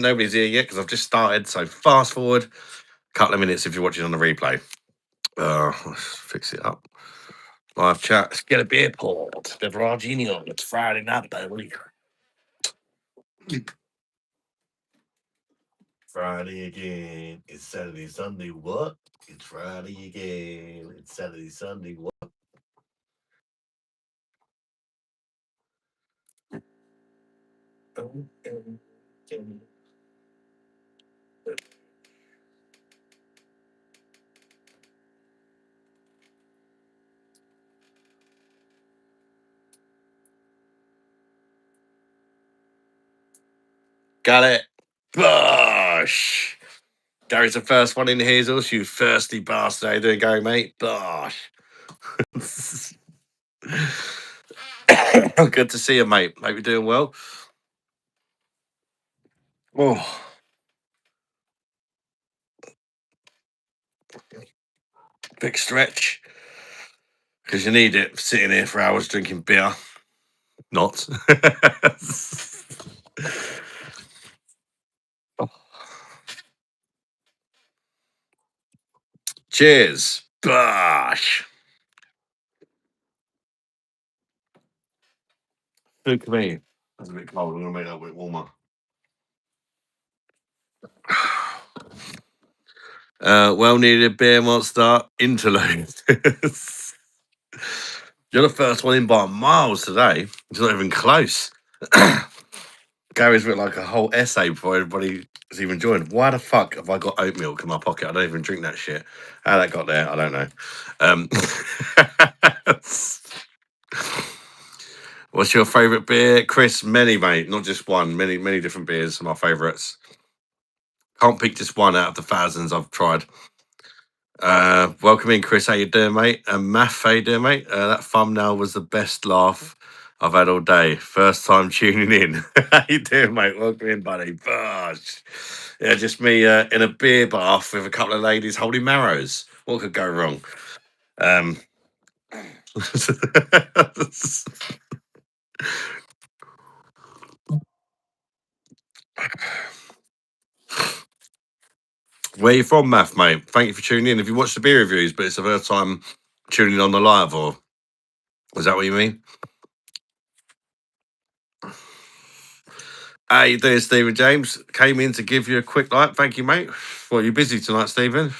Nobody's here yet because I've just started. So fast forward a couple of minutes if you're watching on the replay. Let's fix it up. Live chat. Let's get a beer poured. Beveragini on. It's Friday night, baby. Friday again. It's Saturday, Sunday. What? It's Friday again. It's Saturday, Sunday. What? Got it. Bosh. Gary's the first one in here. Also, you thirsty bastard. How you doing, Gary, mate? Bosh. Good to see you, mate. Hope you're doing well. Oh, big stretch. Because you need it sitting here for hours drinking beer. Not. Cheers. Bosh. Look at me. That's a bit cold. I'm going to make that a bit warmer. Well needed beer monster interlude. You're the first one in by miles today. It's not even close. Gary's written like a whole essay before everybody has even joined. Why the fuck have I got oat milk in my pocket? I don't even drink that shit. How that got there, I don't know. What's your favourite beer? Chris, many, mate. Not just one. Many different beers are my favourites. Can't pick just one out of the thousands I've tried. Welcome in, Chris. How you doing, mate? Math, how you doing, mate? That thumbnail was the best laugh I've had all day. First time tuning in. How you doing, mate? Welcome in, buddy. Gosh. Yeah, just me in a beer bath with a couple of ladies holding marrows. What could go wrong? Where you from, Math, mate? Thank you for tuning in. Have you watched the beer reviews, but it's the first time tuning in on the live, or is that what you mean? How you doing, Stephen James? Came in to give you a quick like. Thank you, mate. Well, you busy tonight, Stephen?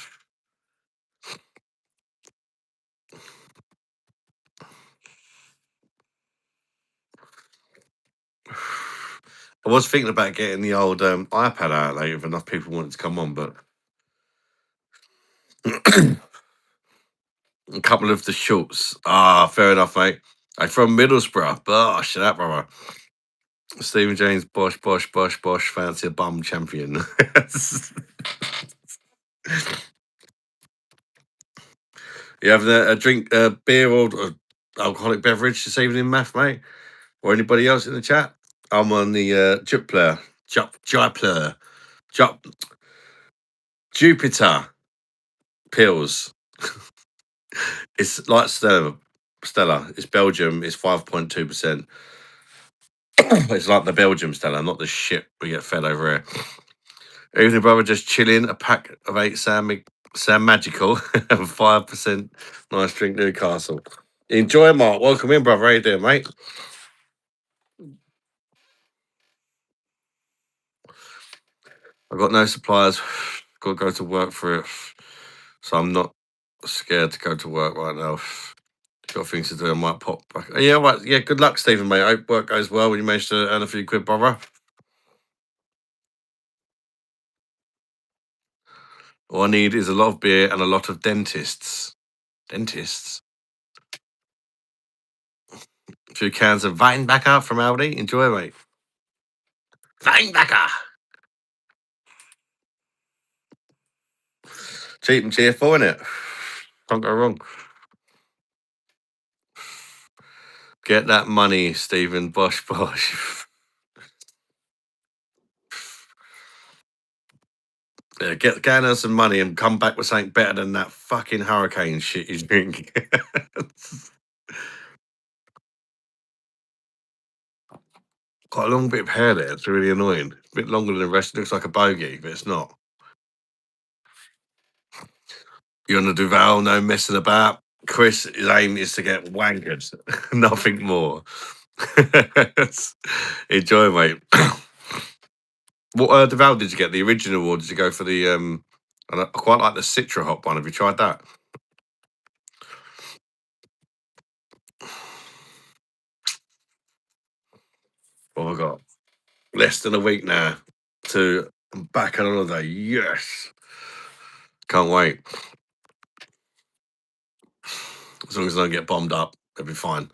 I was thinking about getting the old iPad out later if enough people wanted to come on, but a couple of the shorts. Ah, fair enough, mate. I'm from Middlesbrough. Bosh, that brother. Stephen James, bosh, fancy a bum champion. You having a drink, beer or alcoholic beverage this evening, Math, mate? Or anybody else in the chat? I'm on the Jupiter pills. It's like Stella. It's Belgium. It's 5.2%. It's like the Belgium Stella, not the shit we get fed over here. Evening, brother. Just chilling. A pack of 8 Sam Magical and 5% nice drink Newcastle. Enjoy, Mark. Welcome in, brother. How you doing, mate? I've got no suppliers. Got to go to work for it. So I'm not scared to go to work right now. Got things to do. I might pop back. Yeah, right. Yeah, good luck, Stephen, mate. I hope work goes well when you manage to earn a few quid, brother. All I need is a lot of beer and a lot of dentists. Dentists? A few cans of Weinbacher from Aldi. Enjoy, mate. Weinbacher! Cheap and cheerful, innit? Can't go wrong. Get that money, Stephen. Bosh. Yeah, get earn some money and come back with something better than that fucking hurricane shit you drink. Got a long bit of hair there. It's really annoying. A bit longer than the rest. It looks like a bogey, but it's not. You're on the Duval, no messing about. Chris, his aim is to get wankered, nothing more. Enjoy, mate. What Duval did you get? The original, or did you go for the? I quite like the Citra Hop one. Have you tried that? What have I got? Less than a week now to I'm back on holiday. Yes, can't wait. As long as I don't get bombed up, it'll be fine.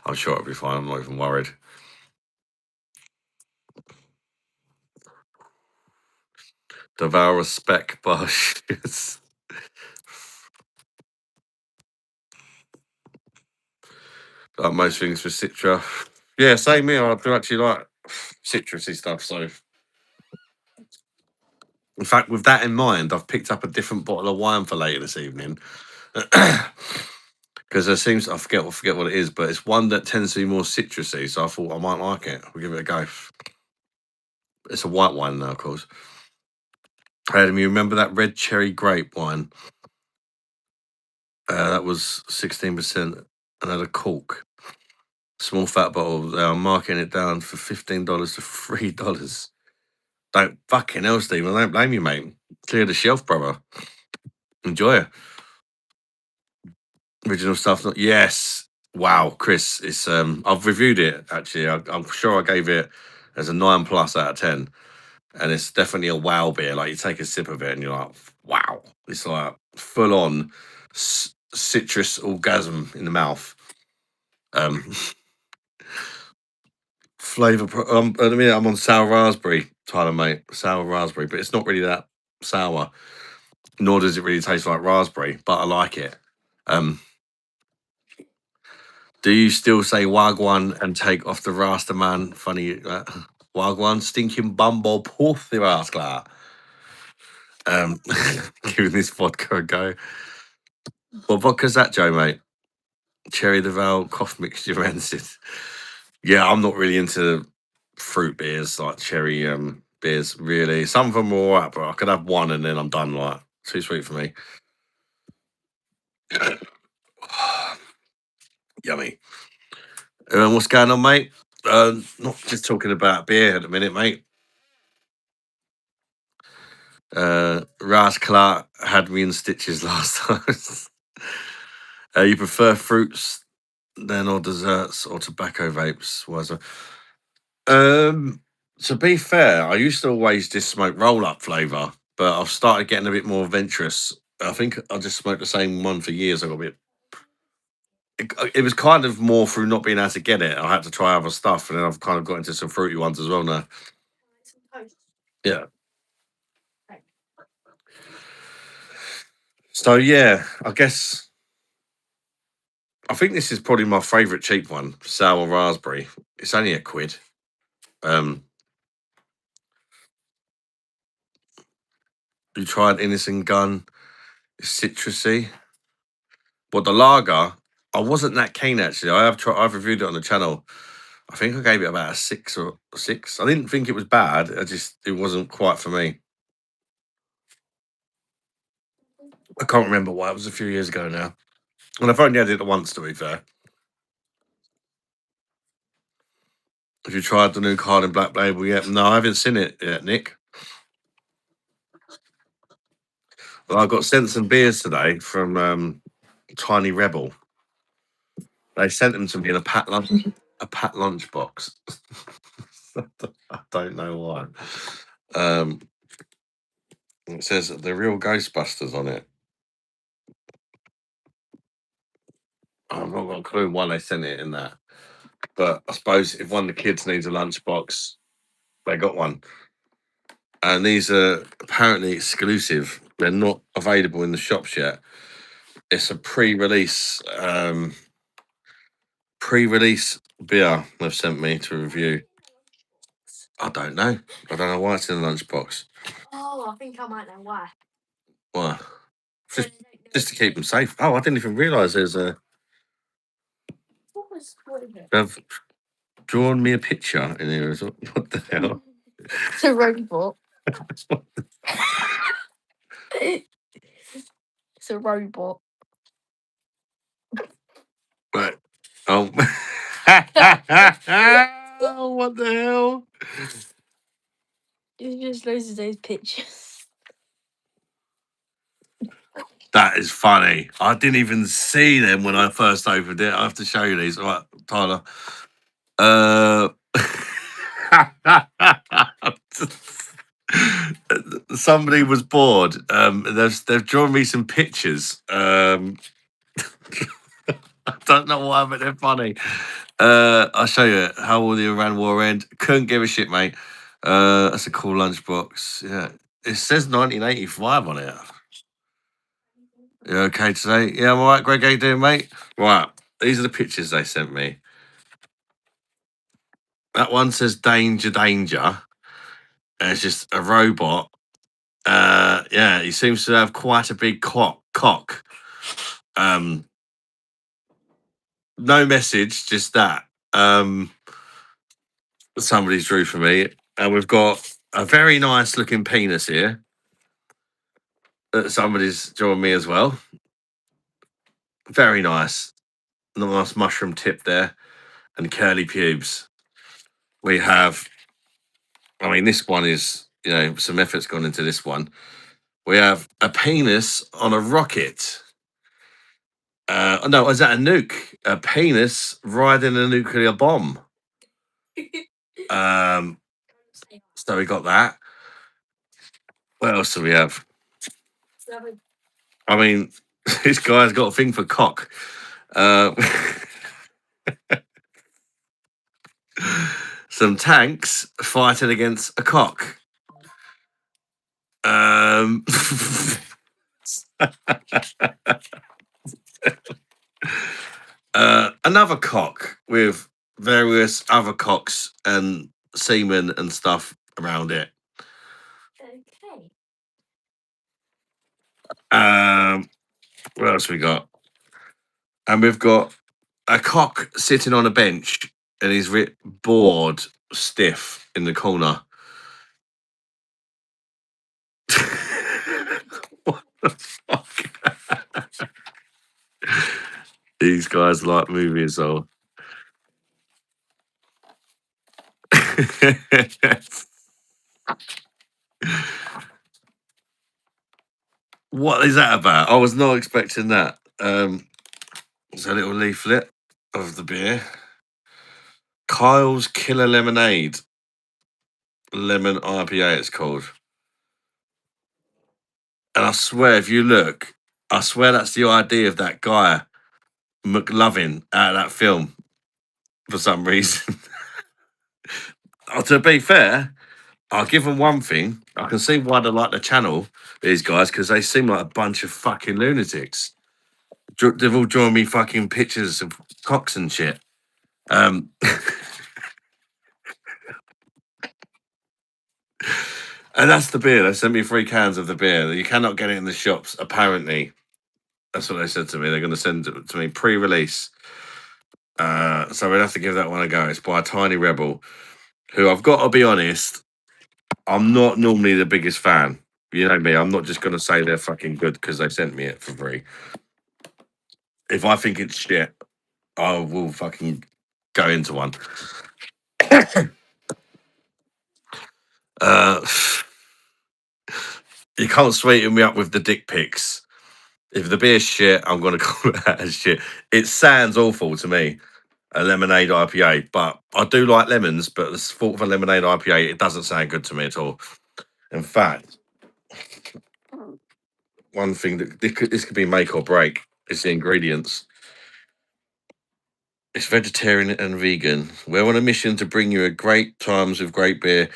I'm sure it'll be fine. I'm not even worried. Devour a spec bush. Like most things for Citra. Yeah, same here. I do actually like citrusy stuff. So, in fact, with that in mind, I've picked up a different bottle of wine for later this evening. Because there seems I forget what it is, but it's one that tends to be more citrusy. So I thought I might like it. We'll give it a go. It's a white wine now, of course. Adam, you remember that red cherry grape wine? That was 16% and had a cork. Small fat bottle. They are marking it down for $15 to $3. Don't fucking hell, Stephen. I don't blame you, mate. Clear the shelf, brother. Enjoy it. Original stuff. Not yes. Wow, Chris. It's I've reviewed it actually. I'm sure I gave it as a 9+ out of 10, and it's definitely a wow beer. Like you take a sip of it and you're like, wow. It's like full on citrus orgasm in the mouth. Um, flavor. At the minute, I'm on sour raspberry, Tyler, mate. Sour raspberry, but it's not really that sour. Nor does it really taste like raspberry, but I like it. Um, do you still say wagwan and take off the Rasta man? Funny, wagwan, stinking bumble, puff the rascal. Um, giving this vodka a go. What vodka's that, Joe, mate? Cherry Deval, cough mixture, rancid. Yeah, I'm not really into fruit beers like cherry beers, really. Some of them are all right, but I could have one and then I'm done. Like, too sweet for me. Yummy. What's going on, mate? Not just talking about beer at the minute, mate. Ras Clark had me in stitches last time. You prefer fruits then, or desserts, or tobacco vapes? Was to be fair, I used to always just smoke roll up flavour, but I've started getting a bit more adventurous. I think I just smoked the same one for years. I got a bit. It was kind of more through not being able to get it. I had to try other stuff, and then I've kind of got into some fruity ones as well now. Yeah. So yeah, I guess I think this is probably my favourite cheap one, sour raspberry. It's only a quid. Um, you tried Innocent Gun? It's citrusy. But the lager, I wasn't that keen actually. I've reviewed it on the channel. I think I gave it about a 6 or 6. I didn't think it was bad. It wasn't quite for me. I can't remember why. It was a few years ago now, and I've only had it once. To be fair, have you tried the new card in Black Label yet? No, I haven't seen it yet, Nick. Well, I got sent some beers today from Tiny Rebel. They sent them to me in a pat lunch box. I don't know why. Um, it says the real Ghostbusters on it. I've not got a clue why they sent it in that. But I suppose if one of the kids needs a lunchbox, they got one. And these are apparently exclusive. They're not available in the shops yet. It's a pre-release beer they've sent me to review. I don't know. I don't know why it's in the lunchbox. Oh, I think I might know why. Why? Just to keep them safe. Oh, I didn't even realise there's a. What is it? drawn me a picture in here. What the hell? It's a robot. It's a robot. Right. Oh. Oh, what the hell? It's just loads of those pictures. That is funny. I didn't even see them when I first opened it. I have to show you these. All right, Tyler. Somebody was bored. They've drawn me some pictures. I don't know why, but they're funny. I'll show you. How will the Iran war end? Couldn't give a shit, mate. That's a cool lunchbox. Yeah. It says 1985 on it. You okay today? Yeah, I'm all right. Greg, how you doing, mate? Right. These are the pictures they sent me. That one says danger, danger. And it's just a robot. Yeah, he seems to have quite a big cock. No message, just that. Somebody's drew for me. And we've got a very nice looking penis here that somebody's drawn me as well. Very nice. Nice mushroom tip there and curly pubes. We have, I mean, this one is, some effort's gone into this one. We have a penis on a rocket. No, is that a nuke? A penis riding a nuclear bomb. So we got that. What else do we have? I mean, this guy's got a thing for cock. Some tanks fighting against a cock. Another cock with various other cocks and semen and stuff around it. Okay. What else we got? And we've got a cock sitting on a bench and he's bored stiff in the corner. What the fuck? These guys like movies, though. What is that about? I was not expecting that. It's a little leaflet of the beer. Kyle's Killer Lemonade. Lemon IPA, it's called. And I swear, if you look, I swear that's the idea of that guy, McLovin, out of that film, for some reason. To be fair, I'll give them one thing. I can see why they like the channel, these guys, because they seem like a bunch of fucking lunatics. They've all drawn me fucking pictures of cocks and shit. And that's the beer. They sent me 3 cans of the beer. You cannot get it in the shops, apparently. That's what they said to me. They're going to send it to me pre-release. So we'd have to give that one a go. It's by a Tiny Rebel, who I've got to be honest, I'm not normally the biggest fan. You know me, I'm not just going to say they're fucking good because they sent me it for free. If I think it's shit, I will fucking go into one. You can't sweeten me up with the dick pics. If the beer's shit, I'm going to call it as shit. It sounds awful to me, a lemonade IPA, but I do like lemons, but the thought of a lemonade IPA, it doesn't sound good to me at all. In fact, one thing that this could be make or break is the ingredients. It's vegetarian and vegan. We're on a mission to bring you a great times with great beer.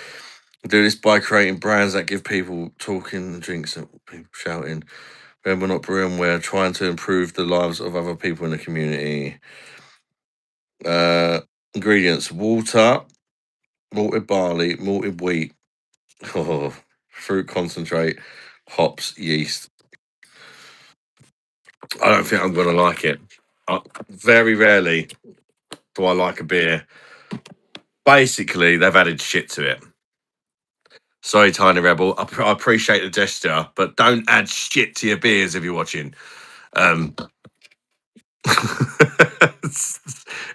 We do this by creating brands that give people talking, drinks, and people shouting. When we're not brewing, we're trying to improve the lives of other people in the community. Ingredients: water, malted barley, malted wheat, fruit concentrate, hops, yeast. I don't think I'm going to like it. Very rarely do I like a beer Basically, they've added shit to it. Sorry, Tiny Rebel. I appreciate the gesture, but don't add shit to your beers if you're watching. Um,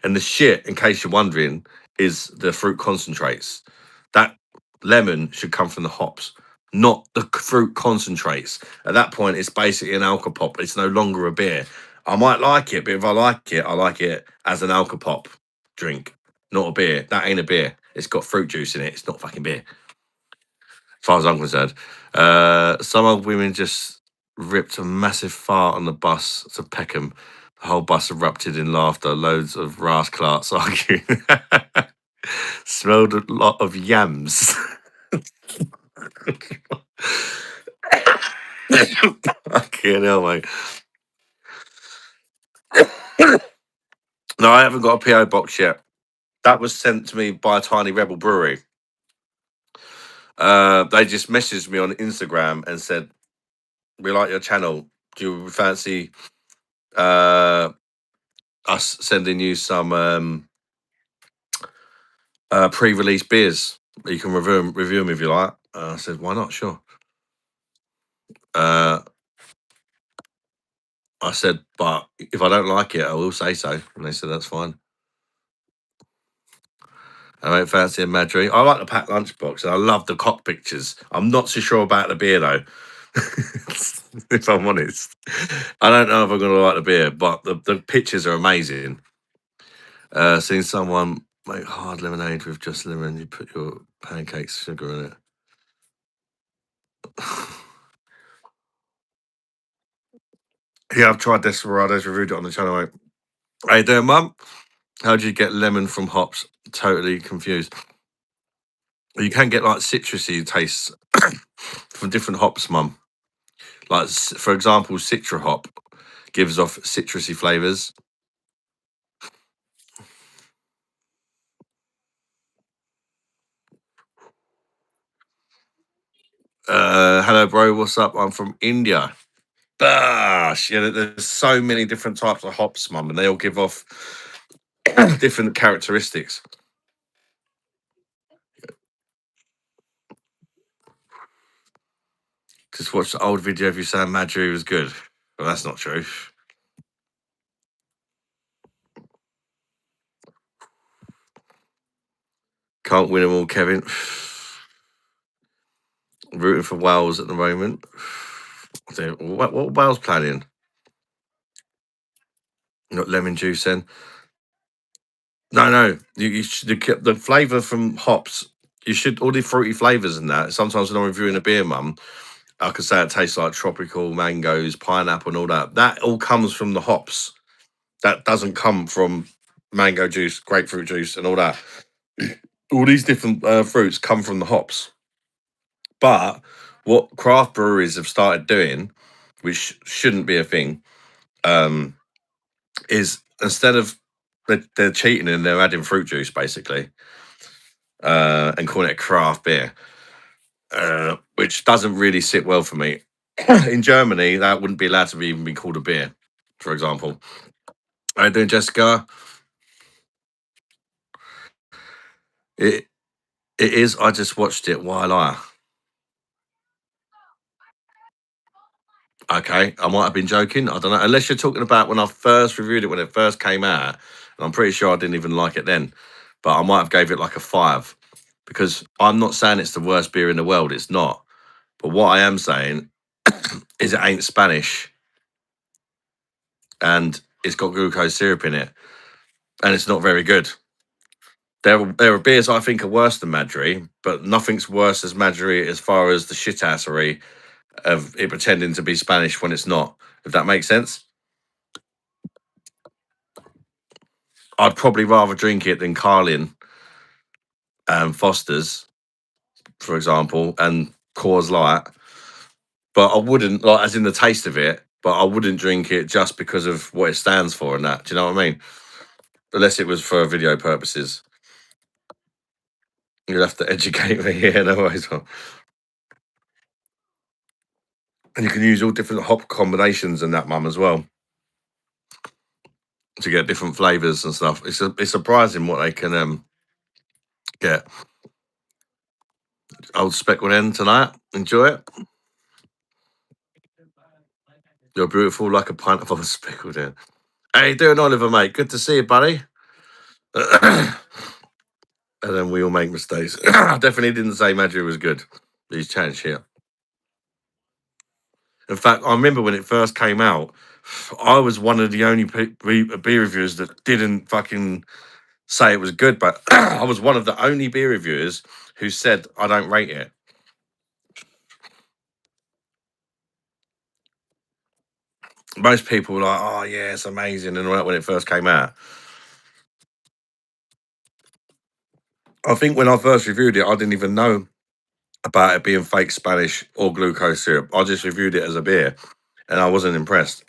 and the shit, in case you're wondering, is the fruit concentrates. That lemon should come from the hops, not the fruit concentrates. At that point, it's basically an alcopop. It's no longer a beer. I might like it, but if I like it as an alcopop drink, not a beer. That ain't a beer. It's got fruit juice in it. It's not fucking beer, as far as I'm concerned. Some old women just ripped a massive fart on the bus to Peckham. The whole bus erupted in laughter. Loads of rascals arguing. Smelled a lot of yams. Fucking hell, mate. No, I haven't got a PO box yet. That was sent to me by a Tiny Rebel Brewery. They just messaged me on Instagram and said, "We like your channel. Do you fancy us sending you some pre-release beers? You can review them if you like." I said, "Why not? Sure." Uh, I said, "But if I don't like it, I will say so." And they said, "That's fine." I don't fancy a Madry. I like the packed lunchbox and I love the cock pictures. I'm not so sure about the beer though. If I'm honest, I don't know if I'm going to like the beer, but the pictures are amazing. Seeing someone make hard lemonade with just lemon, you put your pancakes sugar in it. Yeah, I've tried Desperados, reviewed it on the channel. Mate. How you doing, Mum? How do you get lemon from hops? Totally confused. You can get like citrusy tastes from different hops, Mum. Like, for example, Citra hop gives off citrusy flavors. Hello, bro. What's up? I'm from India. Gosh, yeah, there's so many different types of hops, Mum, and they all give off different characteristics. Just watched the old video of you saying Madry was good. Well, that's not true. Can't win them all, Kevin. Rooting for Wales at the moment. What Wales planning? Not lemon juice then? No. You should, the flavour from hops. You should all the fruity flavours in that. Sometimes when I'm reviewing a beer, Mum, I could say it tastes like tropical mangoes, pineapple, and all that. That all comes from the hops. That doesn't come from mango juice, grapefruit juice, and all that. All these different fruits come from the hops. But what craft breweries have started doing, which shouldn't be a thing, um, is instead of they're cheating and they're adding fruit juice basically and calling it craft beer, which doesn't really sit well for me. In Germany, that wouldn't be allowed to be even be called a beer, for example. How you doing, Jessica? It it is. I just watched it while I. Okay, I might have been joking. I don't know. Unless you're talking about when I first reviewed it when it first came out, and I'm pretty sure I didn't even like it then. But I might have gave it like a 5 because I'm not saying it's the worst beer in the world. It's not. But what I am saying is it ain't Spanish and it's got glucose syrup in it and it's not very good. There are beers I think are worse than Madry, but nothing's worse as Madry as far as the shitassery of it pretending to be Spanish when it's not. If that makes sense. I'd probably rather drink it than Carlin and Foster's, for example, and Coors Light. But I wouldn't like as in the taste of it. But I wouldn't drink it just because of what it stands for and that. Do you know what I mean? Unless it was for video purposes. You'll have to educate me. Yeah, no worries. Well. And you can use all different hop combinations in that, Mum, as well, to get different flavors and stuff. It's surprising what they can Get old speckled hen tonight. Enjoy it. You're beautiful like a pint of old speckled hen. How you doing, Oliver, mate? Good to see you, buddy. And then we all make mistakes. I definitely didn't say Madry was good. He's chatting shit. In fact, I remember when it first came out, I was one of the only beer reviewers that didn't fucking say it was good, but I was one of the only beer reviewers who said I don't rate it. Most people were like, "Oh yeah, it's amazing," and all that when it first came out. I think when I first reviewed it, I didn't even know about it being fake Spanish or glucose syrup. I just reviewed it as a beer, and I wasn't impressed.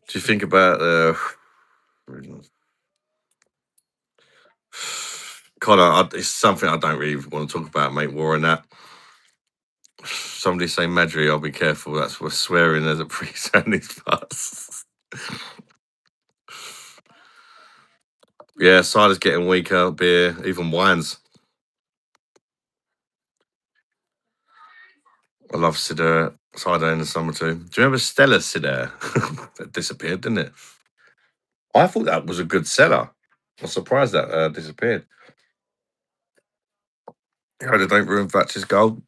Do you think about Connor? It's something I don't really want to talk about, mate. War and that. Somebody say Madry, I'll be careful. That's what swearing as a priest and his fuss. Yeah, cider's getting weaker, beer, even wines. I love cider in the summer too. Do you remember Stella cider? That disappeared, didn't it? I thought that was a good seller. I'm surprised that disappeared. Yeah, they don't ruin Thatcher's gold.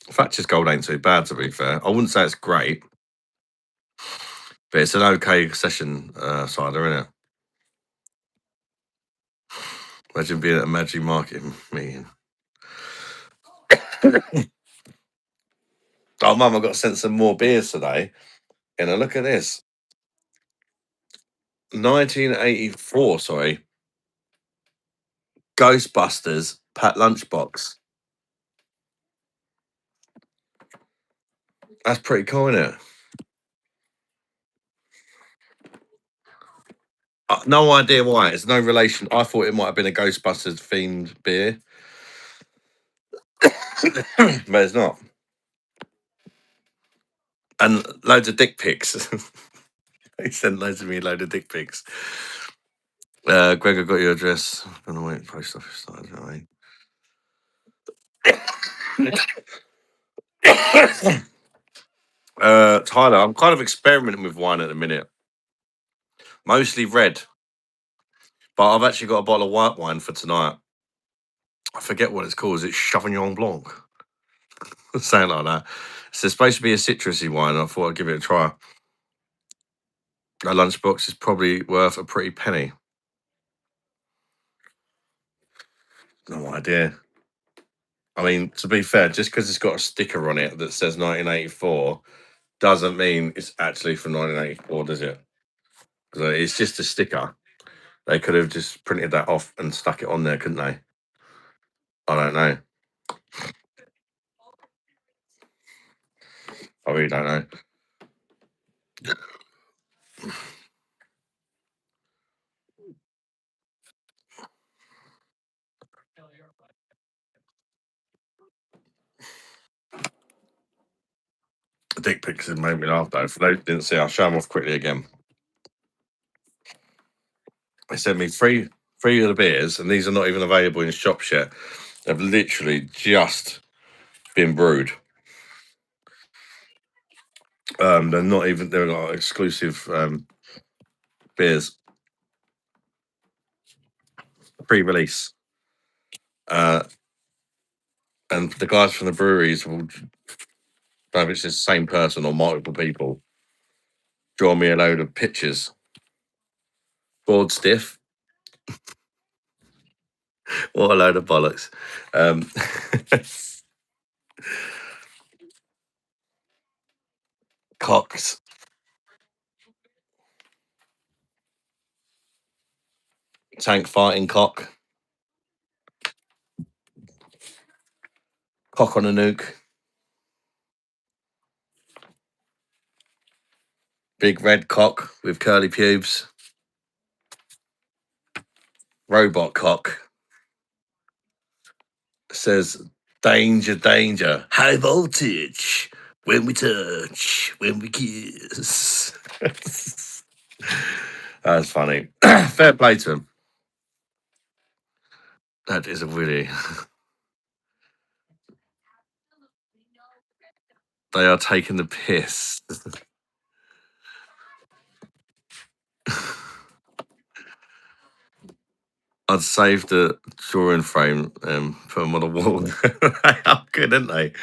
Thatcher's gold ain't too bad, to be fair. I wouldn't say it's great, but it's an okay session cider, isn't it? Imagine being at a Magic Market meeting. Oh, Mum, I got sent some more beers today. And look at this. 1984, sorry. Ghostbusters Pat Lunchbox. That's pretty cool, isn't it? No idea why. It's no relation. I thought it might have been a Ghostbusters themed beer, but it's not. And loads of dick pics. He sent loads of me a load of dick pics. Greg, I got your address. I'm gonna wait. Post office started. You know what I mean? Tyler, I'm kind of experimenting with wine at the minute. Mostly red, but I've actually got a bottle of white wine for tonight. I forget what it's called. Is it Sauvignon Blanc? Something like that. So it's supposed to be a citrusy wine. I thought I'd give it a try. A lunchbox is probably worth a pretty penny. No idea. I mean, to be fair, just because it's got a sticker on it that says 1984 doesn't mean it's actually from 1984, does it? Because it's just a sticker. They could have just printed that off and stuck it on there, couldn't they? I don't know. I really don't know. The dick pics have made me laugh though. For those who didn't see, I'll show them off quickly again. They sent me three of the beers, and these are not even available in shops yet. They've literally just been brewed. They're not even, they're like exclusive beers. Pre-release. And the guys from the breweries will, I don't know if it's the same person or multiple people, draw me a load of pictures. Bored stiff. What a load of bollocks. Cocks. Tank fighting cock. Cock on a nuke. Big red cock with curly pubes. Robot cock. Says Danger, danger. High voltage. When we touch, when we kiss. That's funny. Fair play to him. That is a really. They are taking the piss. I'd save the drawing frame and put them on the wall. They are good, aren't they?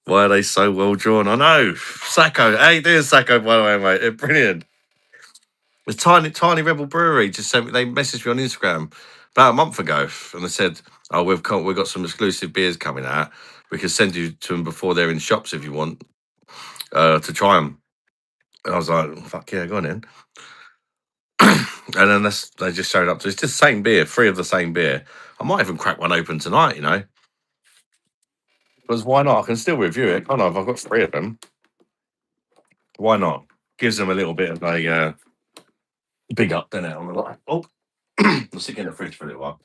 Why are they so well drawn? I know. Sacco. How you doing, Sacco, by the way, mate? They're brilliant. The Tiny Rebel Brewery just sent me, they messaged me on Instagram about a month ago and they said, oh, we've got some exclusive beers coming out. We can send you to them before they're in shops if you want to try them. And I was like, fuck yeah, go on in. And then they just showed up to it's just the same beer, three of the same beer. I might even crack one open tonight, you know. Because why not? I can still review it, can't I? If I've got three of them, why not? Gives them a little bit of a big up, doesn't it? On the line. Oh, I'll stick it in the fridge for a little while.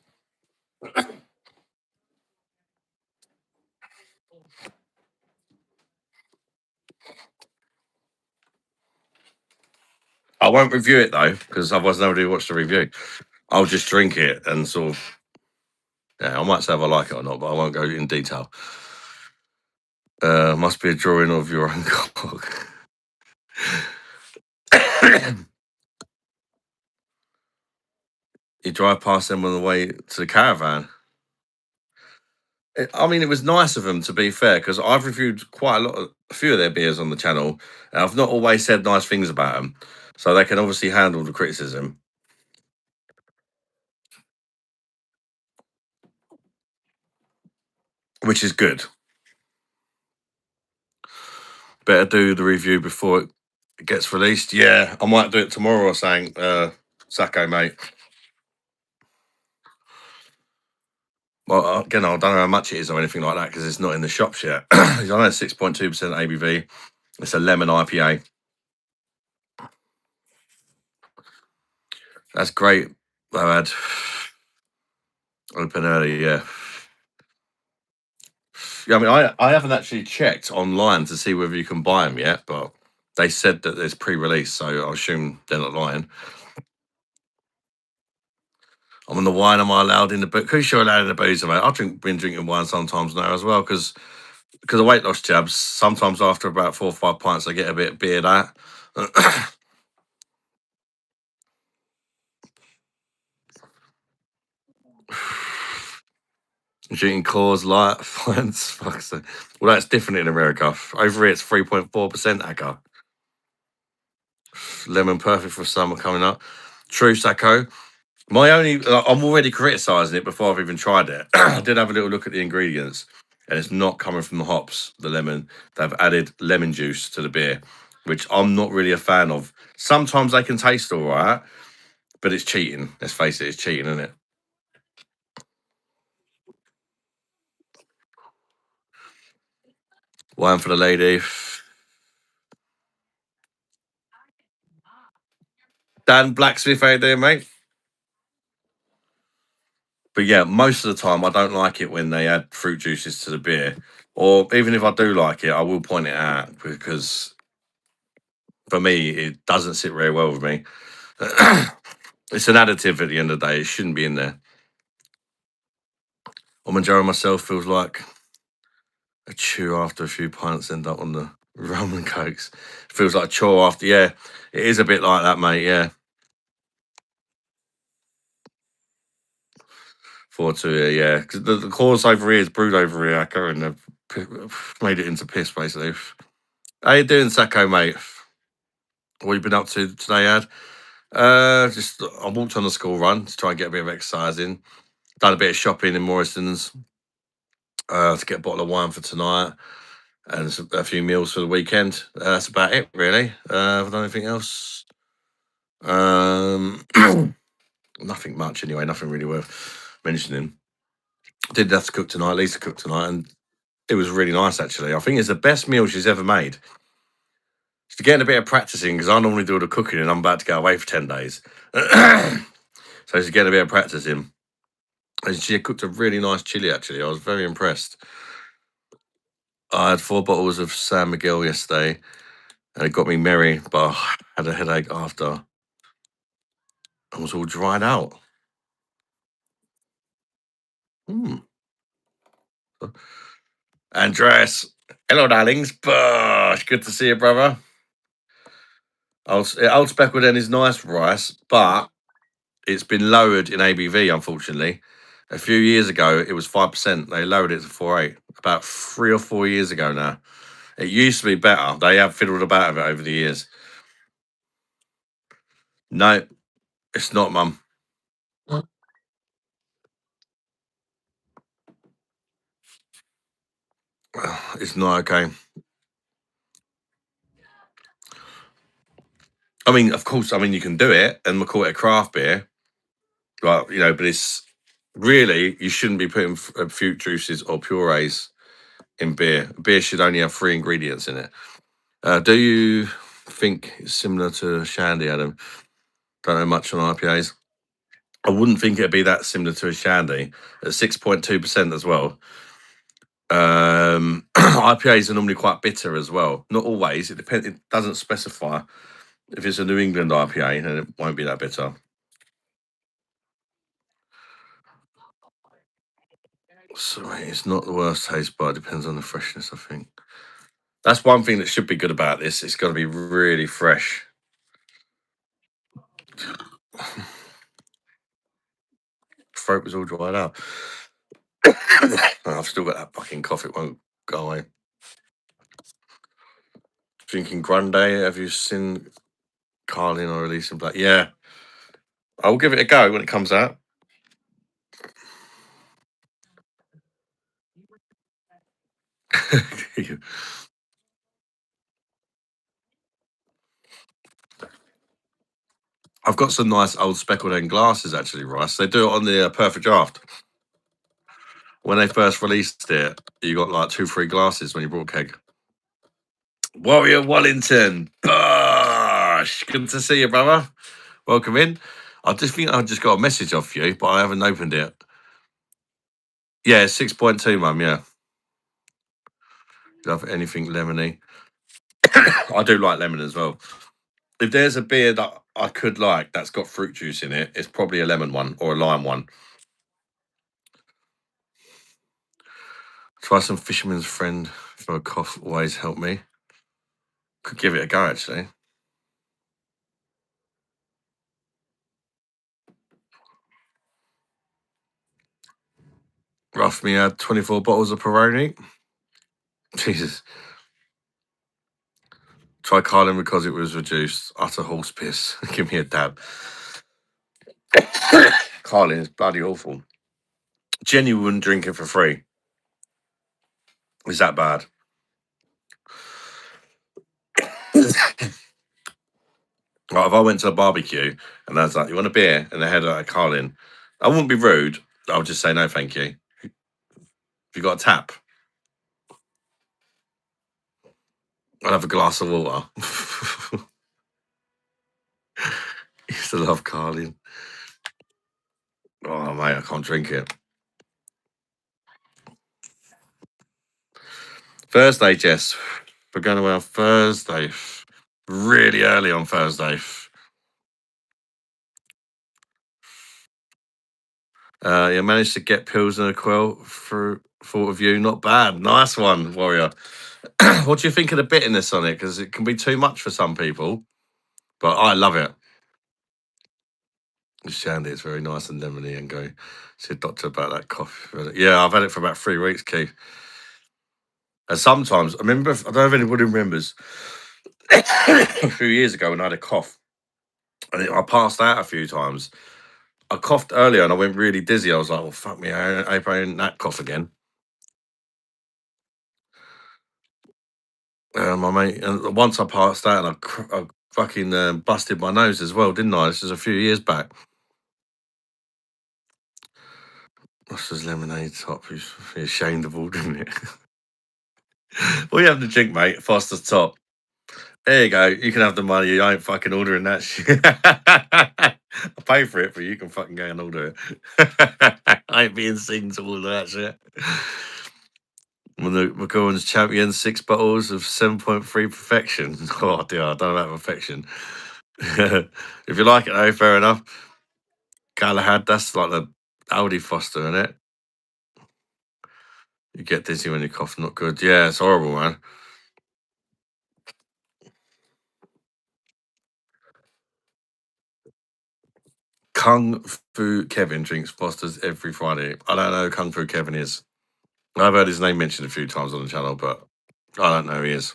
I won't review it though, because otherwise nobody will watch the review. I'll just drink it and sort of, yeah, I might say if I like it or not, but I won't go in detail. Must be a drawing of your own cock. You drive past them on the way to the caravan. I mean, it was nice of them, to be fair, because I've reviewed a few of their beers on the channel, and I've not always said nice things about them. So they can obviously handle the criticism, which is good. Better do the review before it gets released. Yeah, I might do it tomorrow or something. Sacco, mate. Well, again, I don't know how much it is or anything like that because it's not in the shops yet. I know it's 6.2% ABV. It's a lemon IPA. That's great. I had open early, yeah. Yeah, I mean, I haven't actually checked online to see whether you can buy them yet, but they said that there's pre-release, so I assume they're not lying. I'm on the wine. Am I allowed in the booze? Who's sure allowed in the booze, mate? I've been drinking wine sometimes now as well because of weight loss jabs. Sometimes after about 4 or 5 pints, I get a bit beard out. Drinking Coors Light, pints. Fuck's sake. Well, that's different in America. Over here, it's 3.4% Acker. Lemon perfect for summer coming up. True, Sacco. I'm already criticising it before I've even tried it. I did have a little look at the ingredients, and it's not coming from the hops, the lemon. They've added lemon juice to the beer, which I'm not really a fan of. Sometimes they can taste all right, but it's cheating. Let's face it, it's cheating, isn't it? Wine for the lady. Dan Blacksmith, how you doing, mate? But yeah, most of the time I don't like it when they add fruit juices to the beer. Or even if I do like it, I will point it out because for me it doesn't sit very well with me. It's an additive at the end of the day. It shouldn't be in there. I'm enjoying myself. Feels like a chew after a few pints. End up on the rum and cokes. Feels like a chore after. Yeah, it is a bit like that, mate. Yeah, 4-2. Yeah. Because the course over here is brewed over here, Acker, and they've made it into piss basically. How you doing, Sacco, mate? What you been up to today, Ad? Just I walked on the school run to try and get a bit of exercise in. Done a bit of shopping in Morrison's to get a bottle of wine for tonight and a few meals for the weekend. That's about it, really. Have I done anything else? Nothing much, anyway. Nothing really worth mentioning. Did have to cook tonight. Lisa cooked tonight, and it was really nice, actually. I think it's the best meal she's ever made. She's getting a bit of practicing because I normally do all the cooking, and I'm about to go away for 10 days. So she's getting a bit of practice in. And she had cooked a really nice chili, actually. I was very impressed. I had 4 bottles of San Miguel yesterday, and it got me merry, but I had a headache after. I was all dried out. Hmm. Andres, hello, darlings. Bosh, good to see you, brother. Old Speckled Hen is nice rice, but it's been lowered in ABV, unfortunately. A few years ago, it was 5%. They lowered it to 4.8 about 3 or 4 years ago now. It used to be better. They have fiddled about with it over the years. No, it's not, mum. It's not okay. I mean, of course, you can do it and we'll call it a craft beer, right? But it's really, you shouldn't be putting fruit juices or purees in beer. Beer should only have 3 ingredients in it. Do you think it's similar to Shandy, Adam? Don't know much on IPAs. I wouldn't think it'd be that similar to a Shandy at 6.2% as well. IPAs are normally quite bitter as well. Not always. It depends. It doesn't specify. If it's a New England IPA, then it won't be that bitter. So it's not the worst taste, but it depends on the freshness, I think. That's one thing that should be good about this. It's got to be really fresh. Throat was all dried out. I've still got that fucking cough. It won't go away. Drinking Grande. Have you seen Carlin or releasing Black? Yeah, I'll give it a go when it comes out. I've got some nice old Speckled Hen glasses, actually, Rice. They do it on the Perfect Draft. When they first released it, you got like 2 free glasses when you brought keg. Warrior Wellington. Bosh! Good to see you, brother. Welcome in. I just think I just got a message off you, but I haven't opened it. Yeah, 6.2, mum. Yeah. Love anything lemony. I do like lemon as well. If there's a beer that I could like that's got fruit juice in it, it's probably a lemon one or a lime one. Try some Fisherman's Friend for a cough. Always help me. Could give it a go, actually. Rough me had 24 bottles of Peroni. Jesus. Try Carlin because it was reduced. Utter horse piss. Give me a dab. Carlin is bloody awful. Jenny wouldn't drink it for free. Is that bad? Like, if I went to a barbecue and I was like, "You want a beer?" and they had a Carlin, I wouldn't be rude. I would just say no, thank you. If you got a tap, I'd have a glass of water. Used to love Carlin. Oh mate, I can't drink it. Thursday, Jess. We're going away on Thursday. Really early on Thursday. You managed to get pills and a quill through thought of you. Not bad. Nice one, Warrior. What do you think of the bitterness on it? Because it can be too much for some people, but I love it. Shandy, it's very nice and lemony and go see a doctor about that cough. Yeah, I've had it for about 3 weeks, Keith. And sometimes, I remember, I don't know if anybody remembers, a few years ago when I had a cough and I passed out a few times. I coughed earlier and I went really dizzy. I was like, "Oh fuck me, I ain't that cough again." My mate, and once I passed out, and I fucking busted my nose as well, didn't I? This is a few years back. Foster's lemonade top. You're ashamed of all, didn't it? What you have to drink, mate? Foster's top. There you go. You can have the money. I ain't fucking ordering that shit. I pay for it, but you can fucking go and order it. I ain't being seen to all of that shit. When the McGowan's champion, 6 bottles of 7.3 perfection. Oh dear, I don't know about perfection. If you like it though, fair enough. Galahad, that's like the Aldi Foster, isn't it? You get dizzy when you cough, not good. Yeah, it's horrible, man. Kung Fu Kevin drinks Foster's every Friday. I don't know who Kung Fu Kevin is. I've heard his name mentioned a few times on the channel, but I don't know who he is.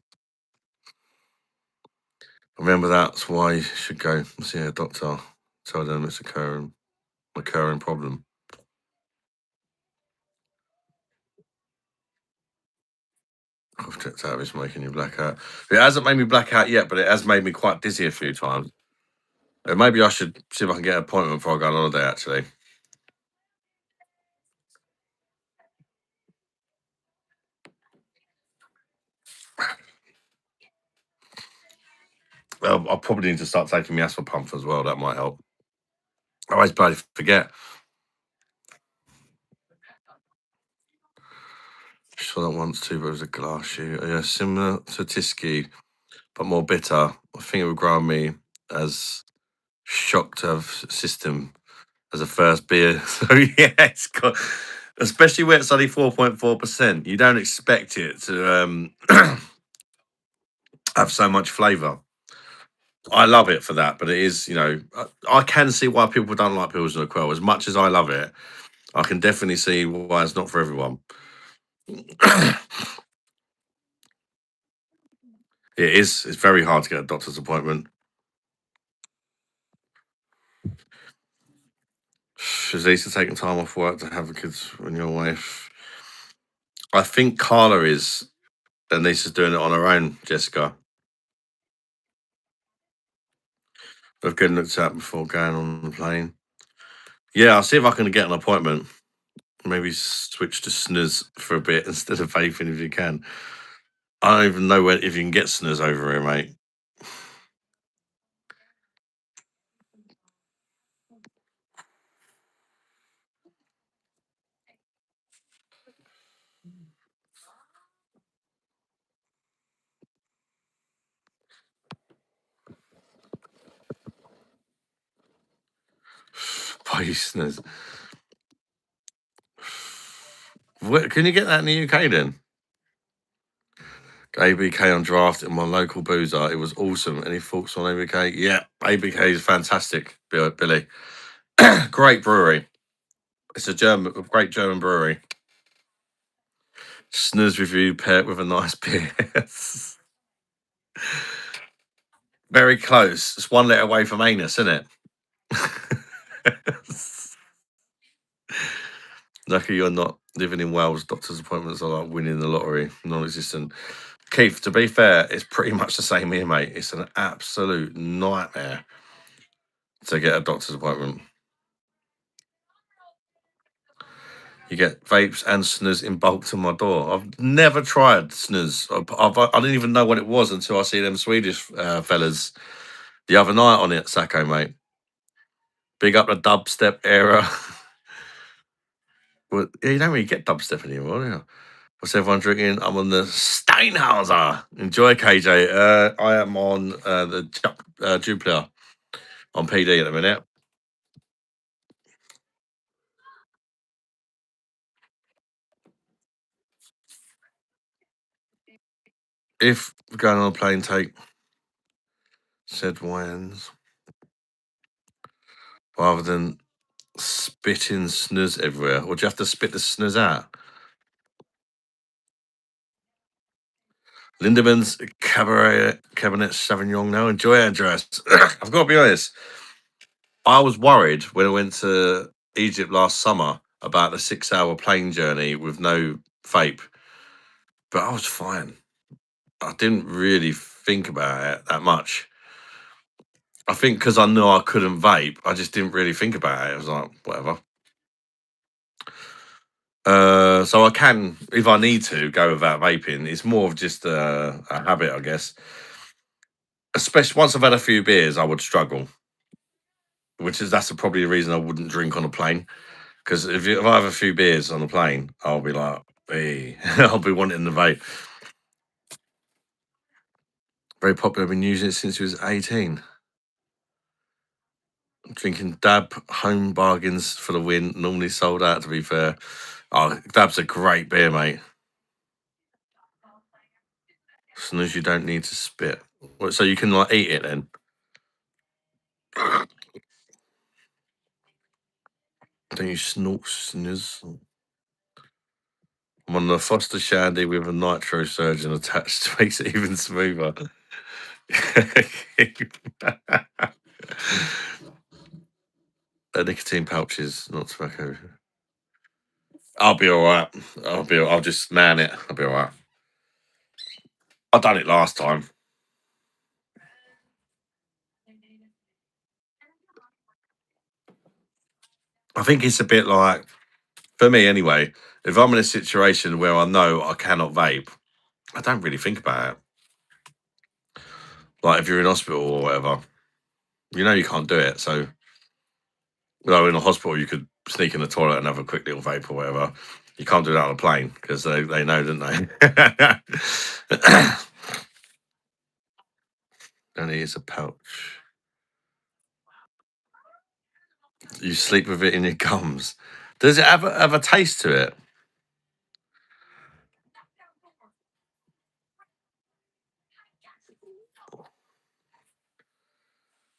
Remember, that's why you should go see a doctor. Tell them it's a recurring problem. I've checked out if it's making you black out. It hasn't made me black out yet, but it has made me quite dizzy a few times. Maybe I should see if I can get an appointment before I go on holiday, actually. I'll probably need to start taking my asthma pump as well. That might help. I always bloody forget. Sure that once too, but it was a glass shoe. Yeah, similar to Tisky, but more bitter. I think it would grow on me as shocked to have system as a first beer. So yeah, it's got, especially when it's only 4.4%. You don't expect it to have so much flavour. I love it for that, but it is, I can see why people don't like Pilsner Quell. As much as I love it, I can definitely see why it's not for everyone. It is. It's very hard to get a doctor's appointment. Shazisa taking time off work to have the kids when your wife. I think Carla is, and Lisa's doing it on her own, Jessica. I've getting looked at before going on the plane. Yeah, I'll see if I can get an appointment. Maybe switch to snus for a bit instead of vaping if you can. I don't even know if you can get snus over here, mate. Buy you snus. Can you get that in the UK then? ABK on draft in my local boozer. It was awesome. Any thoughts on ABK? Yeah, ABK is fantastic, Billy. Great brewery. It's a great German brewery. Snooze review paired with a nice beer. Very close. It's 1 letter away from anus, isn't it? Lucky you're not living in Wales. Doctor's appointments are like winning the lottery, non-existent. Keith, to be fair, it's pretty much the same here, mate. It's an absolute nightmare to get a doctor's appointment. You get vapes and snus in bulk to my door. I've never tried snus. I didn't even know what it was until I see them Swedish fellas the other night on it, Sacco, mate. Big up the dubstep era. Well, yeah, you don't really get dubstep anymore, do you? What's everyone drinking? I'm on the Steinhauser. Enjoy, KJ. I am on the Jupiter on PD at the minute. If going on a plane, take said wines rather than spitting snus everywhere. Or do you have to spit the snus out? Lindeman's Cabernet Sauvignon now. Enjoy, Andreas. I've got to be honest. I was worried when I went to Egypt last summer about the 6-hour plane journey with no vape, but I was fine. I didn't really think about it that much. I think because I knew I couldn't vape, I just didn't really think about it. I was like, whatever. So I can, if I need to, go without vaping. It's more of just a habit, I guess. Especially once I've had a few beers, I would struggle. that's probably the reason I wouldn't drink on a plane. Because if I have a few beers on a plane, I'll be like, hey, I'll be wanting the vape. Very popular. I've been using it since he was 18. Drinking Dab home bargains for the win. Normally sold out, to be fair. Oh, Dab's a great beer, mate. As soon as you don't need to spit. So you can like eat it then. Don't you snort, snizz? I'm on the Foster Shandy with a nitro surgeon attached. Makes it even smoother. Nicotine pouches, not tobacco. I'll be all right. I'll just man it. I'll be all right. I done it last time. I think it's a bit like, for me anyway, if I'm in a situation where I know I cannot vape, I don't really think about it. Like if you're in hospital or whatever, you know you can't do it. So, in a hospital, you could sneak in the toilet and have a quick little vape or whatever. You can't do that on a plane because they know, don't they? And it is a pouch. You sleep with it in your gums. Does it have a taste to it?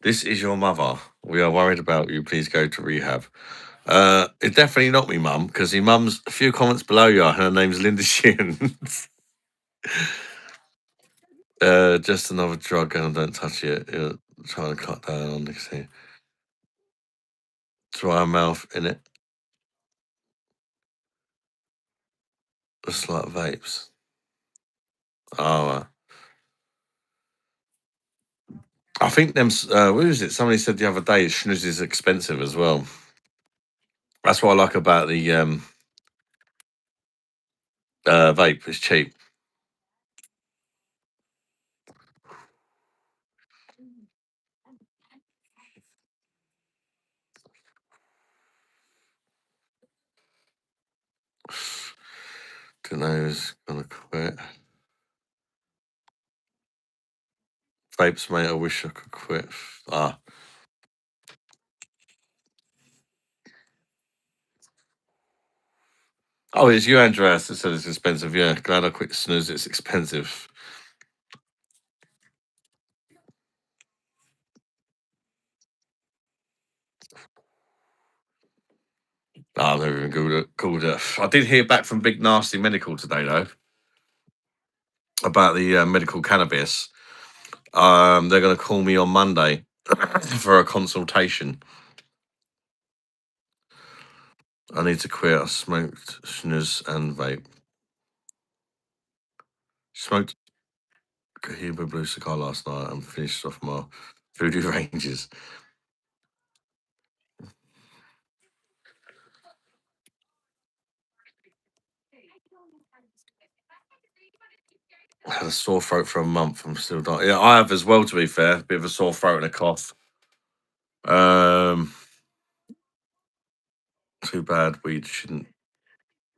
This is your mother. We are worried about you. Please go to rehab. It's definitely not me mum, because your mum's a few comments below you. Her name's Linda Sheehan. Just another drug and don't touch it. You're trying to cut down on nicotine. Dry mouth in it. Just like vapes. Oh, I think them. What was it? Somebody said the other day, schnooze is expensive as well. That's what I like about the vape. It's cheap. Don't know who's gonna quit. Vapes, mate. I wish I could quit. Ah. Oh, it's you, Andreas, that said it's expensive. Yeah, glad I quit snooze. It's expensive. Oh, I've never even called it. I did hear back from Big Nasty Medical today, though, about the medical cannabis. They're going to call me on Monday for a consultation. I need to quit. I smoked snooze and vape. Smoked Cohiba Blue Cigar last night and finished off my Voodoo Rangers. I had a sore throat for a month. I'm still dying. Yeah, I have as well, to be fair. Bit of a sore throat and a cough. Too bad weed shouldn't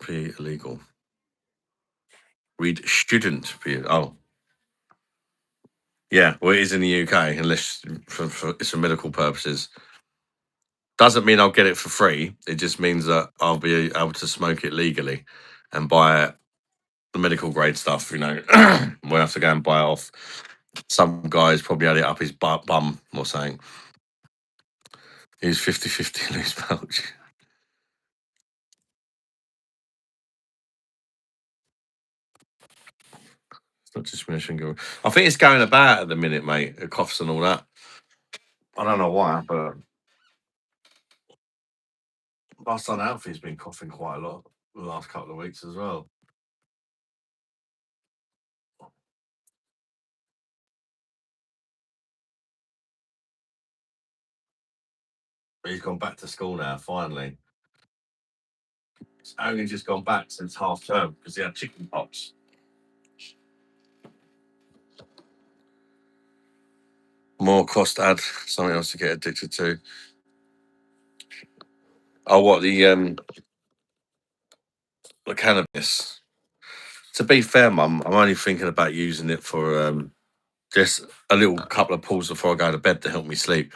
be illegal. Weed shouldn't be. Oh, yeah. Well, it is in the UK, unless for it's for medical purposes. Doesn't mean I'll get it for free. It just means that I'll be able to smoke it legally and buy the medical grade stuff. We'll have to go and buy it off. Some guy's probably had it up his bum or something. He's 50-50 loose pouch. It's not just mentioning. I think it's going about at the minute, mate. The coughs and all that. I don't know why, but my son Alfie's been coughing quite a lot the last couple of weeks as well. But he's gone back to school now, finally. He's only just gone back since half term because he had chicken pox. More cost add, something else to get addicted to. Oh, what the cannabis? To be fair, Mum, I'm only thinking about using it for just a little couple of pulls before I go to bed to help me sleep.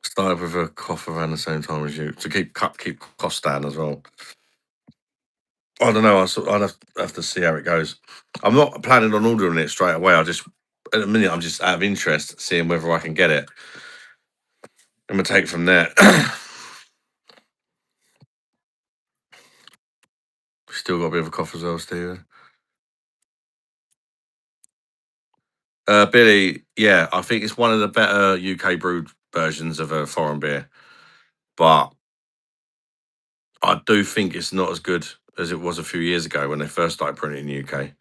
Started with a cough around the same time as you to keep costs down as well. I don't know. I'll have to see how it goes. I'm not planning on ordering it straight away. I just at the minute I'm just out of interest, seeing whether I can get it. I'm gonna take it from there. Still got a bit of a cough as well, Stephen. Billy, yeah, I think it's one of the better UK brewed versions of a foreign beer, but I do think it's not as good as it was a few years ago when they first started brewing it in the UK.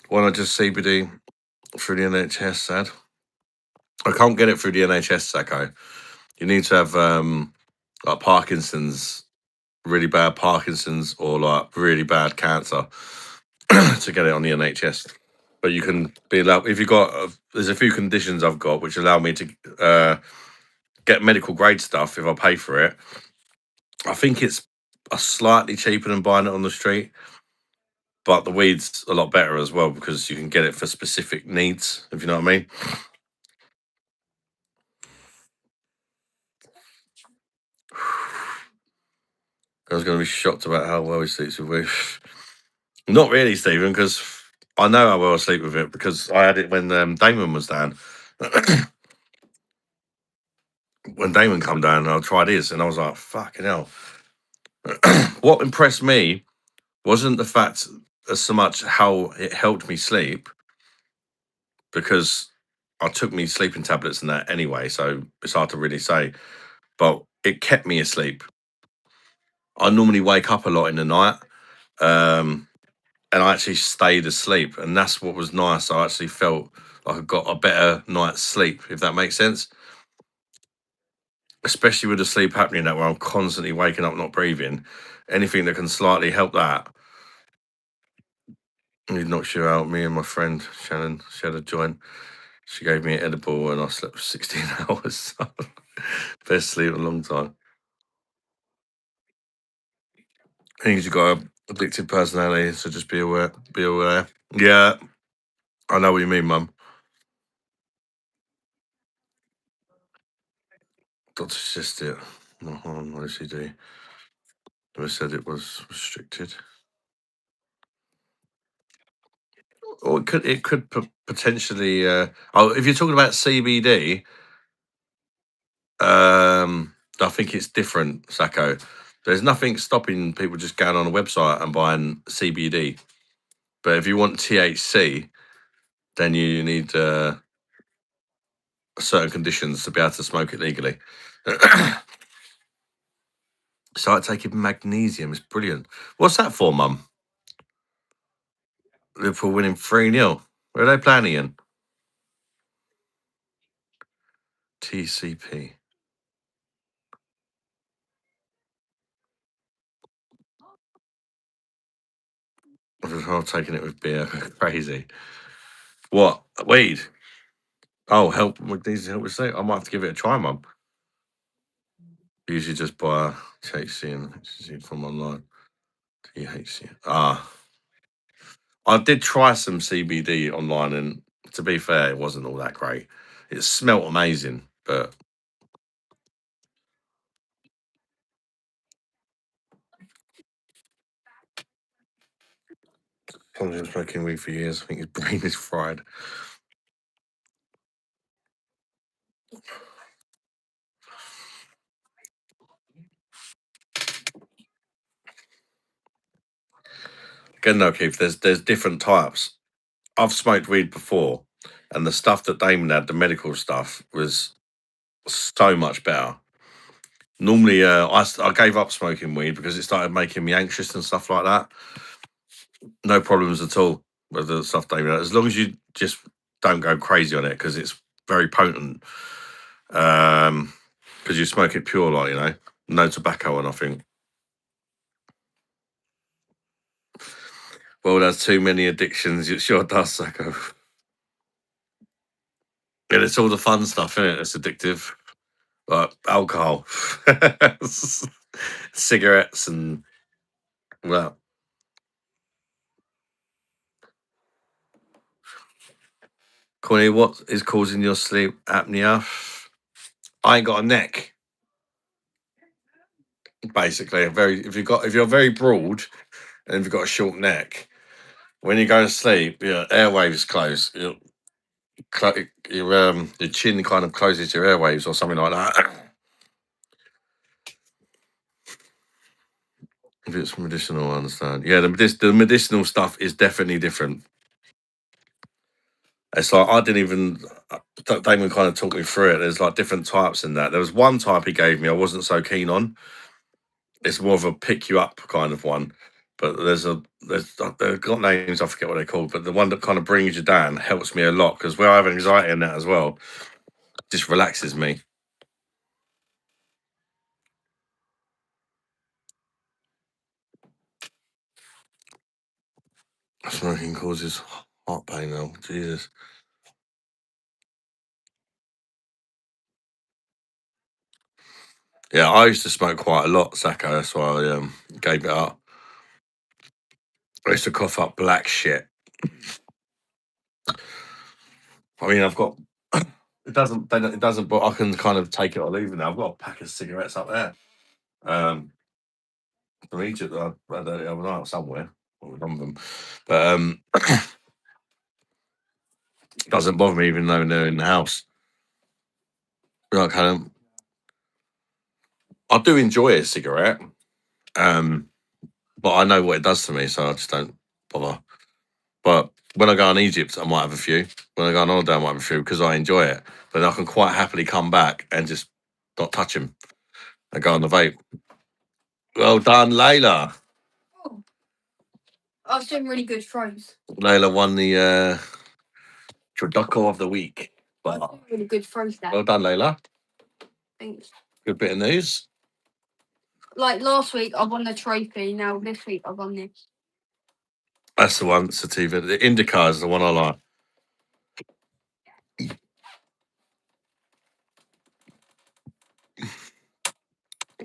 Why not just CBD through the NHS, sad? I can't get it through the NHS, Sacco. You need to have like Parkinson's, really bad Parkinson's, or like really bad cancer to get it on the NHS. But you can be allowed if you got. There's a few conditions I've got which allow me to get medical grade stuff if I pay for it. I think it's a slightly cheaper than buying it on the street, but the weed's a lot better as well because you can get it for specific needs. If you know what I mean. I was going to be shocked about how well he sleeps with weed. Not really, Stephen, because I know how well I sleep with it because I had it when Damon was down. When Damon come down, I tried his, and I was like, "Fucking hell!" What impressed me wasn't the fact as so much how it helped me sleep, because I took me sleeping tablets and that anyway, so it's hard to really say. But it kept me asleep. I normally wake up a lot in the night, um, and I actually stayed asleep, and that's what was nice. I actually felt like I got a better night's sleep, if that makes sense. Especially with the sleep happening that where I'm constantly waking up not breathing. Anything that can slightly help that. He knocked you out. Me and my friend Shannon, she had a joint. She gave me an edible and I slept for 16 hours. Best sleep in a long time. I think you got a addictive personality, so just be aware. Be aware. Yeah, I know what you mean, Mum. Doctor assist it. Not on OCD. Never said it was restricted. Or it could potentially. Oh, if you're talking about CBD, I think it's different, Sacco. There's nothing stopping people just going on a website and buying CBD. But if you want THC, then you need certain conditions to be able to smoke it legally. It's like taking magnesium. It's brilliant. What's that for, Mum? Liverpool winning 3-0. Where are they playing in? TCP. I'm taking it with beer. Crazy. What? Weed? Oh, help magnesium help with sleep. I might have to give it a try, Mum. Usually just buy THC and HCC from online. THC. Ah, I did try some CBD online, and to be fair, it wasn't all that great. It smelt amazing, but Tom's been smoking weed for years. I think his brain is fried. Again, though, Keith, there's different types. I've smoked weed before, and the stuff that Damon had, the medical stuff, was so much better. Normally, I gave up smoking weed because it started making me anxious and stuff like that. No problems at all with the stuff Damon had, as long as you just don't go crazy on it because it's very potent. Um, because you smoke it pure, like, you know, no tobacco or nothing. Well, there's too many addictions. It sure does, Sacco. And it's all the fun stuff, isn't it? It's addictive. Like alcohol, cigarettes, and well, Connie, what is causing your sleep apnea? I ain't got a neck. Basically, if you're very broad and if you've got a short neck, when you go to sleep, your airwaves close. Your chin kind of closes your airwaves or something like that. If it's medicinal, I understand. Yeah, the medicinal stuff is definitely different. It's like I didn't even. Damon kind of talked me through it. There's like different types in that. There was one type he gave me I wasn't so keen on. It's more of a pick you up kind of one. But they've got names, I forget what they're called. But the one that kind of brings you down helps me a lot because where I have anxiety in that as well, just relaxes me. Smoking causes heart pain though. Jesus. Yeah, I used to smoke quite a lot, Sacco. That's why I gave it up. I used to cough up black shit. I mean, I've got. It doesn't. But I can kind of take it or leave it now. I've got a pack of cigarettes up there. From Egypt. I had it the other night somewhere. One of them. But it doesn't bother me even though they're in the house. Like, I do enjoy a cigarette. But I know what it does to me, so I just don't bother. But when I go on Egypt, I might have a few. When I go on holiday, I might have a few because I enjoy it. But I can quite happily come back and just not touch him and go on the vape. Well done, Layla. Oh, I was doing really good throws. Layla won the Traduco of the week. Well, Really good throws there. well done, Layla. Thanks. Good bit of news. Like last week, I won the trophy. Now this week, I won this. That's the one, Sativa. The Indica is the one I like.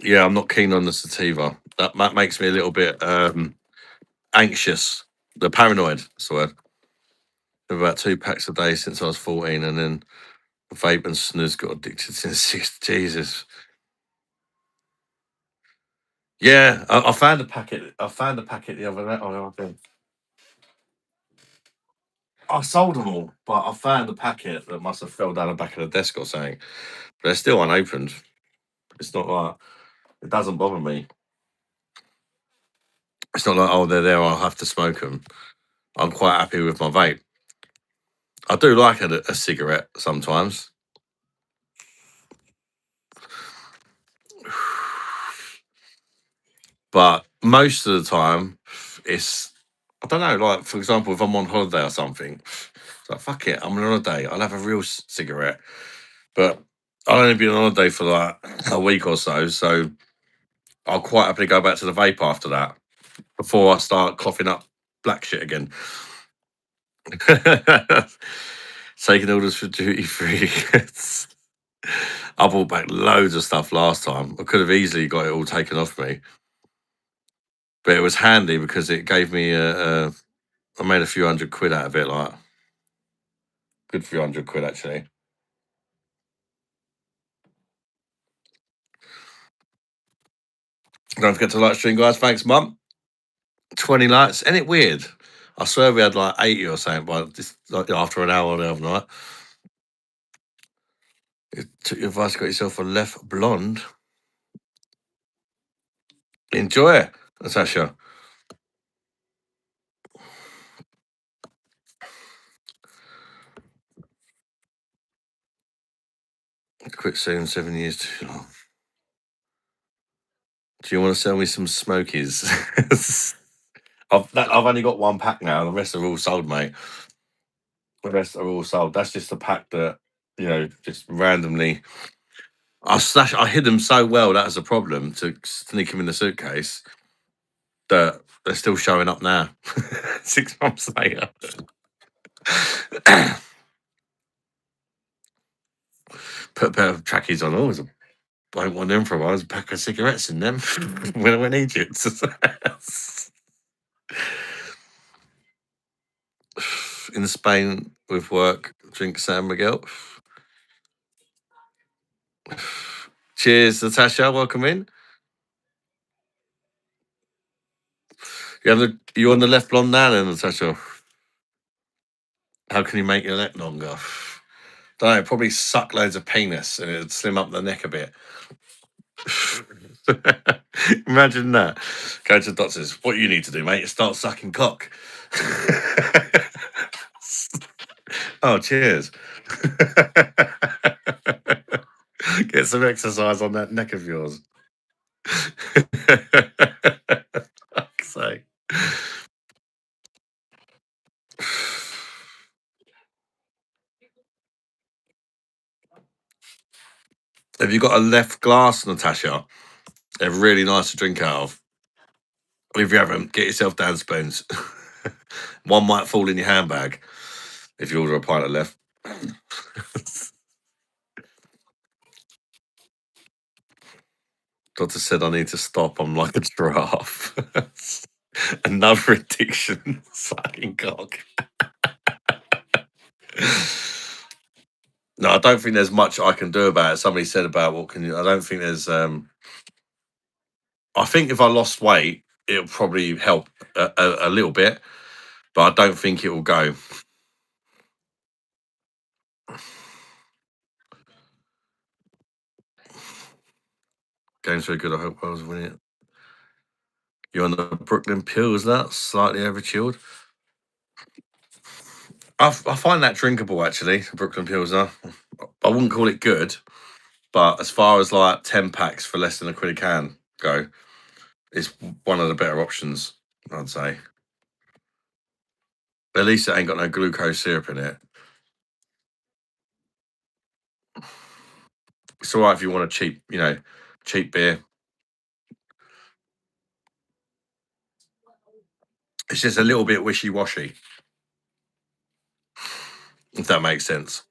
Yeah, I'm not keen on the Sativa. That makes me a little bit anxious. The paranoid, that's the word. About 2 packs a day since I was 14, and then vape and snus got addicted since 6. Jesus. Yeah, I found a packet. I found a packet the other night. I sold them all, but I found a packet that must have fell down the back of the desk or something. But they're still unopened. It's not like it doesn't bother me. It's not like, oh, they're there, I'll have to smoke them. I'm quite happy with my vape. I do like a cigarette sometimes. But most of the time, it's, I don't know, like, for example, if I'm on holiday or something, it's like, fuck it, I'm on holiday, I'll have a real cigarette. But I'll only be on holiday for like a week or so I'll quite happily go back to the vape after that before I start coughing up black shit again. Taking orders for duty free. I bought back loads of stuff last time. I could have easily got it all taken off me, but it was handy because it gave me I made a few £100 out of it, like good few £100 actually. Don't forget to like stream, guys. Thanks, Mum. 20 likes. Ain't it weird? I swear we had like 80 or something by just like after an hour the other night. You took your advice, got yourself a left blonde. Enjoy it, Natasha. Quit soon, 7 years too long. Do you want to sell me some smokies? I've only got 1 pack now. The rest are all sold, mate. The rest are all sold. That's just a pack that, just randomly I hid them so well, that was a problem, to sneak them in the suitcase, that they're still showing up now, 6 months later. Put a pair of trackies on. Always I want them from. I was a pack of cigarettes in them when I went to Egypt. In Spain with work, drink San Miguel. Cheers, Natasha. Welcome in. You on the left blonde now, then, Natasha? How can you make your neck longer? Don't know. Probably suck loads of penis and it'd slim up the neck a bit. Imagine that. Go to the doctors. What you need to do, mate, is start sucking cock. Oh, cheers. Get some exercise on that neck of yours. Fuck's sake. Have you got a left glass, Natasha? They're really nice to drink out of. If you haven't, get yourself down spoons. One might fall in your handbag if you order a pint of left. Doctor said I need to stop. I'm like a giraffe. Another addiction, sucking cock. No, I don't think there's much I can do about it. Somebody said about what can you. I don't think there's. I think if I lost weight, it'll probably help a little bit, but I don't think it will go. Game's very good. I hope Wales win it. You're on the Brooklyn Pills, that slightly over chilled. I find that drinkable actually. Brooklyn Pilsner. I wouldn't call it good, but as far as like 10 packs for less than a quid a can go, it's one of the better options, I'd say. At least it ain't got no glucose syrup in it. It's all right if you want a cheap, cheap beer. It's just a little bit wishy-washy, if that makes sense.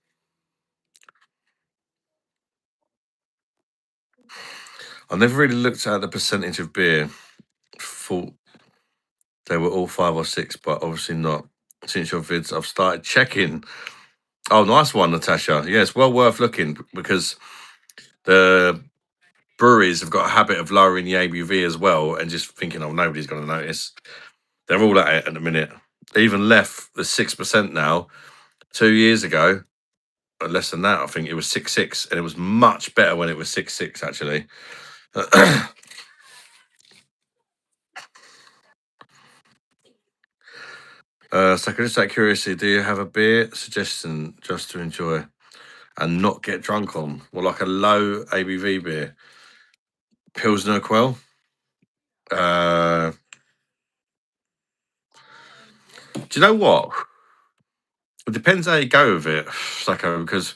I never really looked at the percentage of beer. Thought they were all 5 or 6, but obviously not. Since your vids, I've started checking. Oh, nice one, Natasha. Yeah, it's well worth looking because the breweries have got a habit of lowering the ABV as well and just thinking, oh, nobody's going to notice. They're all at it at the minute. They even left the 6% now. 2 years ago, or less than that, I think it was 6.6, and it was much better when it was 6.6 actually. So, just out of curiosity, do you have a beer suggestion just to enjoy and not get drunk on? Well, like a low ABV beer, Pilsner Quell. Do you know what? It depends how you go with it, Sacco, because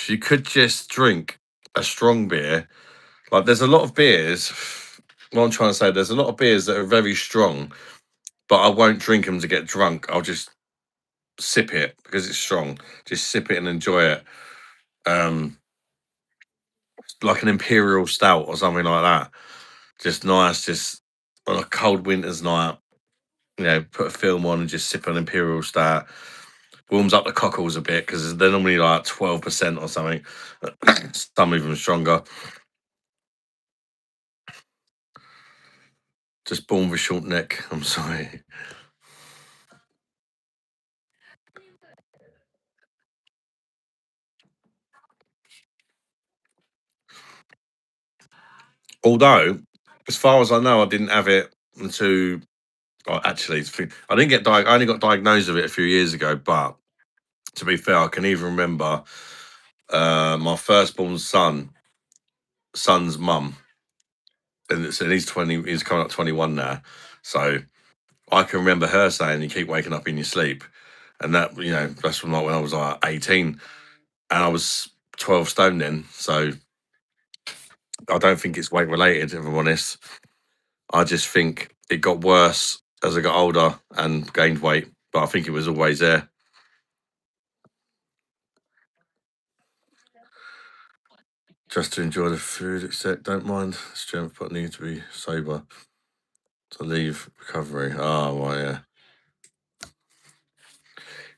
you could just drink a strong beer. Like, there's a lot of beers. What I'm trying to say, there's a lot of beers that are very strong, but I won't drink them to get drunk. I'll just sip it because it's strong. Just sip it and enjoy it. Like an imperial stout or something like that. Just nice, just on a cold winter's night. Put a film on and just sip an imperial stout. Warms up the cockles a bit because they're normally like 12% or something. Some even stronger. Just born with short neck. I'm sorry. Although, as far as I know, I didn't have it until. Actually, I didn't get I only got diagnosed with it a few years ago. But to be fair, I can even remember my firstborn son's mum, and he's 20. He's coming up 21 now. So I can remember her saying, "You keep waking up in your sleep," and that's from like when I was like 18, and I was 12 stone then, so I don't think it's weight related, if I'm honest. I just think it got worse as I got older and gained weight, but I think it was always there. Just to enjoy the food, except don't mind strength, but need to be sober to leave recovery. Oh, well, yeah.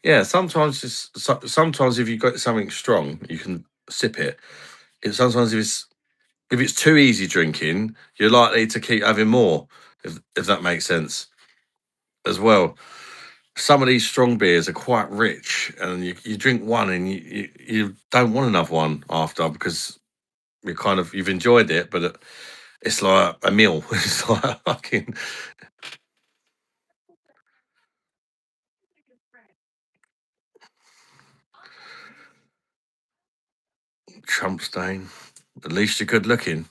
Yeah, sometimes sometimes if you've got something strong, you can sip it. Sometimes if it's too easy drinking, you're likely to keep having more. If that makes sense, as well. Some of these strong beers are quite rich, and you drink one and you don't want another one after because you've enjoyed it, but it's like a meal. It's like fucking Trump stain. At least you're good looking.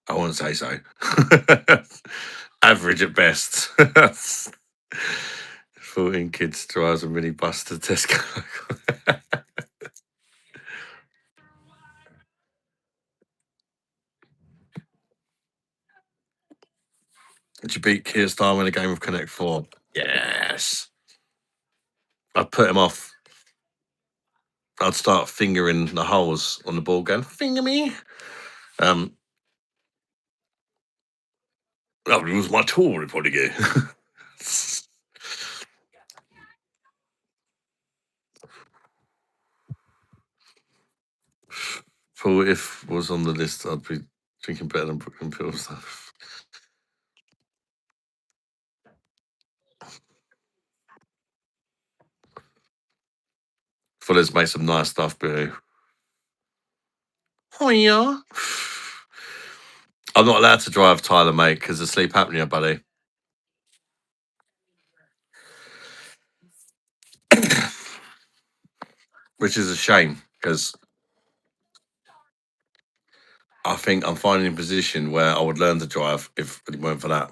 I wouldn't say so. Average at best. 14 kids drives a minibus to Tesco. Did you beat Keir Starmer in a game of Connect 4? Yes. I'd put him off. I'd start fingering the holes on the ball, going, finger me. Um, oh, it was my tool, it'd probably go. Paul, if was on the list, I'd be drinking better than Brooklyn pills. Fuller's made some nice stuff, but oh yeah. I'm not allowed to drive Tyler, mate, because of sleep apnea, buddy. Which is a shame because I think I'm finding a position where I would learn to drive if it weren't for that.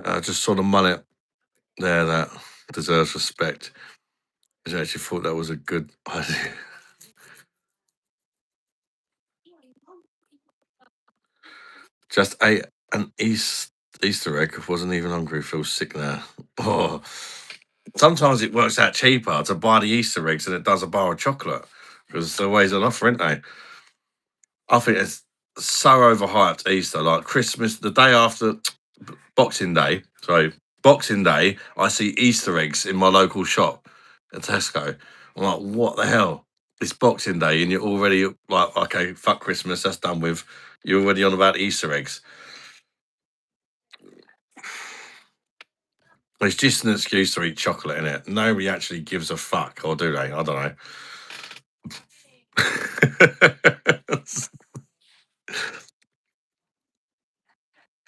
I just saw the mullet there that deserves respect. I actually thought that was a good idea. Just ate an Easter egg. Wasn't even hungry. Feel sick now. Oh, sometimes it works out cheaper to buy the Easter eggs than it does a bar of chocolate because they're always on offer, aren't they? I think it's so overhyped Easter. Like Christmas, the day after Boxing Day. Sorry, Boxing Day. I see Easter eggs in my local shop at Tesco. I'm like, what the hell? It's Boxing Day, and you're already like, okay, fuck Christmas. That's done with. You're already on about Easter eggs. It's just an excuse to eat chocolate in it. Nobody actually gives a fuck, or do they? I don't know.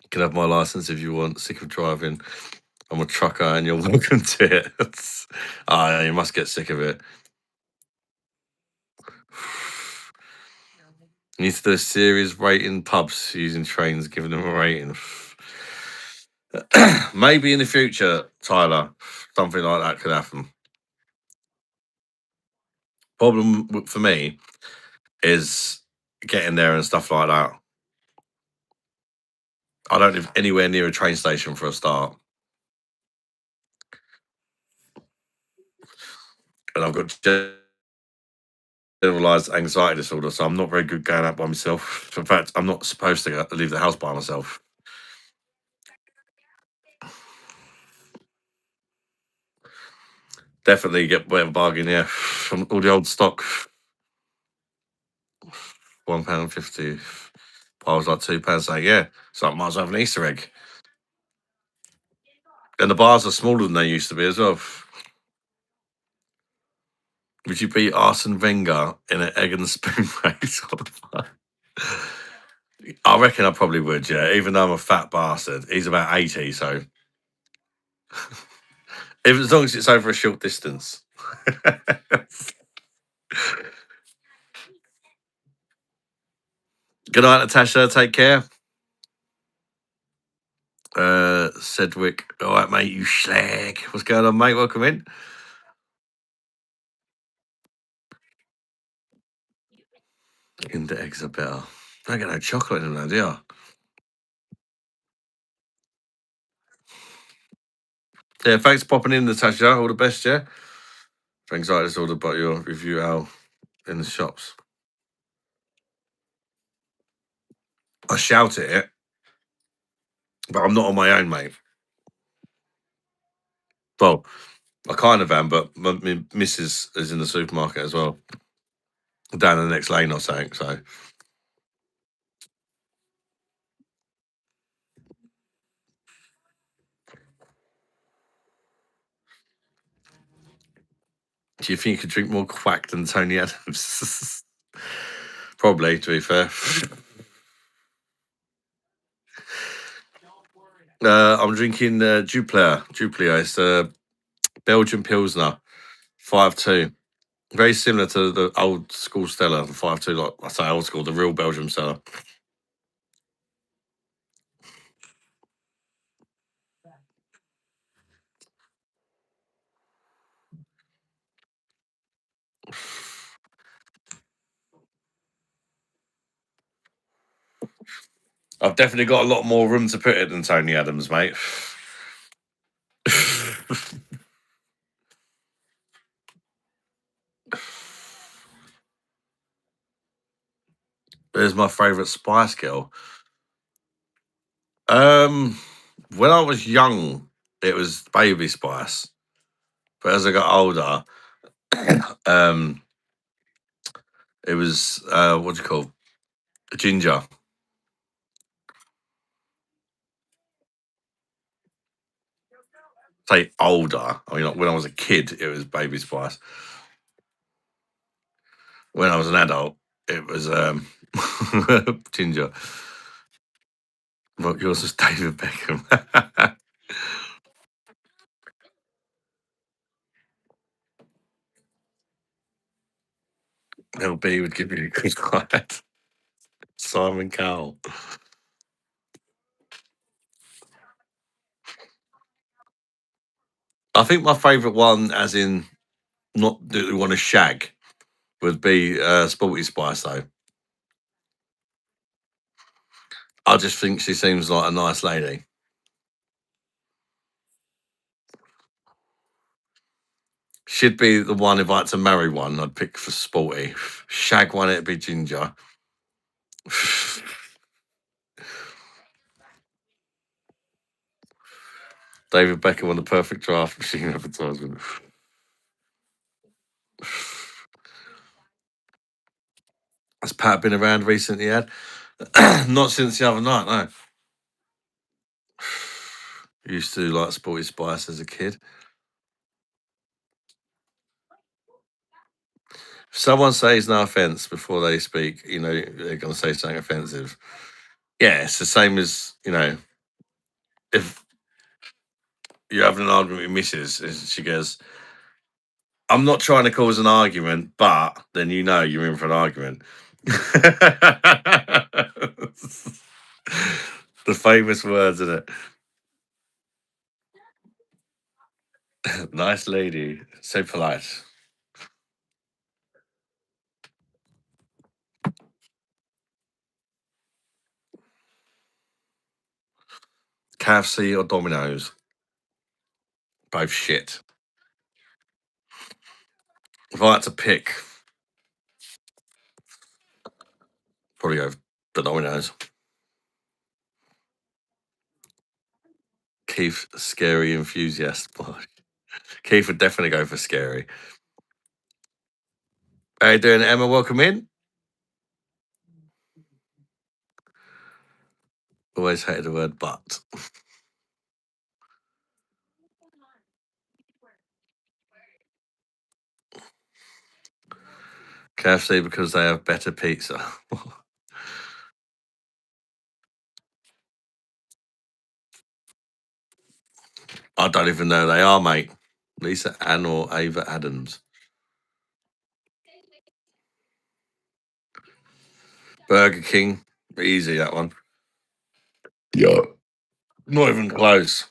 You can have my license if you want. Sick of driving. I'm a trucker, and you're welcome to it. You must get sick of it. You need to do a series rating pubs using trains, giving them a rating. Maybe in the future, Tyler, something like that could happen. For me is getting there and stuff like that. I don't live anywhere near a train station for a start, and I've got generalized anxiety disorder, so I'm not very good going out by myself. In fact, I'm not supposed to leave the house by myself. Definitely get whatever bargain, yeah, from all the old stock. £1.50. I was like £2. Like, yeah, so I might as well have an Easter egg. And the bars are smaller than they used to be as well. Would you beat Arsene Wenger in an egg and spoon race? I reckon I probably would, yeah. Even though I'm a fat bastard, he's about 80, so if as long as it's over a short distance. Good night, Natasha. Take care. Sedgwick. All right, mate. You slag. What's going on, mate? Welcome in. Kinder eggs are better. Don't get no chocolate in them, do you? Yeah, thanks for popping in, Natasha. All the best, yeah? Thanks, I just ordered about your review out in the shops. I shout at it, but I'm not on my own, mate. Well, I kind of am, but my missus is in the supermarket as well, down the next lane or something. So do you think you could drink more quack than Tony Adams? Probably, to be fair. I'm drinking Duplia. It's a Belgian Pilsner, 5.2. Very similar to the old school Stella, the 5.2, like I say old school, the real Belgian Stella. I've definitely got a lot more room to put it than Tony Adams, mate. There's my favourite Spice Girl. When I was young, it was Baby Spice, but as I got older, um, it was what do you call ginger. Say older. I mean, like, when I was a kid, it was Baby Spice. When I was an adult, it was ginger. Well, yours was David Beckham. LB would give you a good quiet. Simon Cowell. I think my favourite one, as in not that we want to shag, would be Sporty Spice, though. I just think she seems like a nice lady. She'd be the one if I had to marry one, I'd pick for Sporty. Shag one, it'd be Ginger. David Beckham on the perfect draft machine advertisement. Has Pat been around recently, Ed? Not since the other night, no. Used to like Sporty Spice as a kid. If someone says no offense before they speak, you know, they're going to say something offensive. Yeah, it's the same as, you know, if you're having an argument with Mrs. and she goes, I'm not trying to cause an argument, but then you know you're in for an argument. The famous words, isn't it? Nice lady, so polite. KFC or Domino's? Both shit. If I had to pick, probably go the Domino's. Keith, scary enthusiast. Keith would definitely go for scary. How you doing, Emma? Welcome in. Always hated the word but. KFC because they have better pizza. I don't even know who they are, mate. Lisa Ann or Ava Adams. Burger King. Easy, that one. Yeah. Not even close.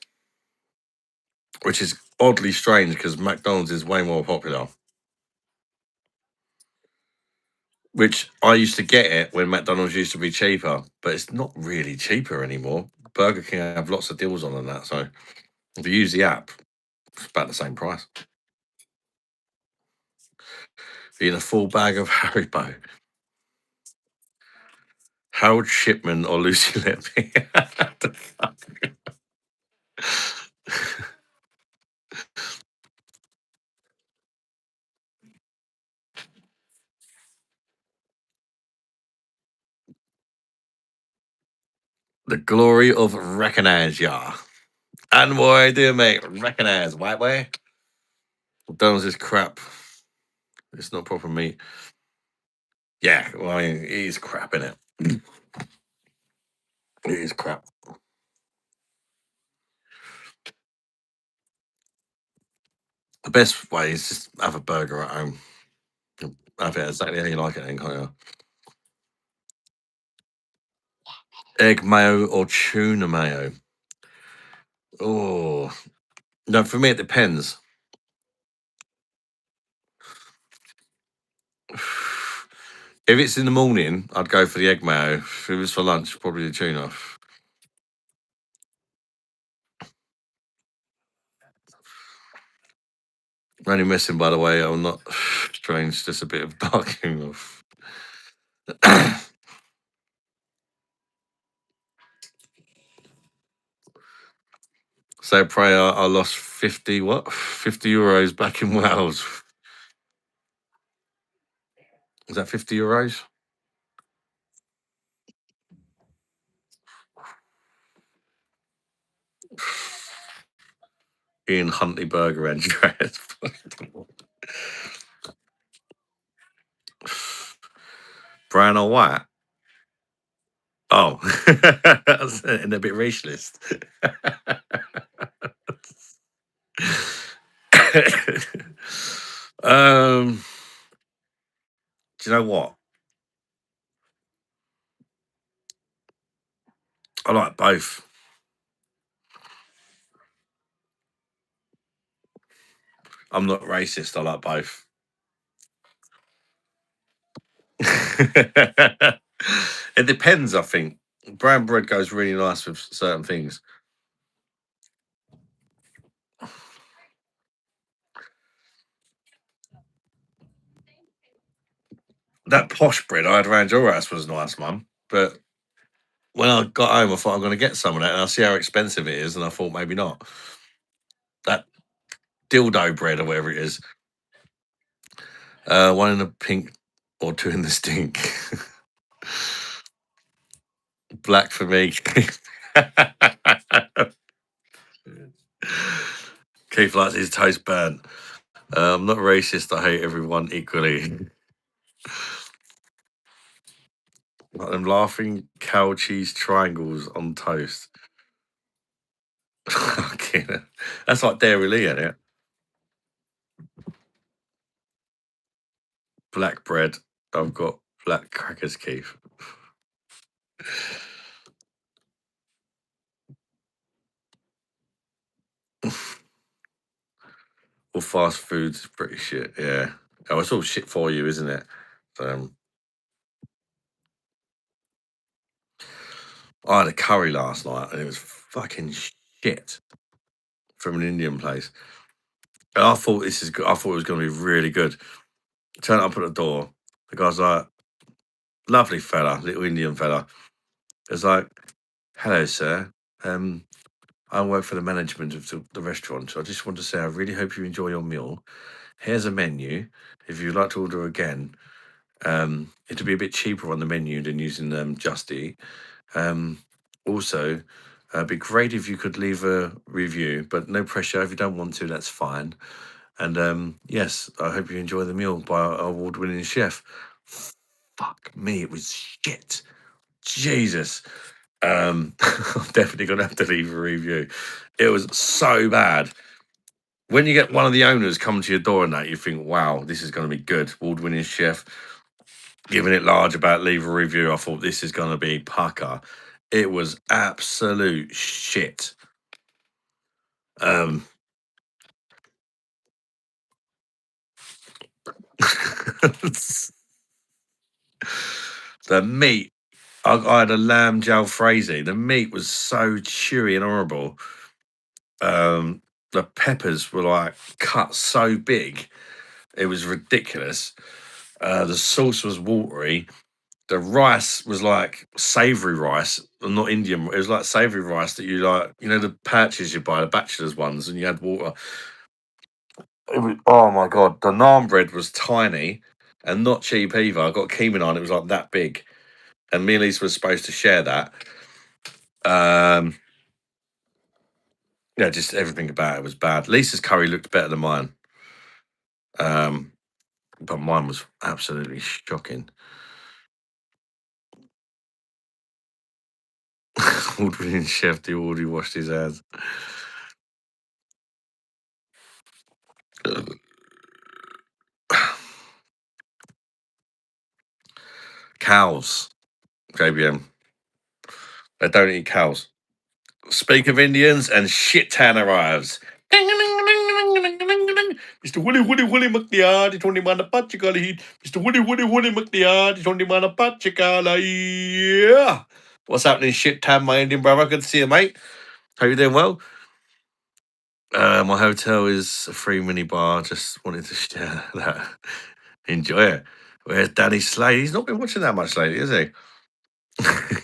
Which is oddly strange because McDonald's is way more popular. Which I used to get it when McDonald's used to be cheaper, but it's not really cheaper anymore. Burger King have lots of deals on and that, so if you use the app, it's about the same price. Eat a full bag of Haribo. Harold Shipman or Lucy Letby. The glory of recognize ya. And what I do, mate, recognize, white boy. McDonald's is crap. It's not proper meat. Yeah, well, I mean, it is crap, innit? It is crap. The best way is just have a burger at home. Have it exactly how you like it, then, can't you? Egg mayo or tuna mayo? Oh, no, for me, it depends. If it's in the morning, I'd go for the egg mayo. If it was for lunch, probably the tuna. I'm only messing, by the way. I'm not strange, just a bit of darkening off. So, pray, I lost 50, what? 50 euros back in Wales. Is that 50 euros? Ian Huntley Burger Andreas. Brown or white? Oh, and a bit racialist. Do you know what? I like both. I'm not racist. I like both. It depends, I think. Brown bread goes really nice with certain things. That posh bread I had around your house was nice, Mum. But when I got home, I thought I'm going to get some of that, and I see how expensive it is, and I thought maybe not. That dildo bread or whatever it is, one in the pink or two in the stink. Black for me. Keith likes his toast burnt. I'm not racist. I hate everyone equally. Like them laughing cow cheese triangles on toast. Okay, that's like Dairy Lee, isn't it? Black bread. I've got black crackers, Keith. All fast food's pretty shit. Yeah. Oh, it's all shit for you, isn't it? I had a curry last night and it was fucking shit from an Indian place. And I thought this is good. I thought it was going to be really good. Turned up at the door. The guy's like, lovely fella, little Indian fella. It's like, hello, sir. I work for the management of the restaurant. So I just want to say I really hope you enjoy your meal. Here's a menu. If you'd like to order again, it'll be a bit cheaper on the menu than using Just Eat. Also, it'd be great if you could leave a review, but no pressure. If you don't want to, that's fine. And yes, I hope you enjoy the meal by our award-winning chef. Fuck me, it was shit. Jesus. I'm definitely gonna have to leave a review. It was so bad. When you get one of the owners come to your door and that, you think, wow, this is gonna be good. Award-winning chef. giving it large about leave a review. I thought this is going to be pucker. It was absolute shit. The meat, I had a lamb jalfrezi. The meat was so chewy and horrible. The peppers were like cut so big, it was ridiculous. The sauce was watery. The rice was like savoury rice, not Indian. It was like savoury rice that you like, you know, the pouches you buy, the bachelor's ones, and you had water. Oh my god, the naan bread was tiny and not cheap either. I got keema on, it was like that big, and me and Lisa were supposed to share that. Yeah, just everything about it was bad. Lisa's curry looked better than mine, but mine was absolutely shocking. Award-winning chef, the already washed his hands. Cows, JBM. They don't eat cows. Speak of Indians and shit town arrives. Mr. Woolly McNeard, it's only man a patchicala. Mr. Woolly McNeard, it's only man a patchicala. Yeah. What's happening, shit town, my Indian brother? Good to see you, mate. Hope you're doing well. My hotel is a free mini bar. Just wanted to share that. Enjoy it. Where's Danny Slade? He's not been watching that much lately, has he?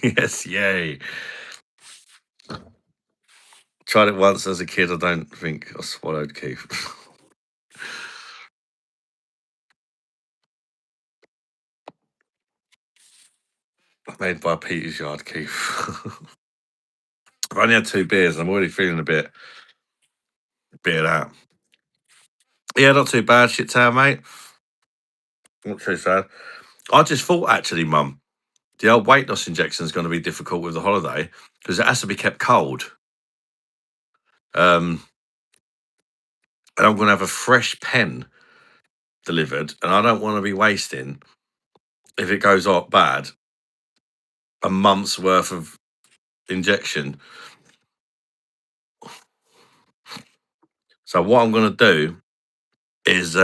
Yes, yay. Tried it once as a kid. I don't think I swallowed Keith. Made by Peter's Yard, Keith. I've only had 2 beers and I'm already feeling a bit beered out. Yeah, not too bad, shit town, mate. Not too sad. I just thought, actually, Mum, the old weight loss injection is going to be difficult with the holiday because it has to be kept cold. And I'm going to have a fresh pen delivered, and I don't want to be wasting, if it goes off bad, a month's worth of injection. So what I'm going to do is,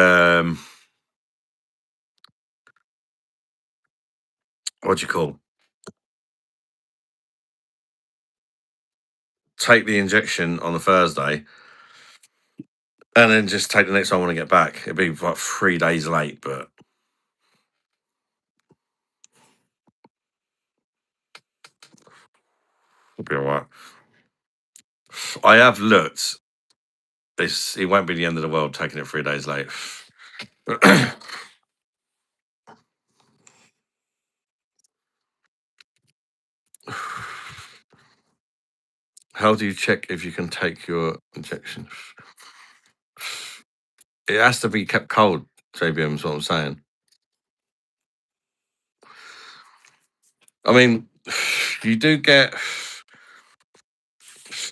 what do you call? Take the injection on a Thursday, and then just take the next one when I get back. It'll be like 3 days late, but it'll be all right. I have looked. It won't be the end of the world taking it 3 days late. How do you check if you can take your injection? It has to be kept cold, JBM is what I'm saying. I mean, you do get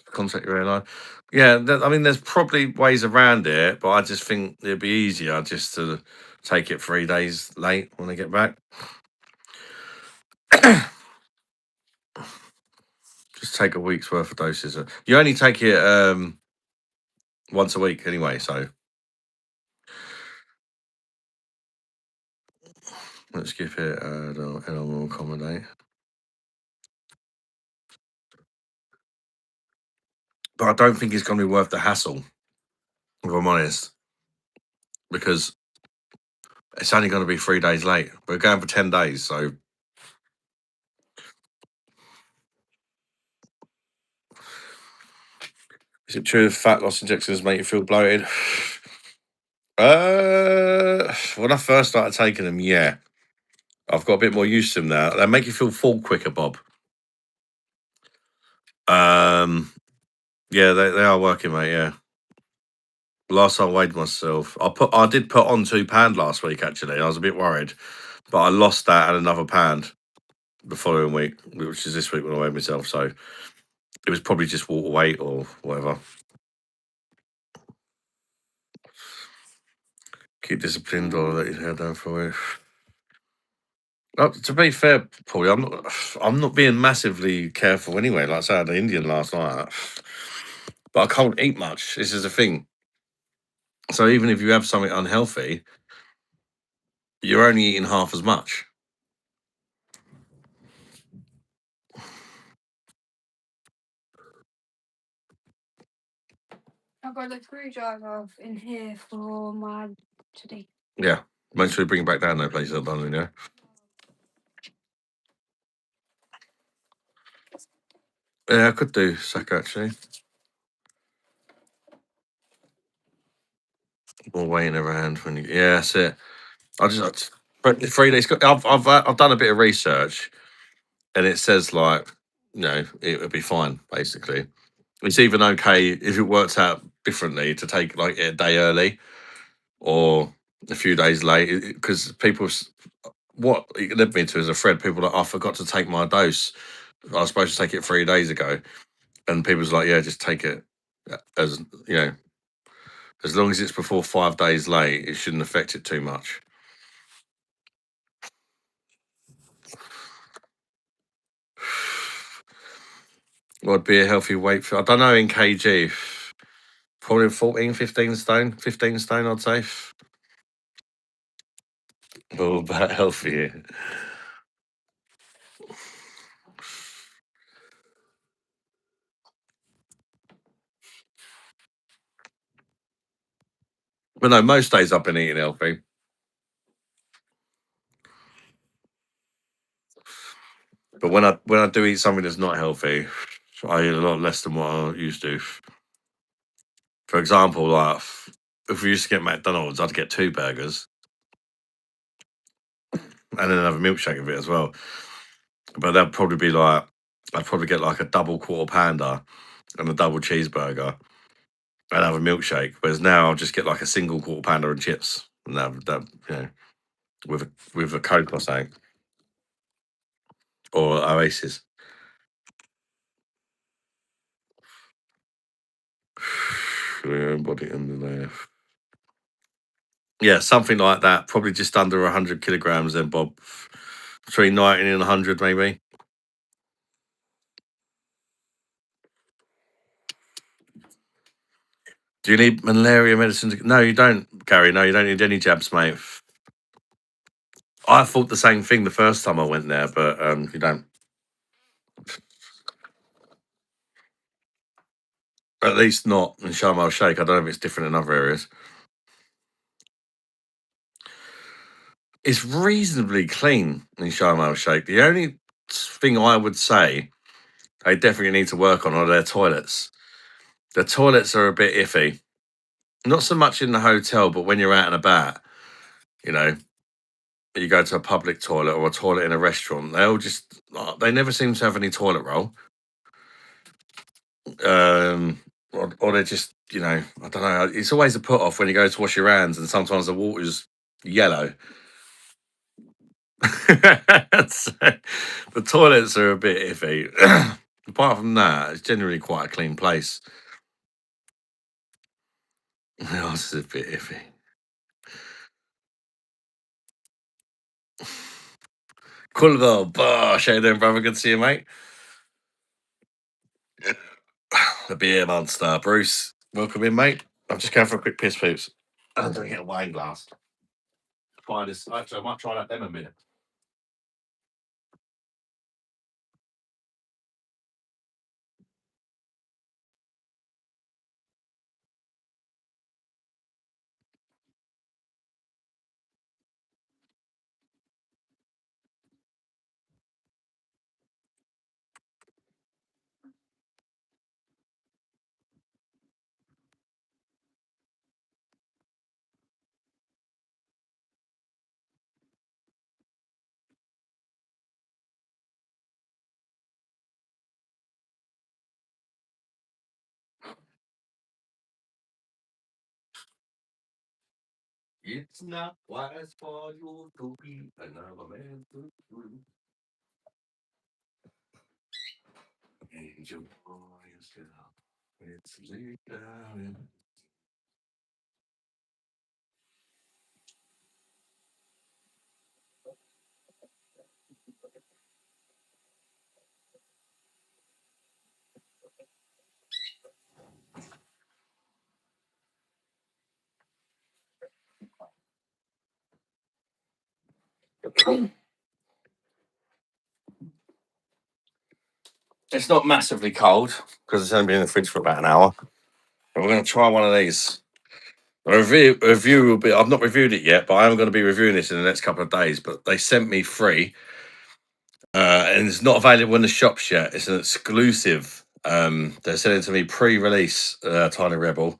contact your airline. Yeah, I mean, there's probably ways around it, but I just think it'd be easier just to take it 3 days late when I get back. Just take a week's worth of doses. You only take it once a week anyway, so let's skip it. I'll accommodate. But I don't think it's going to be worth the hassle, if I'm honest, because it's only going to be 3 days late. We're going for 10 days, so is it true fat loss injections make you feel bloated? When I first started taking them, yeah. I've got a bit more used to them now. They make you feel full quicker, Bob. Yeah, they are working, mate. Yeah. Last time I weighed myself, I did put on £2 last week. Actually, I was a bit worried, but I lost that and another pound the following week, which is this week when I weighed myself. So it was probably just water weight or whatever. Keep disciplined or let your hair down for a week. To be fair, Paulie, I'm not being massively careful anyway. Like I said, I had the Indian last night, but I can't eat much. This is the thing. So even if you have something unhealthy, you're only eating half as much. I've got a screwdriver in here for my today. Yeah. Make sure you bring it back down there, please, London, yeah. Yeah, I could do Saka actually. More weighing around when you. Yeah, that's it. But 3 days. I've done a bit of research, and it says like, it would be fine. Basically, it's even okay if it works out differently to take like a day early or a few days late, because what it led me to is a thread. People are like, I forgot to take my dose. I was supposed to take it 3 days ago, and people's like, yeah, just take it as as long as it's before 5 days late, it shouldn't affect it too much. Would be a healthy weight for, I don't know, in kg, probably 14, 15 stone, 15 stone, I'd say. Oh, about healthy. But no, most days I've been eating healthy. But when I do eat something that's not healthy, I eat a lot less than what I used to. For example, like if we used to get McDonald's, I'd get 2 burgers and then have a milkshake with it as well. But that'd probably be like, I'd probably get like a double quarter pounder and a double cheeseburger and have a milkshake. Whereas now I'll just get like a single quarter pounder and chips and have that, with a Coke or something, or Oasis. Yeah, body under there. Yeah, something like that. Probably just under 100 kilograms. Then Bob, between 90 and 100 maybe. Do you need malaria medicine? No, you don't, Gary. No, you don't need any jabs, mate. I thought the same thing the first time I went there, but you don't. At least not in Sharm el Sheikh. I don't know if it's different in other areas. It's reasonably clean in Sharm el Sheikh. The only thing I would say they definitely need to work on are their toilets. The toilets are a bit iffy. Not so much in the hotel, but when you're out and about, you know, you go to a public toilet or a toilet in a restaurant, they never seem to have any toilet roll. Or they're just, I don't know. It's always a put off when you go to wash your hands, and sometimes the water's yellow. So, the toilets are a bit iffy. Apart from that, it's generally quite a clean place. It's a bit iffy. Cool though. Bosh, how you doing, brother? Good to see you, mate. The beer monster, Bruce. Welcome in, mate. I'm just going for a quick piss, poops. I'm going to get a wine glass. Try this. Actually, I might try that them a minute. It's not wise for you to be another man. Angel boys, it's late down. It's not massively cold because it's only been in the fridge for about an hour. But we're going to try one of these. A review will be. I've not reviewed it yet, but I am going to be reviewing this in the next couple of days. But they sent me free, and it's not available in the shops yet. It's an exclusive. They're sending it to me pre-release, Tiny Rebel.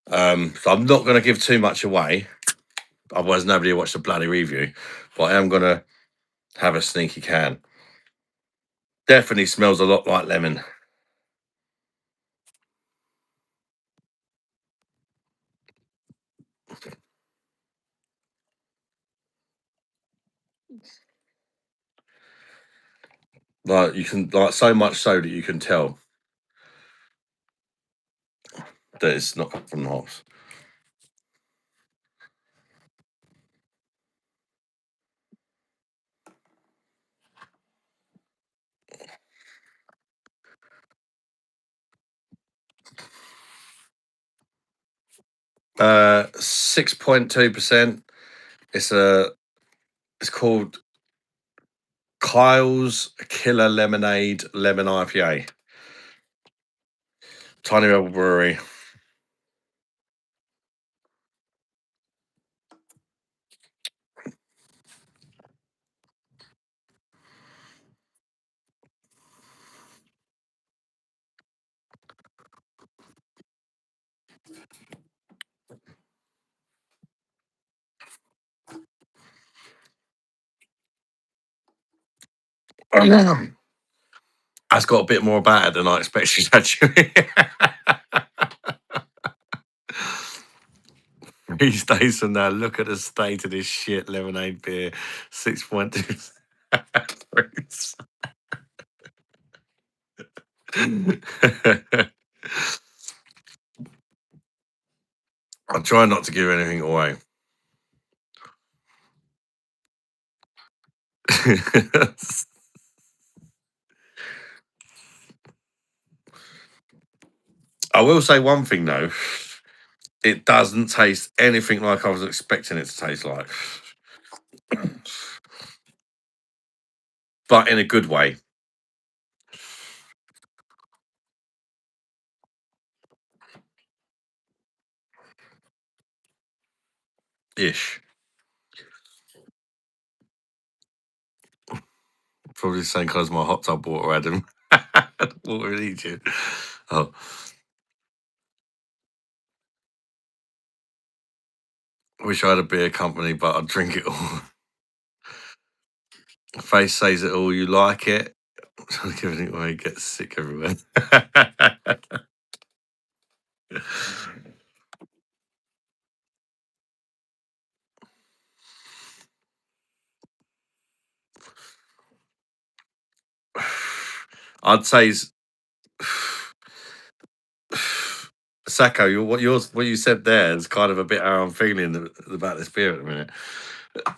So I'm not going to give too much away, otherwise nobody will watch the bloody review. But I am going to have a sneaky can. Definitely smells a lot like lemon. Like you can, like so much so that you can tell that it's not from the hops. Uh, 6.2%. It's called Kyle's Killer Lemonade Lemon IPA. Tiny Rebel Brewery. That's got a bit more about it than I expected, actually. These days from now, look at the state of this shit lemonade beer. 6.2. I'm trying not to give anything away. I will say one thing though. It doesn't taste anything like I was expecting it to taste like. But in a good way. Ish. Probably the same colour as my hot tub water, Adam. Water in Egypt. Oh. Wish I had a beer company, but I'd drink it all. Face says it all, you like it. Trying to give it away, get sick everywhere. I'd say Sacco, what you said there is kind of a bit how I'm feeling about this beer at the minute.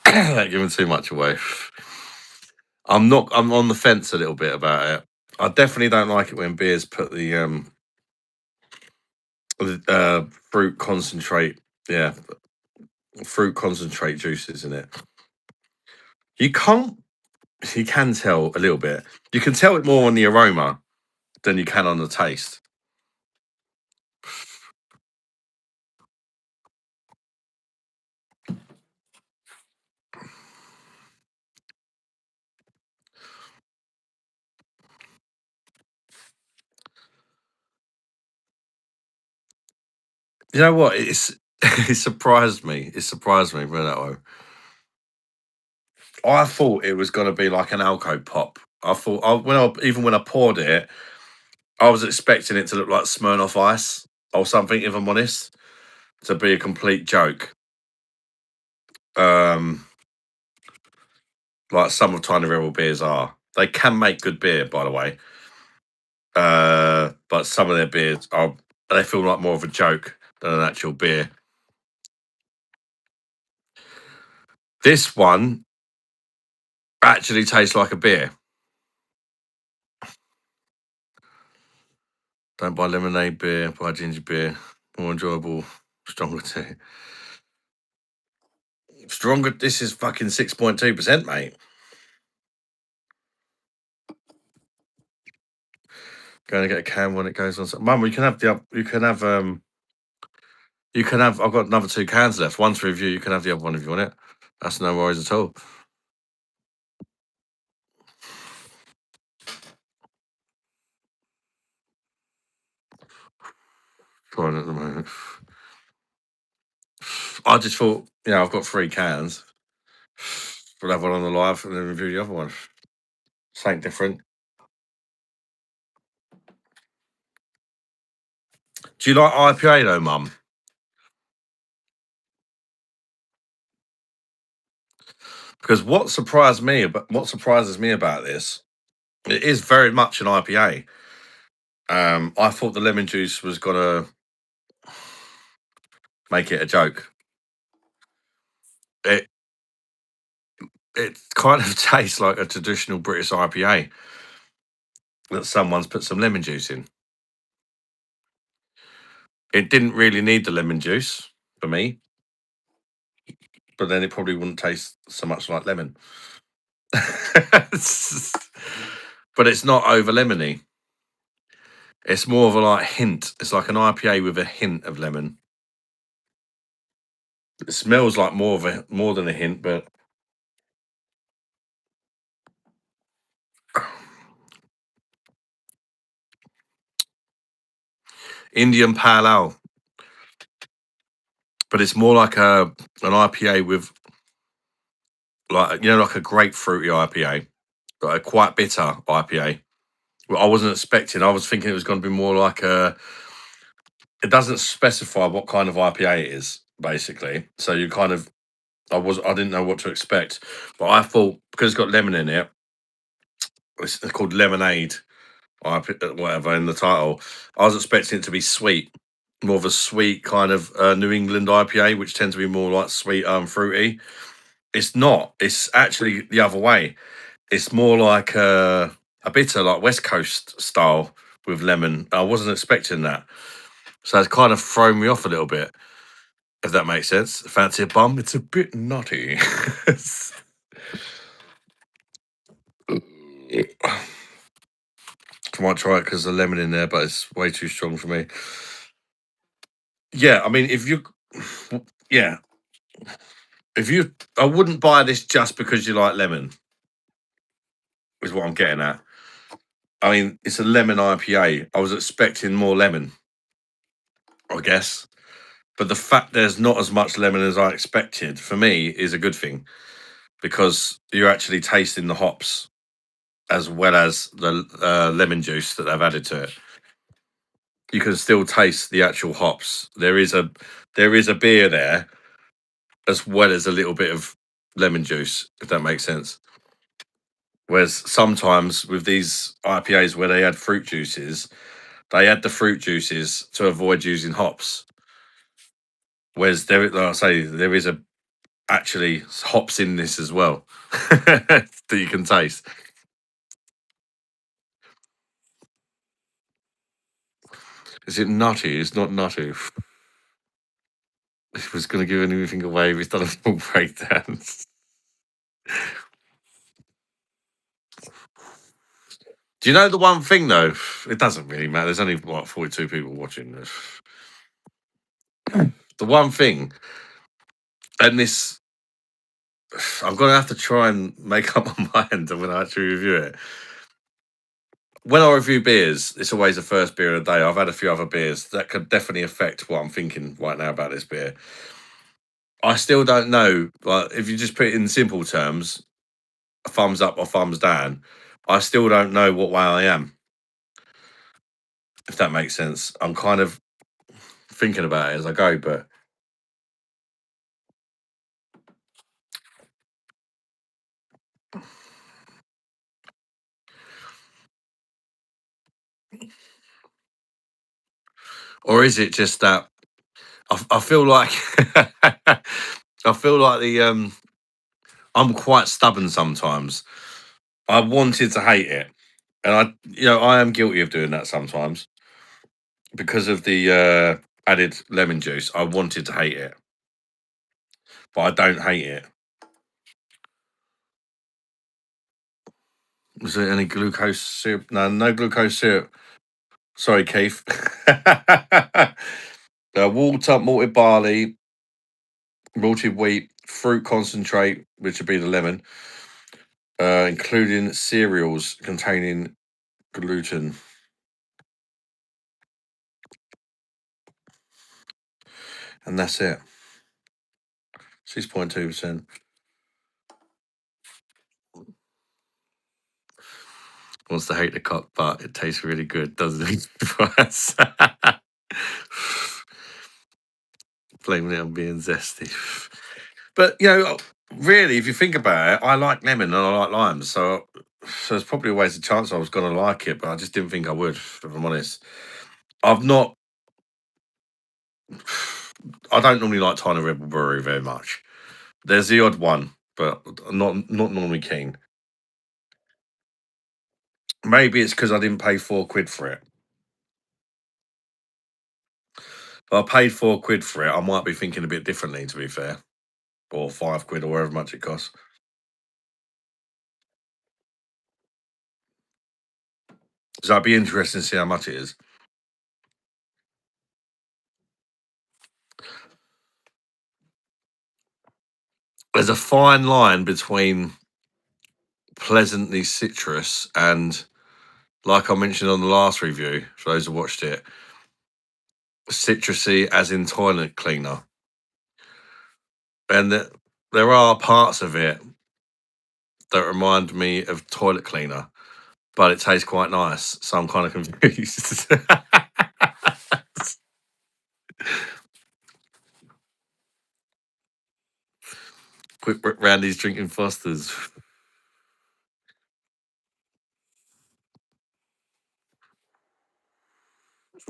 Not giving too much away. I'm on the fence a little bit about it. I definitely don't like it when beers put the fruit concentrate, fruit concentrate juices in it. You can't. You can tell a little bit. You can tell it more on the aroma than you can on the taste. You know what? It surprised me. It surprised me, put it that way. I thought it was going to be like an alco pop. I thought even when I poured it, I was expecting it to look like Smirnoff Ice or something. If I'm honest, to be a complete joke. Like some of Tiny Rebel beers are. They can make good beer, by the way. But some of their beers they feel like more of a joke than an actual beer. This one actually tastes like a beer. Don't buy lemonade beer, buy ginger beer. More enjoyable, stronger tea. Stronger. This is fucking 6.2%, mate. Going to get a can when it goes on. Mum, you can have the. You can have. You can have. I've got another 2 cans left. One to review. You can have the other one if you want it. That's no worries at all. Trying at the moment. I just thought, I've got 3 cans. We'll have one on the live and then review the other one. Something different. Do you like IPA though, Mum? Because what surprises me about this, it is very much an IPA. I thought the lemon juice was gonna make it a joke. It kind of tastes like a traditional British IPA that someone's put some lemon juice in. It didn't really need the lemon juice for me, but then it probably wouldn't taste so much like lemon. But it's not over lemony. It's more of a like hint. It's like an IPA with a hint of lemon. It smells like more than a hint, but Indian Pale Ale. But it's more like an IPA with like like a grapefruity IPA, like a quite bitter IPA. Well, I wasn't expecting. I was thinking it was going to be more like a. It doesn't specify what kind of IPA it is, basically. So you kind of, I didn't know what to expect, but I thought because it's got lemon in it, it's called lemonade, whatever in the title. I was expecting it to be sweet, more of a sweet kind of New England IPA, which tends to be more like sweet, fruity. It's not. It's actually the other way. It's more like a bitter, like West Coast style with lemon. I wasn't expecting that. So it's kind of thrown me off a little bit, if that makes sense. Fancy a bum? It's a bit nutty. I might try it because there's lemon in there, but it's way too strong for me. Yeah, I mean, yeah, I wouldn't buy this just because you like lemon, is what I'm getting at. I mean, it's a lemon IPA. I was expecting more lemon, I guess. But the fact there's not as much lemon as I expected, for me, is a good thing because you're actually tasting the hops as well as the lemon juice that they've added to it. You can still taste the actual hops. There is a beer there as well as a little bit of lemon juice, if that makes sense. Whereas sometimes with these IPAs where they add fruit juices, they add the fruit juices to avoid using hops. Whereas like I say, there is actually hops in this as well that you can taste. Is it nutty? It's not nutty. If was going to give anything away, we've done a full breakdown. Do you know the one thing though? It doesn't really matter. There's only 42 people watching this. The one thing, and this, I'm going to have to try and make up my mind when I actually review it. When I review beers, it's always the first beer of the day. I've had a few other beers that could definitely affect what I'm thinking right now about this beer. I still don't know. Like, if you just put it in simple terms, a thumbs up or thumbs down, I still don't know what way I am. If that makes sense. I'm kind of thinking about it as I go, but or is it just that I feel like I feel like I'm quite stubborn sometimes. I wanted to hate it, and I am guilty of doing that sometimes because of the added lemon juice. I wanted to hate it, but I don't hate it. Is there any glucose syrup? No, no glucose syrup. Sorry, Keith. Water, malted barley, malted wheat, fruit concentrate, which would be the lemon, including cereals containing gluten. And that's it. 6.2%. Wants to hate the cock, but it tastes really good, doesn't it? Blaming it on being zesty. But, you know, really, if you think about it, I like lemon and I like lime. So there's probably always a chance I was going to like it, but I just didn't think I would, if I'm honest. I've not... I don't normally like Tiny Rebel Brewery very much. There's the odd one, but not normally keen. Maybe it's because I didn't pay £4 for it. If I paid £4 for it, I might be thinking a bit differently, to be fair. Or £5 or however much it costs. So I'd be interested to see how much it is. There's a fine line between pleasantly citrus and, like I mentioned on the last review, for those who watched it, citrusy as in toilet cleaner. And there are parts of it that remind me of toilet cleaner, but it tastes quite nice. So I'm kind of confused. Quick Randy's drinking Foster's.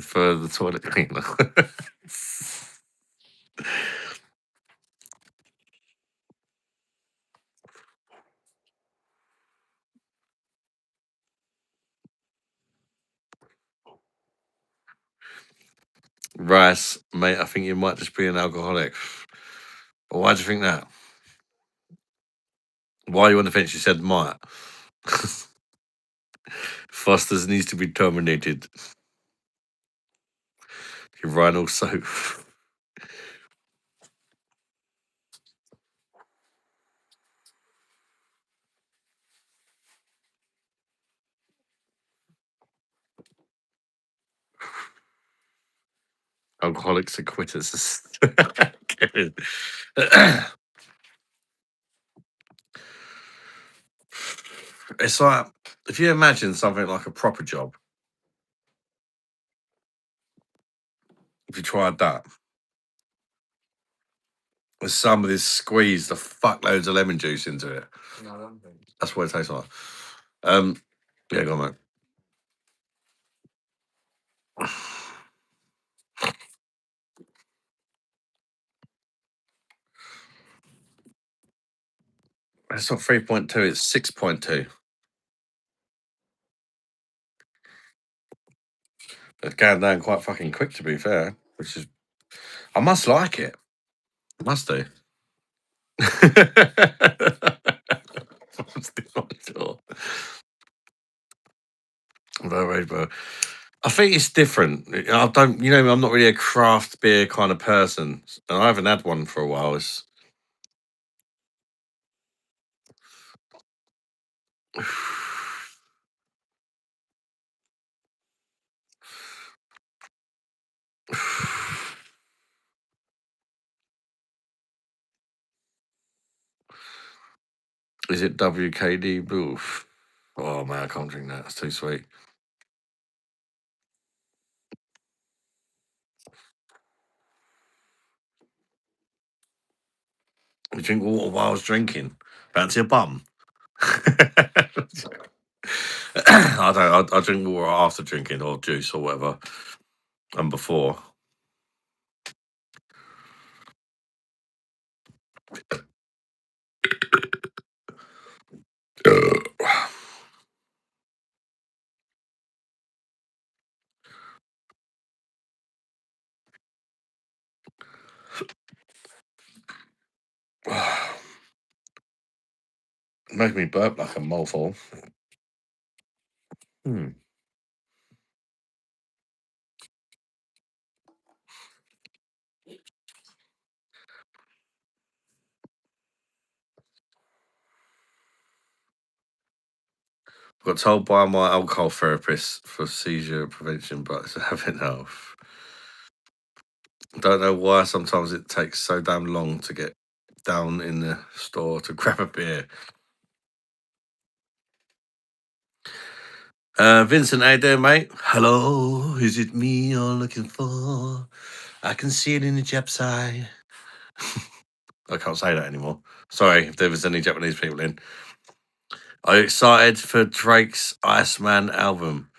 For the toilet cleaner. Rice, mate, I think you might just be an alcoholic. Why do you think that? Why are you on the fence? You said might. Foster's needs to be terminated. Your rhino soap. Alcoholics and quitters. It's like, if you imagine something like a proper job, if you tried that, with somebody squeezed the fuckloads of lemon juice into it. No, I don't think. That's what it tastes like. Yeah, go on, mate. It's not 3.2, it's 6.2. It's going down quite fucking quick, to be fair. Which is, I must like it. I must do. I'm still not sure. Very, bro. I think it's different. I don't, you know, I'm not really a craft beer kind of person, and I haven't had one for a while. It's is it WKD Blue? Oh man, I can't drink that. It's too sweet. You drink water while I was drinking. Fancy a bum? I don't. I drink water after drinking or juice or whatever, and before. Make me burp like a mofo. Got told by my alcohol therapist for seizure prevention, but it's a habit now. Don't know why sometimes it takes so damn long to get down in the store to grab a beer. Vincent, how you doing, mate? Hello, is it me you're looking for? I can see it in the Jap's eye. I can't say that anymore. Sorry if there was any Japanese people in. Are you excited for Drake's Iceman album?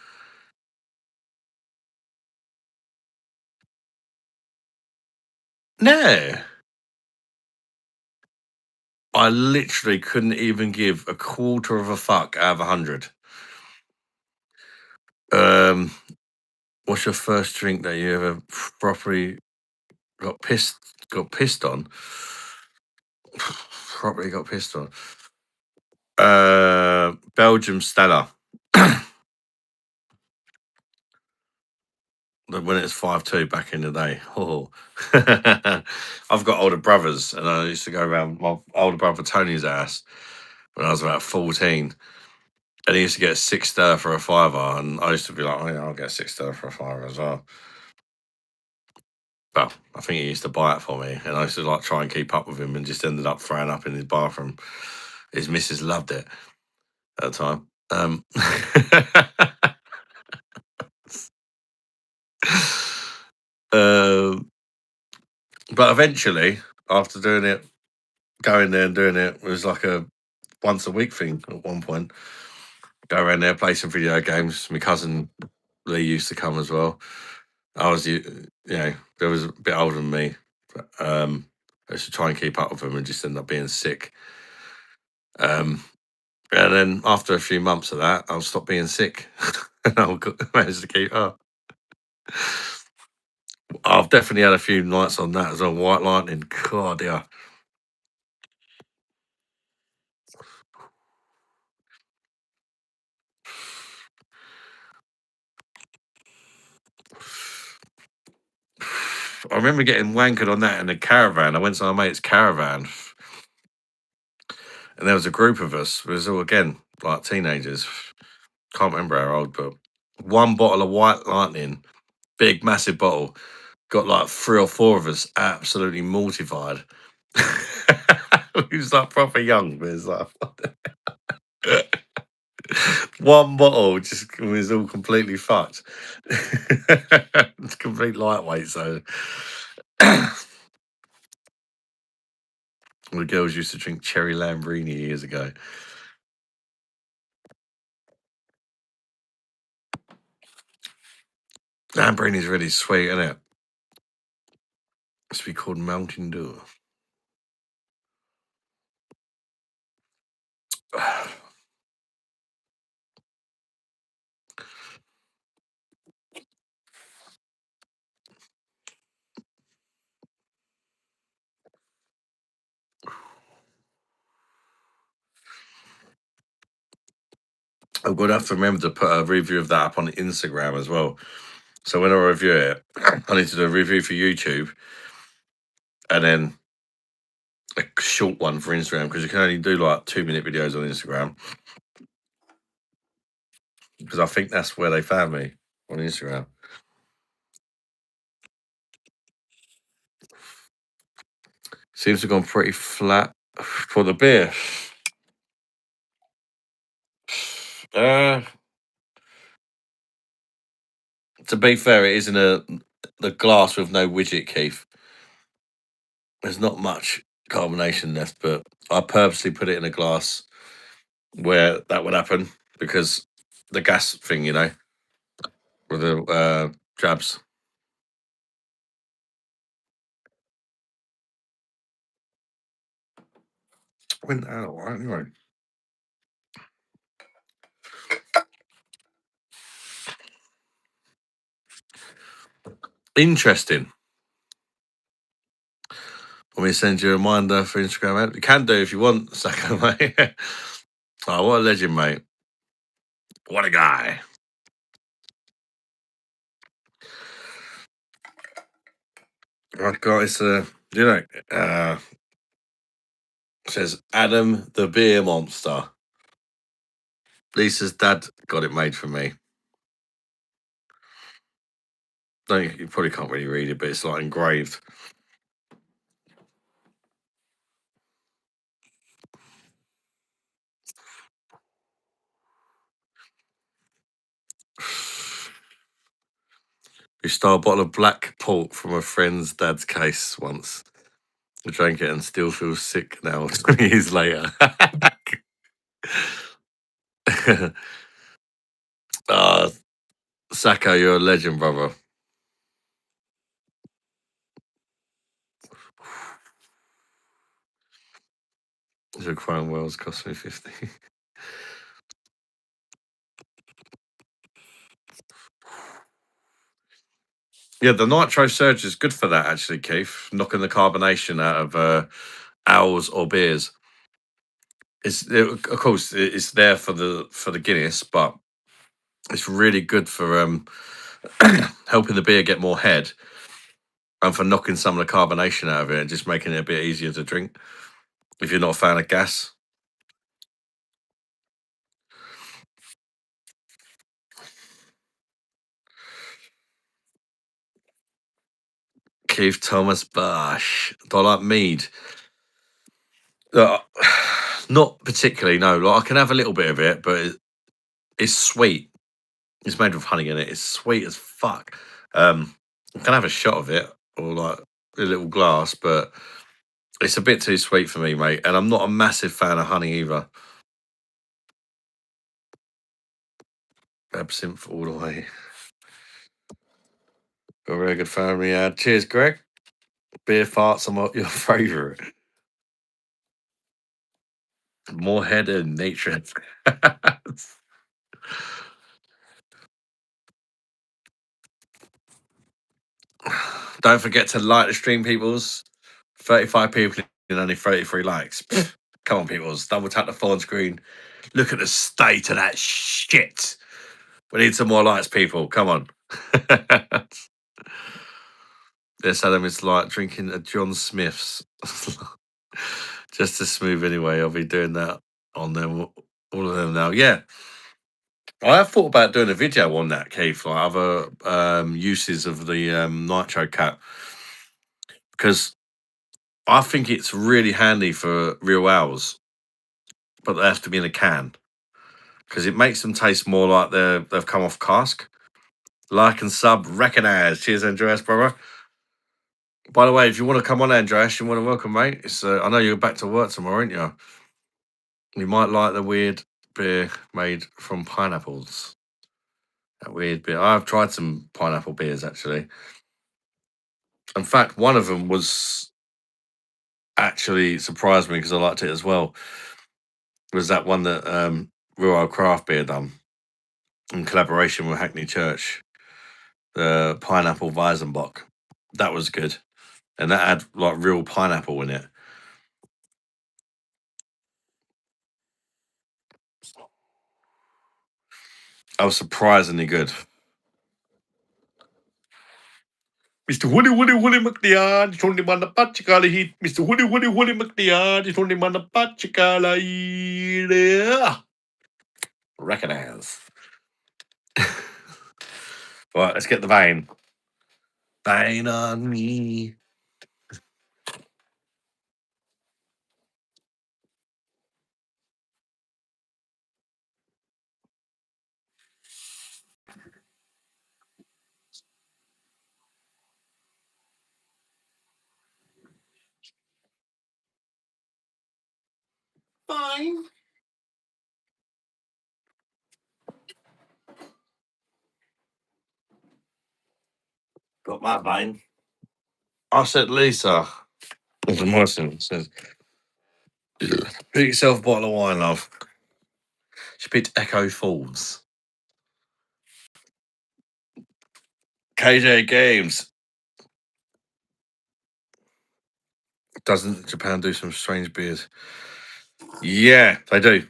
No. I literally couldn't even give a quarter of a fuck out of 100. What's your first drink that you ever properly got pissed on? Properly got pissed on. Belgium Stella. When it was 5-2 back in the day. Oh. I've got older brothers, and I used to go around my older brother Tony's house when I was about 14. And he used to get a 6 stir for a fiver, and I used to be like, oh yeah, I'll get a 6 stir for a fiver as well. Well, I think he used to buy it for me, and I used to like try and keep up with him, and just ended up throwing up in his bathroom. His missus loved it at the time. But eventually, after doing it, going there and doing it, it was like a once a week thing at one point. Go around there, play some video games. My cousin Lee used to come as well. I was, there was a bit older than me. But, I used to try and keep up with him and just end up being sick. And then after a few months of that, I'll stop being sick. And I'll manage to keep up. I've definitely had a few nights on that as well. White lightning, God, yeah. I remember getting wankered on that in a caravan. I went to my mate's caravan, and there was a group of us. It was all, again, like teenagers. Can't remember how old, but one bottle of White Lightning, big, massive bottle, got like 3 or 4 of us absolutely mortified. He was like proper young, but it's like one bottle just was all completely fucked. It's complete lightweight, so the girls used to drink cherry Lambrini years ago. Lambrini's really sweet, isn't it? It's be called Mountain Dew. I'm going to have to remember to put a review of that up on Instagram as well. So when I review it, I need to do a review for YouTube and then a short one for Instagram, because you can only do like 2-minute videos on Instagram. Because I think that's where they found me, on Instagram. Seems to have gone pretty flat for the beer. To be fair, it is in the glass with no widget, Keith. There's not much carbonation left, but I purposely put it in a glass where that would happen, because the gas thing, with the jabs. Went out right anyway. Interesting. Want me to send you a reminder for Instagram? Mate? You can do if you want, Sacco, mate. Oh, what a legend, mate. What a guy. Right, guys, says Adam the Beer Monster. Lisa's dad got it made for me. You probably can't really read it, but it's like engraved. We stole a bottle of black port from a friend's dad's case once. I drank it and still feel sick now, 20 years later. Ah, Sacco, you're a legend, brother. The Crown Wells cost me 50. Yeah, the nitro surge is good for that, actually, Keith. Knocking the carbonation out of ales or beers. Of course, it's there for the Guinness, but it's really good for helping the beer get more head and for knocking some of the carbonation out of it and just making it a bit easier to drink. If you're not a fan of gas. Keith Thomas Bosch. Do I like mead? Uh, Not particularly, no. Like I can have a little bit of it, but it's sweet. It's made with honey in it. It's sweet as fuck. I can have a shot of it or like a little glass, but it's a bit too sweet for me, mate. And I'm not a massive fan of honey either. Absinthe all the way. A very good family ad. Cheers, Greg. Beer farts are your favourite. More head and nature. Don't forget to like the stream, peoples. 35 people and only 33 likes. Come on, peoples. Double tap the phone screen. Look at the state of that shit. We need some more likes, people. Come on. This Adam is like drinking a John Smith's. Just as smooth anyway. I'll be doing that on them, all of them now. Yeah. I have thought about doing a video on that, Keith, like other uses of the nitro cap. Because I think it's really handy for real ales, but they have to be in a can. Because it makes them taste more like they've come off cask. Like and sub, recognize. Cheers, Andreas, brother. By the way, if you want to come on, Andreas, you're more than welcome, mate. I know you're back to work tomorrow, aren't you? You might like the weird beer made from pineapples. That weird beer. I've tried some pineapple beers, actually. In fact, one of them was actually surprised me because I liked it as well. Was that one that Royal Craft Beer done in collaboration with Hackney Church? The pineapple Weizenbock. That was good. And that had like real pineapple in it. That was surprisingly good. Mr. Woody McLeod, it's only man the Pachikala heat. Mr. Woody McLeod, it's only man the Pachikala heat. Recognize. Right, let's get the vein. Vein on me. Fine. Got my vein. I said, Lisa. There's a Morrison. Says, pick yourself a bottle of wine, love. She picked Echo Falls. KJ Games. Doesn't Japan do some strange beers? Yeah, they do.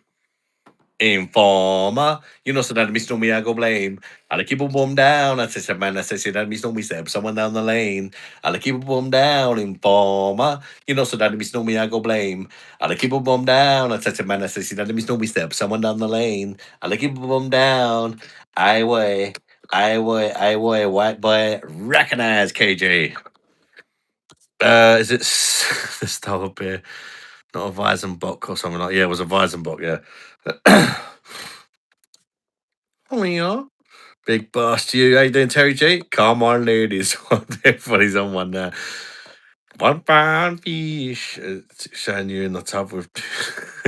Informer, you know, so that me me I go blame. I'll keep a boom down. I say, man, I say that me me step someone down the lane. I'll keep a boom down. Informer, you know, so that me I go blame. I'll keep a boom down. I say, man, I say that me step someone down the lane. I'll keep a boom down. I way, white boy, recognize KJ. Is it the style of beer? Not a Weizenbock or something like. Yeah, it was a Weizenbock. Yeah. Oh yeah. Big boss to you. How you doing, Terry G? Come on, ladies. Everybody's on one now. 1 pound fish. Showing you in the tub with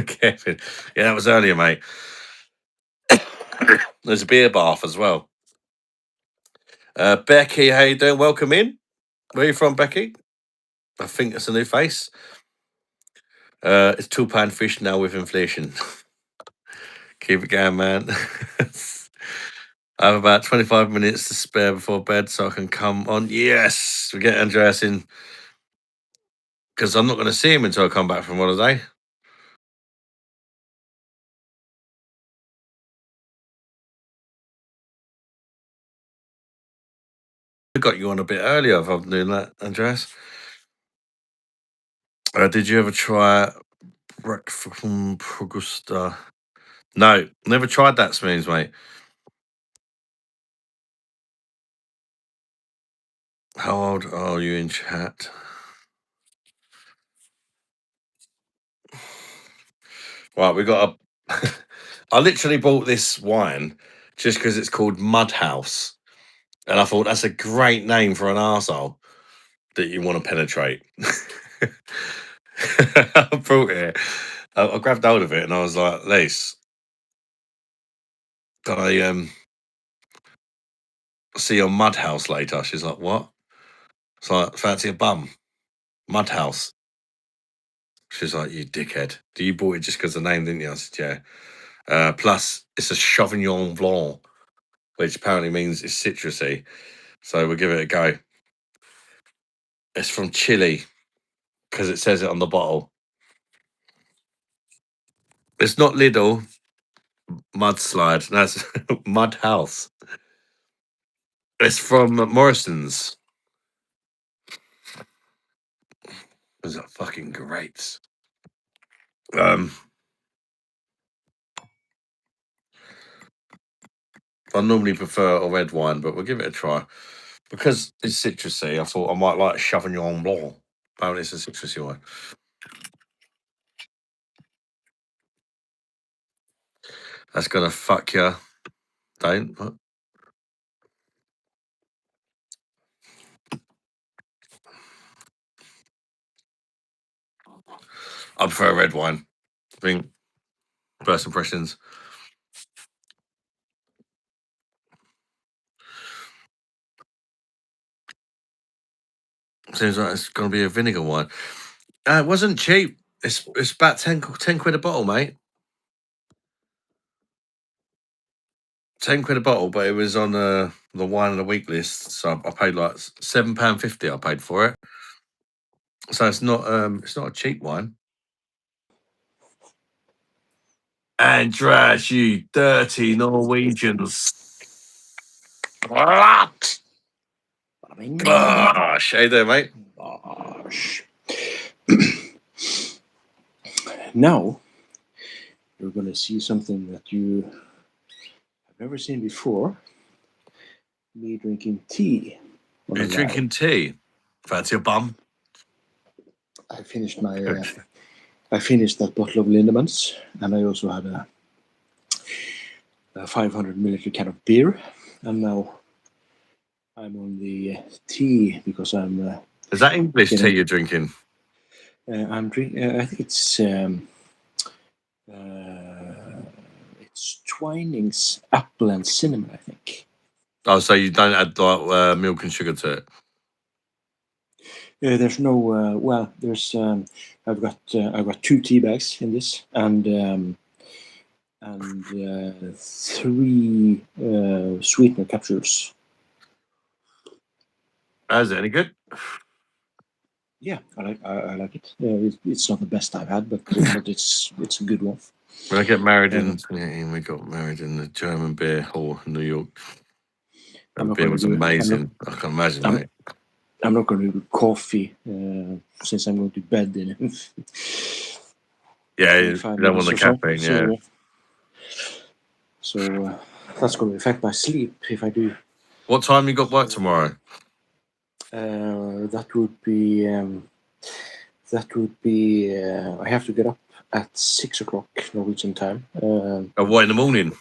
Kevin. Yeah, that was earlier, mate. There's a beer bath as well. Becky, how you doing? Welcome in. Where are you from, Becky? I think it's a new face. It's £2 fish now with inflation. Keep it going, man. I have about 25 minutes to spare before bed so I can come on. Yes, we get Andreas in because I'm not going to see him until I come back from holiday. I got you on a bit earlier if I'm doing that, Andreas. Did you ever try breakfast from Augusta? No, never tried that, Smeens, mate. How old are you in chat? Right, we got a. I literally bought this wine just because it's called Mud House. And I thought that's a great name for an arsehole that you want to penetrate. I brought it. I grabbed hold of it and I was like, Lace, can I see your mud house later? She's like, what? It's like, fancy a bum. Mud house. She's like, you dickhead. Do you bought it just because of the name, didn't you? I said, yeah. Plus, it's a Sauvignon Blanc, which apparently means it's citrusy. So we'll give it a go. It's from Chile because it says it on the bottle. It's not Lidl, Mudslide. That's Mud House. It's from Morrison's. Those are fucking great. I normally prefer a red wine, but we'll give it a try. Because it's citrusy, I thought I might like Sauvignon Blanc. Apparently it's a citrusy wine. That's gonna fuck you. Don't. What? I prefer red wine. I think first impressions. Seems like it's gonna be a vinegar wine. It wasn't cheap. It's about 10 quid a bottle, mate. 10 quid a bottle, but it was on the wine of the week list, so I paid like £7.50. I paid for it, so it's not a cheap wine. Andras, you dirty Norwegians! What? Gosh, hey there, mate. Gosh. Now you're going to see something that you have never seen before. Me drinking tea. You're drinking tea. Fancy a bum? I finished my. I finished that bottle of Lindemans, and I also had a 500 milliliter can of beer, and now I'm on the tea because I'm. Is that English tea you're drinking? I'm drinking. I think it's Twinings apple and cinnamon. I think. Oh, so you don't add like milk and sugar to it? There's no. Well, there's. I've got 2 tea bags in this, and 3 sweetener capsules. Is it any good? Yeah, I like it. It's not the best I've had, but it's a good one. When I get married Uh, we got married in the German beer hall in New York. I'm And not beer going was to do. amazing. I can imagine, I'm, mate. I'm not going to do coffee since I'm going to bed in Yeah, in you 5 don't want minutes the or so. caffeine, yeah. So that's going to affect my sleep if I do. What time you got work tomorrow? That would be. I have to get up at 6 o'clock Norwegian time. Oh, what, in the morning?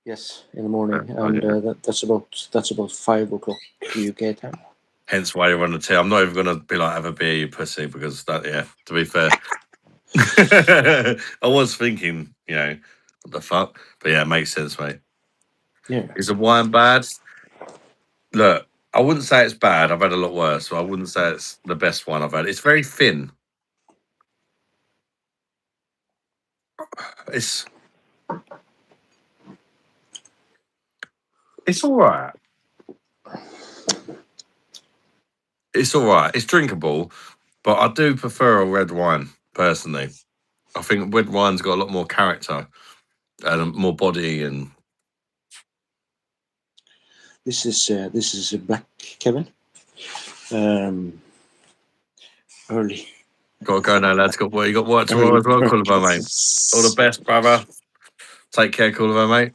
Yes, in the morning, Oh, and yeah. that's about 5 o'clock UK time. Hence why you're on the tea. I'm not even going to be like, have a beer, you pussy, because that, yeah, to be fair. I was thinking, what the fuck? But yeah, it makes sense, mate. Yeah, Is the wine bad? Look, I wouldn't say it's bad. I've had a lot worse, so I wouldn't say it's the best one I've had. It's very thin. It's it's all right. It's all right. It's drinkable, but I do prefer a red wine personally. I think red wine's got a lot more character and more body, and this is a black Kevin. Early, got to go now, lads. You got work tomorrow as well, Culliver, mate. All the best, brother. Take care, Culliver, mate.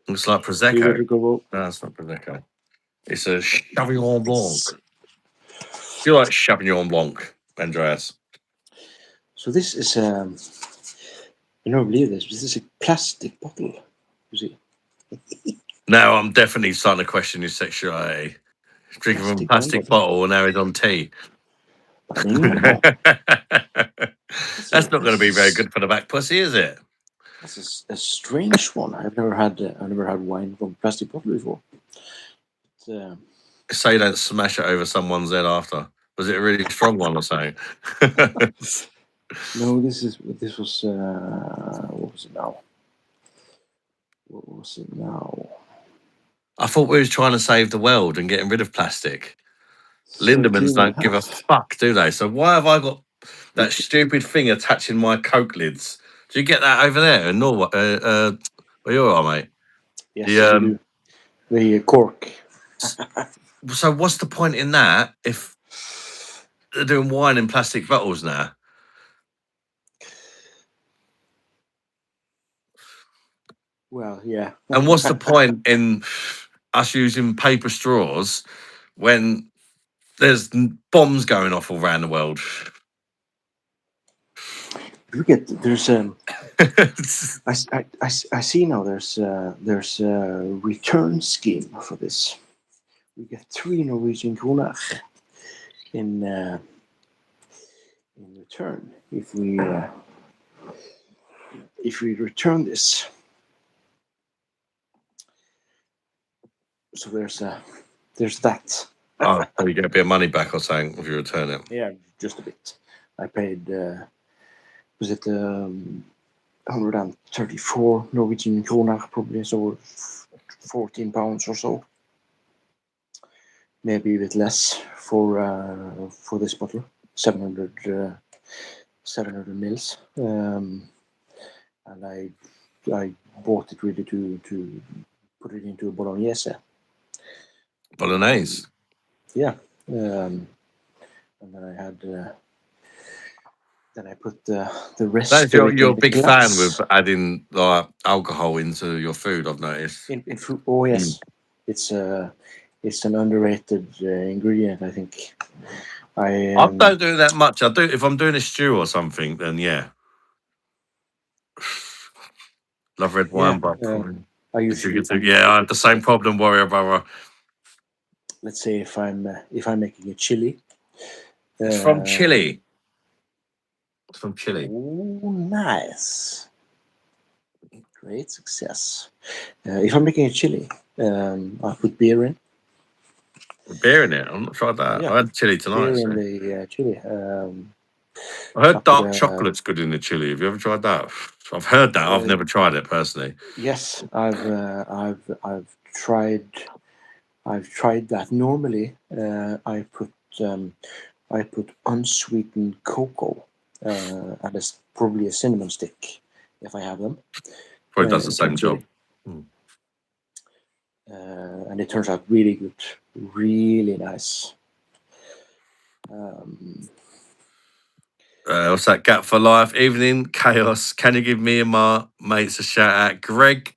Looks like You Prosecco. better go. No, it's not Prosecco. It's a Sauvignon Blanc. Do you like Sauvignon Blanc, Andreas? So this is you don't believe this. This is a plastic bottle. You see, Now I'm definitely starting to question your sexuality. Drinking from a plastic wine plastic bottle. bottle and now he's on tea. No, That's not going to be very that's good for the back pussy, is it? a strange one. I've never had wine from a plastic bottle before. But, So you don't smash it over someone's head after. Was it a really strong one or something? no, this was what was it now? What was it now? I thought we was trying to save the world and getting rid of plastic. 13 Lindemans and a don't give a half. fuck, do they? So why have I got that stupid thing attaching my Coke lids? Do you get that over there in Norway? Where you are, mate? Yes, The we do. The cork. So what's the point in that if they're doing wine in plastic bottles now? Well, yeah. And what's the point in us using paper straws when there's bombs going off all around the world? Look at there's I see now there's a return scheme for this. We get 3 Norwegian kroner in return if we return this. So there's that. Oh, so you get a bit of money back or something if you return it. Yeah, just a bit. I paid was it 134 Norwegian kroner, probably, so 14 pounds or so. Maybe a bit less for this bottle, 700 mils. And I bought it really to put it into a bolognese. Bolognese. Yeah, and then I had then I put the rest That's of it you're in a the big fan with glass. adding like alcohol into your food, I've noticed. In food. Oh yes, it's an underrated ingredient, I think. I don't do that much. I do if I'm doing a stew or something, then yeah. Love red Yeah, wine, but I if you usually get to, do yeah, I have it. the same problem, warrior brother. Let's say if I'm making a chili. It's from Chile. It's from Chile. Oh, nice! Great success. If I'm making a chili, I put beer in. Beer in it. I'm not tried that. Yeah, I had chili tonight. beer So. in the chili. I heard I put dark chocolate's good in the chili. Have you ever tried that? I've heard that. I've never tried it personally. Yes, I've tried that. Normally, I put I put unsweetened cocoa and probably a cinnamon stick if I have them. Probably does the into same job. And it turns out really good, really nice. What's that? Gap for life. Evening chaos. Can you give me and my mates a shout out? Greg,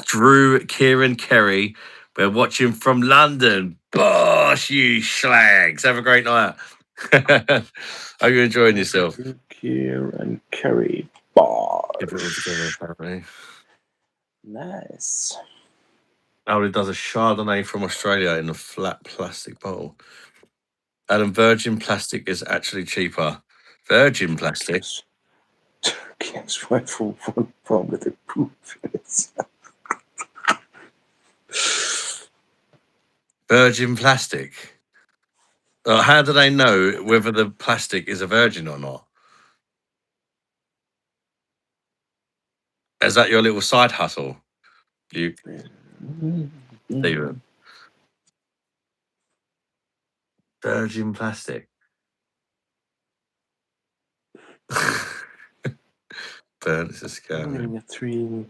Drew, Kieran, Kerry. We're watching from London. Bosh, you slags. Have a great night. Are you enjoying yourself? Kieran, Kerry, bar. Keep it all together, apparently. Nice. Oh, it does a Chardonnay from Australia in a flat plastic bottle. Adam, virgin plastic is actually cheaper. Virgin plastic? Guess what for one problem with the poop is. Virgin plastic? How do they know whether the plastic is a virgin or not? Is that your little side hustle? You, Steven? Virgin plastic. Burn, it's a I'm scam. getting 3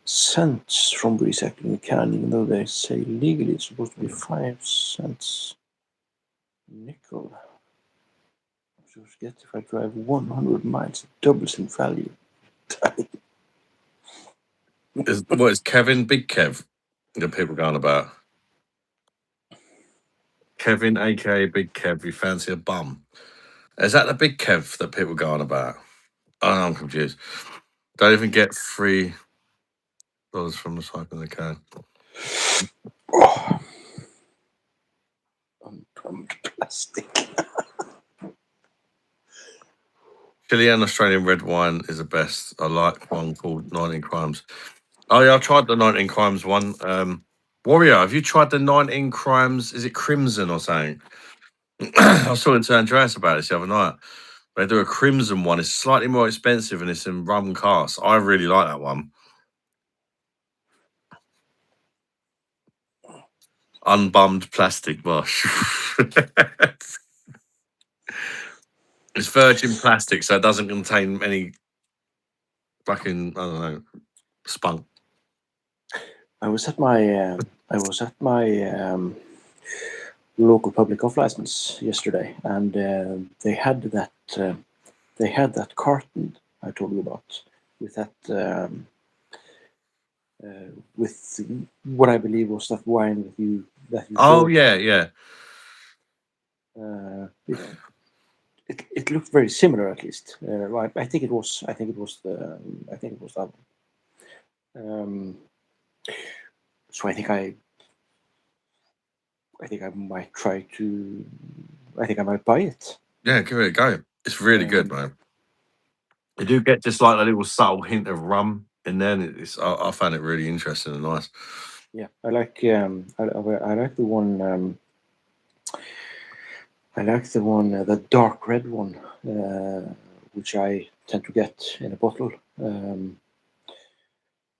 cents from recycling a can, even though they say legally it's supposed to be 5 cents. Nickel. I'm supposed to get if I drive 100 miles, it doubles in value. What is Kevin Big Kev? The people going about Kevin, aka Big Kev. You fancy a bum? Is that the Big Kev that people going about? Oh, no, I'm confused. Don't even get $3 from the swipe in the can. Oh, unpumped plastic. Chilean Australian red wine is the best. I like one called 19 Crimes. Oh yeah, I tried the 19 Crimes one. Warrior, have you tried the 19 Crimes? Is it Crimson or something? I was talking to Andreas about this the other night. They do a Crimson one. It's slightly more expensive and it's in rum cast. I really like that one. Unbummed plastic wash. It's virgin plastic, so it doesn't contain any fucking, I don't know, spunk. I was at my local public off license yesterday, and they had that carton I told you about with that with what I believe was that wine that you Oh showed. yeah. It looked very similar, at least. I think it was that one. So I think I might try to. I think I might buy it. Yeah, give it a go. It's really good, man. You do get just like a little subtle hint of rum in there. And I found it really interesting and nice. Yeah, I like the one. I like the dark red one, which I tend to get in a bottle.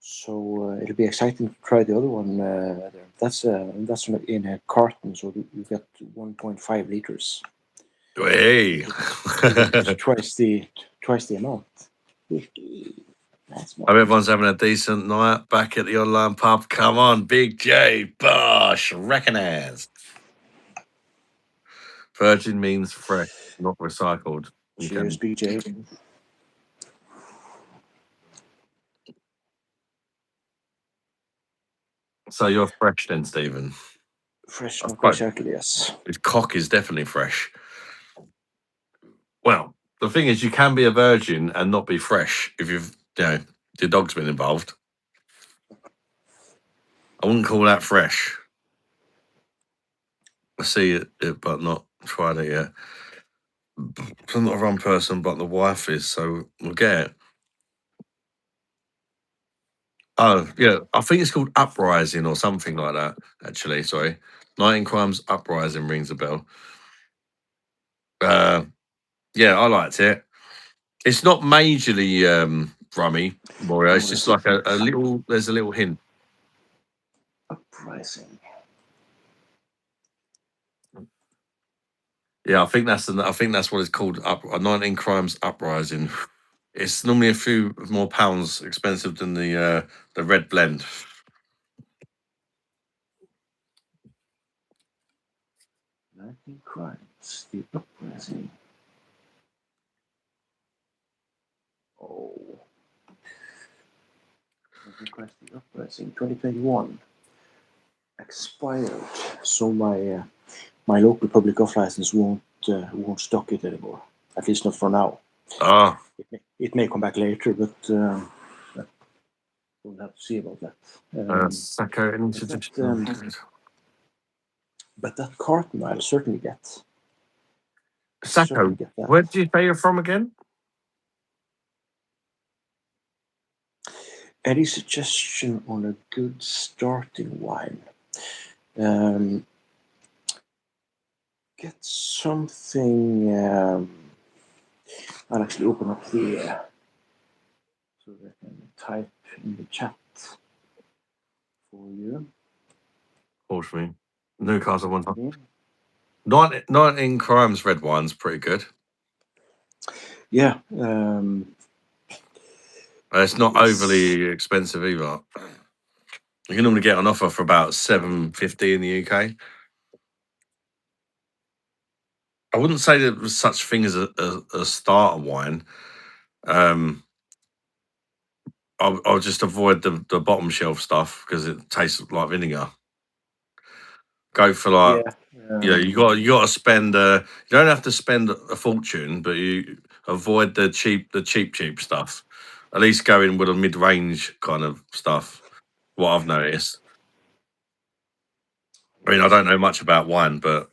So it'll be exciting to try the other one. There. That's in a carton, so you get 1.5 liters. Hey, twice the amount. I hope everyone's having a decent night back at the online pub. Come on, Big J, Bosh, recognize. Virgin means fresh, not recycled. Cheers, BJ. So you're fresh then, Stephen? Fresh, That's not quite. recycled, yes. His cock is definitely fresh. Well, the thing is, you can be a virgin and not be fresh if your dog's been involved. I wouldn't call that fresh. I see it, but not tried it yet. I'm not a rum person, but the wife is, so we'll get it. Oh, yeah, I think it's called Uprising or something like that, actually. Sorry. 19 Crimes Uprising rings a bell. Yeah, I liked it. It's not majorly rummy, Mario. It's just like a little, there's a little hint. Uprising. Yeah, I think that's what it's called. 19 Crimes Uprising. It's normally a few more pounds expensive than the red blend. Crimes, the uprising. Oh. 19 Crimes, the uprising, 2021. Expired. So my local public off license won't stock it anymore. At least not for now. Ah, It may come back later, but we'll have to see about that. Sacco Institutional. But that carton I'll certainly get. Sacco, Get that. where did you say you're from again? Any suggestion on a good starting wine? Get something. I'll actually open up the so that I can type in the chat for you. Unfortunately, Newcastle one time. 19 Crimes red wine's pretty good. Yeah. It's not overly expensive either. You can normally get an offer for about $7.50 in the UK. I wouldn't say there was such thing as a starter wine. I'll just avoid the bottom shelf stuff because it tastes like vinegar. Go for like you got to spend. You don't have to spend a fortune, but you avoid the cheap stuff. At least go in with a mid range kind of stuff. What I've noticed. I mean, I don't know much about wine, but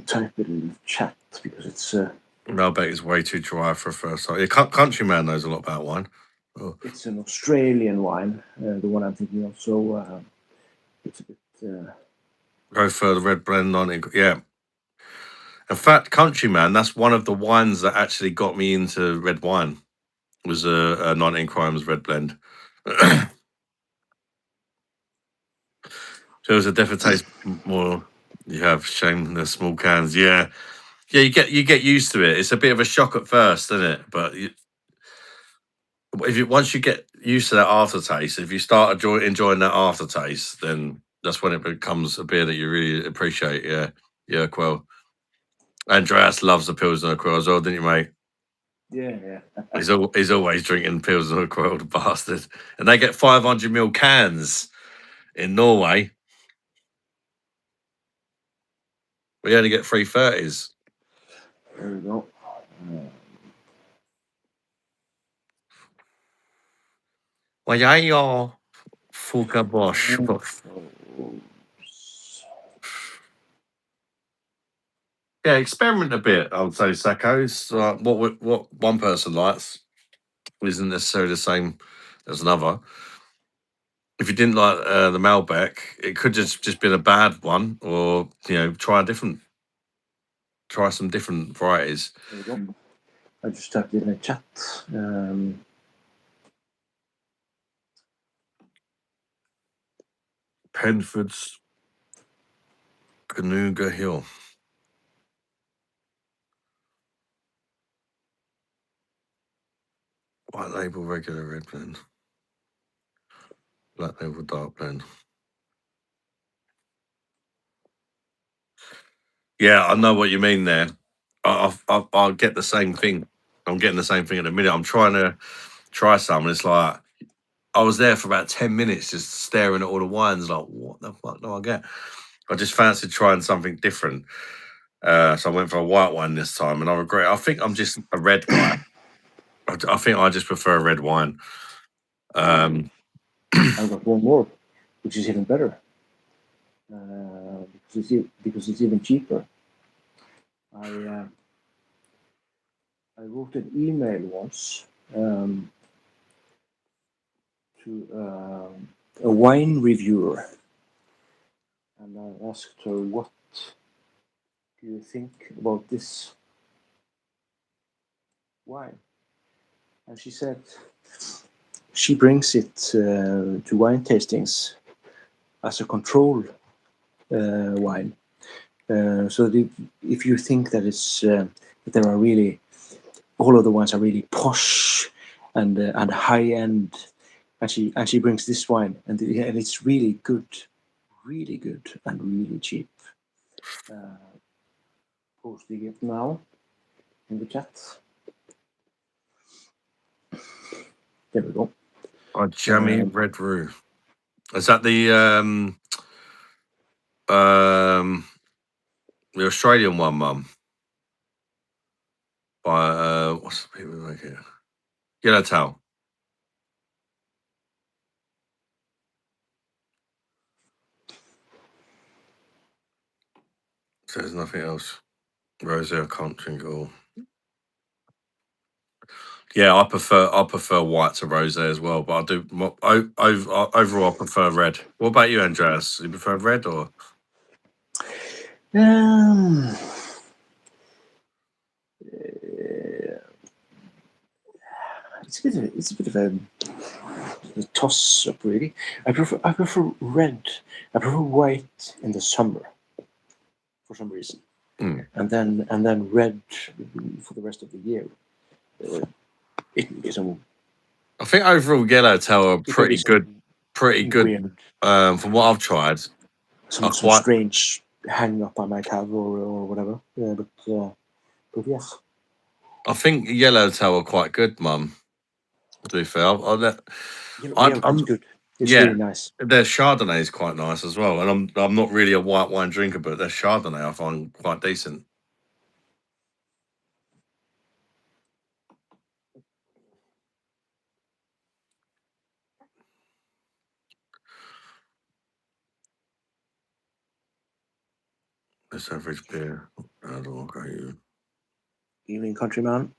Type it in the chat because it's. I bet it's way too dry for a first time. Yeah, Countryman knows a lot about wine. Oh. It's an Australian wine, the one I'm thinking of. So it's a bit. Go for the red blend on it. Yeah. In fact, Countryman, that's one of the wines that actually got me into red wine. Was a 19 Crimes red blend. So it definitely tastes more. You have shame the small cans. Yeah. You get used to it. It's a bit of a shock at first, isn't it? But once you get used to that aftertaste, if you start enjoying that aftertaste, then that's when it becomes a beer that you really appreciate. Yeah, Quill. Andreas loves the Pilsner Quill as well, didn't you, mate? Yeah. He's always drinking Pilsner Quill, the bastard. And they get 500ml cans in Norway. We only get 330s. There we go. Well, yeah, Fuka Bosch. Yeah, experiment a bit. I would say Sacco's. What one person likes isn't necessarily the same as another. If you didn't like the Malbec, it could just been a bad one, or try some different varieties. There we go. I just typed it in the chat. Penford's Canuga Hill. White label regular red blend. Black label dark blend. Yeah, I know what you mean there. I'll get the same thing. I'm getting the same thing in a minute. I'm trying to try some, and it's like I was there for about 10 minutes just staring at all the wines, like, what the fuck do I get? I just fancied trying something different. So I went for a white wine this time, and I regret it. I think I'm just a red guy. I think I just prefer red wine. I've got one more, which is even better. Because it's even cheaper. I wrote an email once to a wine reviewer, and I asked her, "What do you think about this wine?" And she said she brings it to wine tastings as a control wine. So if you think that it's that there are really all of the wines are really posh and high end, and she brings this wine and it's really good and really cheap. Posting it now in the chat. There we go. Oh, jammy red roux. Is that the Australian one, Mum? By what's the people make it? Yellowtail. So there's nothing else. Rosé, I can't drink it all. Yeah, I prefer white to rosé as well, but I do overall I prefer red. What about you, Andreas? You prefer red or? It's a bit of a toss up, really. I prefer red. I prefer white in the summer for some reason, and then red for the rest of the year. It can be some. I think overall Yellowtail are It can be pretty good. weird. From what I've tried, Some strange hang up I might have or whatever. Yeah, but yes. I think Yellowtail are quite good, Mum. To be fair, Yellowtail's good. It's yeah, really nice. their Chardonnay is quite nice as well, and I'm not really a white wine drinker, but their Chardonnay I find quite decent. This average beer. I don't know about you. Evening, countryman.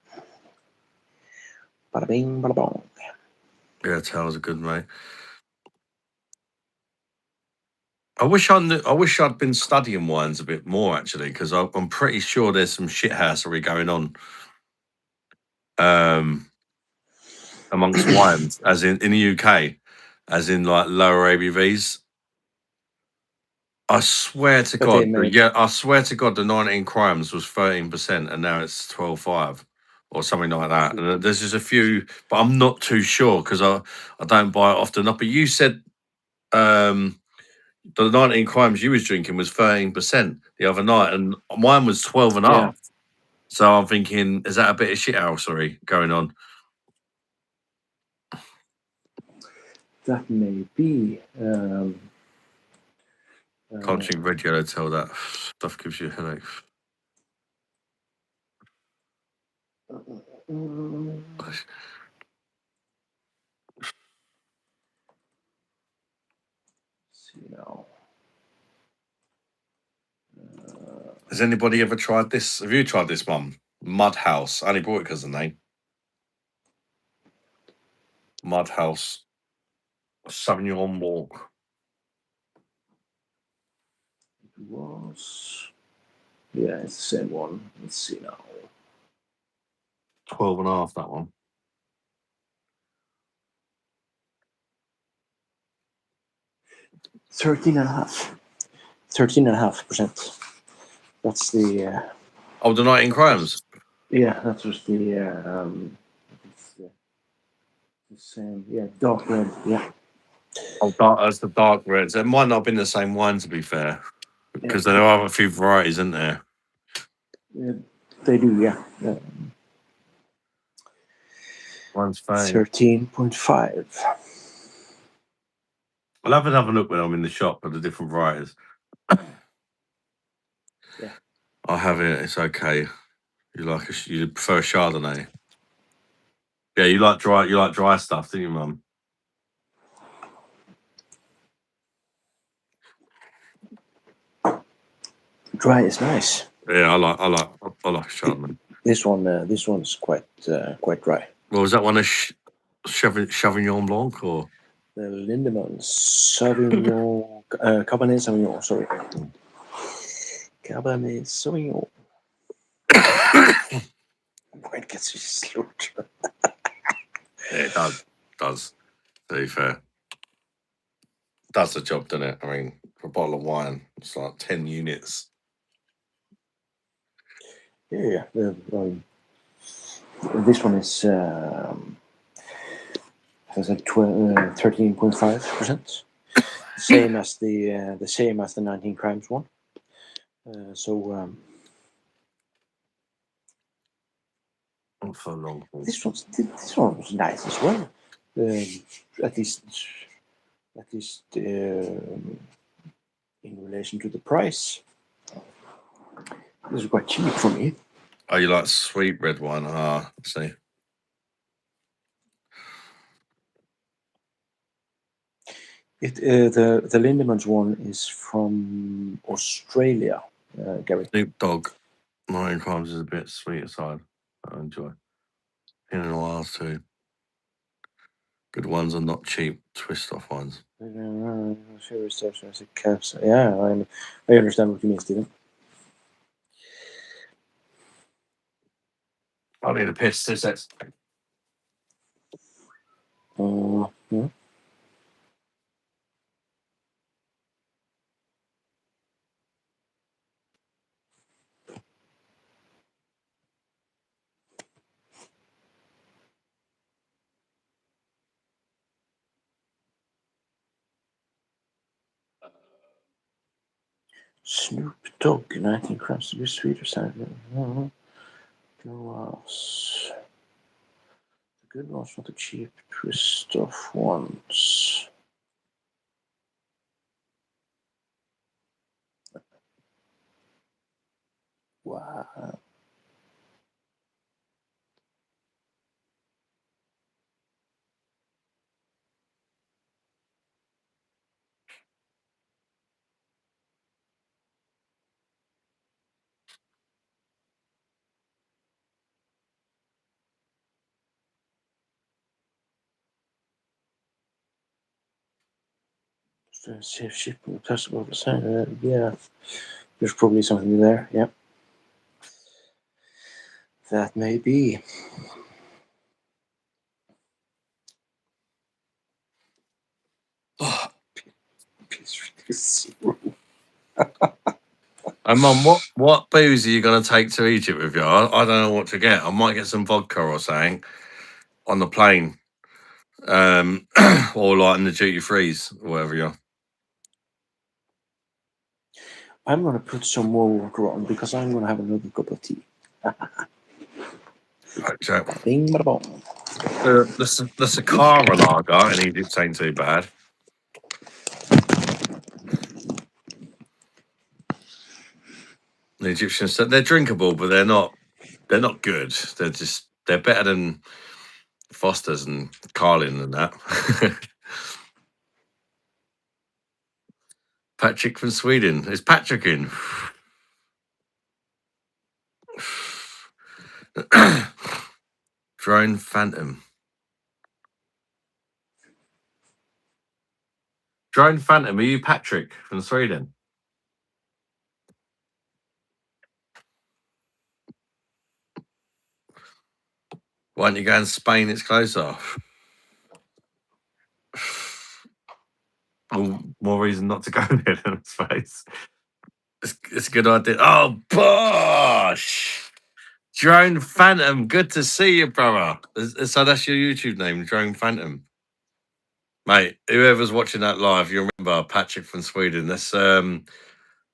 Bada bing, bada bong. Yellowtail's a good mate. I wish I'd been studying wines a bit more actually, because I'm pretty sure there's some shithousery going on amongst wines, as in the UK, as in like lower ABVs. I swear to But they God, make I swear to God, the 19 Crimes was 13%, and now it's 12.5 or something like that. And there's just a few, but I'm not too sure because I don't buy it often enough. But you said the 19 Crimes you was drinking was 13% the other night, and mine was 12 and a half. So I'm thinking, is that a bit of shithousery going on? that may be. Can't drink red yellow tail. That stuff gives you a headache. See now. Has anybody ever tried this? Have you tried this, Mum? Mud House. I only bought it because of the name. Mud House Sauvignon Blanc. It was. Yeah, it's the same one. Let's see now. 12 and a half, that one. 13.5. 13.5%. That's the. Oh, the 19 Crimes. Yeah, that was the. It's the same. Yeah, dark red. Yeah. Oh, that's the dark reds. It might not have been the same wine, to be fair, because there are a few varieties, isn't there? Yeah, they do. Yeah. One's fine. 13.5. I'll have another look when I'm in the shop at the different varieties. Yeah. I'll have it. It's okay. You prefer a Chardonnay? Yeah, you like dry stuff, don't you, Mum? Dry is nice. Yeah, I like Chardonnay. This one's quite dry. Well, was that one a Sauvignon Blanc or? The Lindemann Sauvignon, Cabernet Sauvignon. Sorry, Cabernet Sauvignon. Wine gets you slurred. Yeah, it does. To be fair. does the job, doesn't it? I mean, for a bottle of wine, it's like 10 units. Yeah. This one is has a 13.5%. Same as the 19 crimes one. Not for long. This one was nice as well. At least in relation to the price. This is quite cheap for me. Oh, you like sweet red wine? See. The Lindemans one is from Australia, Gary. Snoop Dogg, 9 crimes is a bit sweet aside. I enjoy. Pinot Noirs too. Good ones are not cheap twist off ones. Yeah, I understand what you mean, Stephen. I need a piss, 2 seconds. Yeah. Snoop Dogg, 19 grams to be sweet or sour. Glass. The good ones, not the cheap twist off ones. Wow. Safe shipping, possible percent. Yeah, there's probably something there. Yeah, that may be. And Mum, what booze are you going to take to Egypt with you? I don't know what to get. I might get some vodka or something on the plane, or like in the duty freeze, or whatever you're. I'm gonna put some more water on because I'm gonna have another cup of tea. Right, Jack. Bing, bada, boom. The Sakara lager in Egypt ain't too bad. The Egyptians, they're drinkable, but they're not good. They're better than Foster's and Carlin and that. Patrick from Sweden. Is Patrick in? Drone Phantom. Drone Phantom, are you Patrick from Sweden? Why don't you go in Spain? It's closer. More reason not to go there than space. It's a good idea. Oh, bosh! Drone Phantom, good to see you, brother. So that's your YouTube name, Drone Phantom. Mate, whoever's watching that live, you remember Patrick from Sweden. That's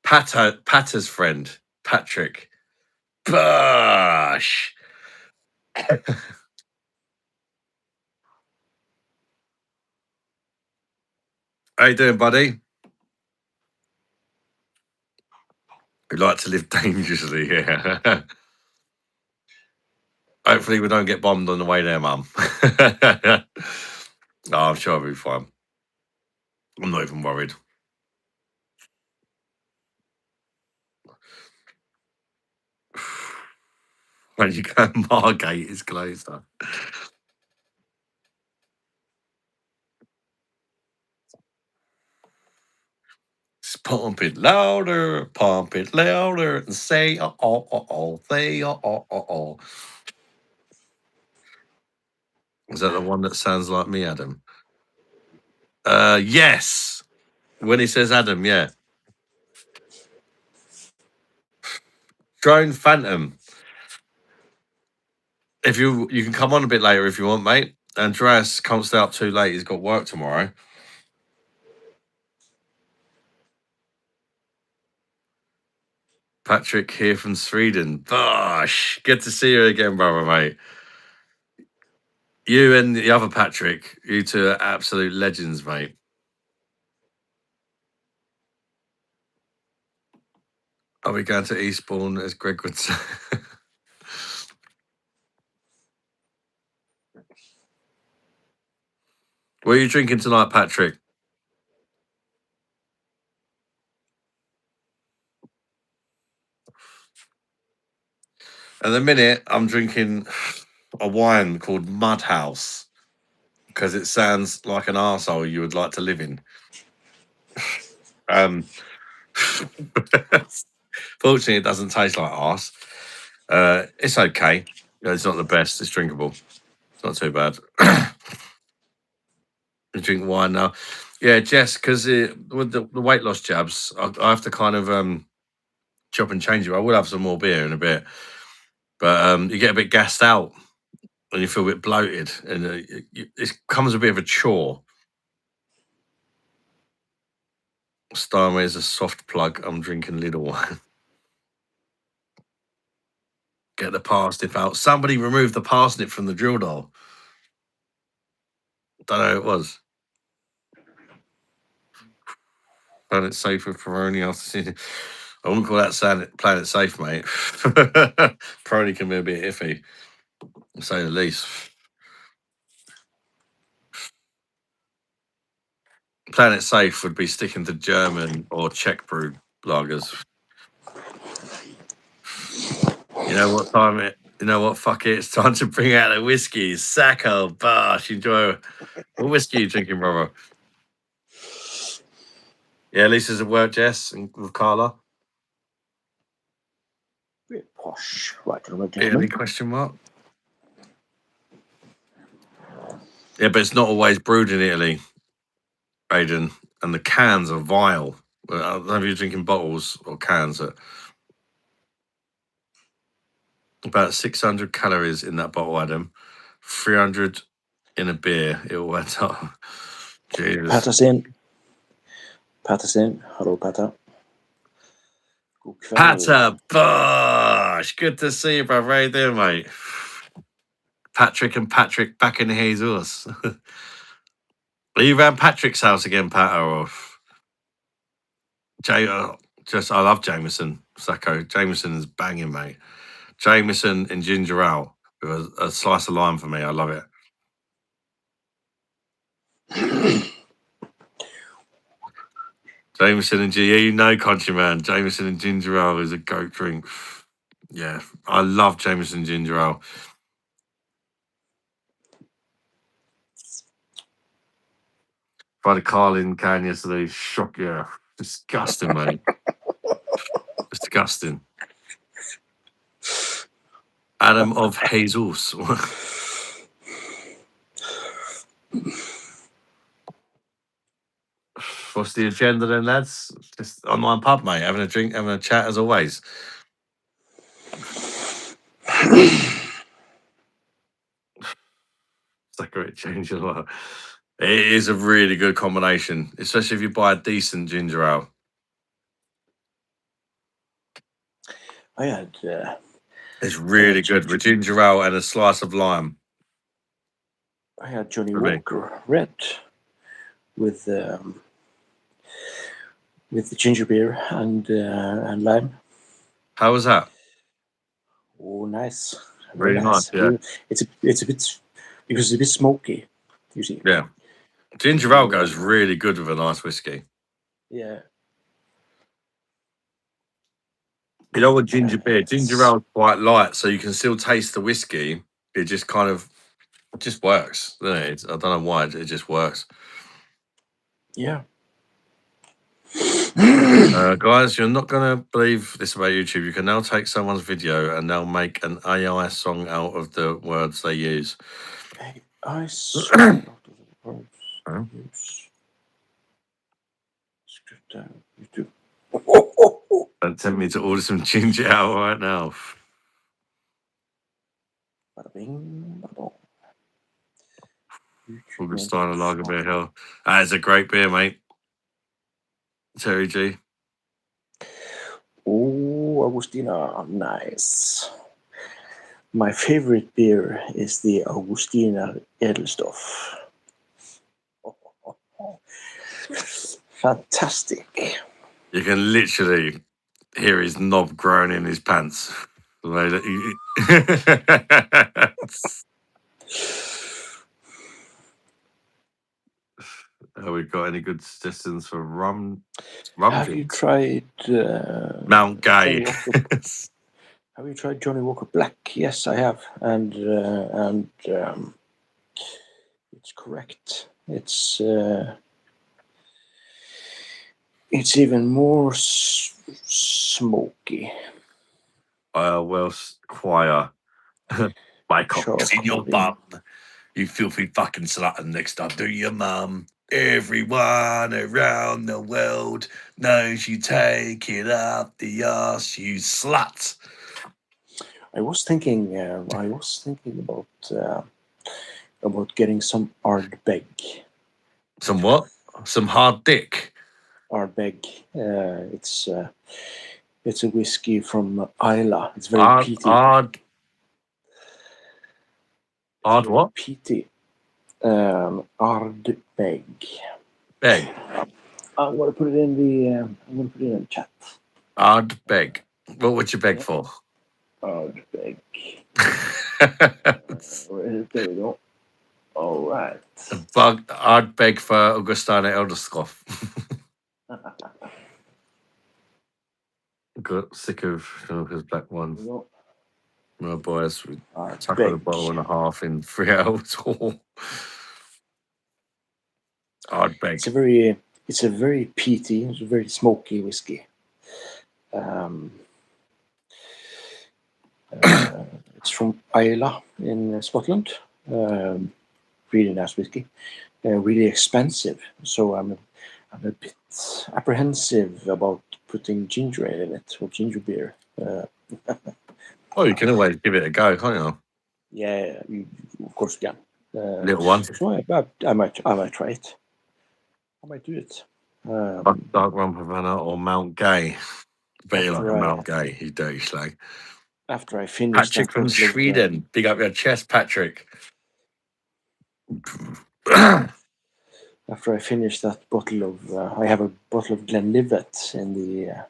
Patter's friend, Patrick. Bosh! How you doing, buddy? We like to live dangerously, yeah. Hopefully we don't get bombed on the way there, Mum. No, I'm sure I'll be fine. I'm not even worried. When you go Margate is closer. Just pump it louder, and say oh oh oh oh, say oh oh oh oh. Is that the one that sounds like me, Adam? Yes. When he says Adam, yeah. Drone Phantom. If you can come on a bit later if you want, mate. Andreas can't stay up too late. He's got work tomorrow. Patrick here from Sweden. Bosh! Good to see you again, brother, mate. You and the other Patrick, you two are absolute legends, mate. Are we going to Eastbourne, as Greg would say? What are you drinking tonight, Patrick? At the minute, I'm drinking a wine called Mudhouse because it sounds like an arsehole you would like to live in. Fortunately, it doesn't taste like arse. It's okay. It's not the best. It's drinkable. It's not too bad. You drink wine now. Yeah, Jess, because with the weight loss jabs, I have to kind of chop and change it. I will have some more beer in a bit. But you get a bit gassed out and you feel a bit bloated. And it comes a bit of a chore. Steinway is a soft plug. I'm drinking little wine. Get the parsnip out. Somebody removed the parsnip from the drill doll. Don't know who it was. Planet safe with Peroni after. I wouldn't call that planet safe, mate. Peroni can be a bit iffy, to say the least. Planet safe would be sticking to German or Czech brewed lagers. You know what time it? You know what? Fuck it. It's time to bring out the whiskey. Sacco, Bosh. Enjoy. What whiskey are you drinking, brother? Yeah, Lisa's at work, Jess, and with Carla. Very posh, right, Any gentlemen. question mark? Yeah, but it's not always brewed in Italy, Aiden. And the cans are vile. I don't know if you're drinking bottles or cans. About 600 calories in that bottle, Adam. 300 in a beer. It all went up. Jesus. Patterson. Hello, Patter. Patter Bosh. Good to see you, brother. How you doing, mate? Patrick and Patrick back in Jesus. Are you around Patrick's house again, Patter? Or I love Jameson. Sacco. Jameson is banging, mate. Jameson and ginger ale with a slice of lime for me. I love it. Jameson and you know, countryman. Jameson and ginger ale is a goat drink. Yeah, I love Jameson ginger ale. Tried a Carlin can yesterday. Shock, yeah. Disgusting, mate. Disgusting. Adam of Jesus. What's the agenda then, lads? Just online pub, mate. Having a drink, having a chat as always. It changes a lot. It is a really good combination, especially if you buy a decent ginger ale. I had. It's really good with ginger ale and a slice of lime. I had Johnny For me. Walker Red with the ginger beer and lime. How was that? Oh, nice. Really nice, yeah. It's a bit because it's a bit smoky. You see. Yeah. Ginger ale goes really good with a nice whiskey. Yeah. You know what ginger beer? Ginger ale is quite light, so you can still taste the whiskey. It just kind of just works. Doesn't it? I don't know why it just works. Yeah. Guys, you're not going to believe this about YouTube. You can now take someone's video and they'll make an AI song out of the words they use. AI song out of the words. You too. Don't tempt me to order some ginger ale right now. Bada bing, bada bong. Augustana Lager Beer Hill. That is a great beer, mate. Terry G. Oh, Augustina, nice. My favorite beer is the Augustina Edelstoff. Fantastic. You can literally hear his knob growing in his pants. The way that Have we got any good suggestions for rum Have you drinks? tried Mount Johnny Gay. Walker? Have you tried Johnny Walker Black? Yes, I have, and it's correct. It's even more smoky. Welsh choir. My cock's in your Chocolatey. bum. You filthy fucking slut, and next I'll do your mum. Everyone around the world knows you take it up the arse, you slut. I was thinking about getting some Ardbeg. Some what? Some hard dick. Ardbeg. It's a whiskey from Isla. It's very Hard, peaty. hard, It's hard very what? peaty. Ardbeg. Beg. I'm gonna put it in the chat. Hard beg. What would you beg for? Ardbeg. There we go. All right. I'd beg for Augustana Elderskopf. Got sick of his black There one. we go. My boys, we tackled a bottle and a half in 3 hours. I'd beg. It's a very peaty, it's a very smoky whiskey. It's from Isla in Scotland. Really nice whiskey. Really expensive. So I'm a bit apprehensive about putting ginger ale in it or ginger beer. Oh, you can always give it a go, can't you? Yeah, of course you can. Little one. So I might try it. I might do it. Dark Rum Havana or Mount Gay. Bet you like a Mount Gay, you dirty slag. After I finish Patrick that from bottle of, Sweden. Big up your chest, Patrick. after I finish that bottle of, I have a bottle of Glenlivet in the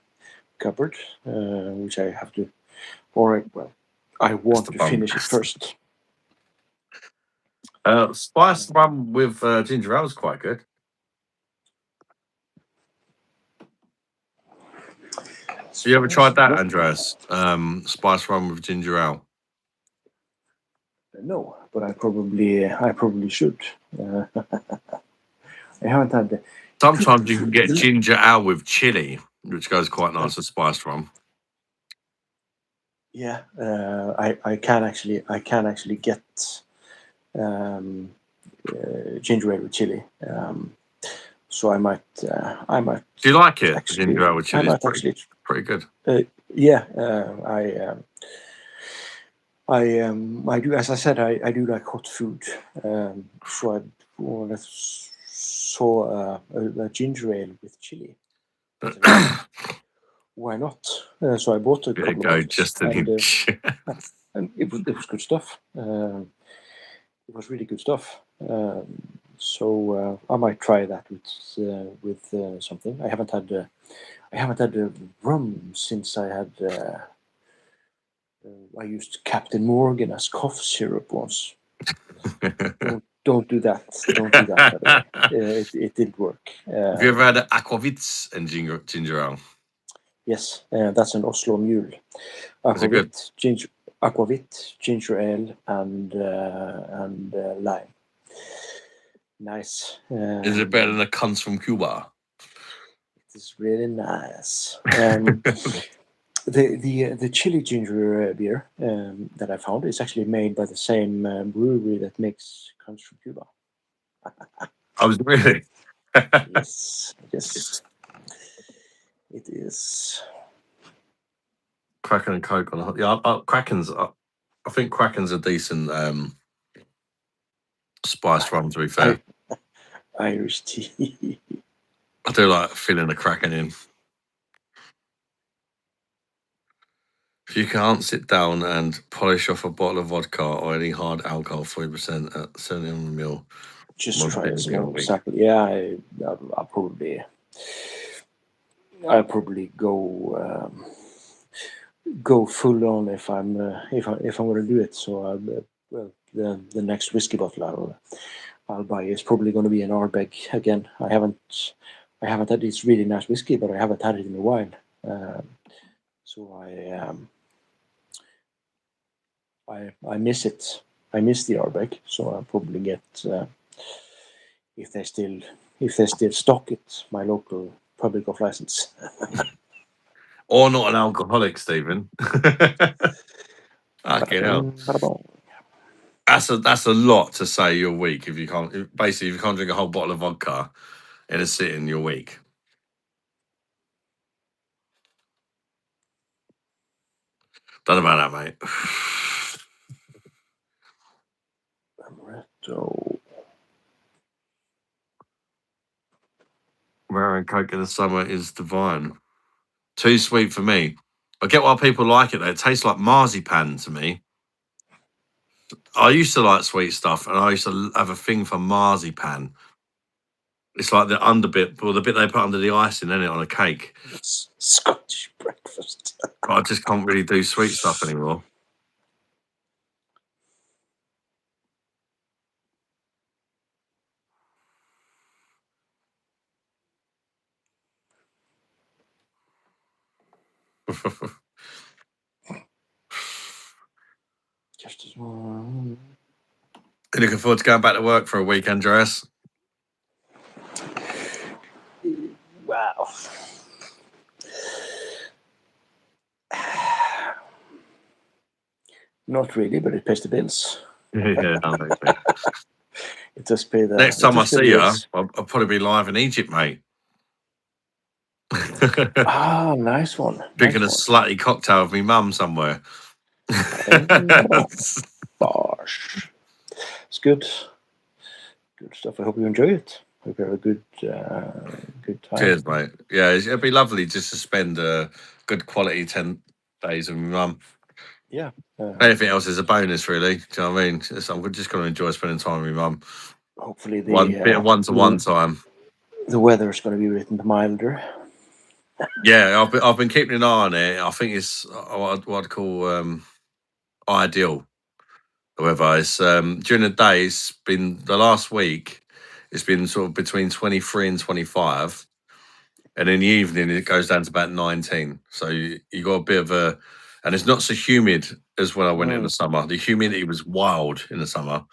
cupboard, which I have to, I want the to bum. finish it first. Spiced rum with ginger ale is quite good. You ever tried that, Andreas? Spiced rum with ginger ale. No, but I probably should. I haven't had the. Sometimes you can get ginger ale with chili, which goes quite nice with spiced rum. Yeah, I can actually get ginger ale with chili. So I might. Do you like it? Actually, Ginger ale with I chili? might It's actually. pretty good. Yeah, I do. As I said, I do like hot food. So I saw a ginger ale with chili. Why not? So I bought a There you couple of go, bottles, just an inch. and it was good stuff. It was really good stuff. So I might try that with something. I haven't had rum since I had. I used Captain Morgan as cough syrup once. Don't do that. Don't do that. By the way, it didn't work. Have you ever had aquavits and ginger ale? Yes, that's an Oslo mule. Is it good? Aquavit, ginger ale, and lime. Nice. Is it better than the cunts from Cuba? It's really nice. The chili ginger beer that I found is actually made by the same brewery that makes comes from Cuba. I was really. Yes, yes. It is. Kraken and Coke on a Kraken's. I think Kraken's a decent spiced rum. To be fair, Irish tea. I do like filling the Kraken in. If you can't sit down and polish off a bottle of vodka or any hard alcohol, 40% at 70 ml, Just won't try be a in a small week. sample. Yeah, I'll probably go full on if I'm going to do it. So well, the next whiskey bottle I'll buy is probably going to be an Ardbeg again. I haven't had this really nice whiskey, but I haven't had it in a while. So I miss it. I miss the Ardbeg. So I'll probably get if they still stock it, my local public of license. Or not an alcoholic, Stephen. Okay, hell. Ba-da-boom. That's a lot to say you're weak if you can't. Basically, if you can't drink a whole bottle of vodka in a sitting, you're weak. Don't know about that, mate. Amaretto. Rare and Coke in the summer is divine. Too sweet for me. I get why people like it though. It tastes like marzipan to me. I used to like sweet stuff, and I used to have a thing for marzipan. It's like the under bit, or the bit they put under the icing in it on a cake. It's Scottish breakfast. But I just can't really do sweet stuff anymore. Just as well. You looking forward to going back to work for a week, Andreas? Wow. Not really, but it pays the bills. Yeah, I know. It does pay the. Next It time I does pay the see you, bills. I'll probably be live in Egypt, mate. Ah, nice one. Drinking Nice a one. slutty cocktail with me mum somewhere. Bosh. It's good. Good stuff. I hope you enjoy it. Hope you have a good time. Cheers, mate. Yeah, it'd be lovely just to spend a good quality 10 days with my mum. Yeah. Anything else is a bonus, really. Do you know what I mean? I'm just going to enjoy spending time with my mum. Hopefully One bit of one-to-one time. the weather is going to be a bit milder. Yeah, I've been keeping an eye on it. I think it's what I'd call ideal. However, it's during the day. It's been the last week. It's been sort of between 23 and 25, and in the evening it goes down to about 19. So you got a bit of a, and it's not so humid as when I went in the summer. The humidity was wild in the summer.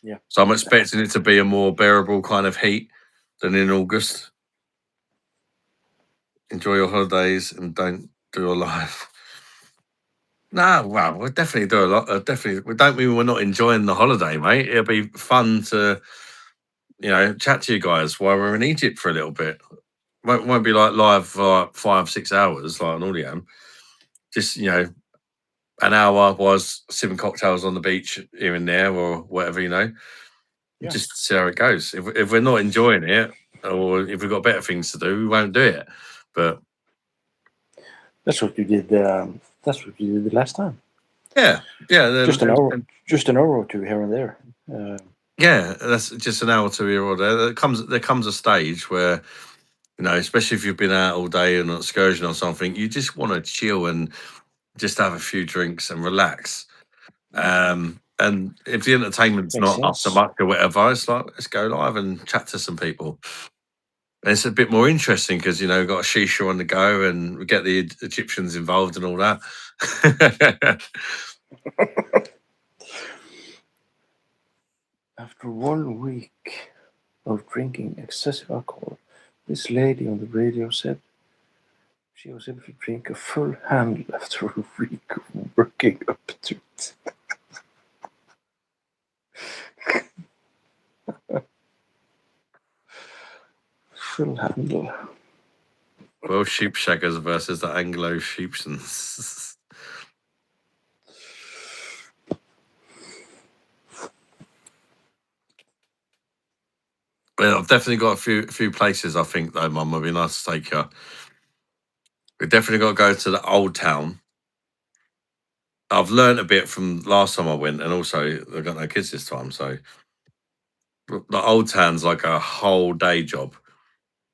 Yeah. So I'm expecting it to be a more bearable kind of heat than in August. Enjoy your holidays and don't do a live. No, well, we'll definitely do a lot. Definitely, we don't mean we're not enjoying the holiday, mate. It'll be fun to, chat to you guys while we're in Egypt for a little bit. Won't be like live for like 5-6 hours like an audio. Just an hour was sipping cocktails on the beach here and there or whatever. Yeah. Just see how it goes. If we're not enjoying it, or if we've got better things to do, we won't do it. But That's what you did. That's what you did the last time. yeah, Just an hour. Just an hour or two here and there. Yeah, that's just an hour or two here or there. There comes a stage where, especially if you've been out all day on an excursion or something, you just want to chill and just have a few drinks and relax. And if the entertainment's Makes not up to sense. much or whatever, it's like, let's go live and chat to some people. And it's a bit more interesting because, we've got a shisha on the go and we get the Egyptians involved and all that. After 1 week of drinking excessive alcohol, this lady on the radio said she was able to drink a full handle after a week of working up to it. Full handle. Welsh sheep shaggers versus the Anglo sheepsons. Well, I've definitely got a few places. I think though, Mum, would be nice to take you. We definitely got to go to the old town. I've learned a bit from last time I went, and also I've got no kids this time, so the old town's like a whole day job.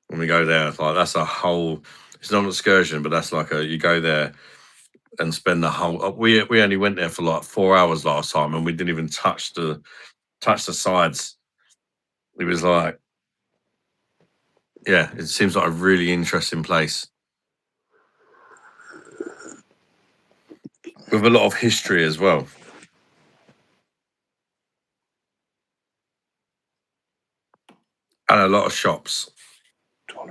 When we go there, it's like that's a whole. It's not an excursion, but that's like you go there and spend the whole. We only went there for like 4 hours last time, and we didn't even touch the sides. It was like, yeah, it seems like a really interesting place with a lot of history as well, and a lot of shops and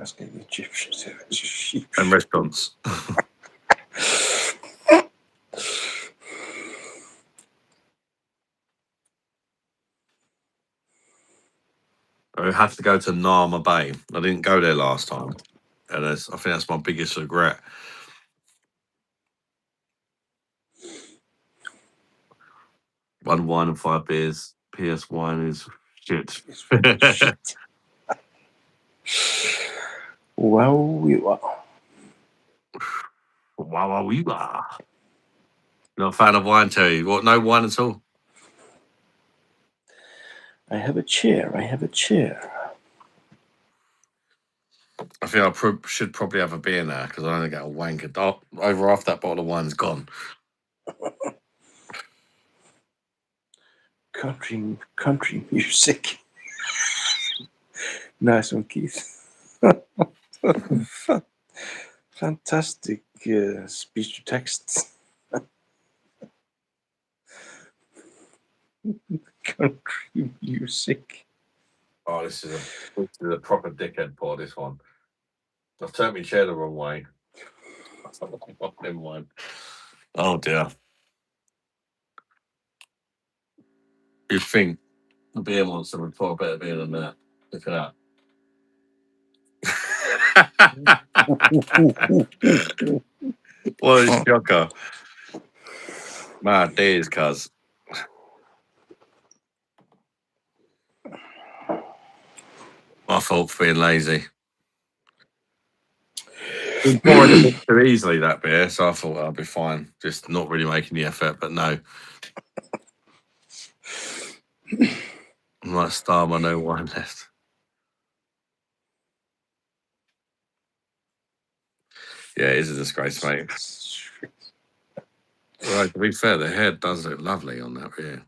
restaurants. I have to go to Nama Bay. I didn't go there last time, and I think that's my biggest regret. One wine and 5 beers. PS wine is shit. Shit. Wow, you are. Wow, we are. Not a fan of wine, Terry. What? No wine at all. I have a chair. I have a chair. I think I should probably have a beer now because I only get a wanker. Over half that bottle of wine's gone. Country music. Nice one, Keith. Fantastic speech to text. Country music. Oh, this is a proper dickhead pour, this one. I've turned my chair the wrong way. Never mind. Oh, dear. You'd think the beer monster would pour a better beer than that. Look at that. What a shocker. My days, cuz. My fault for being lazy. Been pouring it too easily, that beer, so I thought I'd be fine. Just not really making the effort, but no. I might starve on no wine left. Yeah, it is a disgrace, mate. Right, to be fair, the hair does look lovely on that beer.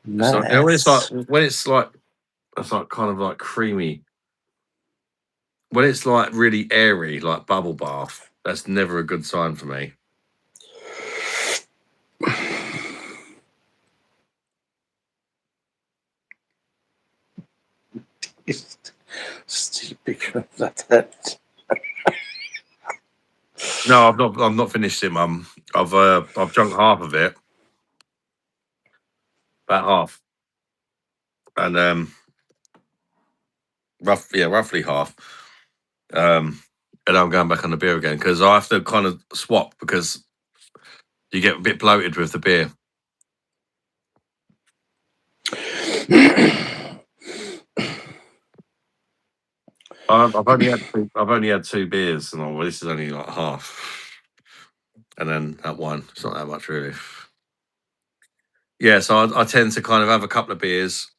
Nice. It's like, when it's like kind of like creamy. When it's like really airy, like bubble bath, that's never a good sign for me. It's still bigger than that head. No, I've not finished it, Mum. I've drunk half of it. About half. And roughly half. And I'm going back on the beer again because I have to kind of swap because you get a bit bloated with the beer. I've only had 2 beers, and this is only like half. And then that one, it's not that much really. Yeah, so I tend to kind of have a couple of beers,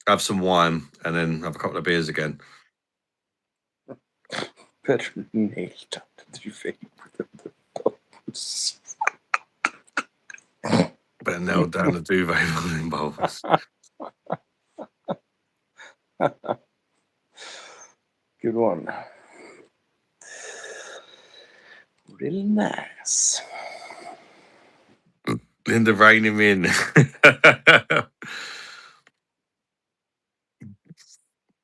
have some wine, and then have a couple of beers again. Better nailed that the vape with the bubbles. Better nail down the duvet in bowls. Good one. Real nice. Linda, rein him in.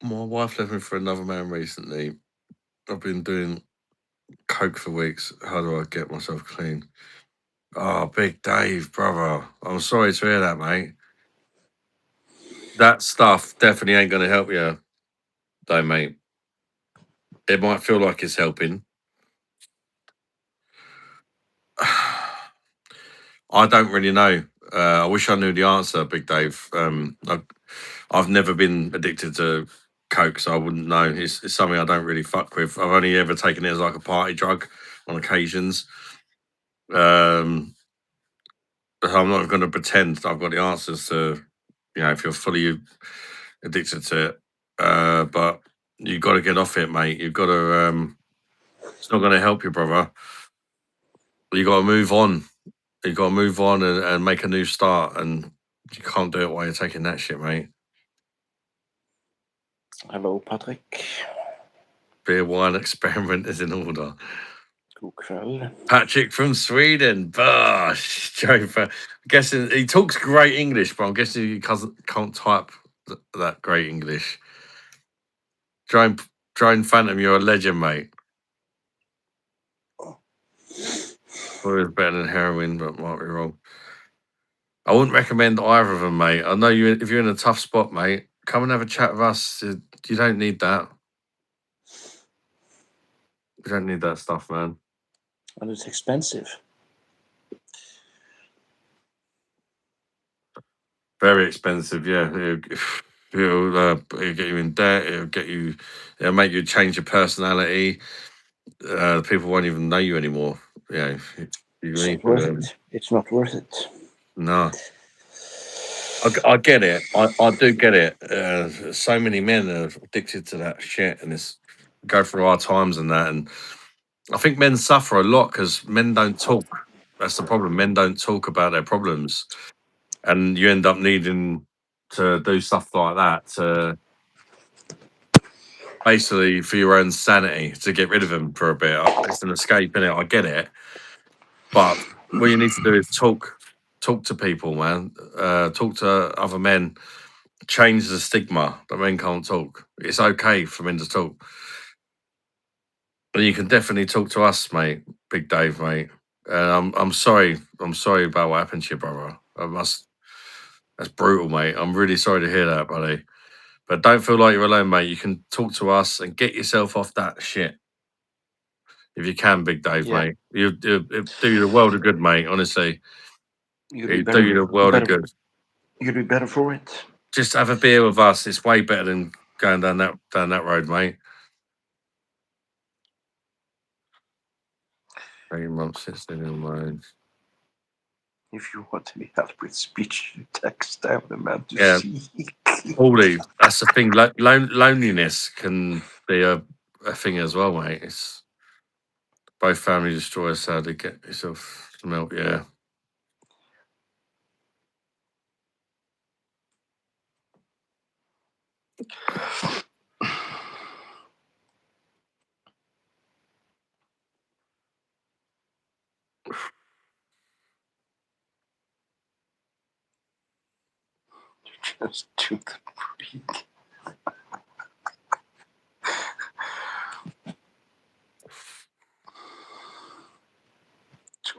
My wife left me for another man recently. I've been doing coke for weeks. How do I get myself clean? Oh, Big Dave, brother. I'm sorry to hear that, mate. That stuff definitely ain't going to help you, though, mate. It might feel like it's helping. I don't really know. I wish I knew the answer, Big Dave. I've never been addicted to coke, so I wouldn't know. It's something I don't really fuck with. I've only ever taken it as like a party drug on occasions. So I'm not going to pretend that I've got the answers to, if you're fully addicted to it. But you've got to get off it, mate. You've got to. It's not going to help you, brother. You got to move on. You got to move on and make a new start, and you can't do it while you're taking that shit, mate. Hello, Patrick. Beer wine experiment is in order. God kväll. Patrick from Sweden. Bosh. I'm guessing he talks great English, but I'm guessing he can't type that great English. Drone Phantom, you're a legend, mate. Always better than heroin, but might be wrong. I wouldn't recommend either of them, mate. I know you. If you're in a tough spot, mate, come and have a chat with us. You don't need that. You don't need that stuff, man. And it's expensive. Very expensive, yeah. It'll get you in debt. It'll make you change your personality. People won't even know you anymore. Yeah, It's not worth it. It's not worth it. No. I get it. I do get it. So many men are addicted to that shit, and it's go through our times and that. And I think men suffer a lot because men don't talk. That's the problem. Men don't talk about their problems, and you end up needing to do stuff like that to basically for your own sanity to get rid of them for a bit. It's an escape, innit? I get it, but what you need to do is talk to people, man. Talk to other men. Change the stigma that men can't talk. It's okay for men to talk. But you can definitely talk to us, mate. Big Dave, mate. I'm sorry. I'm sorry about what happened to your brother. That's brutal, mate. I'm really sorry to hear that, buddy. But don't feel like you're alone, mate. You can talk to us and get yourself off that shit. If you can, Big Dave, Yeah. mate. You do you the world of good, mate. Honestly. You'd You be do you the world of better. good. You'd be better for it. Just have a beer with us. It's way better than going down that road, mate. 3 months since they've been alone. If you want any help with speech to text, I'm the man to Yeah. see. Paulie, that's the thing. Loneliness can be a thing as well, mate. It's both family destroyers. Sadly, get yourself some help. Yeah. Just do the breathe.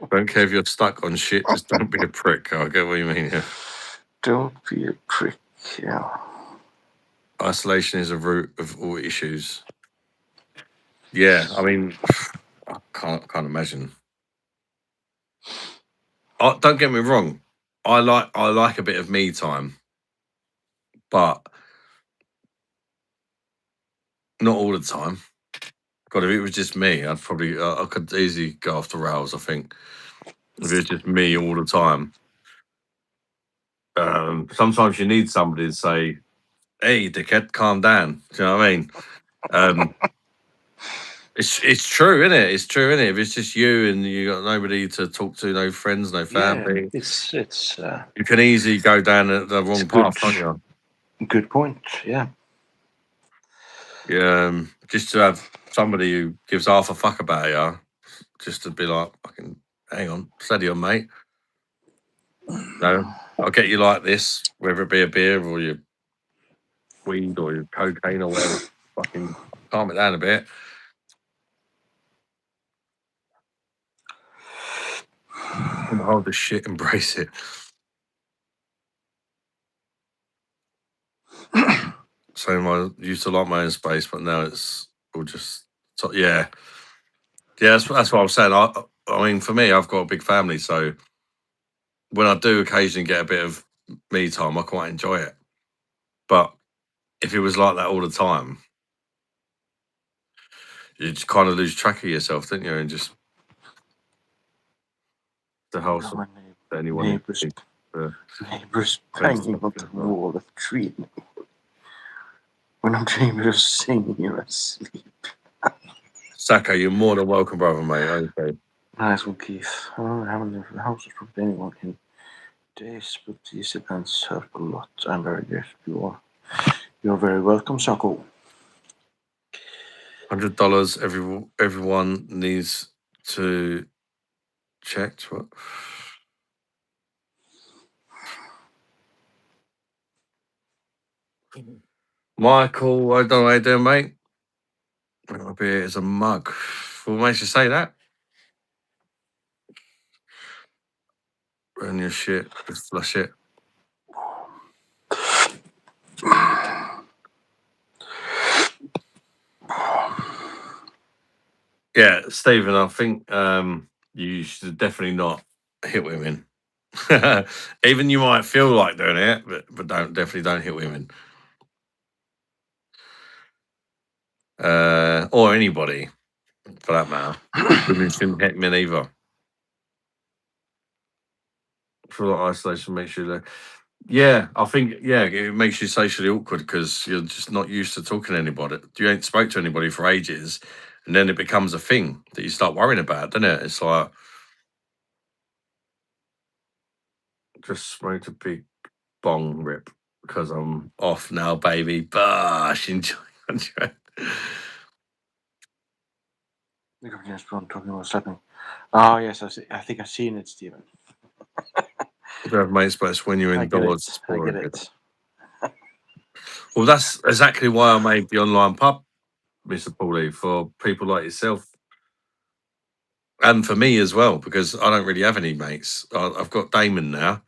Don't care if you're stuck on shit. Just don't be a prick. I get what you mean. Yeah. Don't be a prick. Yeah. Isolation is a root of all issues. Yeah. I mean, I can't imagine. Don't get me wrong. I like a bit of me time, but not all the time. God, if it was just me, I'd probably I could easily go off the rails. I think if it was just me all the time. Sometimes you need somebody to say, "Hey, dickhead, calm down." Do you know what I mean? Um, it's true, isn't it? It's true, isn't it? If it's just you and you got nobody to talk to, no friends, no family, It's you can easily go down the wrong path, can't you? good point. Yeah. Yeah, just to have somebody who gives half a fuck about you, just to be like, "Fucking, hang on, steady on, mate." No, I'll get you like this, whether it be a beer or your weed or your cocaine or whatever. Fucking calm it down a bit. Hold the shit, embrace it. Same, I used to like my own space, but now it's all just So, yeah, that's what I'm saying. I mean, for me, I've got a big family, so when I do occasionally get a bit of me time, I quite enjoy it. But if it was like that all the time, you just kind of lose track of yourself, don't you? And just the whole sort of anyone Neighbors banging on the wall at 3 when I'm dreaming of singing you asleep. Sacco, you're more than welcome, brother, mate. Okay. Nice one, Keith. I haven't left the house with anyone in days, but these events help a lot. I'm very grateful. You're very welcome, Sacco. $100. Everyone needs to check. What? Michael, I don't know how you doing, mate. My beer is a mug. What makes you say that? Burn your shit, just flush it. Yeah, Stephen, I think you should definitely not hit women. Even you might feel like doing it, but definitely don't hit women. Or anybody for that matter. Women shouldn't hit men either. For that isolation makes you yeah, I think it makes you socially awkward because you're just not used to talking to anybody. You ain't spoke to anybody for ages, and then it becomes a thing that you start worrying about, doesn't it? It's like just smoked a big bong rip because I'm off now, baby. Bosh, enjoy. The James Bond talking about slapping. Oh yes, I think I've seen it, Stephen. You have mates, but it's when you're I get indoors. it. It's I get boring. it. Well, that's exactly why I made the online pub, Mr. Paulie, for people like yourself. And for me as well, because I don't really have any mates. I've got Damon now.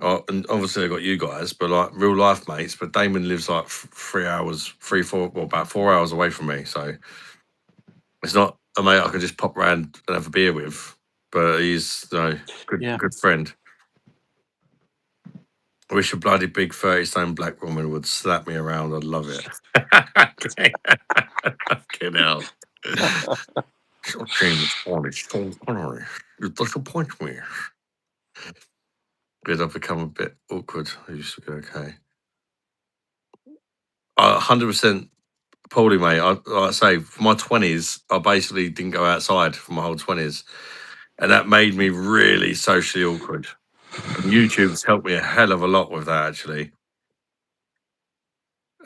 And obviously I got you guys, but like real life mates. But Damon lives like 3 hours, about 4 hours away from me. So it's not a mate I can just pop round and have a beer with. But he's good friend. I wish a bloody big 30-stone black woman would slap me around. I'd love it. Fucking hell. Your shame is Cornish. You disappoint me. Good, I've become a bit awkward. I used to be okay. 100% Paulie, mate. Like I say, for my 20s, I basically didn't go outside for my whole 20s. And that made me really socially awkward. And YouTube's helped me a hell of a lot with that, actually.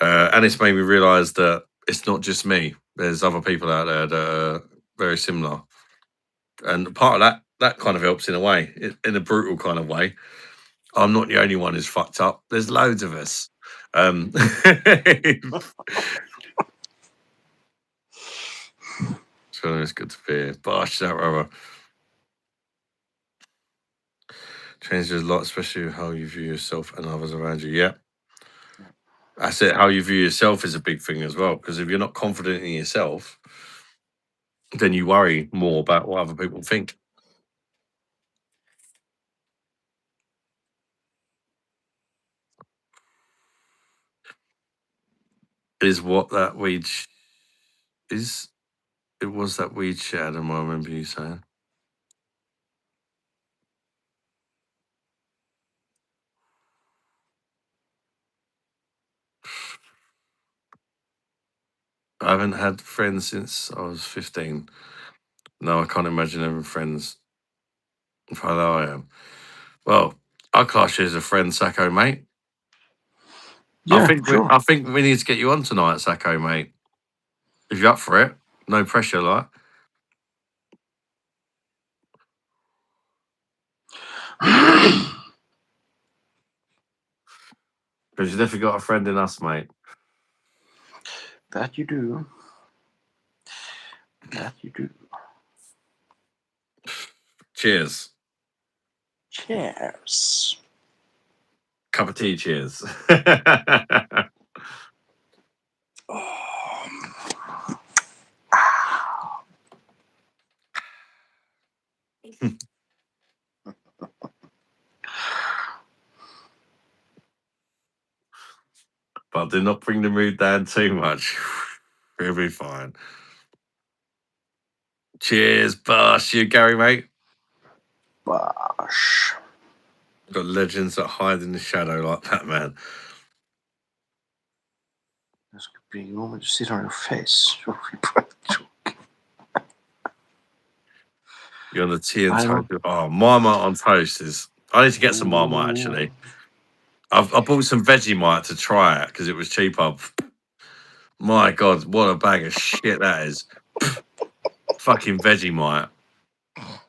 And it's made me realise that it's not just me. There's other people out there that are very similar. And part of that kind of helps in a way, in a brutal kind of way. I'm not the only one who's fucked up. There's loads of us. So it's good to be here. Bosh, that rubber. Changes a lot, especially how you view yourself and others around you. Yeah. That's it. How you view yourself is a big thing as well. Because if you're not confident in yourself, then you worry more about what other people think. Is what that weed is. It was that weed shit, Adam. I remember you saying. I haven't had friends since I was 15. No, I can't imagine having friends. How low I am. Well, I class you as a friend, Sacco, mate. Yeah, sure. I think we need to get you on tonight, Sacco, mate. If you're up for it, no pressure, like. Because you've definitely got a friend in us, mate. That you do. That you do. Cheers. Cheers. Cup of tea, cheers. Oh. but do not bring the mood down too much. We'll be fine. Cheers, boss. You, Gary, mate. Bosh. Got legends that hide in the shadow like that, man. Det ska bli a moment to sit on your face. You're on the tea and I toast. Oh, Marmite on toast is. I need to get some Marmite actually. I bought some Vegemite to try it because it was cheaper. My God, what a bag of shit that is. Fucking Vegemite.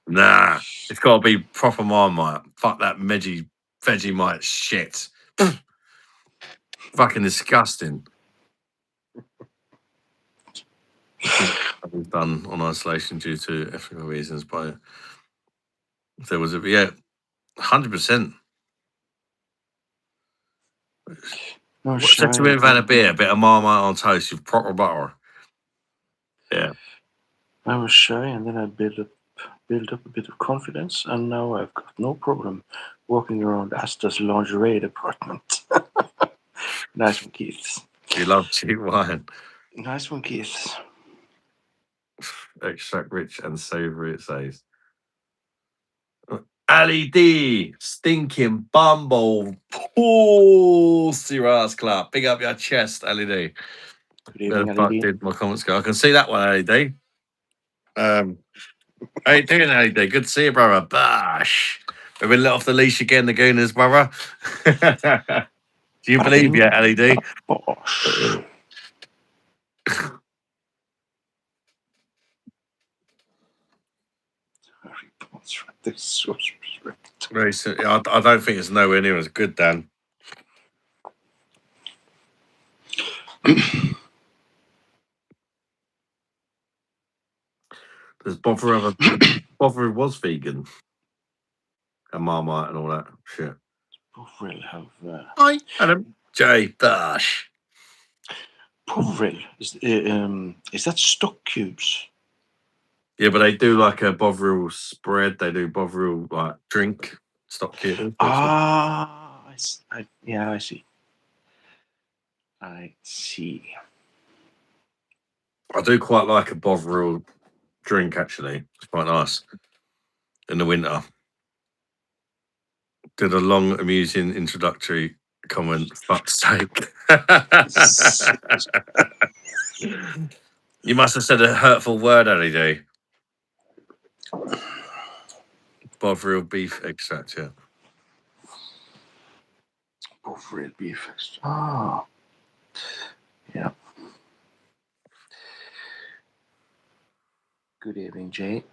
Nah, it's got to be proper Marmite. Fuck that Vegemite shit. Fucking disgusting. I think that was done on isolation due to ethical reasons, but there was 100%. What's that to have had a beer? A bit of Marmite on toast with proper butter. Yeah. I was shy, and then I built up a bit of confidence, and now I've got no problem walking around Asta's lingerie department. Nice one, Keith. You love cheap wine. Nice one, Keith. Extract rich and savoury, it says. Ali D, stinking bumble, pussy ass club. Big up your chest, Ali D. Good Where evening, the fuck LED. did my comments go? I can see that one, Ali D. How you doing, Ali D? Good to see you, brother. Bash. We've been let off the leash again, the Gooners, brother. Do you believe yet, Ali D? Bosh. This is so disrespectful. Very I don't think it's nowhere near as good, Dan. There's Bother who was vegan and Marmite and all that shit. Povril have. Hi, Adam. Jay Bash. Povril is that stock cubes? Yeah, but they do like a Bovril spread. They do Bovril like drink stock kit. Ah, I see. I see. I do quite like a Bovril drink actually. It's quite nice in the winter. Did a long, amusing introductory comment. Fuck's sake. You must have said a hurtful word, LED. Bovril beef extract, yeah. Povril beef. Ah, yeah. Good evening, Jay.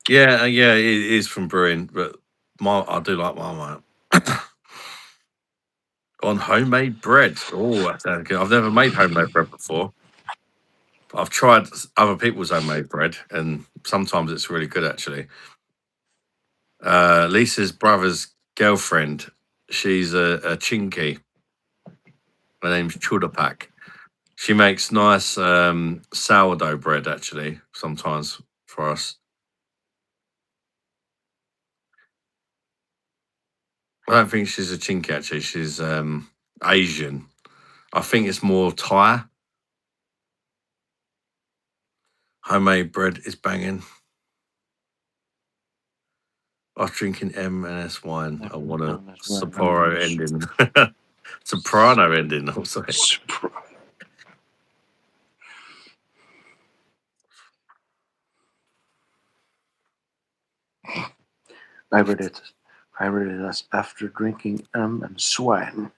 Yeah, it is from brewing, but I do like Marmite. On homemade bread. Oh, that sounds good. I've never made homemade bread before. But I've tried other people's homemade bread, and sometimes it's really good actually. Lisa's brother's girlfriend, she's a chinky. Her name's Chudapak. She makes nice sourdough bread actually, sometimes for us. I don't think she's a chinky actually. She's Asian. I think it's more Thai. Homemade bread is banging. After drinking M&S wine, I want a Sapporo ending. Soprano ending, I'm sorry. I read it as after drinking and swine.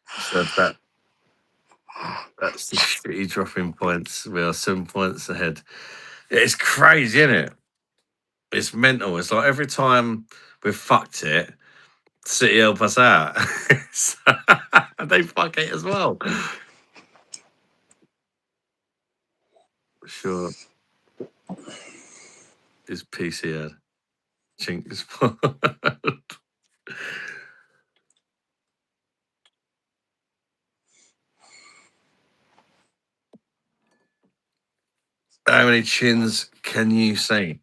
So that's the shitty dropping points. We are 7 points ahead. It's crazy, isn't it? It's mental. It's like every time we've fucked it, City help us out. They fuck it as well. Sure. Is PC ad. Chink is How many chins can you see?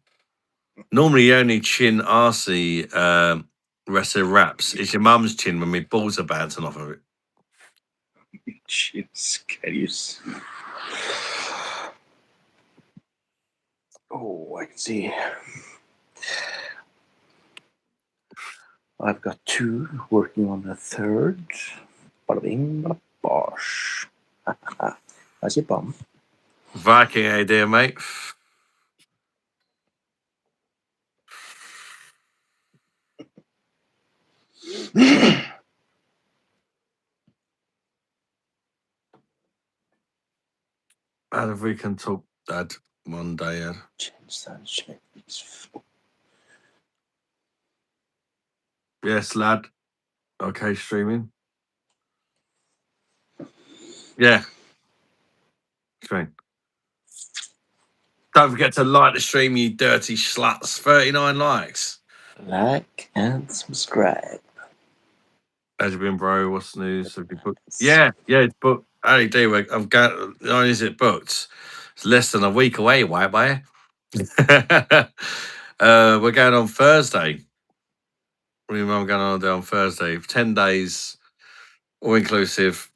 Normally, you only chin Arcee rest of wraps. It's your mum's chin when my balls are bouncing off of it. Chins, can you see? Oh, I can see. I've got 2 working on a third. Bada bing, bada bosh. That's your bum. Viking idea, mate. And if we can talk Dad one day, Ed. Chins, that shit. Yes, lad. Okay, streaming. Yeah. Stream. Don't forget to like the stream, you dirty sluts. 39 likes. Like and subscribe. How's you been, bro? What's the news? Have you booked? Yeah, it's booked. How do you do? I'm going. Not only is it booked, it's less than a week away, white boy. We're going on Thursday. Me and Mum going on Thursday. 10 days, all inclusive,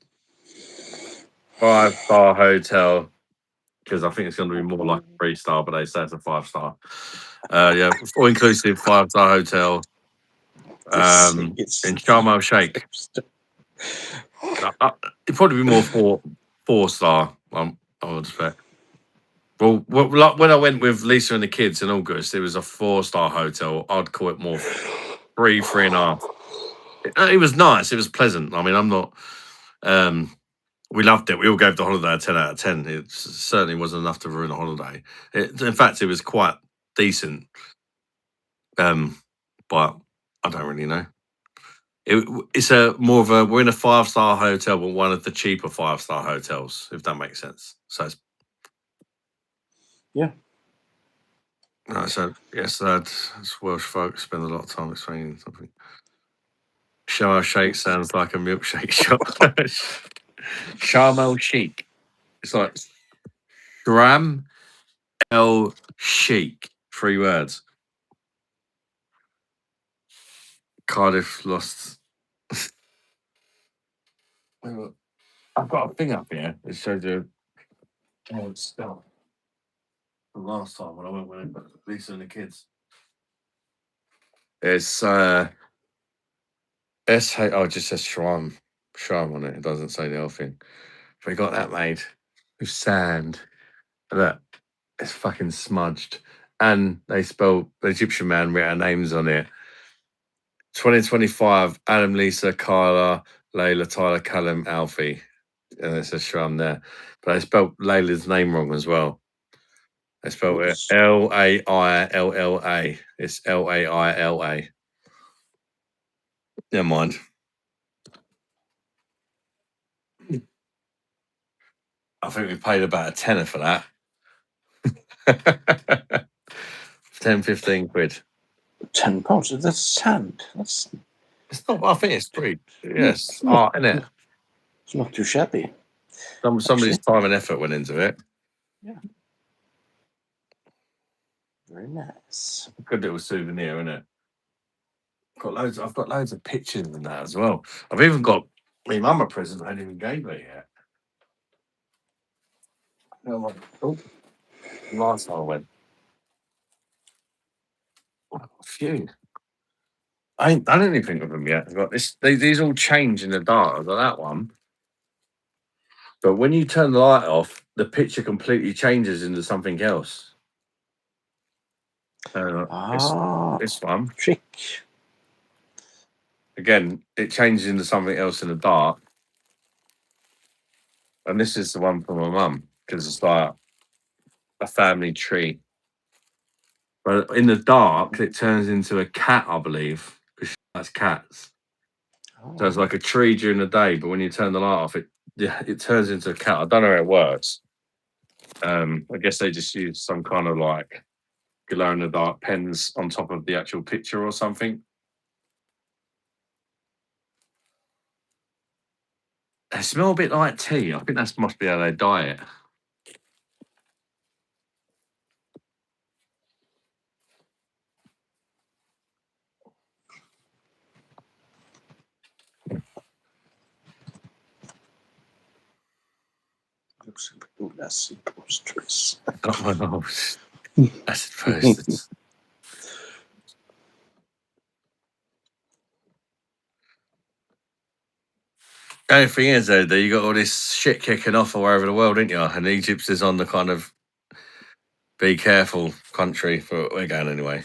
5-star hotel. Because I think it's going to be more like a 3-star, but they say it's a 5-star. Yeah, all inclusive, 5-star hotel. In Sharm el Sheikh. It'd probably be more 4-star. I would expect. Well, like when I went with Lisa and the kids in August, it was a 4-star hotel. I'd call it more 3.5. It was nice. It was pleasant. I mean, I'm not. We loved it. We all gave the holiday a 10 out of 10. It certainly wasn't enough to ruin a holiday. In fact, it was quite decent. But I don't really know. It's more of a. We're in a 5-star hotel, but one of the cheaper 5-star hotels, if that makes sense. So it's. Yeah. No, so yes, that's Welsh folks spend a lot of time explaining something. Sharm el Sheikh sounds like a milkshake shop. Sharm el Sheikh. It's like Shram el Sheikh. 3 words. Cardiff lost. I've got a thing up here that shows you how it's spelled. The last time when I went with Lisa and the kids. It's S H. Oh, it just says Shram on it. It doesn't say the whole thing. But we got that made with sand. Look, it's fucking smudged. And they spelled the Egyptian man wrote our names on it. 2025, Adam, Lisa, Kyla, Layla, Tyler, Callum, Alfie. And it says Shram there. But they spelled Layla's name wrong as well. They spelled it Lailla. It's Lailla. Never mind. I think we paid about a tenner for that. 10-15 quid. £10. That's sand. That's. It's not. I think it's pretty. Yes, art, isn't it? It's not too shabby. Somebody's time and effort went into it. Yeah. Very nice. Good little souvenir, isn't it? I've got loads of pictures in that as well. I've even got my mum a present I didn't even gave her yet. Oh, last time I went. A few. I ain't done anything with them yet. I've got this. These all change in the dark. I've got that one. But when you turn the light off, the picture completely changes into something else. This one. Trick. Again, it changes into something else in the dark. And this is the one for my mum because it's like a family tree. But in the dark, it turns into a cat, I believe, because she likes cats. So it's like a tree during the day, but when you turn the light off, it turns into a cat. I don't know how it works. I guess they just use some kind of like glow in the dark pens on top of the actual picture or something. They smell a bit like tea. I think that must be how they dye it. Less imposters. Oh, no. Acid posters. The only thing is, though, that you got all this shit kicking off all over the world, didn't you? And Egypt is on the kind of be careful country for we're going anyway.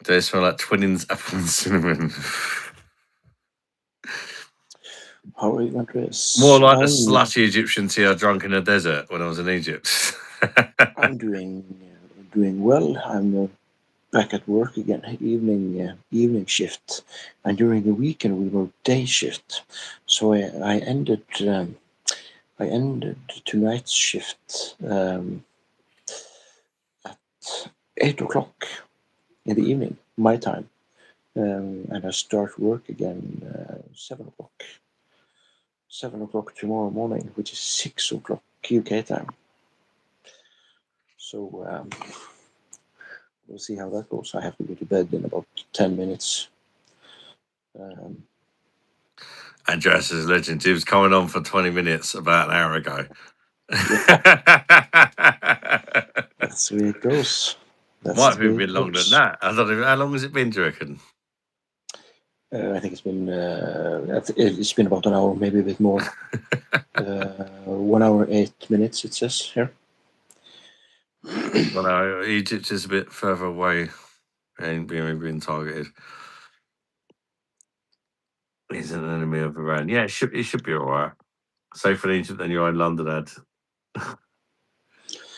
Do they smell like Twinings, apple and cinnamon? How are you going to dress? More like the slushy Egyptian tea I drank in the desert when I was in Egypt. I'm doing well. I'm back at work again, evening shift, and during the weekend we were day shift. So I ended tonight's shift at 8 o'clock in the evening, my time, and I start work again 7 o'clock. 7 o'clock tomorrow morning, which is 6 o'clock UK time. So we'll see how that goes. I have to go to bed in about 10 minutes. Andreas is a legend. He was coming on for 20 minutes about an hour ago. That's the way it goes. Might have been longer than that. I don't know. How long has it been, do you reckon? I think it's been about an hour, maybe a bit more. 1 hour 8 minutes, it says here. Well, no, Egypt is a bit further away and being targeted. He's an enemy of Iran. Yeah, it should be all right. Safer in Egypt than you are in London, Ed.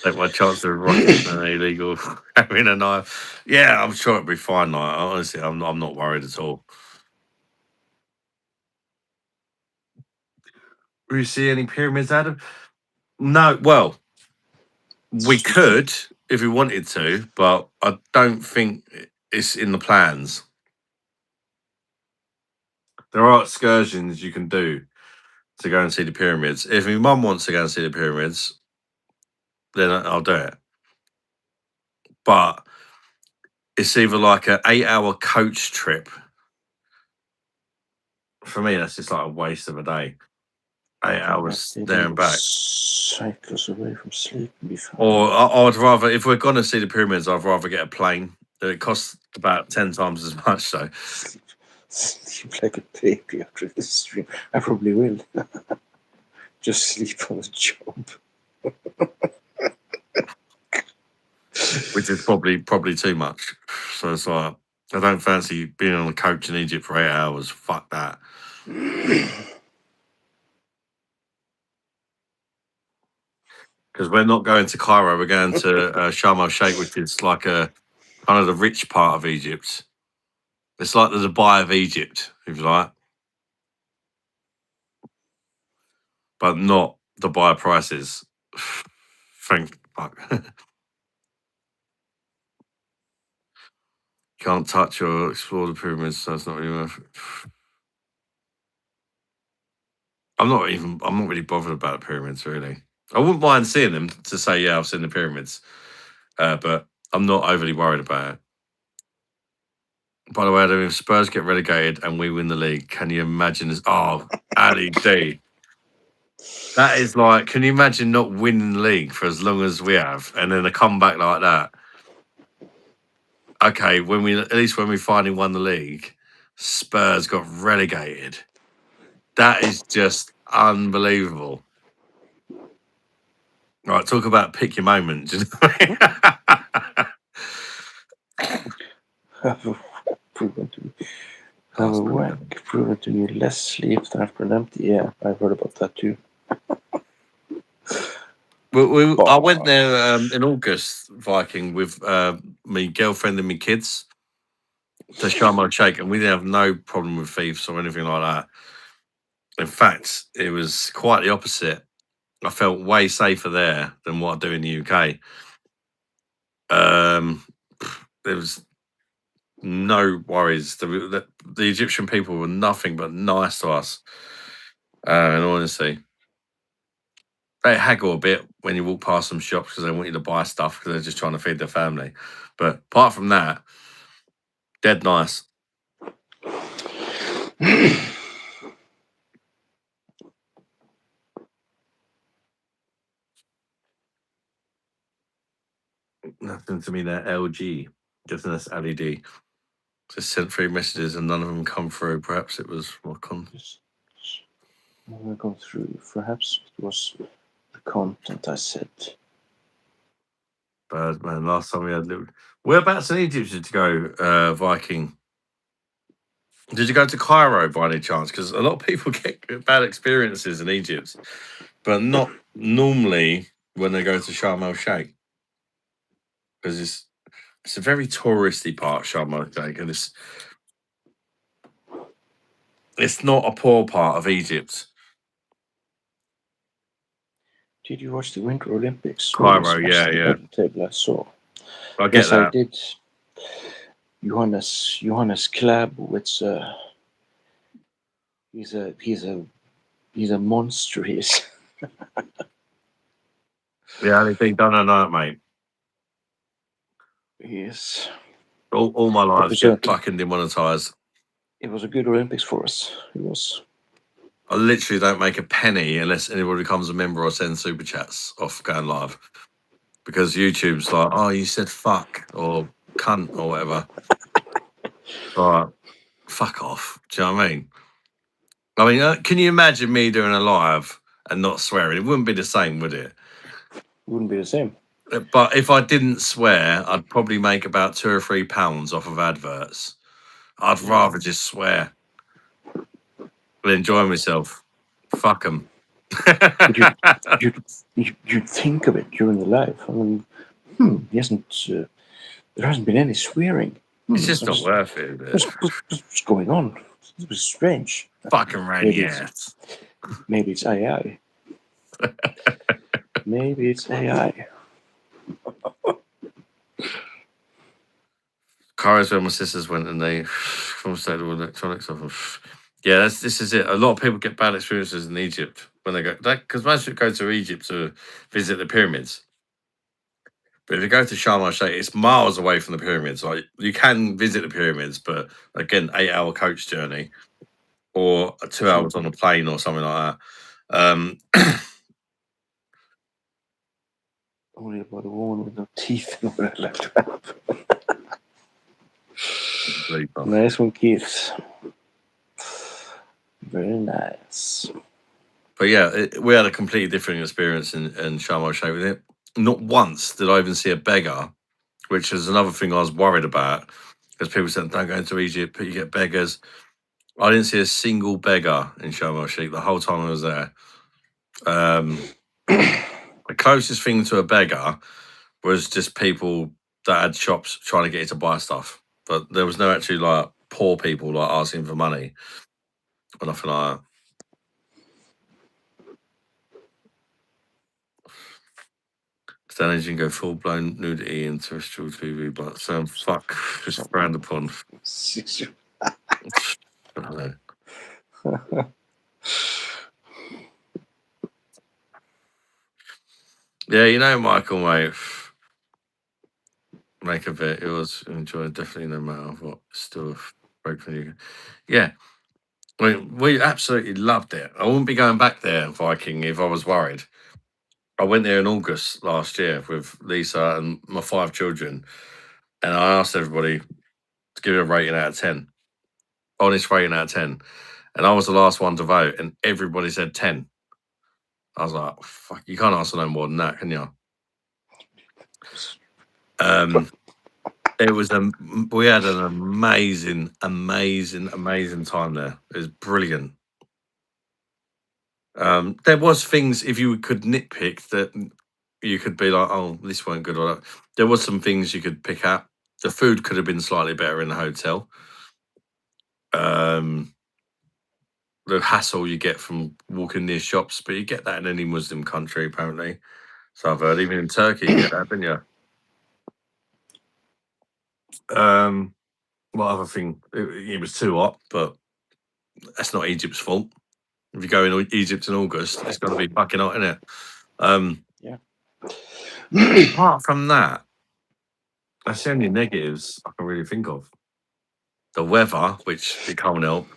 Take my chance of rockets and illegal having a knife. Yeah, I'm sure it'll be fine. Like, honestly, I'm not worried at all. Do you see any pyramids, Adam? No. Well, we could if we wanted to, but I don't think it's in the plans. There are excursions you can do to go and see the pyramids. If my mum wants to go and see the pyramids, then I'll do it. But it's either like an 8-hour coach trip. For me, that's just like a waste of a day. 8 hours there and back. Cycles away from sleep and be fine. Or I'd rather, if we're going to see the pyramids, I'd rather get a plane. It costs about 10 times as much, so. Sleep like a baby after this stream. I probably will. Just sleep on the job. Which is probably too much. So it's like, I don't fancy being on a coach in Egypt for 8 hours. Fuck that. Because we're not going to Cairo, we're going to Sharm el Sheikh, which is like a kind of the rich part of Egypt. It's like the Dubai of Egypt, if you like, but not Dubai prices. Thank fuck. Can't touch or explore the pyramids, so it's not really worth it. I'm not really bothered about the pyramids, really. I wouldn't mind seeing them to say, yeah, I've seen the pyramids, but I'm not overly worried about it. By the way, Adam, if Spurs get relegated and we win the league, can you imagine this? Oh, Ali D. That is like, can you imagine not winning the league for as long as we have, and then a comeback like that? Okay, at least when we finally won the league, Spurs got relegated. That is just unbelievable. Right, talk about pick your moment. Do you know what I mean? Proven to need less sleep than after an empty. Yeah, I've heard about that too. I went there in August, Viking, with my girlfriend and my kids to Sharm el Sheikh, and we didn't have no problem with thieves or anything like that. In fact, it was quite the opposite. I felt way safer there than what I do in the UK. There was no worries. The Egyptian people were nothing but nice to us. In honesty, they haggle a bit when you walk past some shops because they want you to buy stuff because they're just trying to feed their family. But apart from that, dead nice. Nothing to me there. LG, just an LED. Just sent 3 messages and none of them come through. Perhaps it was my Just I'm going through. Perhaps it was the content I said. bad man. Last time we had little. Whereabouts in Egypt did you go, Viking? Did you go to Cairo by any chance? Because a lot of people get bad experiences in Egypt, but not normally when they go to Sharm el Sheikh, because it's a very touristy part, Sharm el Sheikh, and it's not a poor part of Egypt. Did you watch the Winter Olympics? Cairo, yeah. The table I saw. I get Yes, that. I did. Johannes Klabowitz. He's a monster. He is. Yeah, they've done a night, mate. He is. All my lives get fucking demonetized. It was a good Olympics for us. It was. I literally don't make a penny unless anybody becomes a member or sends super chats off going live. Because YouTube's like, oh, you said fuck or cunt or whatever. Like, fuck off. Do you know what I mean? Can you imagine me doing a live and not swearing? It wouldn't be the same, would it? Wouldn't be the same. But if I didn't swear, I'd probably make about £2 or £3 off of adverts. I'd rather just swear and enjoy myself. Fuck them. You'd think of it during the live. I mean, he hasn't. There hasn't been any swearing. It's just not worth it. What's going on? This was strange. Fucking rainy ass. Maybe it's AI. Maybe it's AI. Cars where my sisters went and they confiscated all electronics off them. Yeah, this is it. A lot of people get bad experiences in Egypt when they go, because most people go to Egypt to visit the pyramids. But if you go to Sharm el Sheikh, it's miles away from the pyramids. Like you can visit the pyramids, but again, 8-hour coach journey or 2 hours on a plane or something like that. Only about a woman with no teeth and all that left. Nice one, Keith. Very nice. But yeah, we had a completely different experience in Sharm el Sheikh with it. Not once did I even see a beggar, which is another thing I was worried about, because people said, don't go into Egypt, but you get beggars. I didn't see a single beggar in Sharm el Sheikh the whole time I was there. The closest thing to a beggar was just people that had shops trying to get you to buy stuff. But there was no actually like poor people like asking for money or nothing like that. Then you can go full blown nudity in terrestrial TV, but fuck, just frowned upon. I don't know. Yeah, you know, Michael, mate. Make of it. It was enjoyed, definitely, no matter what. Still a break from you. Yeah, we absolutely loved it. I wouldn't be going back there, Viking, if I was worried. I went there in August last year with Lisa and my 5 children, and I asked everybody to give it a rating out of 10, honest rating out of 10, and I was the last one to vote, and everybody said 10. I was like, fuck, you can't ask for no more than that, can you? It was we had an amazing time there. It was brilliant. There was things, if you could nitpick, that you could be like, oh, this weren't good or that. There was some things you could pick up. The food could have been slightly better in the hotel. The hassle you get from walking near shops, but you get that in any Muslim country, apparently. So I've heard, even in Turkey, you get that, didn't you? What other thing? It was too hot, but that's not Egypt's fault. If you go in Egypt in August, it's got to be fucking hot, isn't it? Yeah. Apart from that, that's the only negatives I can really think of. The weather, which it can't help.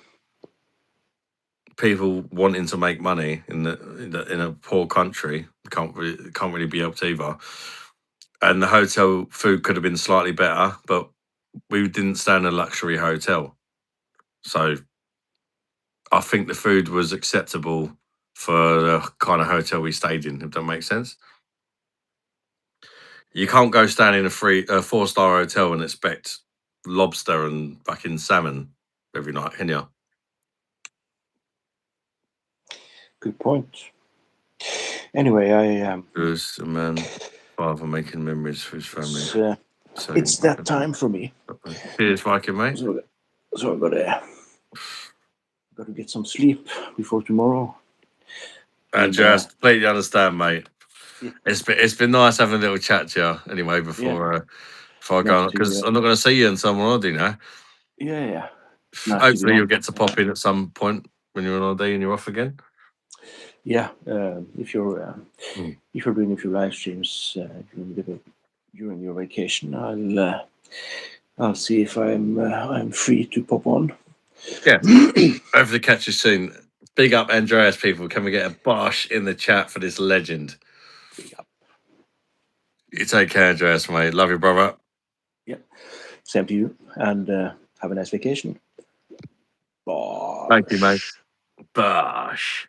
People wanting to make money in a poor country can't really be helped either. and the hotel food could have been slightly better, but we didn't stay in a luxury hotel, so I think the food was acceptable for the kind of hotel we stayed in. If that makes sense. You can't go stand in a 4-star hotel and expect lobster and fucking salmon every night, can you? Good point. Anyway, There's a man, father making memories for his family. it's that time for me. Cheers, Viking, mate. So I gotta get some sleep before tomorrow. And just completely understand, mate. Yeah. It's been nice having a little chat to you anyway before I go on, because I'm not going to see you in some holiday now. Yeah. Nice Hopefully you'll get to pop in at some point when you're on holiday and you're off again. Yeah, if you're doing a few live streams during your vacation, I'll see if I'm free to pop on. Yeah. Hopefully catch you soon. Big up Andreas, people. Can we get a bosh in the chat for this legend? Big up. You take care, Andreas, mate. Love you, brother. Yeah. Same to you, and have a nice vacation. Bosh. Thank you, mate. Bosh.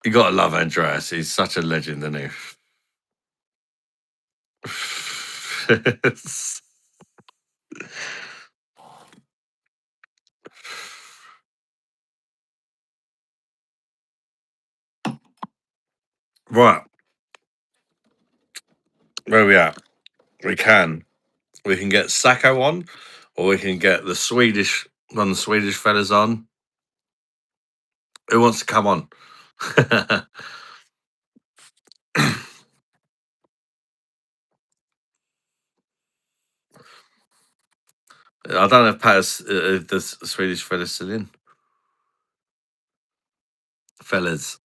You gotta love Andreas. He's such a legend, isn't he? Right. Where are we at? We can get Sacco on, or we can get the Swedish fellas on. Who wants to come on? I don't know if the Swedish fellas still in. Fellas.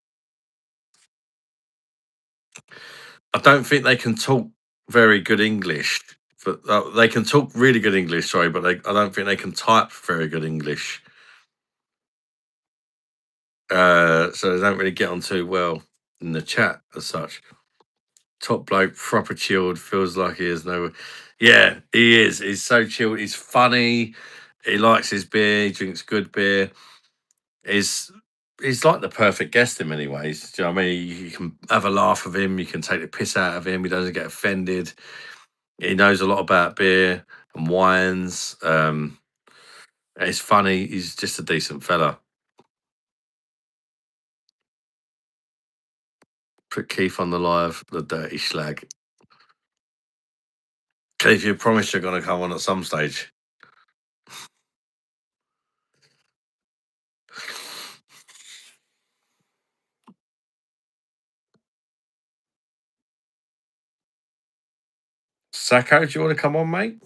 I don't think they can talk very good English. But they can talk really good English, sorry, but I don't think they can type very good English. So they don't really get on too well in the chat as such. Top bloke, proper chilled, feels like he is no. Yeah, he is. He's so chilled. He's funny. He likes his beer. He drinks good beer. He's like the perfect guest in many ways. Do you know what I mean? You can have a laugh with him. You can take the piss out of him. He doesn't get offended. He knows a lot about beer and wines. He's funny. He's just a decent fella. Put Keith on the live, the dirty slag. Keith, you promised you're going to come on at some stage. Sacco, do you want to come on, mate?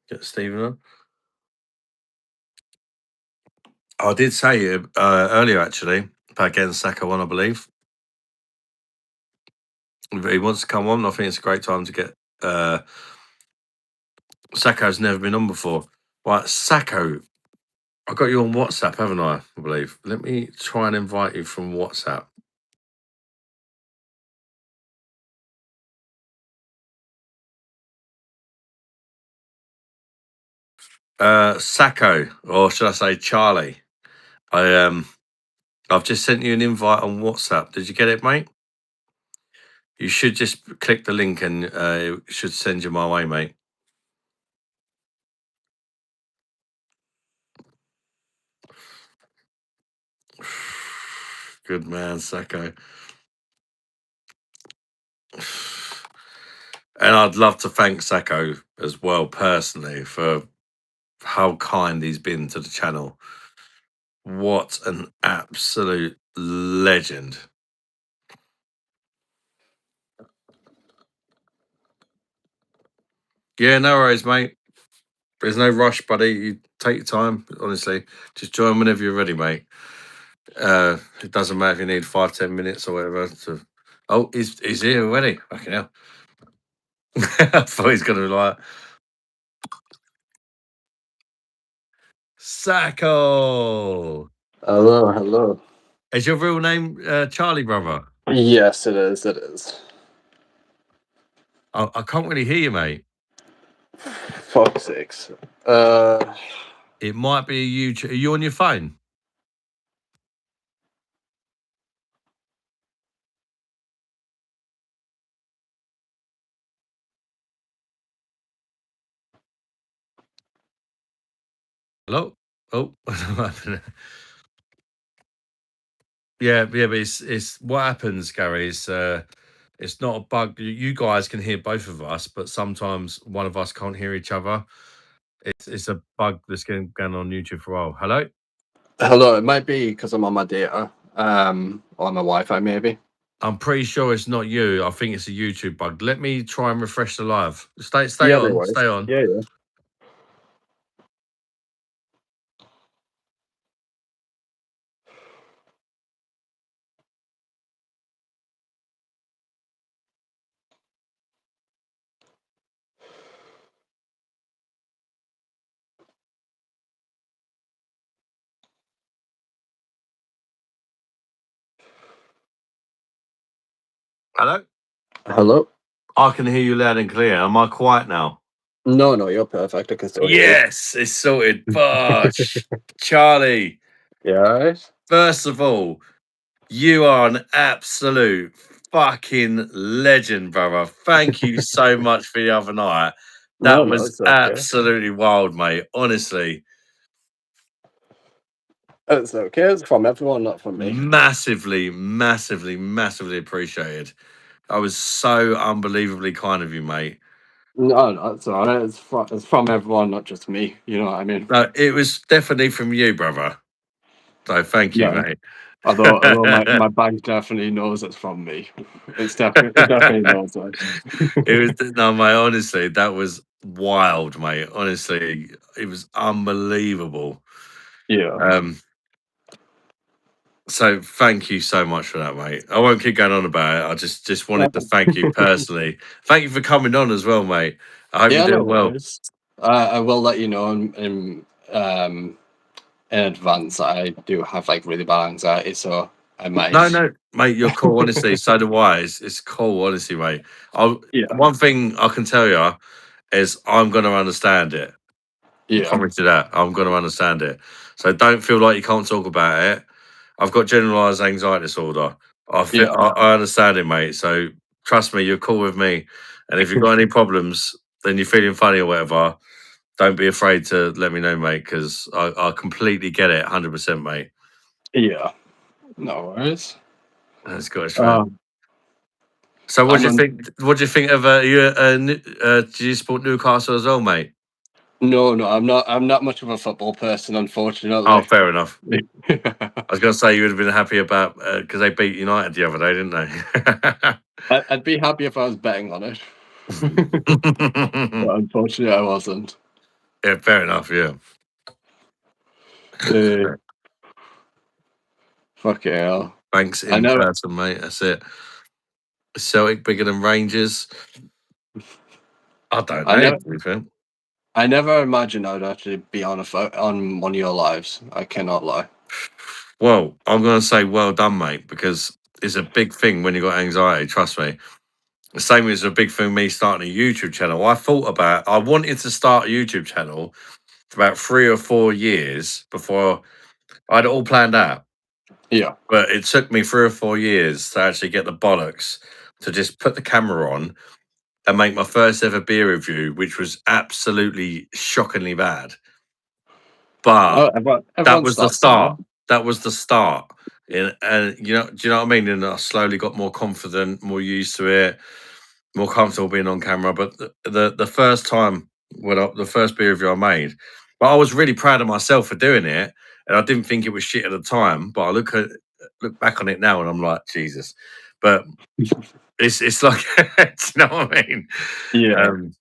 Get Stephen on. I did say earlier, actually, about getting Sacco on, I believe. If he wants to come on, I think it's a great time to get... Sacco's never been on before. Right, Sacco, I got you on WhatsApp, haven't I believe? Let me try and invite you from WhatsApp. Sacco, or should I say Charlie? I've just sent you an invite on WhatsApp. Did you get it, mate? You should just click the link and it should send you my way, mate. Good man, Sacco. And I'd love to thank Sacco as well, personally, for how kind he's been to the channel. What an absolute legend. Yeah, no worries, mate. There's no rush, buddy. You take your time, honestly. Just join whenever you're ready, mate. It doesn't matter if you need 5-10 minutes or whatever. Oh, he's here already. Fucking hell. I thought he's gonna be like Sacco. Hello, hello. Is your real name Charlie, brother? Yes, it is. It is. I can't really hear you, mate. Fuck's sakes. It might be a YouTube. Are you on your phone? Hello? Oh, yeah, but it's what happens, Gary. It's not a bug. You guys can hear both of us, but sometimes one of us can't hear each other. It's a bug that's going on YouTube for a while. Hello? hello. It might be because I'm on my data, or my Wi-Fi, maybe. I'm pretty sure it's not you. I think it's a YouTube bug. Let me try and refresh the live. Stay Yeah, no on. worries. Stay on. Yeah, yeah. Hello? Hello. I can hear you loud and clear. Am I quiet now? No, no, you're perfect. I can still hear Yes, it's sorted. Bosh. Charlie, you. Yeah, right. first of all, you are an absolute fucking legend, brother. Thank you so much for the other night. No, That no, was it's okay. absolutely wild, mate. Honestly, It's okay. It's from everyone, not from me. massively, massively, massively appreciated. I was so unbelievably kind of you, mate. No, no, it's all right. It's from everyone, not just me. You know what I mean? No, it was definitely from you, brother. So thank you, No. mate. Although my bank definitely knows it's from me. It definitely knows that. It was no, mate. Honestly, that was wild, mate. Honestly, it was unbelievable. Yeah. So thank you so much for that, mate. I won't keep going on about it. I just wanted to thank you personally. Thank you for coming on as well, mate. I hope Yeah, you're no doing well. worries. I will let you know in advance that I do have like really bad anxiety, so I might. No, mate, you're cool. Honestly, so do I. It's cool, honestly, mate. Yeah, One thing I can tell you is I'm going to understand it. I yeah, promise you that. I'm going to understand it. So don't feel like you can't talk about it. I've got generalized anxiety disorder. yeah, I understand it, mate. So trust me, you're cool with me. And if you've got any problems, then you're feeling funny or whatever, don't be afraid to let me know, mate, because I completely get it, 100%, mate. yeah. No worries. That's Scottish, man. Um, So what I'm do you on. think? What do you think of do you support Newcastle as well, mate? No, no, I'm not. I'm not much of a football person, Oh, unfortunately. fair enough. I was going to say you would have been happy about because they beat United the other day, didn't they? I'd be happy if I was betting on it, but unfortunately, I wasn't. Yeah, fair enough. Yeah. Fucking hell. Thanks I in never, person, mate. That's it. Celtic bigger than Rangers. I don't I know. never, To be fair. I never imagined I'd actually be on on one of your lives. I cannot lie. Well, I'm going to say well done, mate, because it's a big thing when you got anxiety. Trust me. The same as a big thing me starting a YouTube channel. I wanted to start a YouTube channel for about 3 or 4 years before I had it all planned out. Yeah, But it took me 3 or 4 years to actually get the bollocks to just put the camera on and make my first ever beer review, which was absolutely shockingly bad. But oh, that everyone was the starts somewhere. start. That was the start. And do you know what I mean? And I slowly got more confident, more used to it, more comfortable being on camera. But the first time the first beer review I made, but I was really proud of myself for doing it, and I didn't think it was shit at the time. But I look back on it now, and I'm like, Jesus. But it's like, do you know what I mean? Yeah. Um,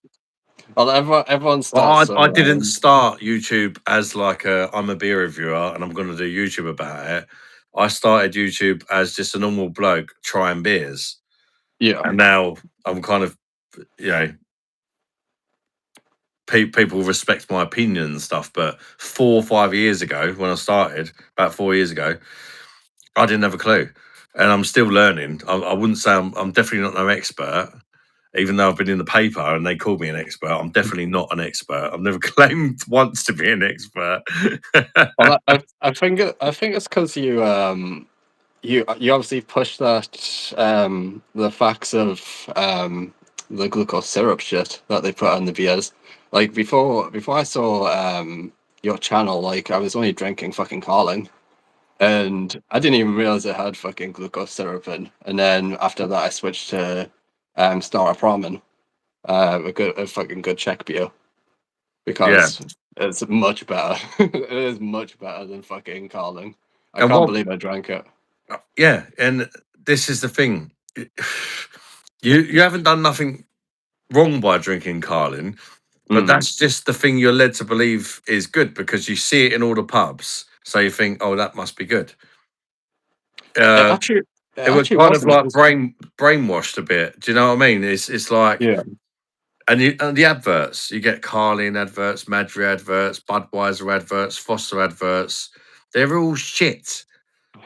Well, everyone starts Well, I somewhere. didn't start YouTube as like I'm a beer reviewer and I'm going to do YouTube about it. I started YouTube as just a normal bloke trying beers, Yeah, and now I'm kind of, people respect my opinion and stuff. But 4 or 5 years ago, when I started, about 4 years ago, I didn't have a clue, and I'm still learning. I wouldn't say I'm definitely not no expert, even though I've been in the paper and they called me an expert. I'm definitely not an expert. I've never claimed once to be an expert. Well, I think it's because you obviously push that the facts of the glucose syrup shit that they put on the beers. Like before I saw your channel, like I was only drinking fucking Carling, and I didn't even realize it had fucking glucose syrup in. And then after that, I switched to Star Ramen, a fucking good Czech beer, Yeah, because it's much better. It is much better than fucking Carling. I and can't what? believe I drank it. Yeah, and this is the thing. You haven't done nothing wrong by drinking Carlin, but that's just the thing you're led to believe is good because you see it in all the pubs. So you think, oh, that must be good. It Uh, actually, it it was actually kind of wasn't. It like was, brainwashed a bit. Do you know what I mean? It's like, yeah, and the adverts, you get Carlin adverts, Madry adverts, Budweiser adverts, Foster adverts. They're all shit.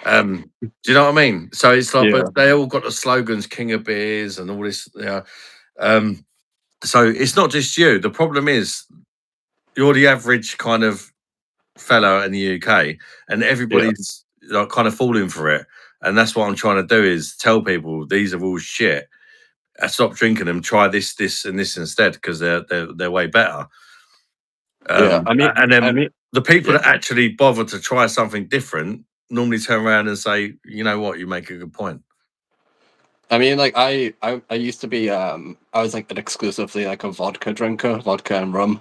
Do you know what I mean? So it's like, yeah, but they all got the slogans, King of Beers, and all this. Yeah. Um, so it's not just you. The problem is you're the average kind of fellow in the UK, and yeah, everybody's like kind of falling for it. And that's what I'm trying to do is tell people these are all shit. Stop drinking them. Try this, this, and this instead because they're way better. yeah. And I then mean, the people yeah. that actually bother to try something different normally turn around and say, you know what, you make a good point. I mean, like I used to be I was like an exclusively like a vodka drinker, vodka and rum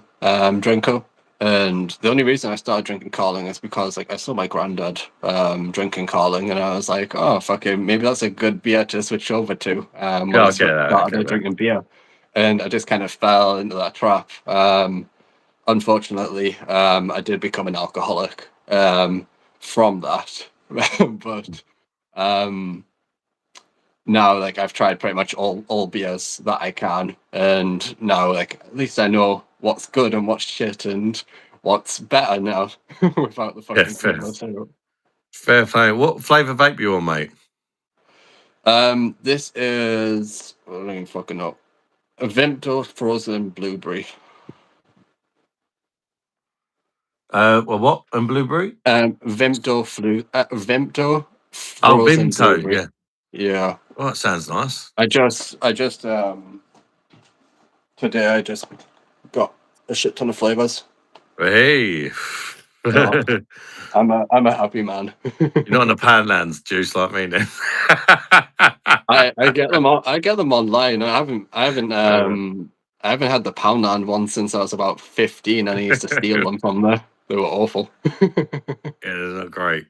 drinker. And the only reason I started drinking Carling is because like I saw my granddad drinking Carling, and I was like, oh fucking maybe that's a good beer to switch over to when Yeah, I I get that. I started get that. drinking beer. And I just kind of fell into that trap. Unfortunately, I did become an alcoholic from that. But um now like I've tried pretty much all beers that I can, and now like at least I know what's good and what's shit and what's better now without the Yeah, fucking fair, glucose syrup. fair play. What flavour vape you on, mate? This is I don't even fucking know. A Vimto frozen blueberry. Well, what? And blueberry? Vimto Oh, frozen Vimto. blueberry. Yeah. Yeah. Oh, that sounds nice. I just today I just got a shit ton of flavors. Hey. So You're I'm a happy man. not in the Poundlands juice like me then. I get them I get them online. Uh, I haven't had the Poundland one since I was about 15, and I used to steal them from there. They were awful. yeah, they're not great.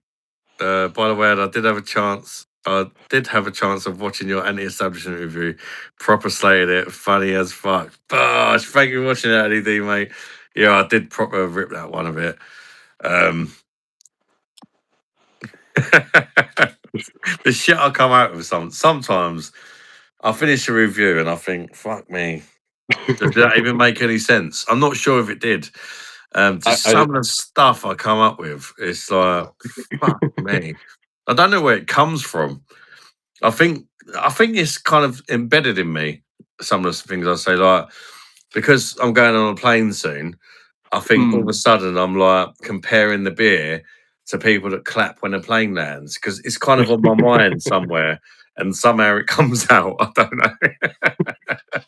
By the way, I did have a chance. I did have a chance of watching your anti-establishment review. Proper slated it, funny as fuck. Gosh, thank you for watching that, LED, mate. Yeah, I did proper rip that one a bit. Um, the shit I come out with sometimes I finish a review and I think, fuck me. Does that even make any sense? I'm not sure if it did. Just I some of the stuff I come up with, it's like, fuck me. I don't know where it comes from. I think it's kind of embedded in me. Some of the things I say, like because I'm going on a plane soon. I think all of a sudden I'm like comparing the beer to people that clap when a plane lands because it's kind of on my mind somewhere, and somehow it comes out. I don't know.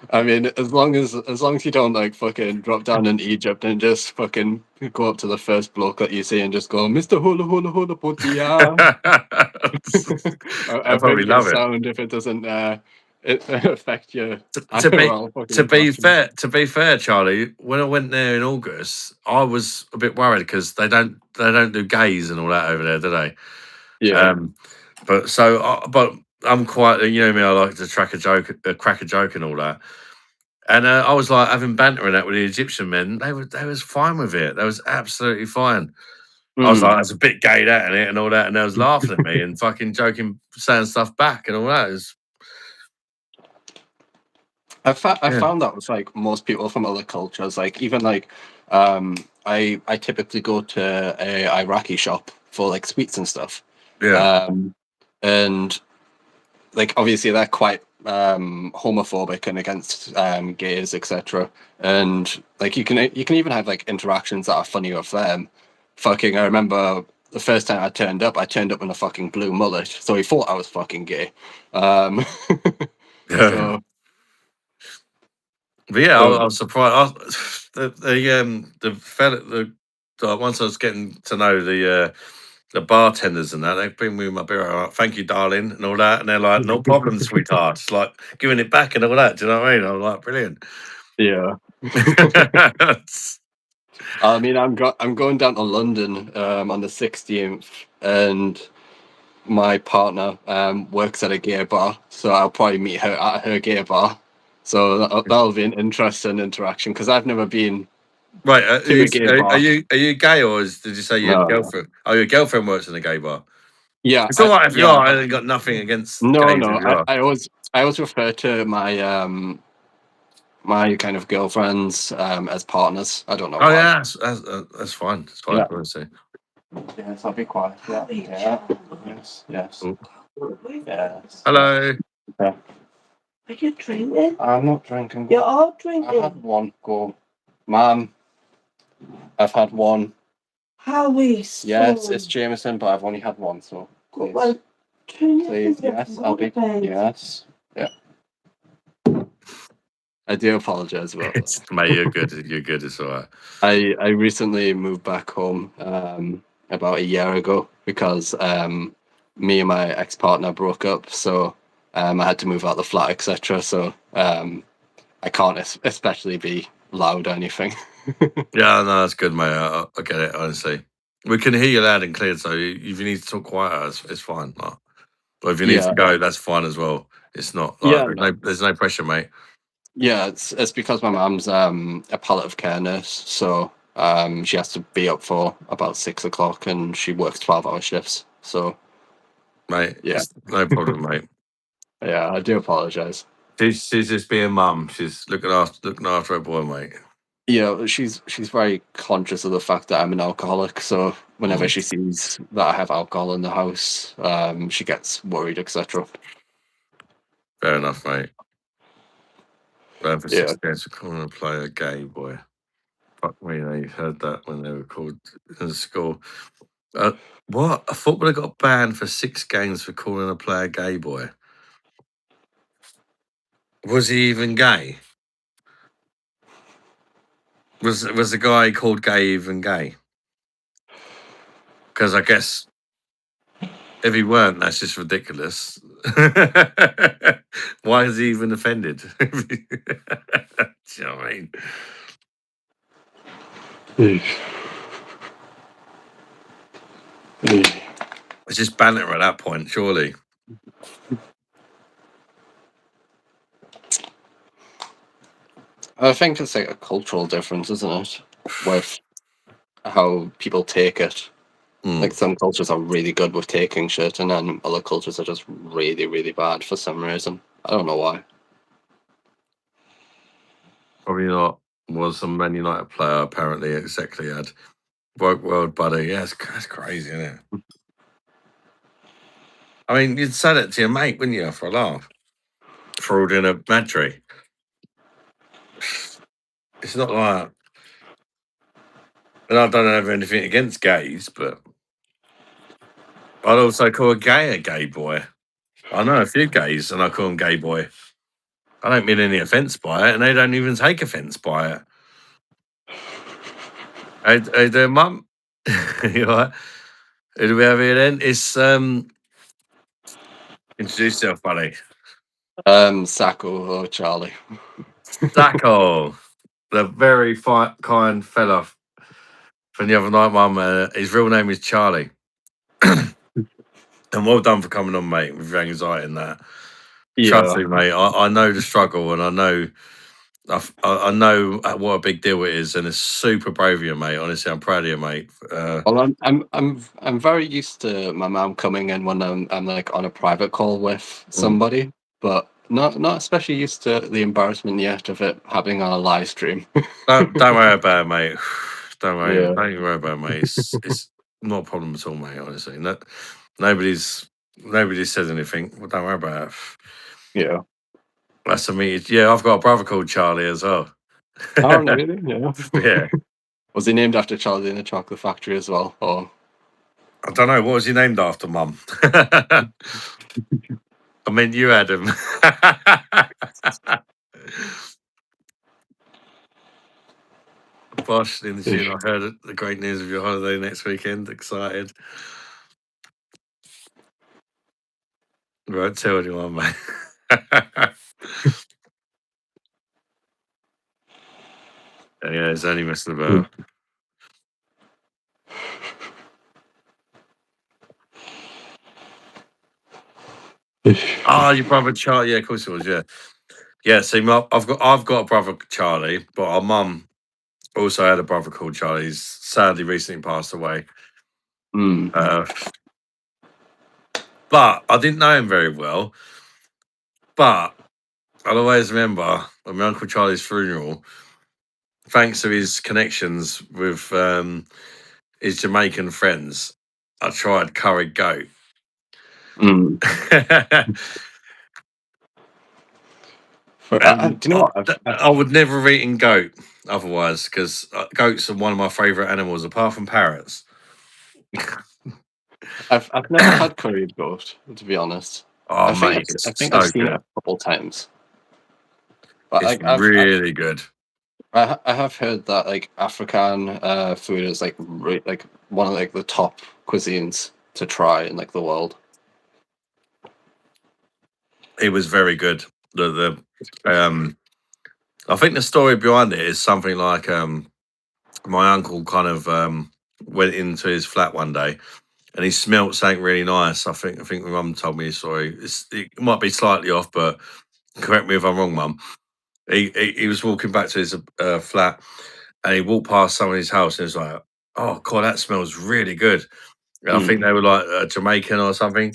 I mean, as long as you don't like fucking drop down in Egypt and just fucking go up to the first bloke that you see and just go, Mr. Hula Hula Hula Potia. I I probably think you're love it. sound if it doesn't affect you To be IRL fucking interactions. to be fair, Charlie, when I went there in August, I was a bit worried because they don't do gays and all that over there, do they? Yeah. Um, but I'm quite, you know me, I like to crack a joke and all that. And I was like having banter and that with the Egyptian men. They was fine with it. They was absolutely fine. I was like, Mm. "That's a bit gay, that and it, and all that," and they was laughing at me and fucking joking, saying stuff back and all that. I Yeah. found that with like most people from other cultures, like even like I typically go to a Iraqi shop for like sweets and stuff. Yeah. And like obviously they're quite homophobic and against gays, etc. And like you can even have like interactions that are funny with them. Fucking, I remember the first time I turned up in a fucking blue mullet, so he thought I was fucking gay. Um, so But yeah, uh, I was surprised. The fella, once I was getting to know the bartenders and that, they bring me my beer. Like, thank you, darling, and all that, and they're like, no problem, sweetheart. It's like giving it back and all that. Do you know what I mean? I'm like, brilliant. yeah. I mean, I'm going down to London on the 16th, and my partner works at a gay bar, so I'll probably meet her at her gay bar. So that'll be an interesting interaction because I've never been Right, to a gay bar. are you gay, or did you say your No, no. girlfriend? Oh, your girlfriend works in a gay bar. Yeah, It's all right if you yeah. are. I ain't got nothing against No, gays if no. you are. I always refer to my my kind of girlfriends as partners. I don't know Oh why. yeah, that's fine. It's fine. Yeah. Honestly. Yes, I'll be quiet. Yeah. Yeah. Yes. Yes. Oh, Yes. hello. Yeah. Are you drinking? I'm not drinking. You are I drinking. had one. Go, Mum. I've had one. How is Yeah, it's Jameson, but I've only had one, so please. Well, turn Please, yourself yes, and I'll go to be. bed. Yes. Yeah. I do apologize about that. Mate, you're good. You're good. It's all right. I recently moved back home about a year ago because me and my ex-partner broke up, so I had to move out the flat, etc. So I can't especially be loud or anything. Yeah, no, that's good, mate. I get it. Honestly, we can hear you loud and clear. So if you need to talk quieter, it's fine. Like, or if you need Yeah, to go, that's fine as well. It's not like yeah, no. there's no pressure, mate. Yeah, it's because my mum's a palliative care nurse, so she has to be up for about 6 o'clock, and she works 12-hour shifts. So Mate, yeah, it's no problem, mate. yeah, I do apologize. She's just being mum. She's looking after her boy, mate. Yeah, she's very conscious of the fact that I'm an alcoholic, so whenever she sees that I have alcohol in the house, she gets worried, etc. Fair enough, mate. For Yeah. 6 games, we're calling a player gay boy. Fuck me, they heard that when they were called in the school. What? A footballer got banned for 6 games for calling a player gay boy. Was he even gay? Was the guy called gay even gay? Because I guess if he weren't, that's just ridiculous. Why is he even offended? Do you know what I mean? It's just banter at that point, surely. I think it's like a cultural difference, isn't it? With how people take it. Like some cultures are really good with taking shit, and then other cultures are just really, really bad for some reason. I don't know why. Probably not. Was some Man United player apparently exactly had woke world buddy. Yeah, that's crazy, isn't it? I mean, you'd say that to your mate, wouldn't you, for a laugh? Fraud in a madry. It's not like, and I don't have anything against gays, but I'd also call a gay boy. I know a few gays, and I call them gay boy. I don't mean any offence by it, and they don't even take offence by it. Hey there, mum. You all right? Who do we have here then? It's introduce yourself, buddy. Sacco or Charlie. Sacco, the very kind fella from the other night, mum. His real name is Charlie. And well done for coming on, mate, with your anxiety and that. Trust Yeah. me, mate. I know the struggle, and I know I know what a big deal it is, and it's super brave of you, mate. Honestly, I'm proud of you, mate. Well, I'm very used to my mom coming in when I'm like on a private call with somebody, but not especially used to the embarrassment yet of it having on a live stream. Don't worry about it, mate. Don't worry. Yeah. Don't worry about it, mate. It's not a problem at all, mate. Honestly, nobody's said anything. Well, don't worry about it. Yeah. That's a me. Yeah, I've got a brother called Charlie as well. Oh, really? Yeah. Yeah. Was he named after Charlie in the Chocolate Factory as well? Or I don't know. What was he named after, Mum? I mean, you had him. Bosh, in the June, I heard the great news of your holiday next weekend. Excited. Won't tell anyone, mate. Yeah, it's only messing about. Oh, your brother Charlie. Yeah, of course it was. Yeah, yeah. See, I've got a brother Charlie, but our mum also had a brother called Charlie. He's sadly recently passed away. Mm. But I didn't know him very well. But I'll always remember at my Uncle Charlie's funeral, thanks to his connections with his Jamaican friends, I tried curry goat. Mm. And Do you know what? I would never have eaten goat otherwise, because goats are one of my favourite animals, apart from parrots. I've never had curried goat, to be honest. Oh, I think mate, it's I've so seen it good. a couple times. But It's really good. I have heard that like African food is like like one of like the top cuisines to try in like the world. It was very good. The I think the story behind it is something like my uncle kind of went into his flat one day and he smelt something really nice. I think my mum told me the story. It might be slightly off, but correct me if I'm wrong, Mum. He was walking back to his flat and he walked past somebody's house and he was like, "Oh God, that smells really good." And I think they were like Jamaican or something.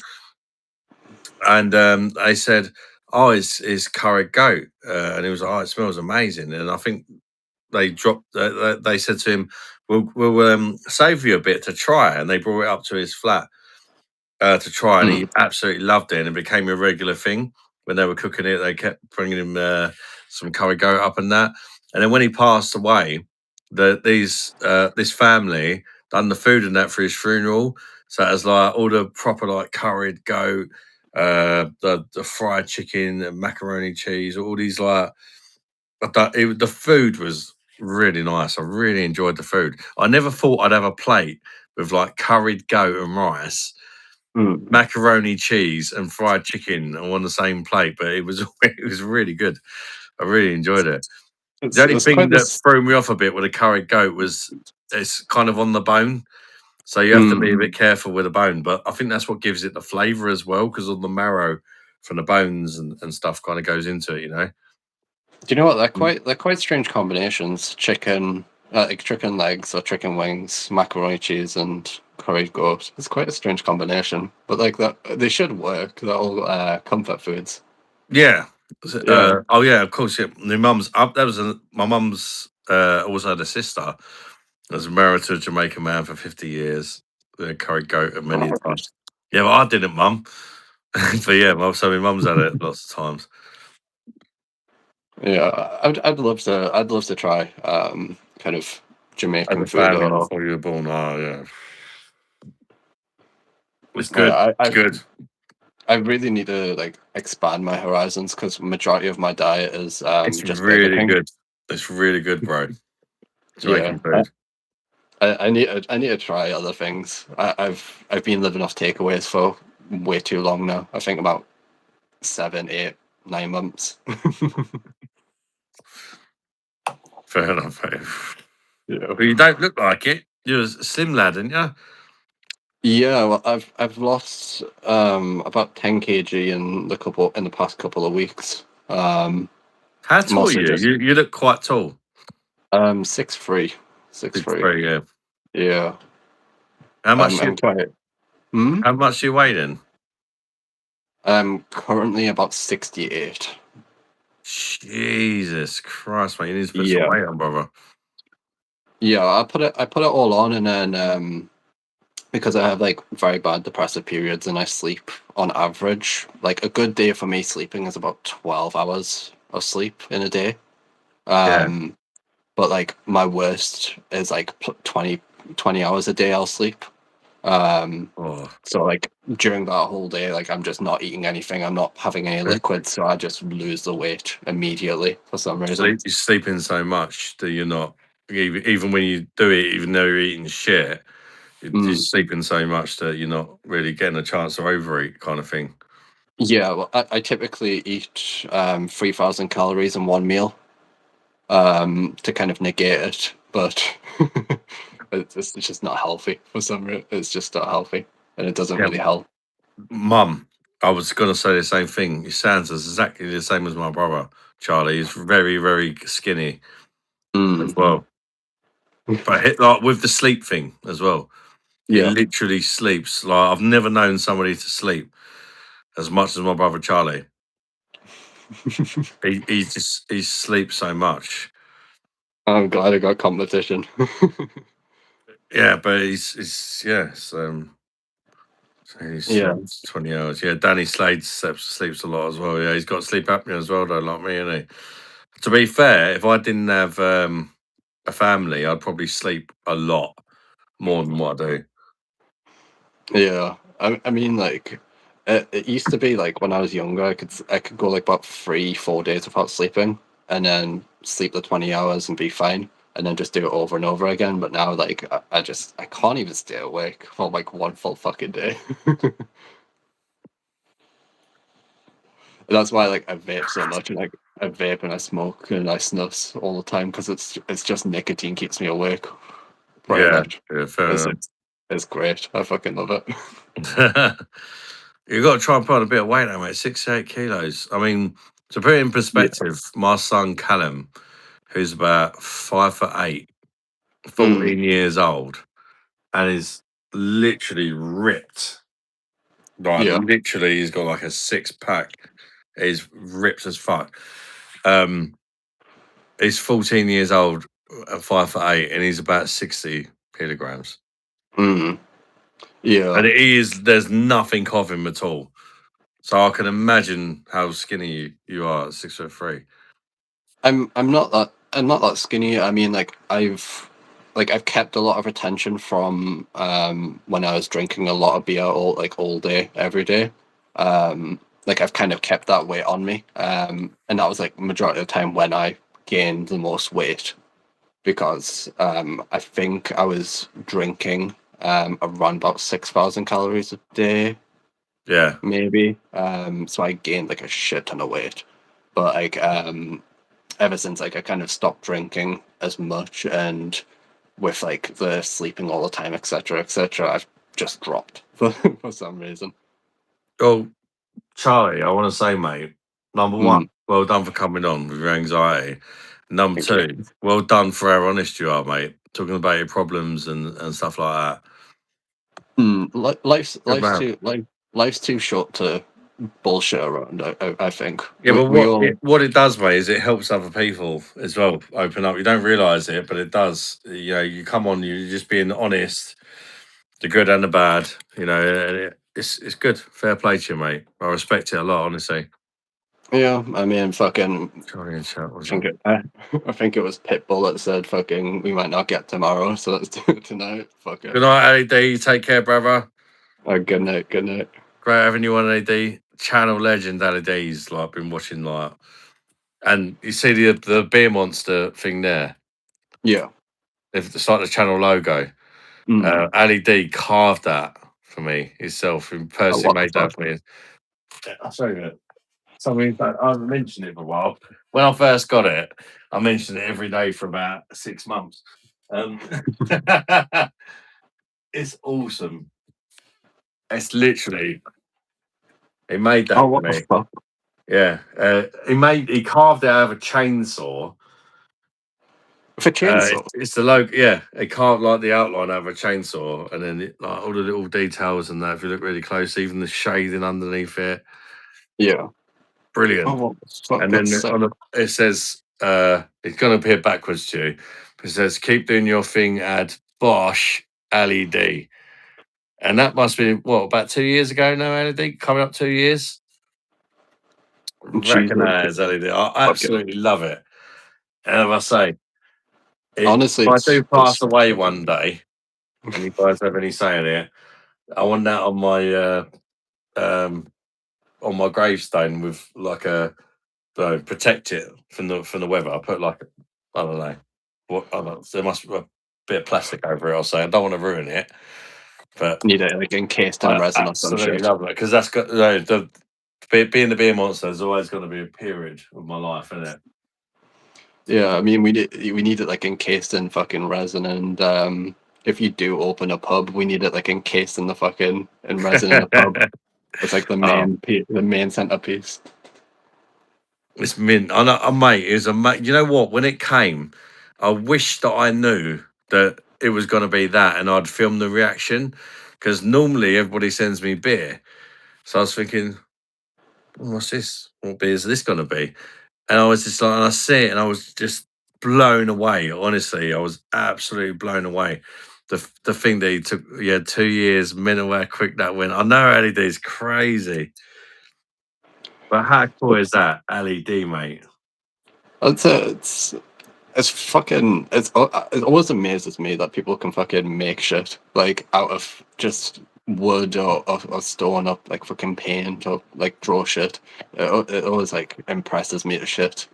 And they said, "Oh, it's curried goat," and he was like, "Oh, it smells amazing." And I think they dropped. They said to him, "We'll save you a bit to try," and they brought it up to his flat to try, and he absolutely loved it, and it became a regular thing when they were cooking it. They kept bringing him some curry goat up and that, and then when he passed away, this family done the food and that for his funeral. So it was like all the proper like curried goat, the fried chicken, and macaroni cheese, all these like. The food was really nice. I really enjoyed the food. I never thought I'd have a plate with like curried goat and rice, macaroni cheese, and fried chicken all on the same plate, but it was it was really good. I really enjoyed it. The only It's thing quite that this. threw me off a bit with a curried goat was it's kind of on the bone, so you have to be a bit careful with the bone. But I think that's what gives it the flavour as well, because all the marrow from the bones and stuff kind of goes into it, you know. Do you know what? They're quite strange combinations. Chicken, like chicken legs or chicken wings, macaroni cheese, and curried goat. It's quite a strange combination, but like that, they should work. They're all comfort foods. Yeah. Yeah. Oh yeah, of course. Yeah. My mum's up. My mum's also had a sister. Was married to a Jamaican man for 50 years. Curried goat and many times. Yeah, well, I didn't, mum. But yeah, so my mum's had it lots of times. Yeah, I'd love to. I'd love to try kind of As Jamaican a food family or before you were born. Oh yeah, it's good. yeah. It's good. I really need to like expand my horizons because majority of my diet is It's just Burger really King. good. It's really good, bro. Yeah, Jamaican food. I need to try other things. I've been living off takeaways for way too long now. I think about 7, 8, 9 months. Fair enough. Mate. Yeah. But you don't look like it. You're a slim lad, aren't you? Yeah, well, I've lost about 10 kg in the past couple of weeks. How tall are Mostly you? just You look quite tall. 6'3", 6'3". Very, yeah. Yeah, How much I'm you quite. Hmm? how much you weigh then? I'm currently about 68. Jesus Christ, mate! You need to put some Yeah. weight on, brother. Yeah, I put it all on, and then because I have like very bad depressive periods and I sleep on average, like a good day for me sleeping is about 12 hours of sleep in a day. Yeah. But like my worst is like 20 hours a day I'll sleep. Oh, So like during that whole day, like I'm just not eating anything, I'm not having any liquids, so I just lose the weight immediately for some reason. you're sleeping so much that you're not even when you do it, even though you're eating shit, you're Mm. sleeping so much that you're not really getting a chance to overeat, kind of thing. Yeah, well, I typically eat 3,000 calories in one meal to kind of negate it, but it's just not healthy for some reason. It's just not healthy, and it doesn't Yeah, really help. Mum, I was gonna say the same thing. He sounds exactly the same as my brother Charlie. He's very, very skinny as Mm. well. But like with the sleep thing as well, he Yeah. literally sleeps. Like I've never known somebody to sleep as much as my brother Charlie. He sleeps so much. I'm glad I got competition. Yeah, but he's so he Yeah. sleeps 20 hours. Yeah, Danny Slade sleeps a lot as well. Yeah, he's got sleep apnea as well, though, like me, isn't he? To be fair, if I didn't have a family, I'd probably sleep a lot more than what I do. Yeah, I mean, like, it used to be like when I was younger, I could go like about 3-4 days without sleeping, and then sleep the 20 hours and be fine, and then just do it over and over again. But now, like, I can't even stay awake for like one full fucking day. That's why like I vape so much, and like I vape and I smoke and I snuff all the time because it's just nicotine keeps me awake. Pretty Yeah, much, yeah, fair it's enough. it's, it's great. I fucking love it. You've got to try and put on a bit of weight now, mate. 68 kilos. I mean, to put it in Yeah. perspective, my son Callum, who's about 5'8", Mm, 14 years old, and is literally ripped. Like yeah. literally, he's got like a 6-pack. He's ripped as fuck. He's 14 years old, 5'8", and he's about 60 kilograms. Mm, yeah. And he is. There's nothing of him at all. So I can imagine how skinny you are at 6'3". I'm not that skinny. I mean, I've kept a lot of attention from when I was drinking a lot of beer all day every day. Like I've kind of kept that weight on me. And that was like majority of the time when I gained the most weight because I think I was drinking around about 6,000 calories a day, Yeah, maybe. So I gained like a shit ton of weight. But like ever since like I kind of stopped drinking as much and with like the sleeping all the time, etc., I've just dropped for some reason. well, Charlie, I want to say, mate, number one, Mm, well done for coming on with your anxiety. Number thank you. two, well done for how honest you are, mate. Talking about your problems and stuff like that. Life's Good life's man. too life's too short to bullshit around. I think Yeah, but we all. what it does, mate, is it helps other people as well open up. You don't realise it, but it does. You know, you come on, you're just being honest, the good and the bad. You know, and it's good. Fair play to you, mate. I respect it a lot, honestly. Yeah, I mean, fucking. Charlie and chat I was think on. it. I think it was Pitbull that said, "Fucking, we might not get tomorrow, so let's do it tonight." Fuck it. Good night, AD. Take care, brother. Good night. Good night. Great having you on, AD. Channel legend, AD's like been watching like, and you see the beer monster thing there. Yeah. It's like the channel logo. Mm. Ali D carved that for me himself. He Oh, personally what the made that fuck? for me. I'll show you it. Something that I haven't mentioned it for a while. When I first got it, I mentioned it every day for about 6 months. Um, it's awesome. It's literally he made Oh, that for what the me. fuck? Yeah, he carved it out of a chainsaw. With a chainsaw? It's the logo. Yeah, he carved like the outline out of a chainsaw, and then like all the little details and that. If you look really close, even the shading underneath it. Yeah. Brilliant. Oh, what the fuck? And That's then sick. it says, it's going to appear backwards to you. It says, keep doing your thing, add Bosch LED. And that must be, what, about 2 years ago now, LED? Coming up 2 years? Jesus. Recognise LED. I absolutely love it. And as I say, Honestly, if I do pass it's away one day, and you guys have any say in it, I want that on my gravestone with like a protect it from the weather. I put like, I don't know what, I don't, there must be a bit of plastic over it. I'll say I don't want to ruin it, but need it like encased in I resin or some absolutely shit. love it because that's got being the beer monster. There's always going to be a period of my life, isn't it? Yeah, I mean, we need it like encased in fucking resin, and if you do open a pub, we need it like encased in the fucking in resin in the pub. It's like the Oh, main centerpiece. it's mint. I know, mate. It was You know what? When it came, I wish that I knew that it was going to be that, and I'd film the reaction. Because normally everybody sends me beer, so I was thinking, what's this? What beer is this going to be? And I was just like, and I see it, and I was just blown away. Honestly, I was absolutely blown away. The thing that he took, 2 years, mental how quick that went. I know LED is crazy, but how cool is that LED, mate? It's fucking it always amazes me that people can fucking make shit like out of just wood or stone up like fucking paint or like draw shit. It always like impresses me to shit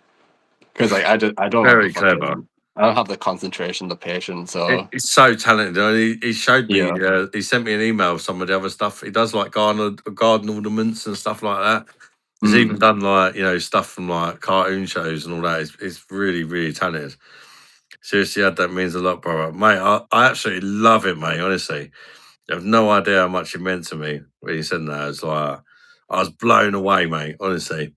because like I don't have the Very clever. fucking I don't have the concentration, the patience, or He's so talented. He showed me. yeah. He sent me an email of some of the other stuff. He does like garden ornaments and stuff like that. He's even done like stuff from like cartoon shows and all that. He's really really talented. Seriously, that means a lot, brother. Mate, I absolutely love it, mate. Honestly, you have no idea how much it meant to me when you said that. It's like I was blown away, mate. Honestly,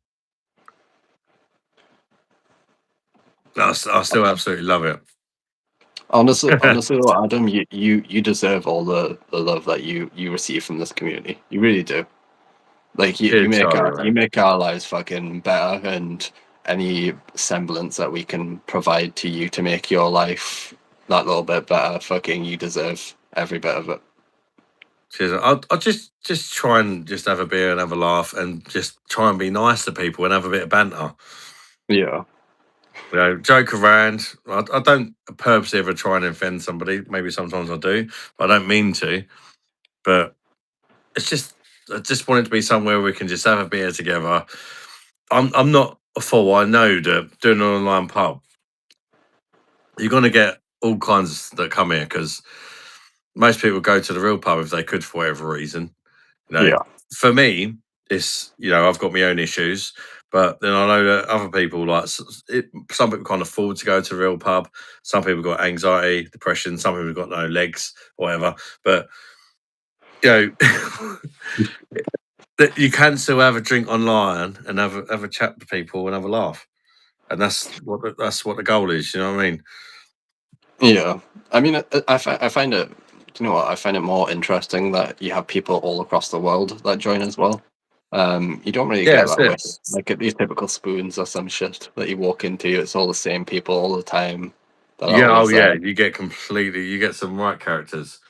I still absolutely love it. Honestly, though, Adam, you deserve all the love that you receive from this community. You really do. Like you Cheers, make Charlie, you mate. make our lives fucking better, and any semblance that we can provide to you to make your life that little bit better, fucking you deserve every bit of it. Cheers. I'll just try and just have a beer and have a laugh and just try and be nice to people and have a bit of banter. Yeah. Joke around. I don't purposely ever try and offend somebody. Maybe sometimes I do, but I don't mean to. But it's just, I just want it to be somewhere we can just have a beer together. I'm not a fool. I know that doing an online pub, you're going to get all kinds that come here because most people go to the real pub if they could for whatever reason. Yeah. For me, it's I've got my own issues, but then I know that other people some people can't afford to go to a real pub. Some people got anxiety, depression. Some people got no legs, whatever. But you know, that you can still have a drink online and have a chat with people and have a laugh, and that's what the goal is. You know what I mean? Yeah. I mean, I find it. You know what? I find it more interesting that you have people all across the world that join as well. You don't really Yeah, get that's that it. with like at these typical spoons or some shit that you walk into. It's all the same people all the time that are Yeah, oh always there. yeah, you get some right characters.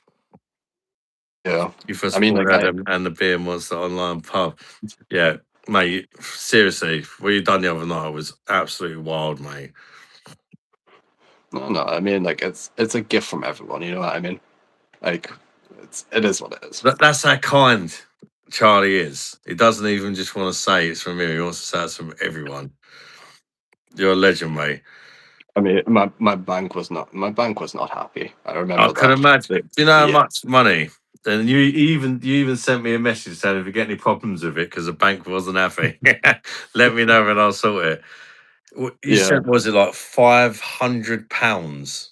Yeah. You first I mean, point like Adam and the beer monster online pub. Yeah, mate. Seriously, what you done the other night was absolutely wild, mate. no. I mean, like it's a gift from everyone. You know what I mean? Like it is what it is. That's how kind Charlie is. He doesn't even just want to say it's from him. He wants to say it's from everyone. You're a legend, mate. I mean, my bank was not happy. I I remember can that. imagine. Do you know how Yeah. much money? And you even sent me a message saying if you get any problems with it because the bank wasn't happy, let me know and I'll sort it. You Yeah. said was it like £500,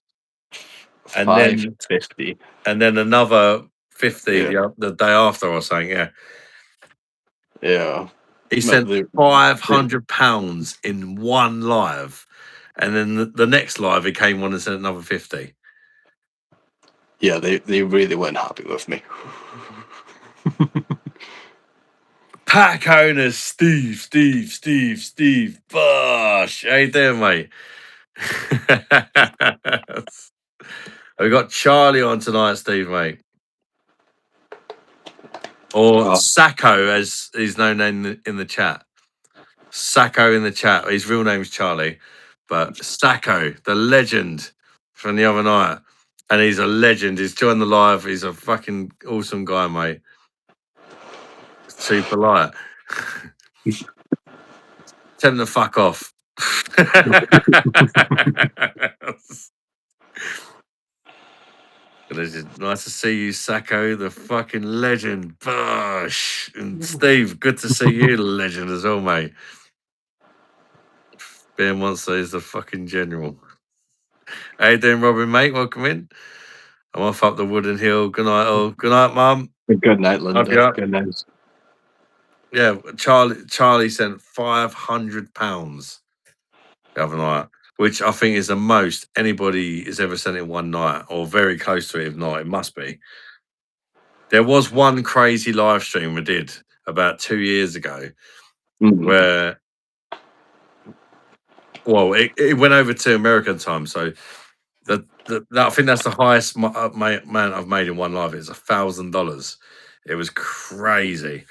and then 550. another 50 Yeah. the day after or something. Yeah, Yeah. he But sent £500 in one live, and then the next live he came on and sent another 50. they really weren't happy with me. Pack owners, Steve Bosh. How you doing, mate? We got Charlie on tonight, Steve, mate. Or Oh. Sacco, as he's known in the chat. Sacco in the chat. His real name's Charlie, but Sacco, the legend from the other night. And he's a legend. He's joined the live. He's a fucking awesome guy, mate. Too polite. Tell him to fuck off. It's nice to see you, Sacco, the fucking legend. Bosh. And Steve, good to see you, the legend as well, mate. Bear Monster is the fucking general. How you doing, Robin, mate? Welcome in. I'm off up the wooden hill. Good night, all. Good night, Mum. Good night, Love Linda. you. Good night. Yeah, Charlie sent £500 the other night, which I think is the most anybody has ever sent in one night, or very close to it. If not, it must be. There was one crazy live stream we did about 2 years ago where, well, it went over to American time, so I think that's the highest amount I've made in one live. It's $1,000. It was crazy,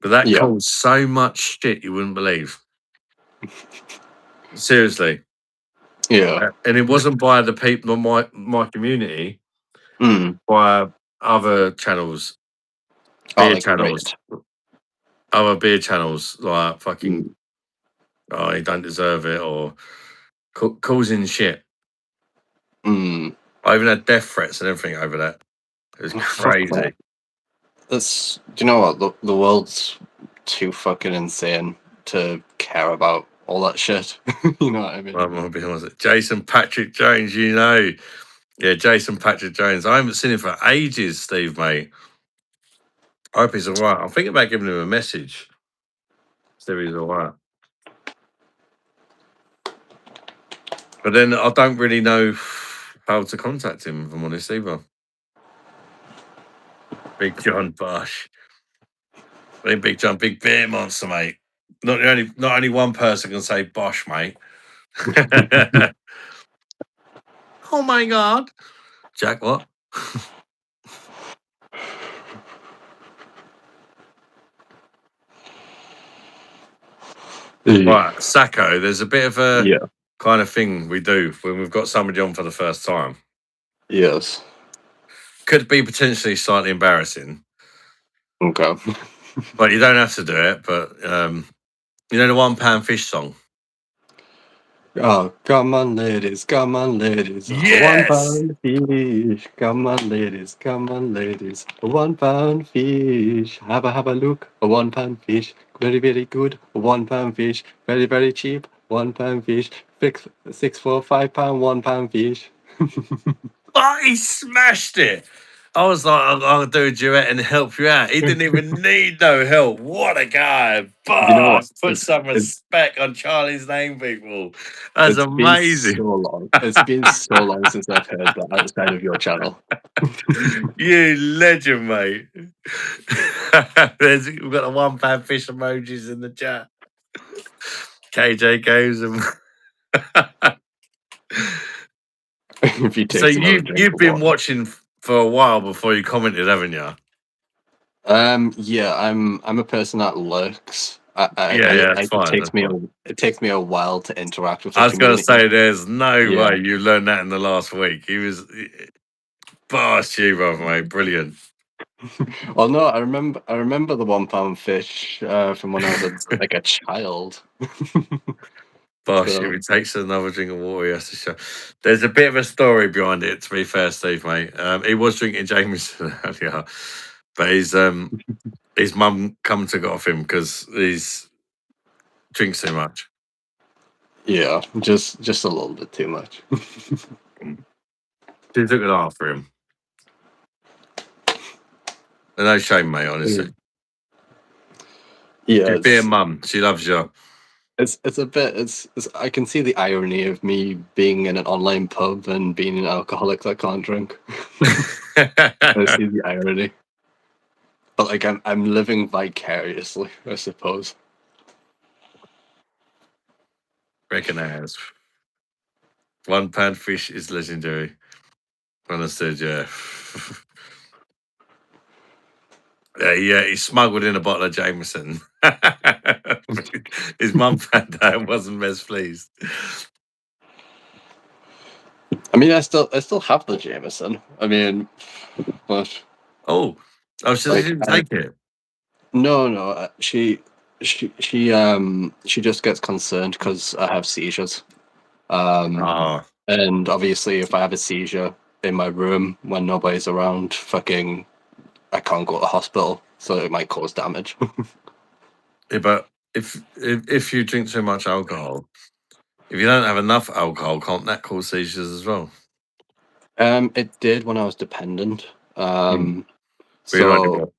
but that Yeah. caused so much shit you wouldn't believe. Seriously. Yeah. And it wasn't by the people of my community, by other channels, beer like channels, other beer channels, like fucking, oh, you don't deserve it, or causing shit. I even had death threats and everything over that. It was crazy. That's, do you know what? The world's too fucking insane to care about all that shit. You know what I mean? I'm gonna be honest. Jason Patrick Jones, you know. Yeah, Jason Patrick Jones. I haven't seen him for ages, Steve, mate. I hope he's all right. I'm thinking about giving him a message. See if he's all right. But then I don't really know how to contact him, if I'm honest, either. Big John Bosh. Hey, Big John, big beer monster, mate. Not only one person can say Bosh, mate. Oh my God. Jack, what? Right, Sacco, there's a bit of a kind of thing we do when we've got somebody on for the first time. Yes. Could be potentially slightly embarrassing. Okay. But you don't have to do it. But you know the £1 fish song? Oh, come on, ladies, come on, ladies. Yes! £1 fish. Come on, ladies, come on, ladies. £1 fish. Have a look. £1 fish. Very, very good. £1 fish. Very, very cheap. £1 fish. £6 for £5. £1 fish. Oh, he smashed it. I was like, I'll do a duet and help you out. He didn't even need no help. What a guy. You know what? Put some respect on Charlie's name, people. That's amazing. Been so long. It's been so long since I've heard that outside of your channel. You legend, mate. We've got the £1 fish emojis in the chat. KJ goes and If you take so another drink you've of been water. watching for a while before you commented, haven't you? Yeah, I'm a person that lurks. That's fine. It takes me a while to interact with the I was going to community. say, there's no way you learned that in the last week. He was boss, you, brother, mate. Brilliant. Oh no, I remember the £1 fish from when I was a child. Bosh, if he takes another drink of water, he has to show. There's a bit of a story behind it, to be fair, Steve, mate. He was drinking Jameson earlier, but his mum come to get off him because he's drinks too much. Yeah, just a little bit too much. She took it after him. No shame, mate, honestly. Yeah, She'd be a mum. She loves you. It's a bit. It's I can see the irony of me being in an online pub and being an alcoholic that can't drink. I see the irony. but like I'm living vicariously, I suppose. Recognize. £1 fish is legendary. Understood, yeah. Yeah, he smuggled in a bottle of Jameson. His mum found out and wasn't best pleased. I mean, I still have the Jameson. I mean, but Oh, she like, didn't take it. no, she just gets concerned because I have seizures. Oh, And obviously, if I have a seizure in my room when nobody's around, fucking, I can't go to the hospital, so it might cause damage. yeah, but if you drink too much alcohol, if you don't have enough alcohol, can't that cause seizures as well? It did when I was dependent. Really So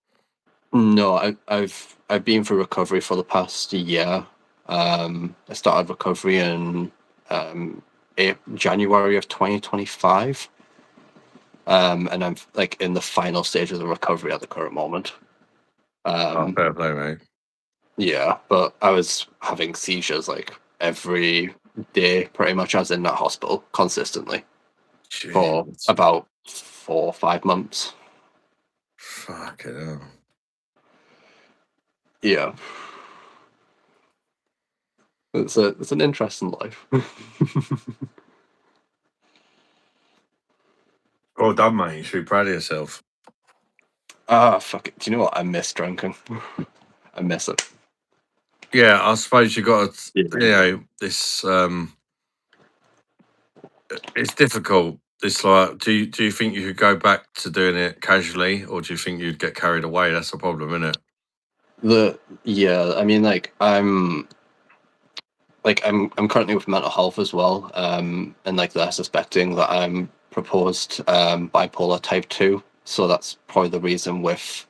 no, I've been through recovery for the past year. I started recovery in January of 2025. And I'm like in the final stages of recovery at the current moment. Fair play, mate. Yeah, but I was having seizures like every day, pretty much. I was in that hospital consistently for Jeez. about 4 or 5 months. Fucking hell. Yeah, it's an interesting life. Well done, mate. You should be proud of yourself. Fuck it. Do you know what? I miss drinking. I miss it. Yeah, I suppose you got to, Yeah. you know, this. It's difficult. It's like, do you think you could go back to doing it casually, or do you think you'd get carried away? That's the problem, isn't it? I mean, I'm currently with mental health as well, and like they're suspecting that I'm proposed bipolar type 2, so that's probably the reason with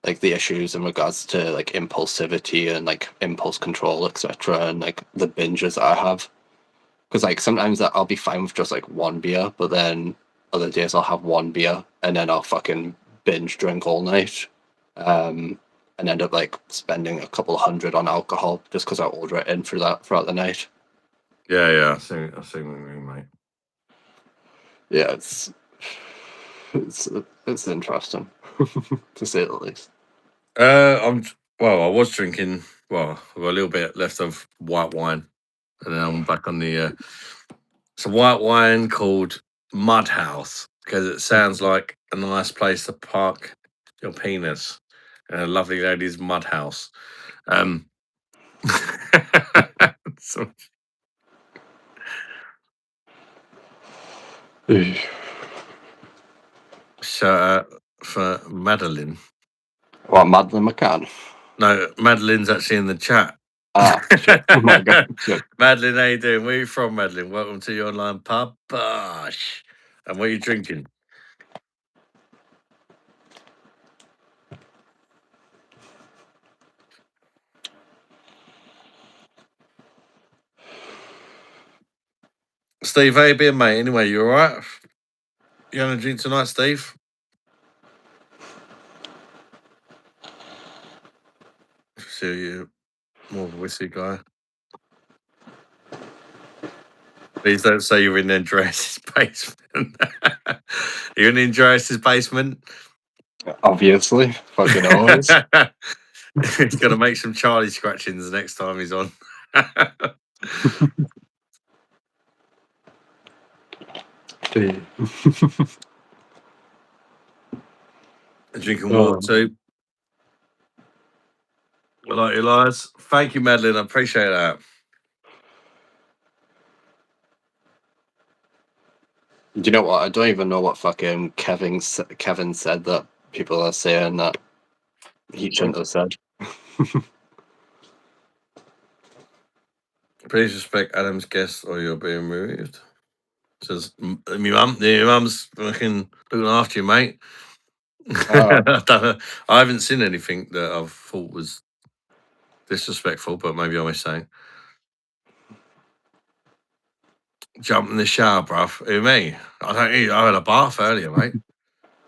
like the issues in regards to like impulsivity and like impulse control, etc., and like the binges that I have. Because like sometimes I'll be fine with just like one beer, but then other days I'll have one beer and then I'll fucking binge drink all night, and end up like spending a couple hundred on alcohol just because I order it in throughout the night. Yeah. I see what you mean, mate. Yeah, it's interesting to say the least. I was drinking. Well, I've got a little bit left of white wine, and then I'm back on the. It's a white wine called Mud House because it sounds like a nice place to park your penis, and a lovely lady's mud house. So, shout out for Madeline. What, Madeline McCann? No, Madeline's actually in the chat. Ah, shit. Oh my god, shit. Madeline, how you doing? Where are you from, Madeline? Welcome to your online pub. Bosh. And what are you drinking? Steve, how you been, mate? Anyway, you alright? You having a drink tonight, Steve? See you more of a whiskey guy. Please don't say you're in Andreas's basement. You're in Andreas's basement? Obviously, fucking always. He's gonna make some Charlie scratchings the next time he's on. Drinking water too. I like your lies. Thank you, Madeline. I appreciate that. Do you know what? I don't even know what fucking Kevin said that people are saying that he shouldn't have said. Please respect Adam's guest or you're being removed. Says your mum's fucking looking after you, mate. I haven't seen anything that I've thought was disrespectful, but maybe I missed something. Jump in the shower, bruv. Who, me? I had a bath earlier, mate.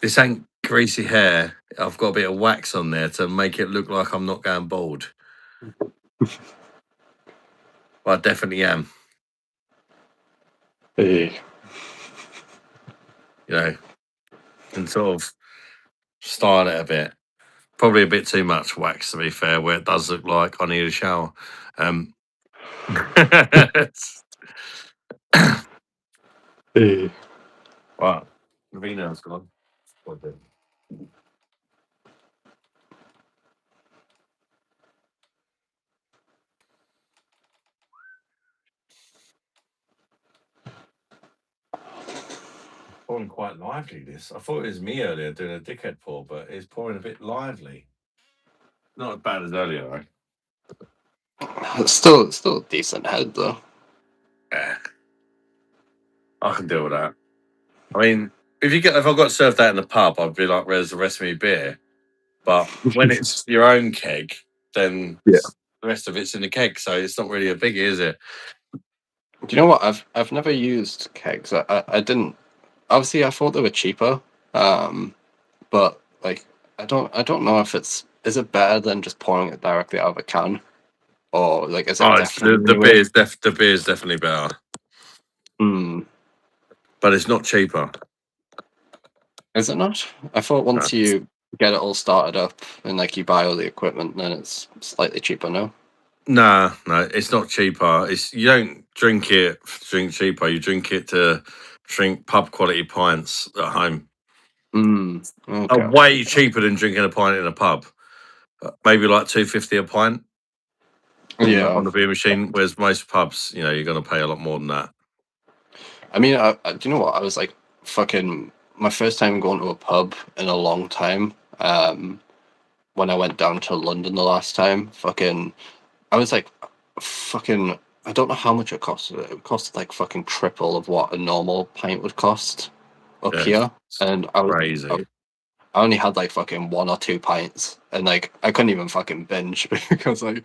This ain't greasy hair. I've got a bit of wax on there to make it look like I'm not going bald. But I definitely am. Eh. You know, and sort of style it a bit. Probably a bit too much wax, to be fair, where it does look like I need a shower. Eh. Right, Vino's gone. What the- Pouring quite lively. This. I thought it was me earlier doing a dickhead pour, but it's pouring a bit lively. Not as bad as earlier, right? It's still a decent head though. Yeah, I can deal with that. I mean, if I got served that in the pub, I'd be like, "Where's the rest of me beer?" But when it's your own keg, then Yeah. the rest of it's in the keg, so it's not really a biggie, is it? Do you know what? I've never used kegs. I didn't. Obviously, I thought they were cheaper. But like I don't know if is it better than just pouring it directly out of a can, or like is it Oh, it's definitely the anyway? the beer is definitely better, Hmm. but it's not cheaper. Is it not? I thought No. once you get it all started up and like you buy all the equipment, then it's slightly cheaper now. No, it's not cheaper. It's you don't drink it to drink cheaper. You drink it to drink pub quality pints at home. Hmm. Are Okay. way cheaper than drinking a pint in a pub. Maybe like $2.50 a pint Yeah. on the beer machine. Whereas most pubs, you're going to pay a lot more than that. I mean, do you know what? I was like fucking my first time going to a pub in a long time. When I went down to London the last time, I was like, fucking, I don't know how much it costed. It costed like fucking triple of what a normal pint would cost up Yeah, here. it's And crazy. I only had like fucking 1 or 2 pints, and like I couldn't even fucking binge because like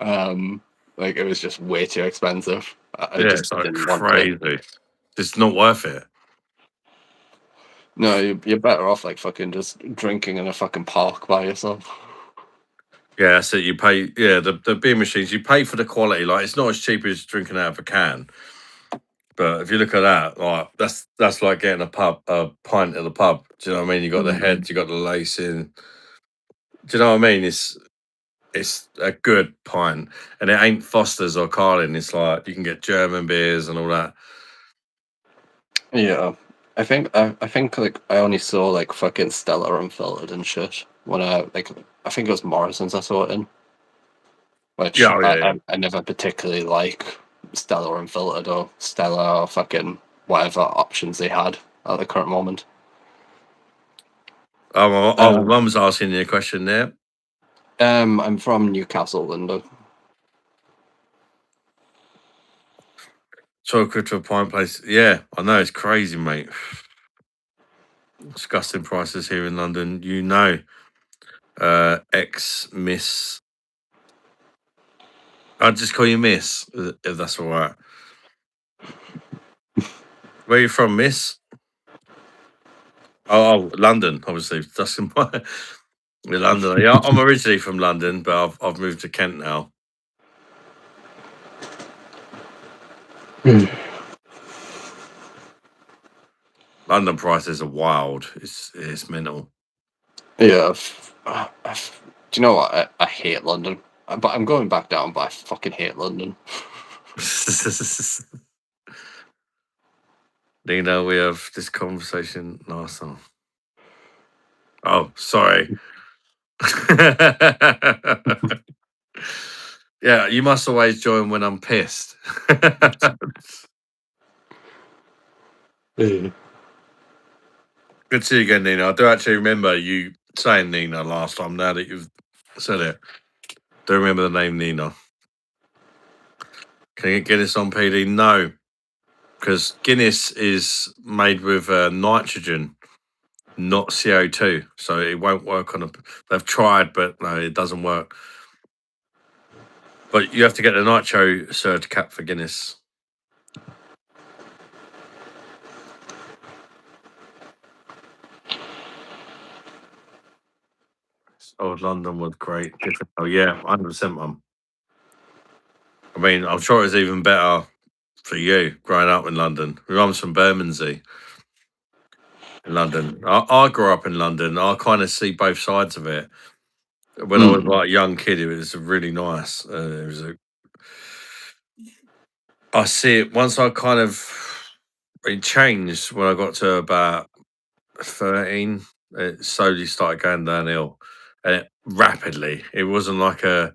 it was just way too expensive. I Yeah, just it's like didn't want to. crazy. It's not worth it. No, you're better off like fucking just drinking in a fucking park by yourself. Yeah, so you pay. Yeah, the beer machines you pay for the quality. Like it's not as cheap as drinking out of a can. But if you look at that, like that's like getting a pint at the pub. Do you know what I mean? You got the head, you got the lacing. Do you know what I mean? It's a good pint, and it ain't Foster's or Carlin. It's like you can get German beers and all that. Yeah, I think like I only saw like fucking Stella Unfiltered and shit when I think it was Morrison's I saw it in, which Yeah, oh, yeah, yeah. I never particularly like Stella Unfiltered or Stella or fucking whatever options they had at the current moment. My mum's asking you a question there. I'm from Newcastle, London. Chocolate to a pint place. Yeah, I know it's crazy, mate. Disgusting prices here in London. Ex Miss. I'll just call you Miss, if that's all right. Where you from, Miss? Oh, London, obviously. That's in London. Yeah, I'm originally from London, but I've moved to Kent now. London prices are wild. It's mental. Yeah, do you know what? I hate London, but I'm going back down. But I fucking hate London. Nina, we have this conversation last time. Oh, sorry. Yeah, you must always join when I'm pissed. Yeah. Good to see you again, Nina. I do actually remember you saying Nina last time. Now that you've said it, do you remember the name Nina? Can you get this on PD? No, because Guinness is made with nitrogen, not CO2, so it won't work on a. They've tried, but no, it doesn't work. But you have to get the nitro certificate for Guinness. Old London was great. Different. Oh yeah, 100%, mum. I mean, I'm sure it's even better for you growing up in London. My mum's from Bermondsey in London. I grew up in London. I kind of see both sides of it. When I was like a young kid, it was really nice. I see it once I kind of it changed when I got to about 13. It slowly started going downhill, and rapidly. It wasn't like a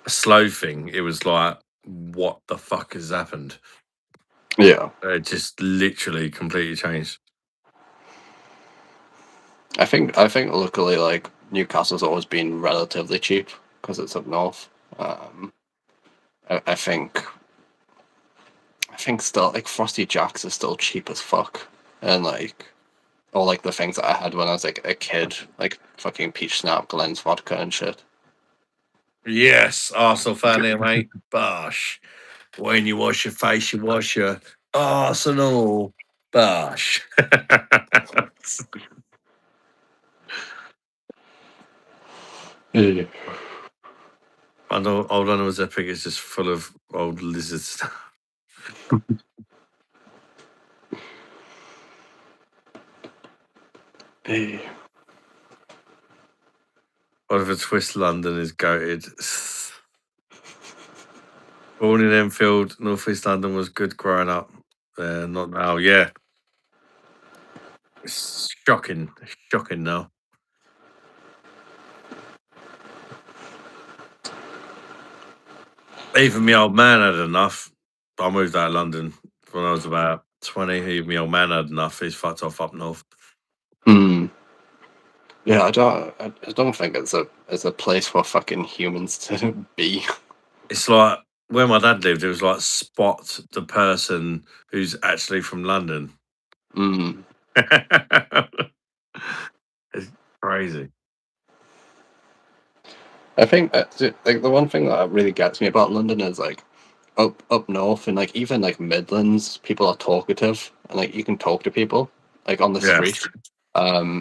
slow thing. It was like, what the fuck has happened? Yeah. It just literally completely changed. I think luckily like Newcastle's always been relatively cheap because it's up north. I think still like Frosty Jacks is still cheap as fuck, and like all like the things that I had when I was like a kid, like fucking peach snap, Glenn's vodka and shit. Yes, Arsenal fan here, mate. Bosh. When you wash your face, you wash your Arsenal. Bosh. Yeah. I know Old London was epic. It's just full of old lizards. Oliver Twist London is goated. Born in Enfield, North East London was good growing up. Not now. Yeah. It's shocking. Shocking now. Even my old man had enough. I moved out of London when I was about 20. Even my old man had enough. He's fucked off up north. Yeah, I don't think it's a place for fucking humans to be. It's like where my dad lived, it was like spot the person who's actually from London. It's crazy. I think like the one thing that really gets me about London is like up north and like even like Midlands, people are talkative and like you can talk to people like on the Yeah. street.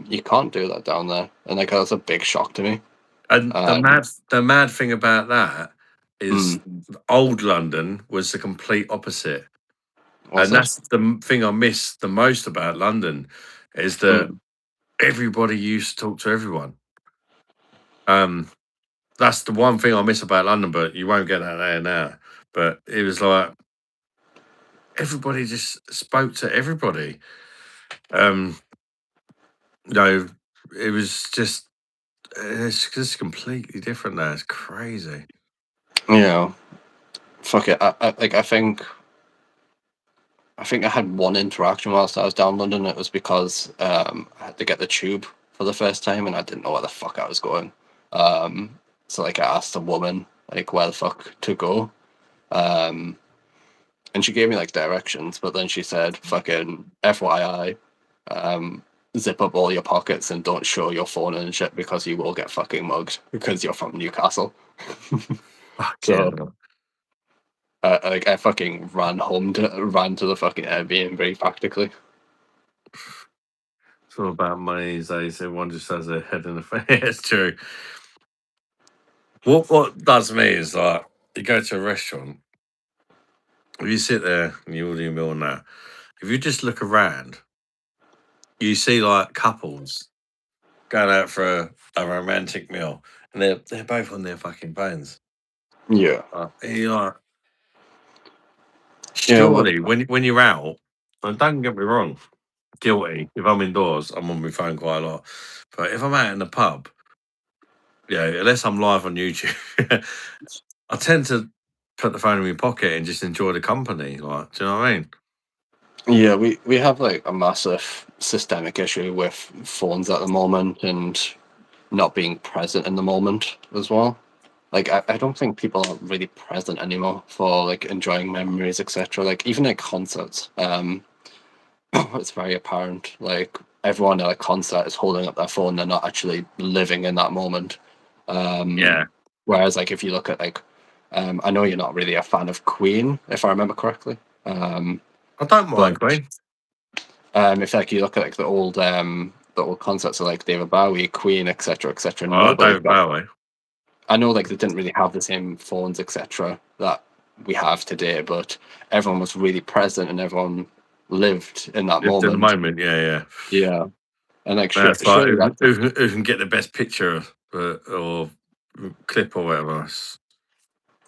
You can't do that down there, and like that's a big shock to me. And the mad thing about that is old London was the complete opposite. And that's the thing I miss the most about London is that everybody used to talk to everyone. That's the one thing I miss about London, but you won't get that there now. But it was like everybody just spoke to everybody. You know, it was just it's just completely different now. It's crazy. Yeah, fuck it. I think I had one interaction whilst I was down London. It was because I had to get the tube for the first time, and I didn't know where the fuck I was going. So like I asked a woman like where the fuck to go, and she gave me like directions. But then she said, "Fucking FYI, zip up all your pockets and don't show your phone and shit because you will get fucking mugged because you're from Newcastle." So like I fucking ran to the fucking Airbnb practically. It's all about money these days. Everyone just has their head in the face. It's true. What does me is like you go to a restaurant, if you sit there and you order your meal now, if you just look around, you see like couples going out for a romantic meal, and they're both on their fucking phones. Yeah. And you're like, surely when you're out, and don't get me wrong, guilty. If I'm indoors, I'm on my phone quite a lot. But if I'm out in the pub, yeah, unless I'm live on YouTube, I tend to put the phone in my pocket and just enjoy the company. Like, do you know what I mean? Yeah, we have like a massive systemic issue with phones at the moment and not being present in the moment as well. Like I don't think people are really present anymore for like enjoying memories, etc. Like even at concerts, it's very apparent. Like everyone at a concert is holding up their phone; they're not actually living in that moment. Yeah. Whereas, like if you look at like, I know you're not really a fan of Queen, if I remember correctly. I don't mind Queen. If like you look at like the old the whole concepts of like David Bowie, Queen, etc., etc. I like Nobody David got. Bowie. I know like they didn't really have the same phones, etc., that we have today, but everyone was really present and everyone lived in that Lived in the moment. moment, yeah. Yeah, and like That's like surely that's who can get the best picture or clip or whatever.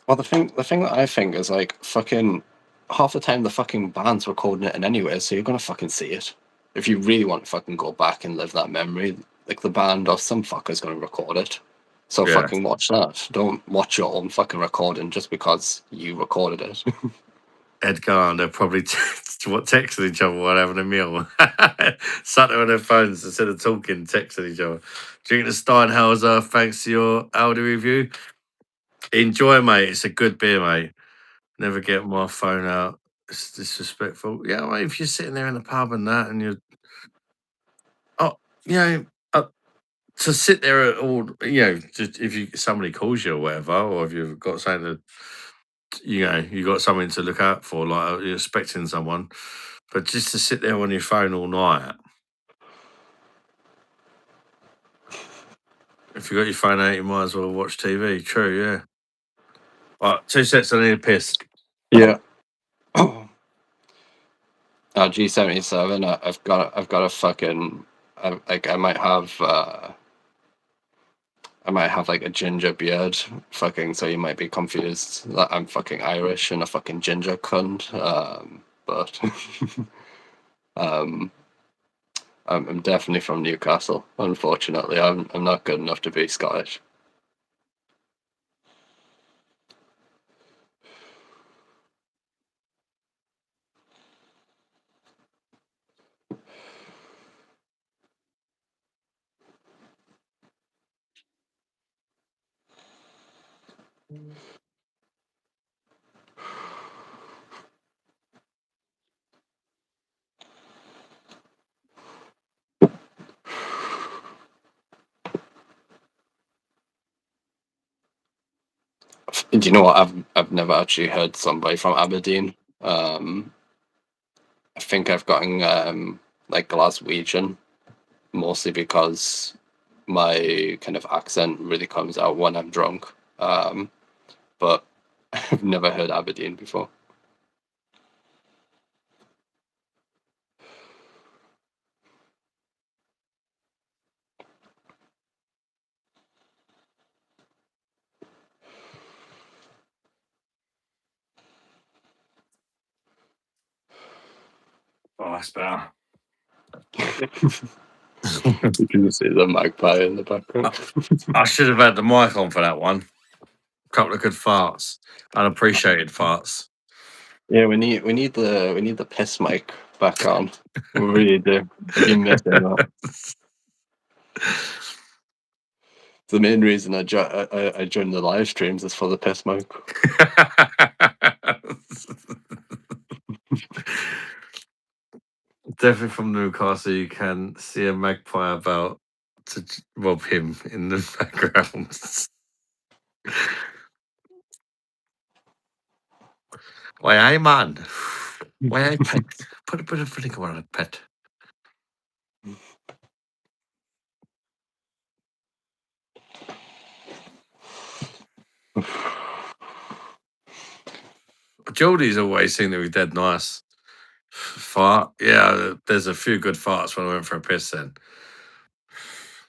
well. The thing that I think is like fucking half the time the fucking band's recording it in anyway, so you're gonna fucking see it. If you really want to fucking go back and live that memory, like the band or some fucker's gonna record it. So Yeah. fucking watch that. Don't watch your own fucking recording just because you recorded it. Edgar and they're probably texting each other while having a meal. Sat there on their phones instead of talking, texting each other. Drinking a Steinhauser, thanks to your Aldi review. Enjoy, mate. It's a good beer, mate. Never get my phone out. It's disrespectful. Yeah, mate, if you're sitting there in the pub and that and you're, you know, to sit there at all, just if somebody calls you or whatever, or if you've got something to, you got something to look out for, like you're expecting someone, but just to sit there on your phone all night. If you got your phone out, you might as well watch TV. True, yeah. Right, 2 sets. I need a piss. Yeah. G77. I've got a fucking. I might have. I might have like a ginger beard, fucking. So you might be confused that I'm fucking Irish and a fucking ginger cunt. But I'm definitely from Newcastle. Unfortunately, I'm not good enough to be Scottish. Do you know what? I've never actually heard somebody from Aberdeen. I think I've gotten like Glaswegian, mostly because my kind of accent really comes out when I'm drunk. But I've never heard Aberdeen before. Oh, that's better. You can see the magpie in the background. I should have had the mic on for that one. A couple of good farts, unappreciated farts. Yeah, we need the piss mic back on. We really do. I've been missing that. The main reason I joined the live streams is for the piss mic. Definitely from Newcastle, you can see a magpie about to rob him in the background. Why, aye, man. Why, aye, pet. Put a bit of vinegar on it, pet. Geordie's always seemed to be dead nice. Fart. Yeah, there's a few good farts when I went for a piss then.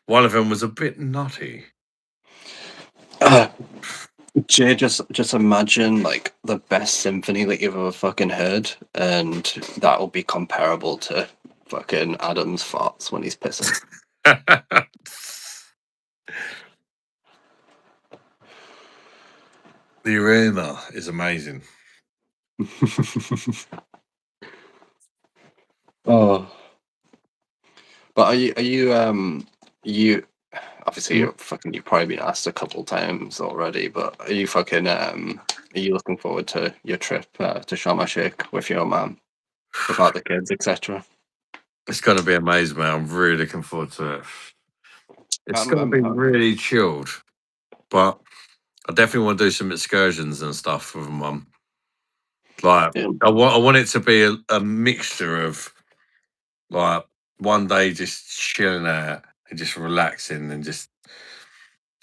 One of them was a bit nutty. Jay, just imagine like the best symphony that you've ever fucking heard, and that will be comparable to fucking Adam's farts when he's pissing. The arena is amazing. Oh, but are you obviously you've probably been asked a couple times already, but are you looking forward to your trip to Sharm el Sheikh with your mum, without the kids, etc.? It's going to be amazing, man. I'm really looking forward to it. It's going to be really chilled, but I definitely want to do some excursions and stuff with mum. Like, Yeah. I want it to be a mixture of like one day just chilling out and just relaxing and just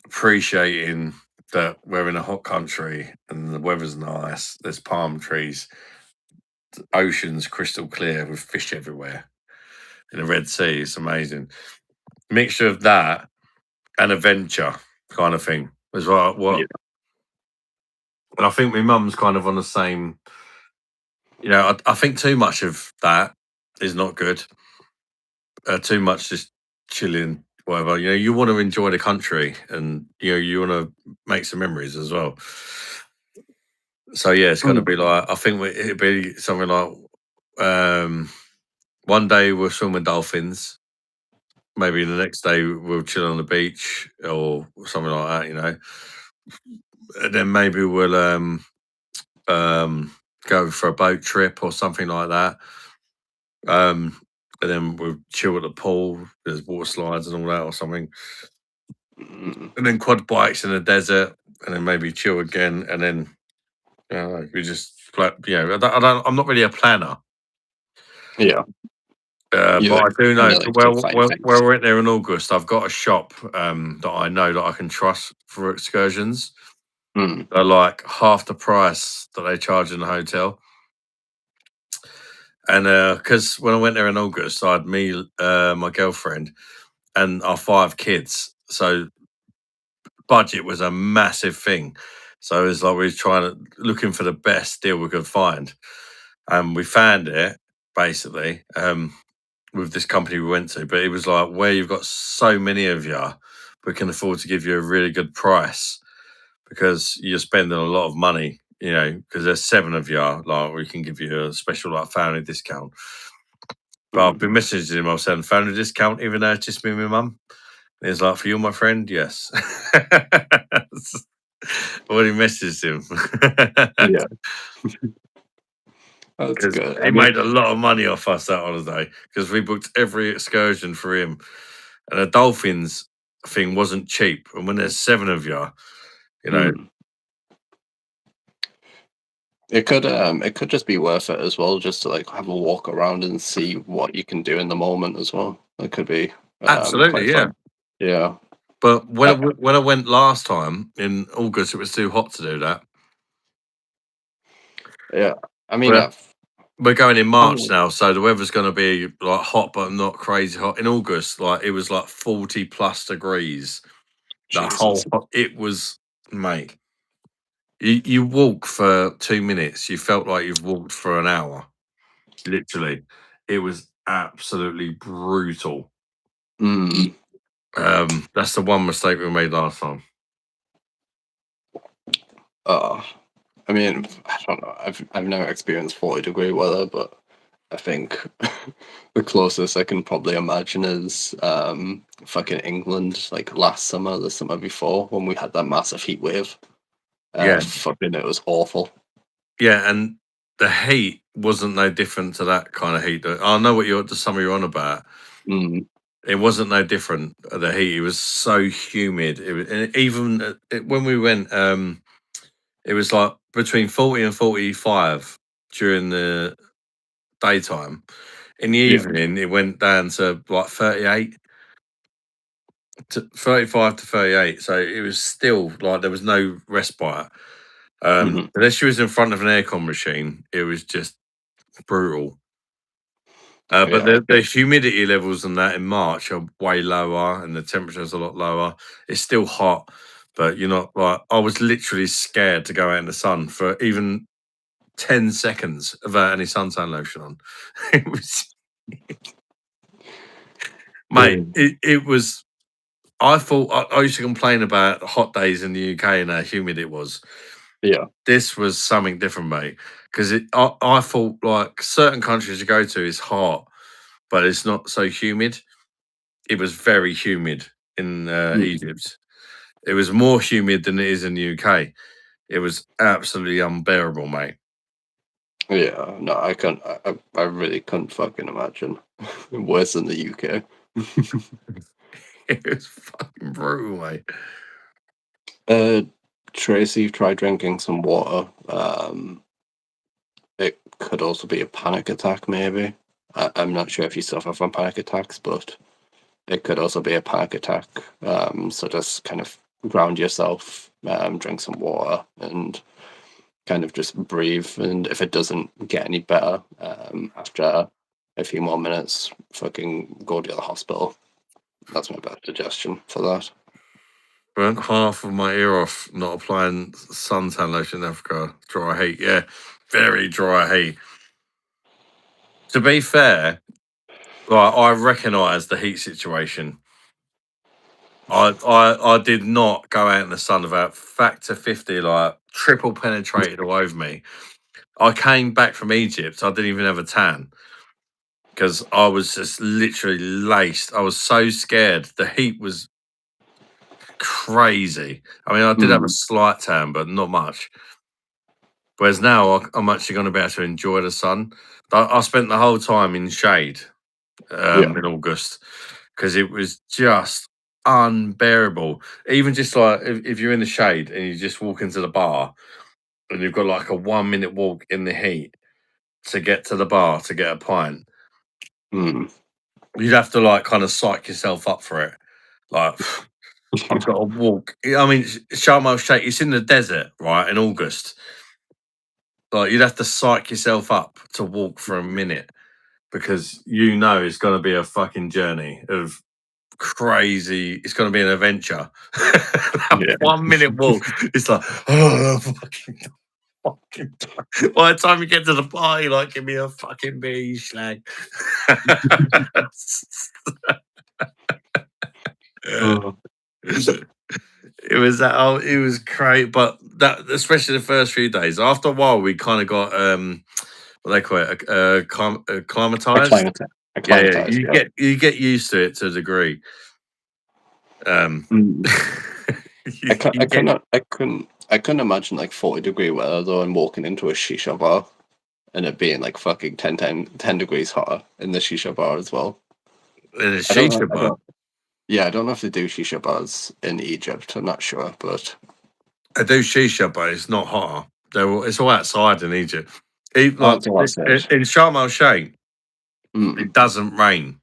appreciating that we're in a hot country and the weather's nice. There's palm trees, the ocean's crystal clear with fish everywhere. In the Red Sea, it's amazing. Mixture of that and adventure kind of thing as well. Yeah. And I think my mum's kind of on the same. I think too much of that is not good. Too much just chilling, whatever. You want to enjoy the country, and you want to make some memories as well. So yeah, it's going to be like I think it'd be something like one day we'll swim with dolphins. Maybe the next day we'll chill on the beach or something like that. And then maybe we'll go for a boat trip or something like that. And then we'll chill at the pool. There's water slides and all that or something. Mm. And then quad bikes in the desert, and then maybe chill again, and then we just I'm not really a planner, Yeah. but I do You know like to well, find well, things. where we're there in August. I've got a shop that I know that I can trust for excursions. Mm. They're like half the price that they charge in the hotel. And because when I went there in August, I had me, my girlfriend, and our 5 kids. So budget was a massive thing. So it's like we was looking for the best deal we could find, and we found it basically with this company we went to. But it was like where you've got so many of you, we can afford to give you a really good price because you're spending a lot of money. Because there's 7 of you, like we can give you a special like family discount. But I've been messaging him. I was saying family discount, even though it's just me and my mum. And he's like, "For you, my friend, yes." Already messaged him Yeah. That's because good. he made a lot of money off us that holiday because we booked every excursion for him, and the dolphins thing wasn't cheap. And when there's 7 of you, Mm. It could just be worth it as well, just to like have a walk around and see what you can do in the moment as well. It could be absolutely, quite yeah. fun. Yeah. But when Uh, when I went last time in August, it was too hot to do that. yeah. I mean, But we're going in March probably now, so the weather's going to be like hot, but not crazy hot. In August, like it was like 40 plus degrees. The Jesus. it was, mate. You walk for 2 minutes, you felt like you've walked for an hour. Literally, it was absolutely brutal. Mm. That's the one mistake we made last time. I mean, I don't know. I've never experienced 40-degree weather, but I think the closest I can probably imagine is fucking England, like last summer, the summer before, when we had that massive heat wave. Yeah, Fucking, it was awful. yeah, and the heat wasn't no different to that kind of heat. I know what the summer you're on about. Mm. It wasn't no different. The heat. It was so humid. It was, and even when we went, it was like between 40 and 45 during the daytime. In the Yeah. evening, it went down to like 38 to 35 to 38. So it was still like there was no respite. Hmm. Unless she was in front of an aircon machine, it was just brutal. But Yeah. I the humidity levels on that in March are way lower, and the temperature's a lot lower. It's still hot, but you're not like I was literally scared to go out in the sun for even 10 seconds without any suntan lotion on. It was, mate. It was. I thought I used to complain about hot days in the UK and how humid it was. Yeah. This was something different, mate. Because I thought like certain countries you go to is hot, but it's not so humid. It was very humid in Mm. Egypt. It was more humid than it is in the UK. It was absolutely unbearable, mate. Yeah. No, I can't. I really couldn't fucking imagine worse than the UK. It was fucking brutal, mate. Uh, Tracy, try drinking some water. It could also be a panic attack, maybe. I'm not sure if you suffer from panic attacks, but it could also be a panic attack. So just kind of ground yourself, drink some water, and kind of just breathe. And if it doesn't get any better after a few more minutes, fucking go to the hospital. That's my best suggestion for that. Burnt half of my ear off not applying suntan lotion in Africa. Dry heat, yeah. Very dry heat. To be fair, like, I recognise the heat situation. I did not go out in the sun about factor 50, like triple penetrated all over me. I came back from Egypt. I didn't even have a tan because I was just literally laced. I was so scared. The heat was crazy. I mean, I did have a slight tan, but not much. Whereas now I'm actually going to be able to enjoy the sun. I spent the whole time in shade in August because it was just unbearable. Even just like if you're in the shade and you just walk into the bar and you've got like a 1 minute walk in the heat to get to the bar to get a pint, you'd have to like kind of psych yourself up for it. Like, I've got to walk. I mean, Sharm el Sheikh, it's in the desert, right? In August. Like, you'd have to psych yourself up to walk for a minute because you know it's going to be a fucking journey of crazy. It's going to be an adventure. Yeah. 1 minute walk. It's like, oh, fucking. By the time you get to the bar, you're like, give me a fucking beer, you slag. It was that. Oh, it was great, but that especially the first few days. After a while, we kind of got what they call it, acclimatized. Yeah, Acclimatized, you get used to it to a degree. I You get couldn't imagine like 40-degree weather though and walking into a shisha bar and it being like fucking 10 degrees hotter in the shisha bar as well. in a I don't know. shisha bar. Yeah, I don't know if they do shisha bars in Egypt. I'm not sure, but I do shisha, but it's not hotter. It's all outside in Egypt. that's what I said. In Sharm el Sheikh, Mm. it doesn't rain.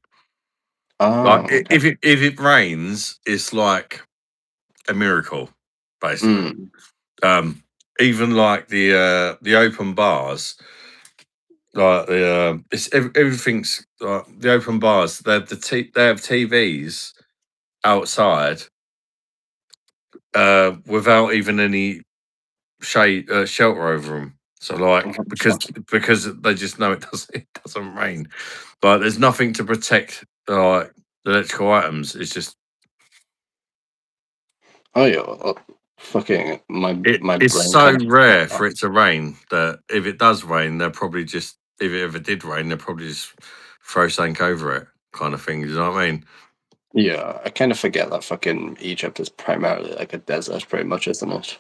Oh, Like okay. if it rains, it's like a miracle, basically. Even like the open bars, like everything's like the open bars. They have they have TVs outside without even any shade shelter over them. So like because they just know it doesn't rain. Like there's nothing to protect like the electrical items. It's just Oh yeah, fucking my it's brain so kind of. rare for it to rain that if it does rain, they'll probably just if it ever did rain, they'll probably just throw something over it, kind of thing. You know what I mean? Yeah, I kind of forget that fucking Egypt is primarily like a desert, pretty much, isn't it?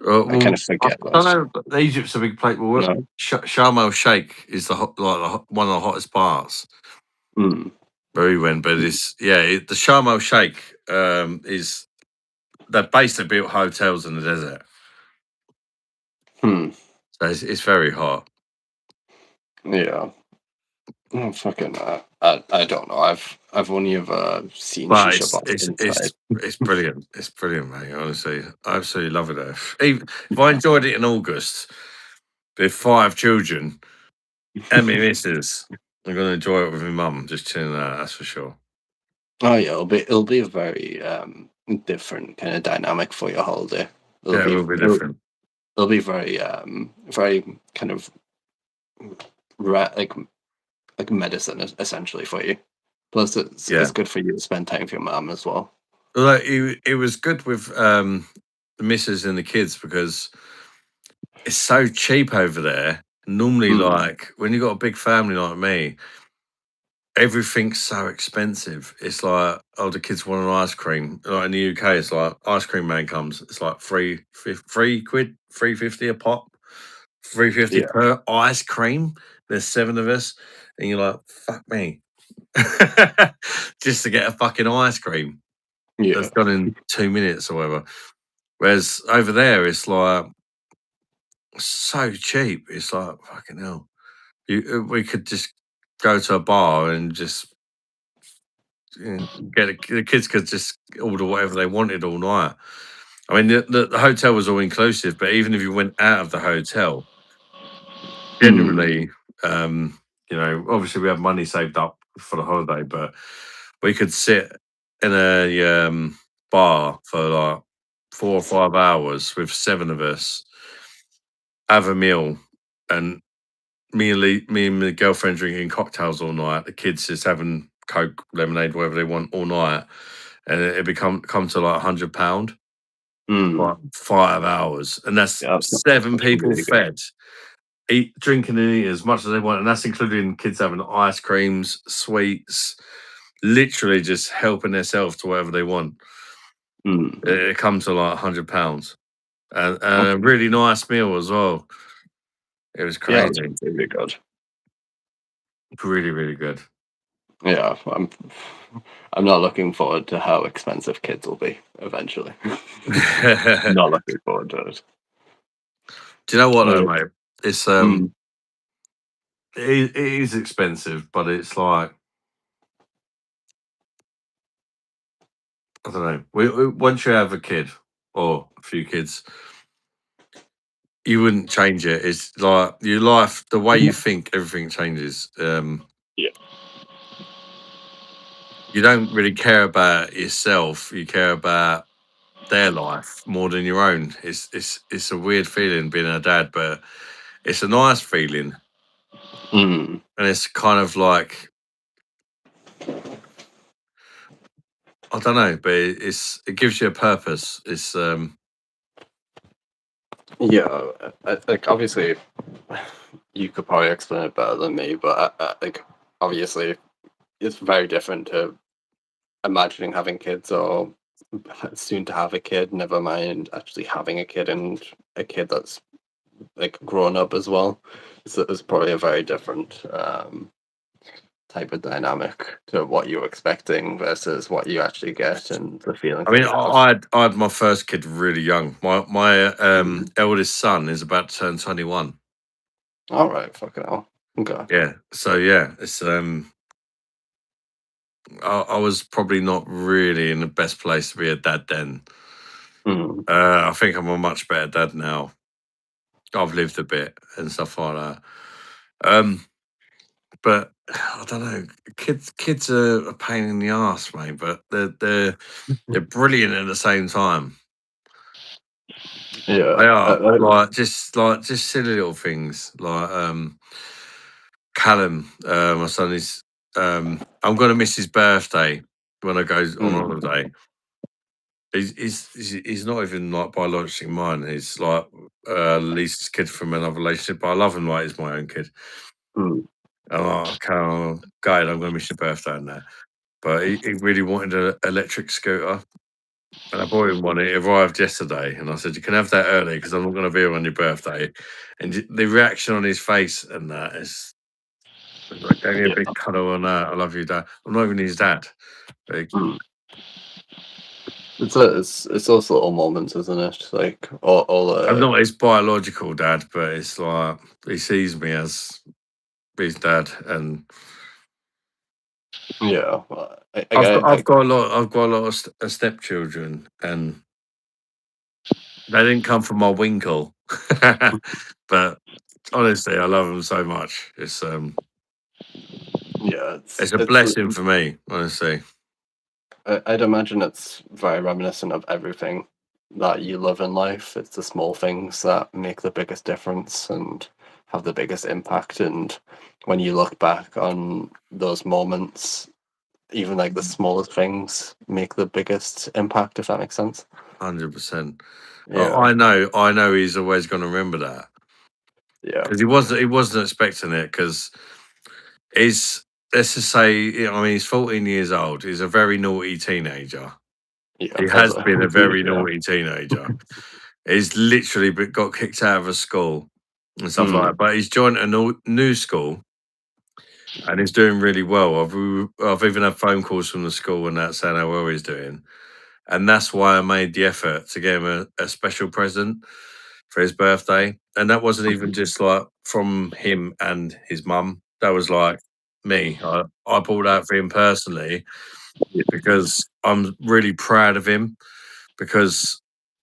I kind of I forget don't that. know. But Egypt's a big place. Well, No. Sharm el Sheikh is one of the hottest parts where we went. But it's the Sharm el Sheikh is they basically built hotels in the desert, so it's very hot. Yeah. Oh, fucking. I don't know. I've only ever seen But shisha bars inside. it's brilliant. It's brilliant, mate. Honestly, I absolutely love it there. If I enjoyed it in August with 5 children and my missus, I'm gonna enjoy it with my mum, just chilling out. That's for sure. Oh yeah, it'll be a very different kind of dynamic for your holiday. Yeah, it will be different. It'll be very very kind of like medicine essentially for you. Plus, it's good for you to spend time with your mom as well. Well, it was good with the missus and the kids because it's so cheap over there. Normally, like when you got a big family like me, everything's so expensive. It's like, oh, the kids want an ice cream. Like in the UK, it's like ice cream man comes. It's like £3 £3.50 a pop, £3.50 Yeah, per ice cream. There's 7 of us, and you're like, fuck me, just to get a fucking ice cream. yeah, That's done in 2 minutes or whatever. Whereas over there, it's like so cheap. It's like fucking hell. We could just go to a bar and just get the kids could just order whatever they wanted all night. I mean, the hotel was all inclusive, but even if you went out of the hotel, generally, obviously we have money saved up for the holiday, but we could sit in a bar for like 4 or 5 hours with 7 of us, have a meal, and me and my girlfriend drinking cocktails all night. The kids just having Coke, lemonade, whatever they want all night, and it come to like £100 Mm. like 5 hours, and that's Yeah, 7 that's people really good. fed, drinking and eating as much as they want, and that's including kids having ice creams, sweets, literally just helping themselves to whatever they want. Mm. It comes to like £100, and a really nice meal as well. It was Yeah, crazy, it's really good. really, really good. Yeah, I'm not looking forward to how expensive kids will be eventually. Not looking forward to it. Do you know what though, Yeah. mate? It's Mm. it is expensive, but it's like, I don't know. Once you have a kid or a few kids, you wouldn't change it. It's like your life, the way you think, everything changes. Yeah. You don't really care about yourself. You care about their life more than your own. It's a weird feeling being a dad, but it's a nice feeling, Mm. and it's kind of like, I don't know, but it gives you a purpose. It's Yeah, like obviously, you could probably explain it better than me, but like obviously, it's very different to imagining having kids or soon to have a kid. Never mind actually having a kid and a kid that's like grown up as well. It's probably a very different type of dynamic to what you're expecting versus what you actually get and the feelings I that mean, you have. I had my first kid really young. My eldest son is about to turn 21. All right, fucking hell. Okay. Yeah, so yeah, it's I was probably not really in the best place to be a dad then. Mm. I think I'm a much better dad now. I've lived a bit and stuff like that. But I don't know. Kids are a pain in the ass, mate. But they're brilliant at the same time. Yeah. They are like just silly little things like Callum, my son is. I'm gonna miss his birthday when I go on Mm. holiday. He's not even like biologically mine. He's like Lisa's kid from another relationship, but I love him like he's my own kid. Mm. I'm like, okay, guide, I'm gonna miss your birthday and that. But he really wanted an electric scooter, and I bought him one. It arrived yesterday, and I said, "You can have that early because I'm not going to be here on your birthday." And the reaction on his face and that is like, gave me a Yeah. big cuddle on that. I love you, Dad. I'm not even his dad. Like, Mm. It's those little moments, isn't it? Like all I'm not his biological dad, but it's like he sees me as his dad, and yeah. I I've got a lot of stepchildren, and they didn't come from my winkle. But honestly, I love them so much. yeah. It's a blessing for me, honestly. I'd imagine it's very reminiscent of everything that you love in life. It's the small things that make the biggest difference and have the biggest impact. And when you look back on those moments, even like the smallest things make the biggest impact, if that makes sense. 100%. Yeah. I know he's always going to remember that Yeah. because he wasn't expecting it because he's, let's just say, I mean, he's 14 years old. He's a very naughty teenager. Yeah. He That's has been a very yeah. naughty teenager. He's literally got kicked out of a school and stuff like Mm. that. But he's joined a new school and he's doing really well. I've even had phone calls from the school and that saying how well he's doing. And that's why I made the effort to get him a special present for his birthday. And that wasn't even just like from him and his mum. That was like me. I pulled out for him personally because I'm really proud of him. Because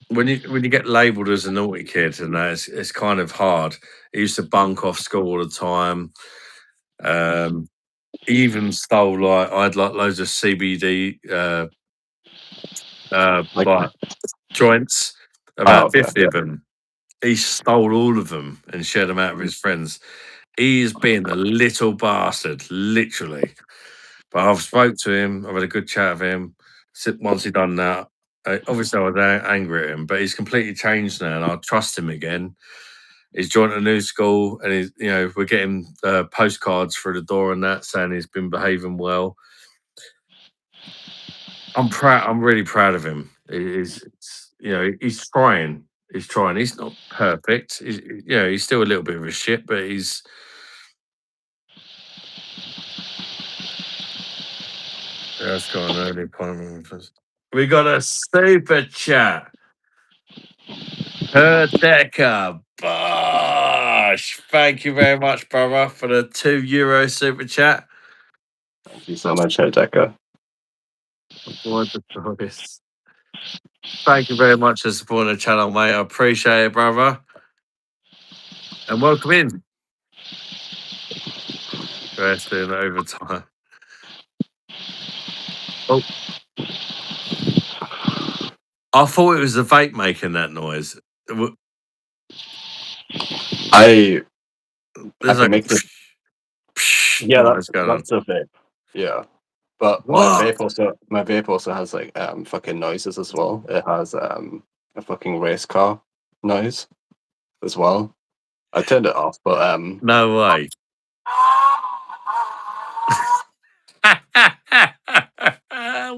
when you get labelled as a naughty kid and that, it's kind of hard. He used to bunk off school all the time. He even stole I had loads of CBD like joints, about 50 of them. He stole all of them and shared them out with his friends. He's been a little bastard, literally. But I've spoke to him. I've had a good chat with him. Once he done that, obviously I was angry at him, but he's completely changed now, and I trust him again. He's joined a new school, and he's, we're getting postcards through the door and that saying he's been behaving well. I'm proud. I'm really proud of him. He's trying. He's trying. He's not perfect. He's still a little bit of a shit, but he's. That's got an early appointment. We got a super chat. Per Decker Bosh. Thank you very much, brother, for the €2 super chat. Thank you so much, Decker. Thank you very much for supporting the channel, mate. I appreciate it, brother. And welcome in. Rest in overtime. Oh. I thought it was the vape making that noise. I can make this. Yeah, that's a vape. Yeah, but my vape also has like fucking noises as well. It has a fucking race car noise as well. I turned it off, but no way.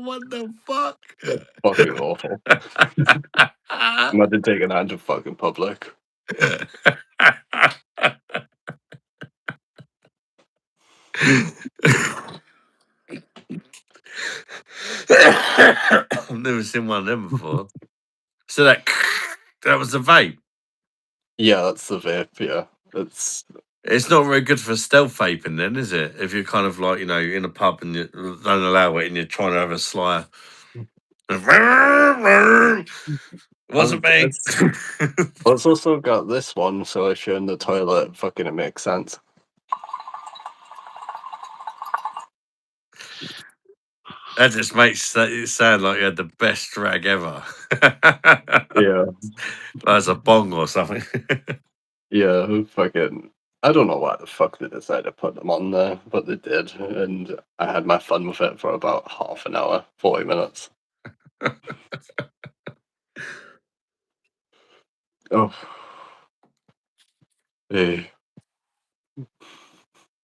What the fuck? Fucking awful. Imagine taking that into fucking public. I've never seen one of them before. So that was a vape. Yeah, that's the vape. Yeah, it's not very good for stealth vaping, then, is it? If you're kind of like in a pub and you don't allow it, and you're trying to have a slide. Wasn't me. It's also got this one, so if you're in the toilet, fucking it makes sense. That just makes it sound like you had the best drag ever. Yeah. That's a bong or something. Yeah, fucking. I don't know why the fuck they decided to put them on there, but they did, and I had my fun with it for about half an hour, 40 minutes. Oh. Hey.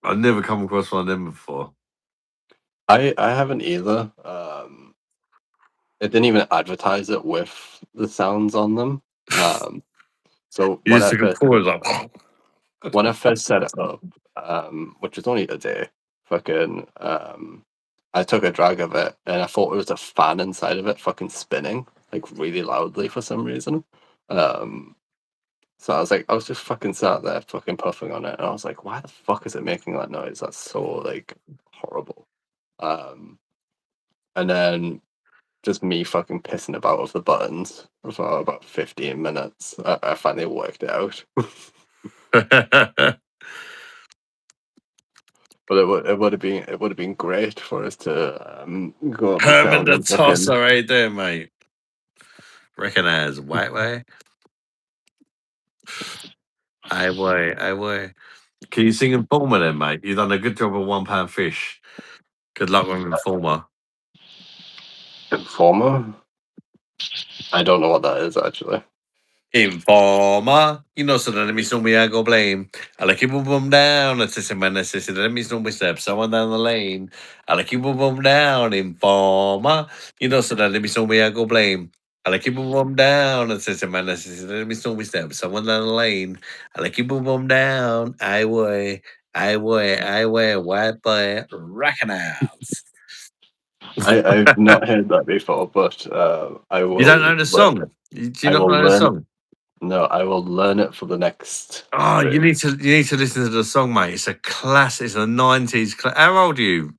I've never come across one of them before. I haven't either. It didn't even advertise it with the sounds on them. So when I first set it up, which was only a day, fucking, I took a drag of it and I thought it was a fan inside of it fucking spinning like really loudly for some reason. So I was just fucking sat there fucking puffing on it, and I was like, why the fuck is it making that noise? That's so like horrible. And then just me fucking pissing about with the buttons for about 15 minutes. I finally worked it out. But it would have been great for us to go up Herman the Tosser, how you doing, mate? Recognize white way. I way. Can you sing Informer then, mate? You've done a good job of £1 fish. Good luck with Informer. Informer? I don't know what that is actually. Informer, so that let me know me I go blame. I like keep boom down. It's just a man. It's just let me know me step someone down the lane. I like keep boom down. Informer, so that let me know me I go blame. I like keep boom down. It's just a man. It's just let me know me step someone down the lane. I like keep boom down. I wear, white boy, recognize. I've not heard that before, but I will. You don't know the song? Do you not know the song? No, I will learn it for the next Oh, you stream. need to listen to the song, mate. It's a classic. It's a 90s. How old are you,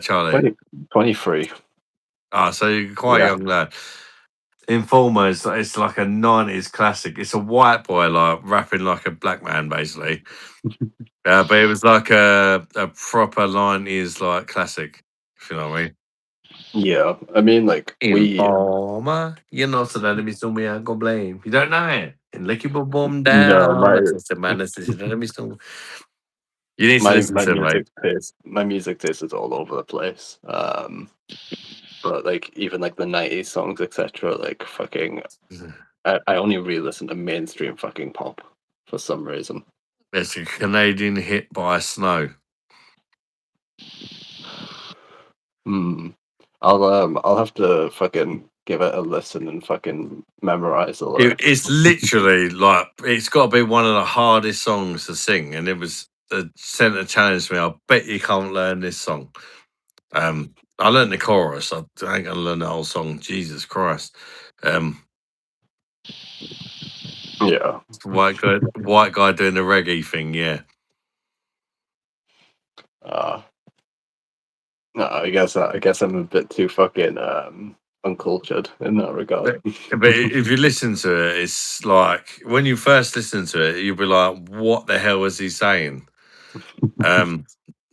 Charlie? 23. Ah, so you're quite a Yeah. young lad. Informer it's like a 90s classic. It's a white boy like rapping like a black man, basically. But it was like a proper 90s like classic, if you know what I mean. Yeah. I mean, like, Informer, you know, so that me so me I go blame. You don't know it. And lick your boom no, down. That's the man. That's let me so. You need to listen to it, mate. my music taste is all over the place. But like even like the 90s songs, etc. Like fucking, I only really listen to mainstream fucking pop for some reason. It's a Canadian hit by Snow. I'll have to fucking give it a listen and fucking memorize the lyrics. It's literally like it's got to be one of the hardest songs to sing, and it was sent a challenge to me. I bet you can't learn this song. I learned the chorus. I ain't gonna learn the whole song. Jesus Christ. Yeah. White guy doing the reggae thing. Yeah. No, I guess I'm a bit too fucking uncultured in that regard. But if you listen to it, it's like when you first listen to it, you'll be like, "What the hell is he saying?"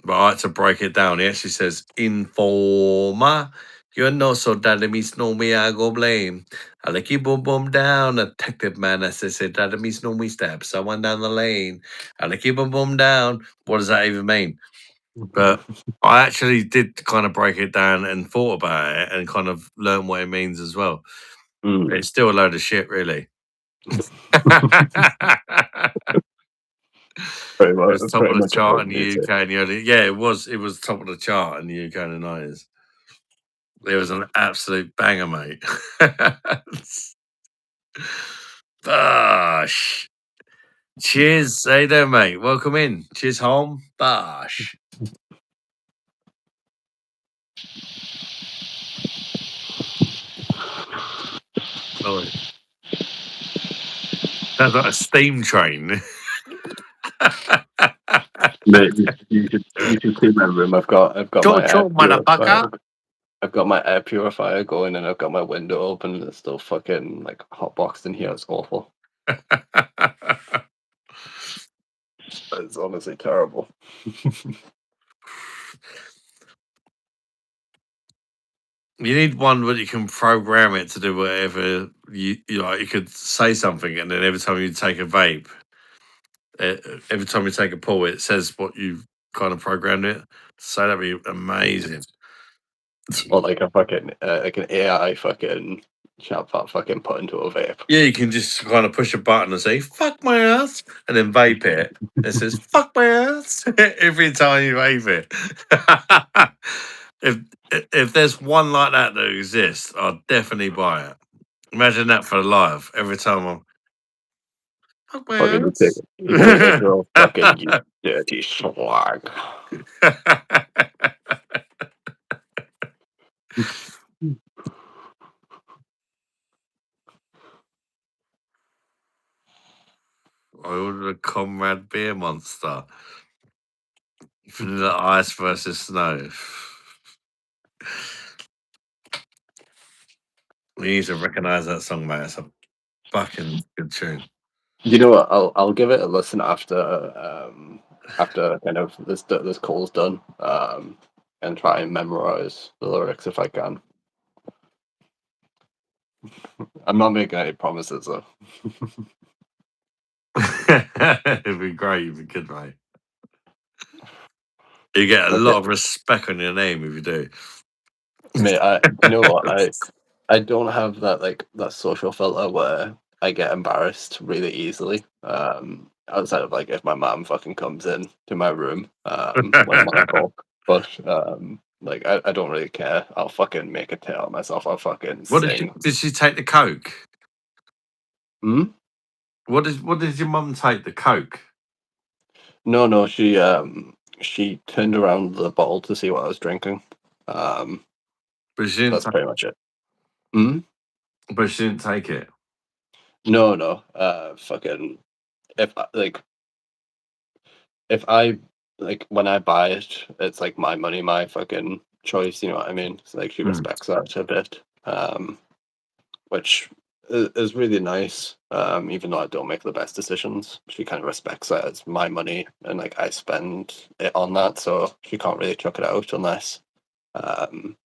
But I had to break it down. He actually says, "Informer, you're no so that means no me I go blame. I like you boom boom down, detective man. I said that means no me stab someone down the lane. I like you boom boom down. What does that even mean?" But I actually did kind of break it down and thought about it and kind of learn what it means as well. It's still a load of shit, really. Pretty It much, was top of the chart all in the music. UK in the early. Yeah, it was. It was top of the chart in the UK in the 90s. It was an absolute banger, mate. Bosh. Cheers. How you doing, mate? Welcome in. Cheers, home. Bosh. Oh, sounds like a steam train. Mate, you should see my room. I've got my air purifier. Motherfucker. I've got my air purifier going, and I've got my window open, and it's still fucking like hot boxed in here. It's awful. It's honestly terrible. You need one where you can program it to do whatever you like. You could say something, and then every time you take a vape, every time you take a pull, it says what you kind of programmed it. So that'd be amazing. Or like a fucking like an AI fucking chatbot fucking put into a vape. Yeah, you can just kind of push a button and say "fuck my ass" and then vape it. It says "fuck my ass" every time you vape it. if there's one like that exists, I'll definitely buy it. Imagine that for life. Every time I'm fuck my Fucking ass. you take it real fucking you dirty slag. I ordered a Comrade beer monster. Vanilla ice versus snow. We need to recognize that song, mate. It's a fucking good tune. You know what? I'll give it a listen after kind of this call's done, and try and memorize the lyrics if I can. I'm not making any promises though. It'd be great. You'd be good, mate. You get a Okay. lot of respect on your name if you do. Mate, you know what? I don't have that like that social filter where I get embarrassed really easily. Outside of like if my mom fucking comes in to my room, when I talk. But like I don't really care. I'll fucking make a tale of myself. I'll fucking What sing. did she take the coke? Hmm? What did your mum take the coke? No, she turned around the bottle to see what I was drinking. But she didn't. That's pretty much it. Hmm? But she didn't take it. No. Fucking if I like when I buy it, it's like my money, my fucking choice. You know what I mean? It's like she respects that a bit, which is really nice. Even though I don't make the best decisions, she kind of respects that it's my money and like I spend it on that, so she can't really chuck it out unless um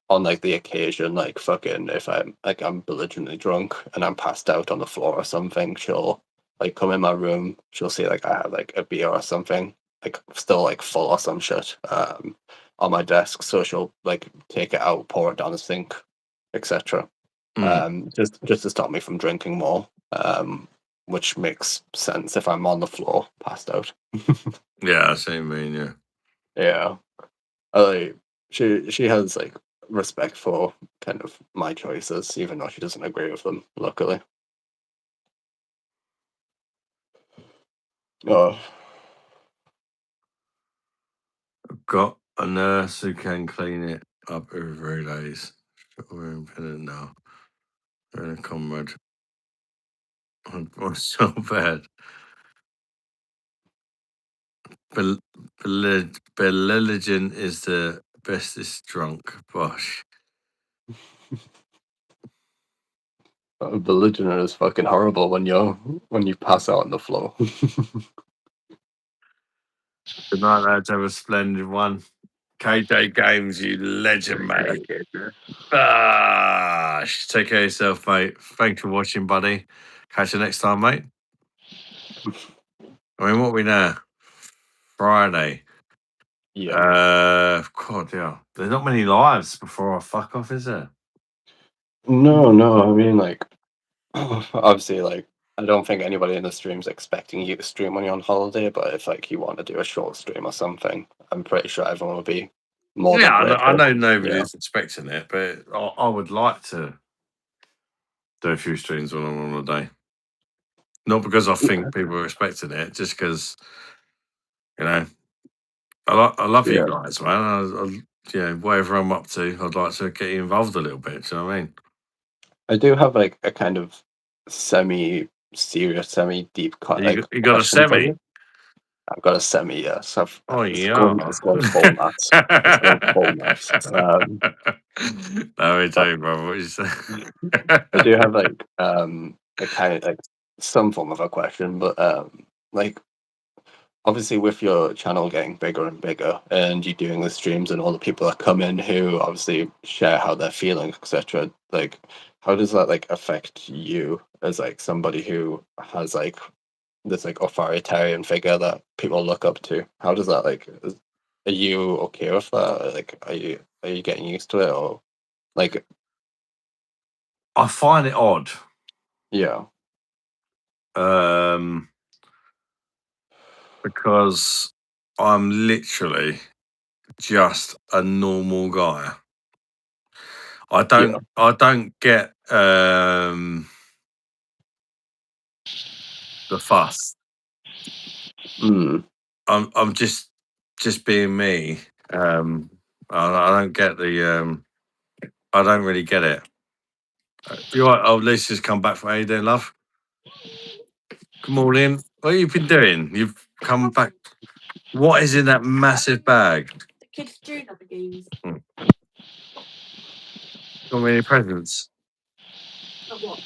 on like the occasion, like fucking if I'm belligerently drunk and I'm passed out on the floor or something, she'll like come in my room, she'll see like I have like a beer or something, like still like full or some shit, on my desk. So she'll like take it out, pour it down the sink, etc. Just to stop me from drinking more. Which makes sense if I'm on the floor, passed out. Yeah, I see what you mean. Yeah. Yeah. Like she has like respect for kind of my choices, even though she doesn't agree with them. Luckily. Oh, Got a nurse who can clean it up every 3 days. We're independent now. We're in a comrade. What's so bad? Belligerent is the bestest drunk. Bosh. belligerent is fucking horrible when you pass out on the floor. Good night, lads. Have a splendid one. KJ Games, you legend, mate. Bosh. Take care of yourself, mate. Thanks for watching, buddy. Catch you next time, mate. I mean, what are we now? Friday. Yeah. God, yeah. There's not many lives before I fuck off, is there? No. I mean, like, obviously, like, I don't think anybody in the stream's expecting you to stream when you're on holiday. But if like you want to do a short stream or something, I'm pretty sure everyone will be more Yeah, than I know grateful. nobody's expecting it, but I would like to do a few streams when I'm on holiday. Not because I think people are expecting it, just because, you know, I love you Yeah. guys, man. You know, whatever I'm up to, I'd like to get you involved a little bit. Do you know what I mean? I do have like a kind of semi-serious, semi-deep You got a question for semi? you. I've got a semi, yes. Oh, It's yeah. going full nuts. It's going full nuts. No, it's But ain't, brother. What you say? I do have like a kind of like some form of a question, but like obviously with your channel getting bigger and bigger and you doing the streams and all the people that come in who obviously share how they're feeling, etc., like how does that like affect you as like somebody who has like this like authoritarian figure that people look up to? How does that like are you okay with that? Like are you getting used to it, or like I find it odd. yeah. Because I'm literally just a normal guy. I don't get the fuss. Mm. I'm just being me. I don't get the I don't really get it. You all right? Oh, Lisa's come back from. How you doing, love? Good morning. What have you been doing? You've come back. What is in that massive bag? The kids' June other games. Got me any presents? But what?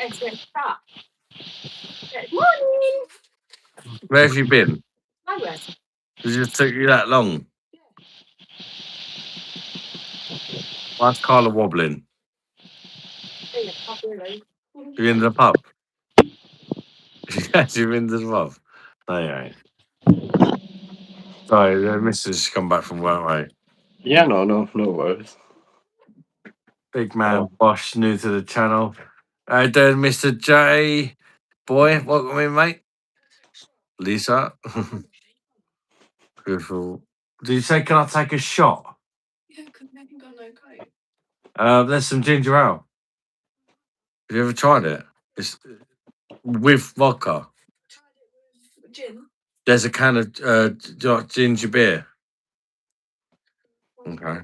Excellent start. Good morning. Where have you been? Nowhere. It just took you that long. Why's Carla wobbling? Yeah, I'll do those. You in the pub? Yes, you're in the pub. No, you ain't. Sorry, the missus come back from work, mate. Yeah, no worries. Big man Bosch, new to the channel. How you doing, Mr. J? Boy, welcome in, mate. Lisa. Beautiful. Did you say, can I take a shot? Yeah, because I haven't got no coat. There's some ginger ale. Have you ever tried it? It's with vodka. Gin. There's a can of ginger beer. Okay.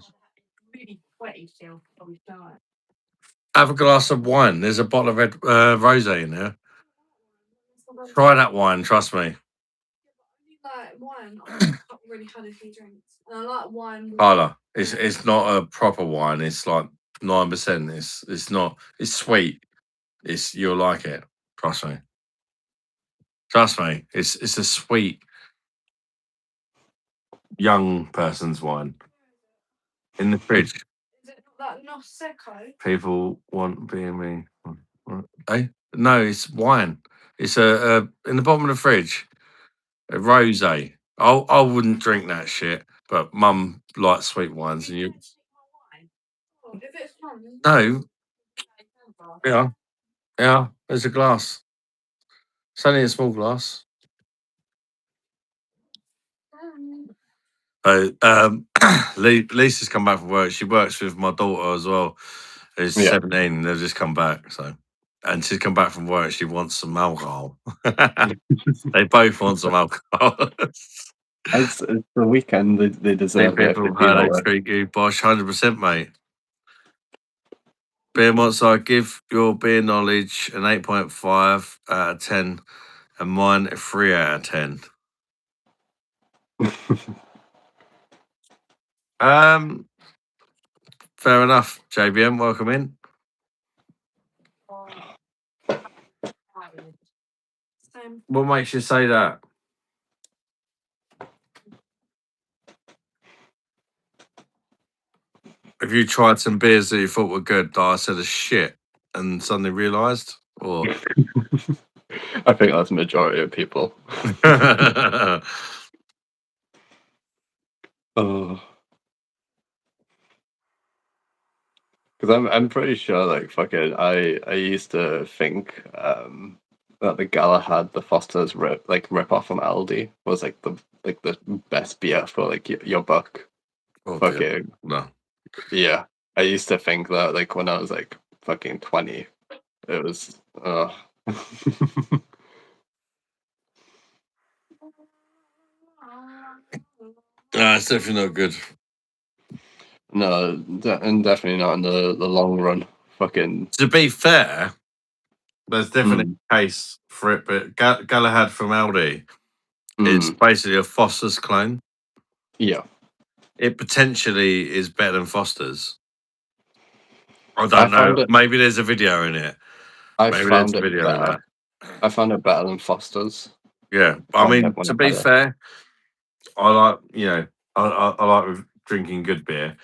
Really sweaty still from the start. Have a glass of wine. There's a bottle of red rosé in there. Try that wine. Trust me. Like wine, I've not really had a few drinks. And I like wine. Carla, it's not a proper wine. It's like 9%. It's not. It's sweet. You'll like it. Trust me. Trust me. It's a sweet young person's wine in the fridge. Is it not that Prosecco? People want BME. Eh? No, it's wine. It's a in the bottom of the fridge. A rosé. I wouldn't drink that shit, but Mum likes sweet wines, and you. Oh, if it's fun. No, yeah, yeah. There's a glass. It's only a small glass. Lisa's come back from work. She works with my daughter as well, who's Yeah. 17. They've just come back, and she's come back from work. She wants some alcohol. They both want some alcohol. It's the weekend. They See deserve it. people They how feel they it. treat you, Bosh, 100%, mate. Beer Monster, I give your beer knowledge an 8.5 out of 10, and mine a 3 out of 10. Fair enough. JBM, welcome in. What makes you say that? Have you tried some beers that you thought were good that I said are shit and suddenly realised? Or I think that's the majority of people. Oh, because I'm pretty sure like fucking I used to think that the Galahad, the Foster's rip off from Aldi was like the best beer for like your buck. oh, dear. Fucking No. yeah. I used to think that like when I was like fucking 20. It was It's definitely not good. no, and definitely not in the long run. Fucking To be fair, there's definitely a case for it, but Galahad from Aldi is basically a Foster's clone. yeah. It potentially is better than Foster's. I I don't know. found it. Maybe there's a video in it. I Maybe there's found a it video in better. that. I found it better than Foster's. Yeah. I mean, When to I be had it. fair, I like, I like drinking good beer,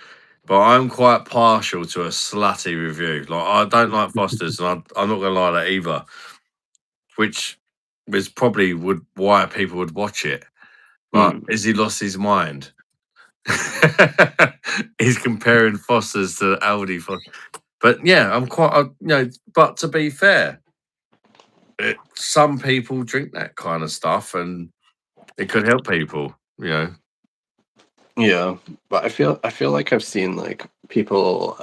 but I'm quite partial to a slutty review. Like, I don't like Foster's, and I'm not going to lie that either, which is probably why people would watch it. But has he lost his mind? He's comparing Foster's to Aldi Foster. But yeah, I'm quite, but to be fair, some people drink that kind of stuff and it could help people, Yeah, but I feel like I've seen like people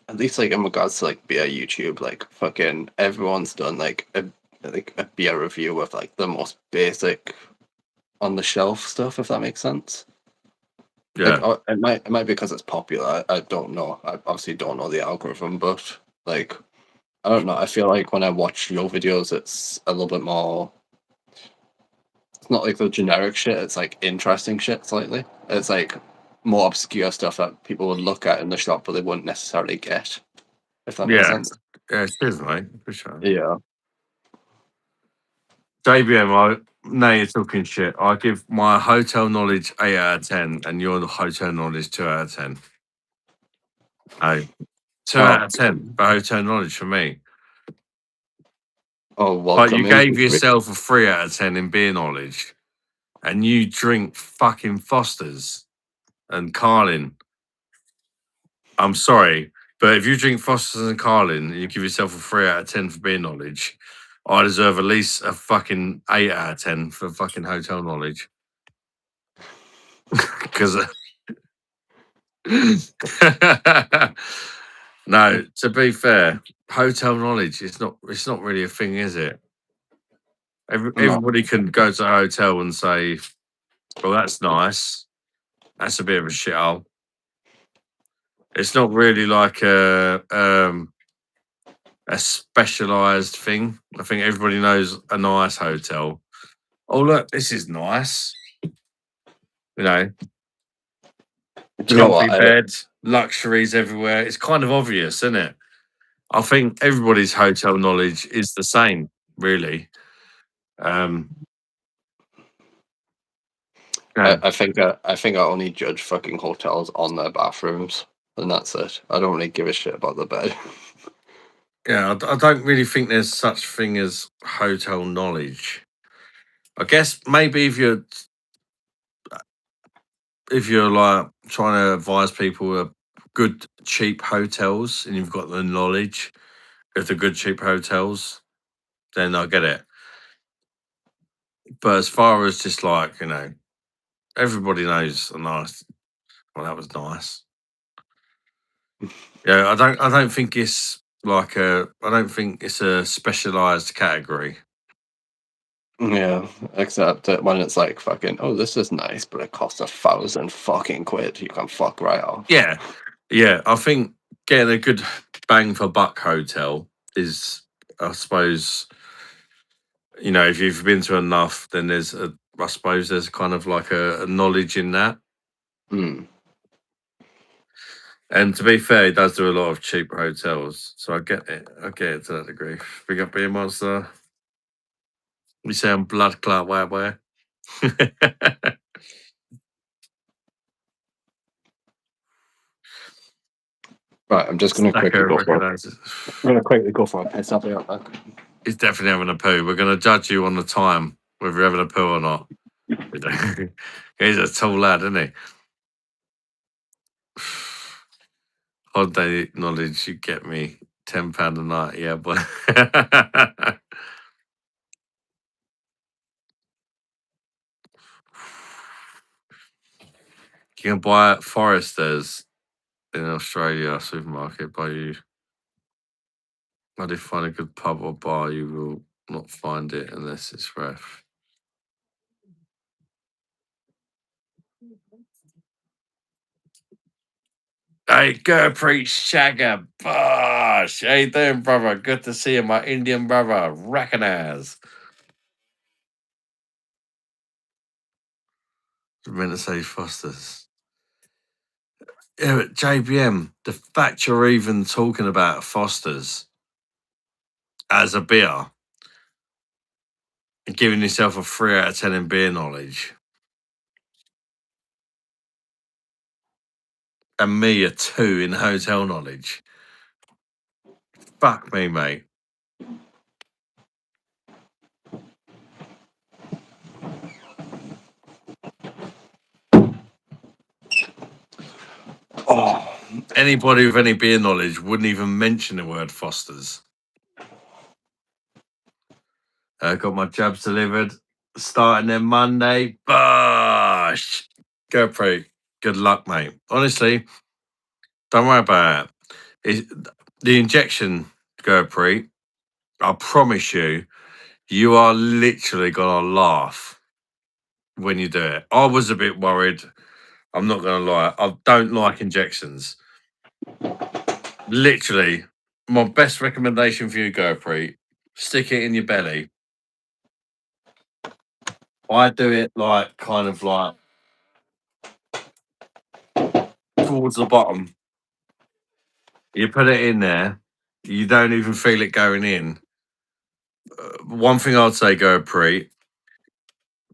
at least like in regards to like beer YouTube, like fucking everyone's done like a beer review with like the most basic on the shelf stuff, if that makes sense. Yeah. Like it might be because it's popular. I don't know. I obviously don't know the algorithm, but like I don't know. I feel like when I watch your videos, it's a little bit more. It's not like the generic shit. It's like interesting shit slightly. It's like more obscure stuff that people would look at in the shop, but they wouldn't necessarily get. If that makes Yeah. sense. Yeah, cheers, mate. For sure. Yeah. JBM, now you're talking shit. I give my hotel knowledge 8 out of 10 and your hotel knowledge 2 out of 10. Oh, 2 out of 10 for hotel knowledge for me. Oh, Like, you welcome gave in. yourself a 3 out of 10 in beer knowledge and you drink fucking Foster's and Carlin. I'm sorry, but if you drink Foster's and Carlin and you give yourself a 3 out of 10 for beer knowledge, I deserve at least a fucking 8 out of 10 for fucking hotel knowledge. Because no, to be fair, hotel knowledge it's not really a thing, is it? No. Everybody can go to a hotel and say, well, that's nice. That's a bit of a shithole. It's not really like a specialized thing. I think everybody knows a nice hotel. Oh look, this is nice. You know, Do you know comfy what? beds, luxuries everywhere. It's kind of obvious, isn't it? I think everybody's hotel knowledge is the same, really. Yeah, I think I only judge fucking hotels on their bathrooms, and that's it. I don't really give a shit about the bed. yeah. I don't really think there's such thing as hotel knowledge. I guess maybe if you're like trying to advise people of good cheap hotels and you've got the knowledge of the good cheap hotels, then I get it. But as far as just like, everybody knows a nice, well, that was nice. Yeah, I don't think it's like I don't think it's a specialized category. Yeah, except that when it's like fucking, oh, this is nice, but it costs 1,000 fucking quid. You can fuck right off. Yeah. Yeah. I think getting a good bang for buck hotel is, I suppose, if you've been to enough, then I suppose there's kind of like a knowledge in that. Mm. And to be fair, he does do a lot of cheap hotels, so I get it. I get it to that degree. Big up Beer Monster. We sound blood clot where? Right, I'm just gonna quickly go for. Recognises. I'm gonna quickly go for a piss. I'll be right back. He's definitely having a poo. We're going to judge you on the time, whether you're having a poo or not. He's a tall lad, isn't he? Holiday knowledge, you get me. £10 a night, yeah, boy. You can buy at Foresters in Australia supermarket by you. How do you find a good pub or bar? You will not find it unless it's ref. Hey, Gurpreet Shagger Bosh. How you doing, brother? Good to see you, my Indian brother. Recognize. I meant to say Foster's. Yeah, but JBM, the fact you're even talking about Foster's as a beer and giving yourself a 3 out of 10 in beer knowledge, and me a 2 in hotel knowledge. Fuck me, mate. Oh, Anybody with any beer knowledge wouldn't even mention the word Foster's. Got my jabs delivered. Starting then Monday. Bosh! Go pray. Good luck, mate. Honestly, don't worry about it. The injection, go pre. I promise you, you are literally gonna laugh when you do it. I was a bit worried. I'm not gonna lie. I don't like injections. Literally, my best recommendation for you, GoPre, stick it in your belly. I do it like kind of like towards the bottom. You put it in there. You don't even feel it going in. One thing I'd say, GoPre,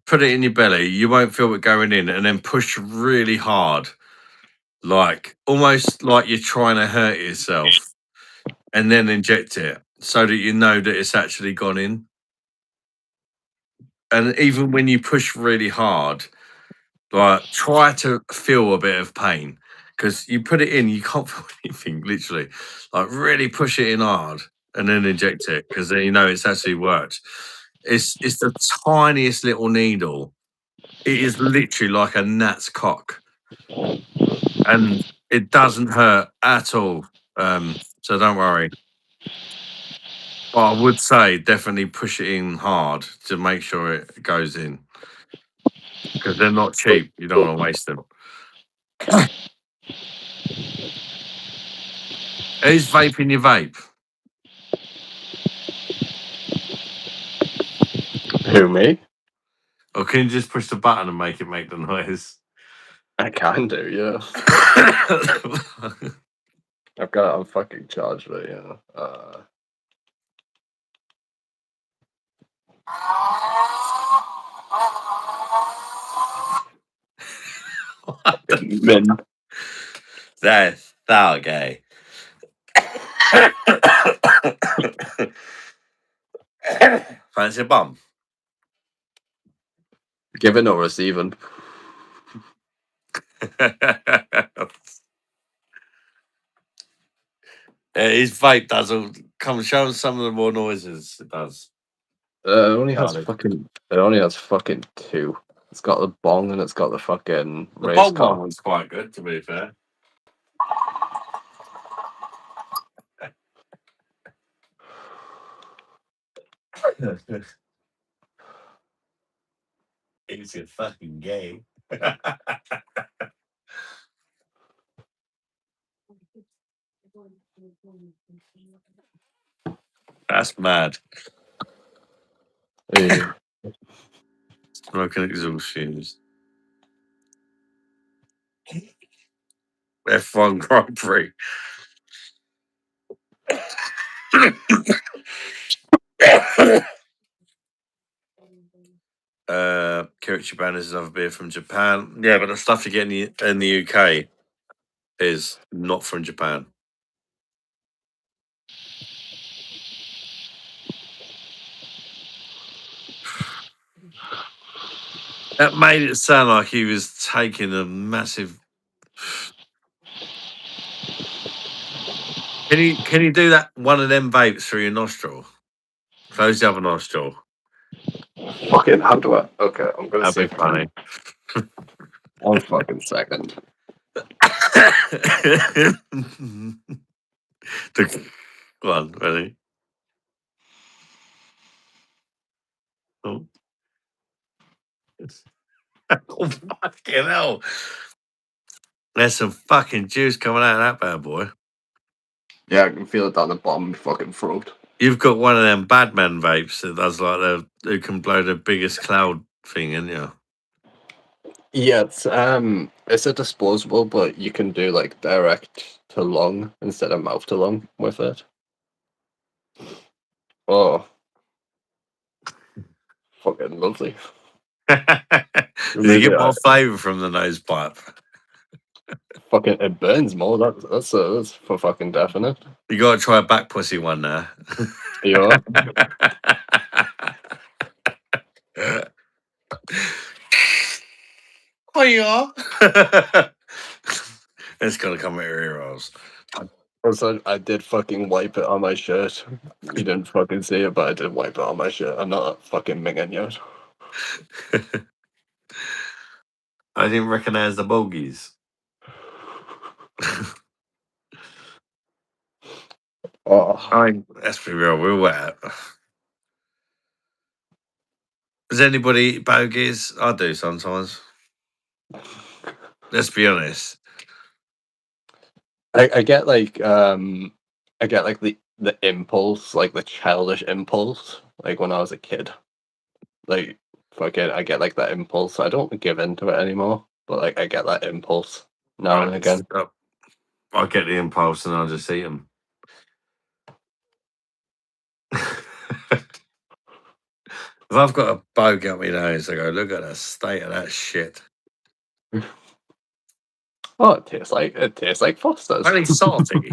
put it in your belly. You won't feel it going in, and then push really hard, like almost like you're trying to hurt yourself, and then inject it so that you know that it's actually gone in. And even when you push really hard, like try to feel a bit of pain, because you put it in, you can't feel anything. Literally, like really push it in hard and then inject it, because then you know it's actually worked. It's the tiniest little needle. It is literally like a gnat's cock, and it doesn't hurt at all. So don't worry. But I would say definitely push it in hard to make sure it goes in, because they're not cheap. You don't want to waste them. Who's vaping your vape? Who, me? Or can you just push the button and make the noise? I can do, yeah. I've got it on fucking charge, but yeah. Min. That's so gay. Fancy a bum? Giving or receiving? His vape does all. Come show him some of the more noises it does. It only has Charlie. fucking two. It's got the bong and it's got the fucking The race bong one car. was quite good, to be fair. He's a fucking gay. That's mad. Yeah. Smoking exhaust fumes. F1 Grand Prix. Kirichiban is another beer from Japan. Yeah, but the stuff you get in the UK is not from Japan. That made it sound like he was taking a massive. Can you do that? One of them vapes through your nostril. Close the other nostril. Fucking, how do I? Okay, I'm gonna That'd see be if I can. funny. 1 fucking second. Go on, ready? Oh. Oh, fucking hell. There's some fucking juice coming out of that bad boy. Yeah, I can feel it down the bottom of my fucking throat. You've got one of them Badman vapes that does like who can blow the biggest cloud thing, in you? Yeah, it's a disposable, but you can do like direct to lung instead of mouth to lung with it. Oh, fucking lovely. Did you Really, get more flavour from the nose pipe? fucking, it burns more. That's for fucking definite. You got to try a back pussy one now. Yeah. Oh, yeah. It's gonna come out your ear holes. Also, I did fucking wipe it on my shirt. You didn't fucking see it, but I did wipe it on my shirt. I'm not fucking minging yet. I didn't recognise the bogies. Oh, I mean, let's be real, we're wet. Does anybody eat bogies? I do sometimes. Let's be honest. I get like the impulse, like the childish impulse, like when I was a kid. Like fucking, I get like that impulse. I don't give in to it anymore, but like I get that impulse now and again. I get the impulse and I'll just eat them. If I've got a bogey up my nose, I go, look at the state of that shit. Oh, it tastes like Foster's. Very salty.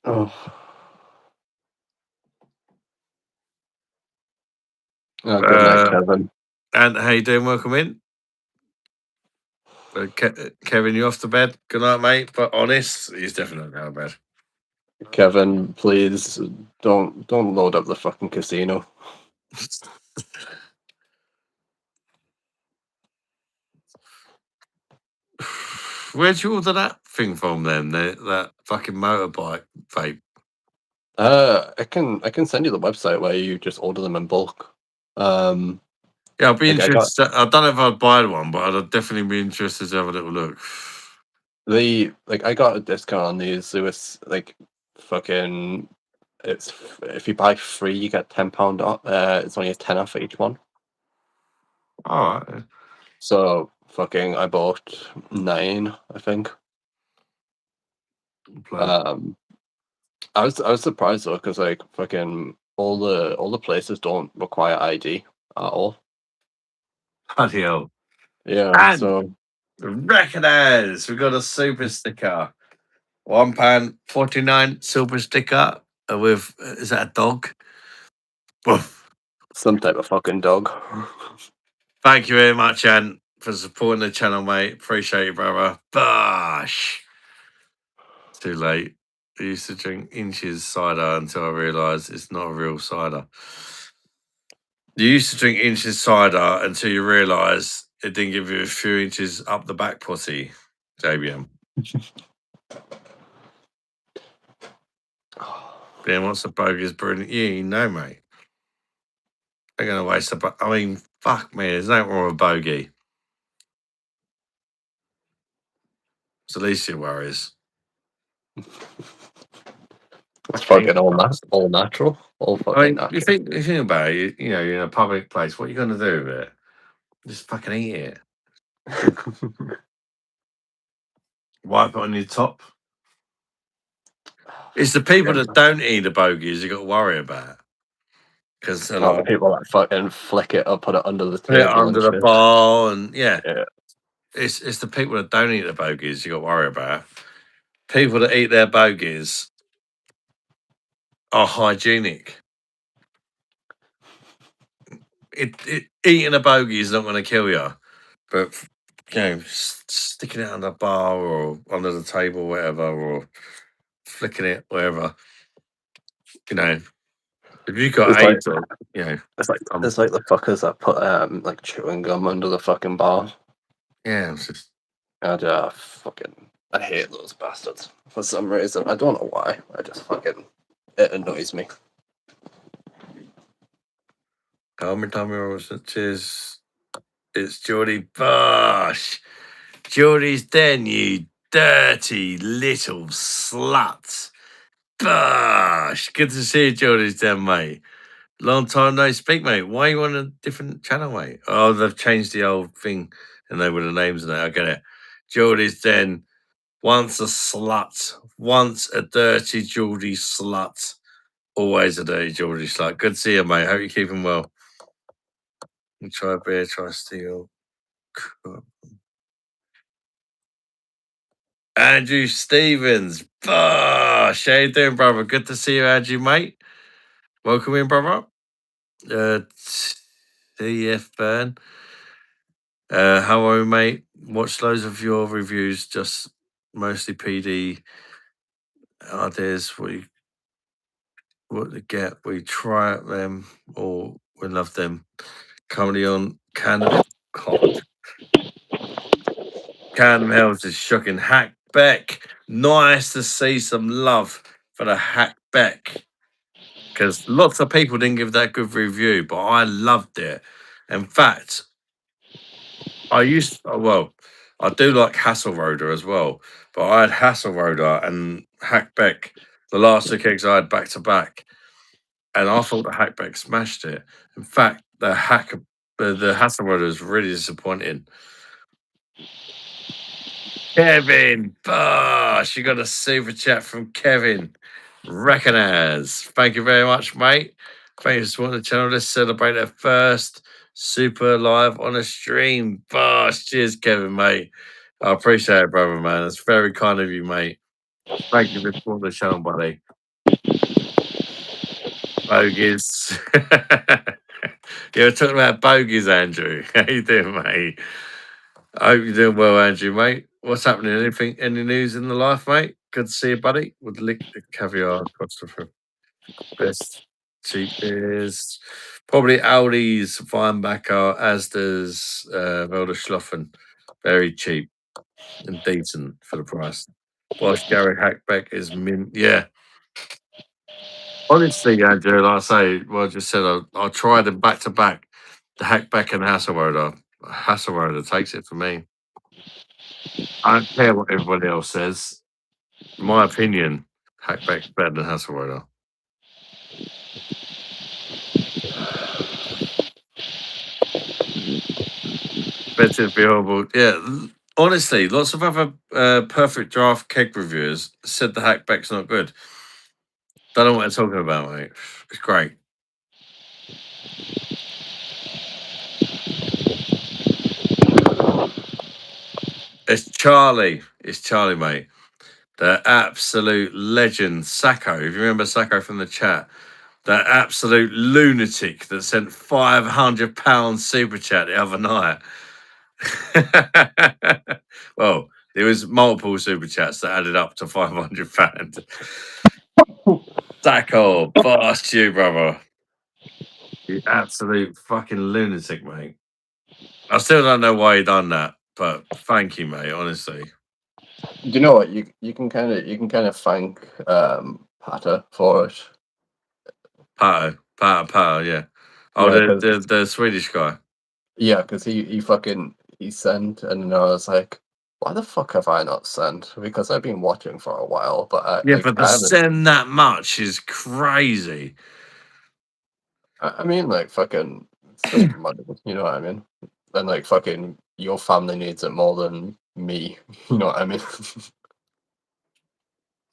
Oh. Oh, good night, Kevin. And how you doing? Welcome in. Kevin, you off to bed? Good night, mate. But honest, he's definitely not going to bed. Kevin, please don't load up the fucking casino. Where'd you order that thing from then? That fucking motorbike vape. I can send you the website where you just order them in bulk. Yeah, I'd be Like I got interested. I don't know if I'd buy one, but I'd definitely be interested to have a little look. I got a discount on these. It was like fucking. It's if you buy 3, you get £10 off. It's only a tenner for each one. All right. So fucking, I bought 9, I think. Bloody I was surprised though, because like fucking all the places don't require ID at all. hell. Yeah, And so recognize we got a super sticker. £1.49 super sticker with is that a dog? Woof. some type of fucking dog. Thank you very much, Ant, for supporting the channel, mate. Appreciate you, brother. Bosh. Too late. I used to drink inches cider until I realised it's not a real cider. You used to drink inches cider until you realise it didn't give you a few inches up the back pussy, JBM. Ben, what's the bogus brilliant? You know, mate. They're going to waste the. I mean, fuck me. There's nothing wrong with bogey. It's the least of your worries. It's fucking all natural, all I fucking mean, natural. you think about it. You know, you're in a public place. What are you going to do with it? Just fucking eat it. Wipe it on your top. It's the people that don't eat the bogies you got to worry about. Because a All lot the of people that fucking flick it or put it under the put it table under and the shit. bar and yeah. Yeah. It's the people that don't eat the bogies you got to worry about. People that eat their bogies are hygienic. Eating a bogey is not going to kill you, but you know, sticking it under the bar or under the table, or whatever, or flicking it wherever, you know, if you got It's like AIDS, or you know, it's like the fuckers that put like chewing gum under the fucking bar. yeah, it's just And I hate those bastards for some reason. I don't know why. I just fucking it annoys me. Tommy Robinson. Cheers. It's Geordie Bosh. Geordie's den, you dirty little slut. Bosh. Good to see you, Geordie's den, mate. Long time no speak, mate. Why are you on a different channel, mate? Oh, they've changed the old thing and they were the names in it. I get it. Geordie's den. Once a slut. Once a dirty Geordie slut. Always a dirty Geordie slut. Good to see you, mate. Hope you're keeping well. You try beer, try steel. Andrew Stevens. Bosh. How you doing, brother? Good to see you, Andrew, mate. Welcome in, brother. TF Burn. How are you, mate? Watched loads of your reviews, just mostly PD ideas. What to get, we try them or we love them. Currently on cannabis. God. Cannabis Hells is shocking. Hack Beck. Nice to see some love for the Hack Beck. Because lots of people didn't give that good review, but I loved it. In fact, I do like Hasselroder as well, but I had Hasselroder and Hackbeck, the last 2 kicks I had back to back, and I thought the Hackbeck smashed it. In fact, the Hasselroder is really disappointing. Kevin Bosh, you got a super chat from Kevin. Recognize. Thank you very much, mate. Thank you for supporting the channel. Let's celebrate their first super live on a stream. Bosh. Cheers, Kevin, mate. I appreciate it, brother, man. It's very kind of you, mate. Thank you for supporting the channel, buddy. Bogies. Yeah, we're talking about bogies, Andrew. How you doing, mate? I hope you're doing well, Andrew, mate. What's happening? Any news in the life, mate? Good to see you, buddy. Would lick the caviar across the best cheap beers. Probably Aldi's, Weinbacher, Asda's, Wilderschloffen. Very cheap and decent for the price. Whilst Gary Hackbeck is mint. Yeah. Honestly, Andrew, like I say, well, I just said, I tried them back to back. The Hackback and Hasselroder. Hasselroder takes it for me. I don't care what everybody else says. In my opinion, Hackback's better than Hasselroder. Better be horrible. Yeah, honestly, lots of other perfect draft keg reviewers said the Hackback's not good. Don't know what they're talking about, mate. It's great. It's Charlie. It's Charlie, mate. The absolute legend, Sacco. If you remember Sacco from the chat, that absolute lunatic that sent £500 super chat the other night. Well, there was multiple super chats that added up to £500. Sacco, blast you, brother. You absolute fucking lunatic, mate. I still don't know why he done that, but thank you, mate. Honestly, You know what? You can kind of thank Patter for it. Pato, yeah. Oh, Yeah, the Swedish guy. Yeah, because he sent, and then I was like, why the fuck have I not sent? Because I've been watching for a while, but Yeah, but to I haven't. send that much is crazy. I mean, like fucking it's just money, you know what I mean? And like fucking your family needs it more than me, you know what I mean?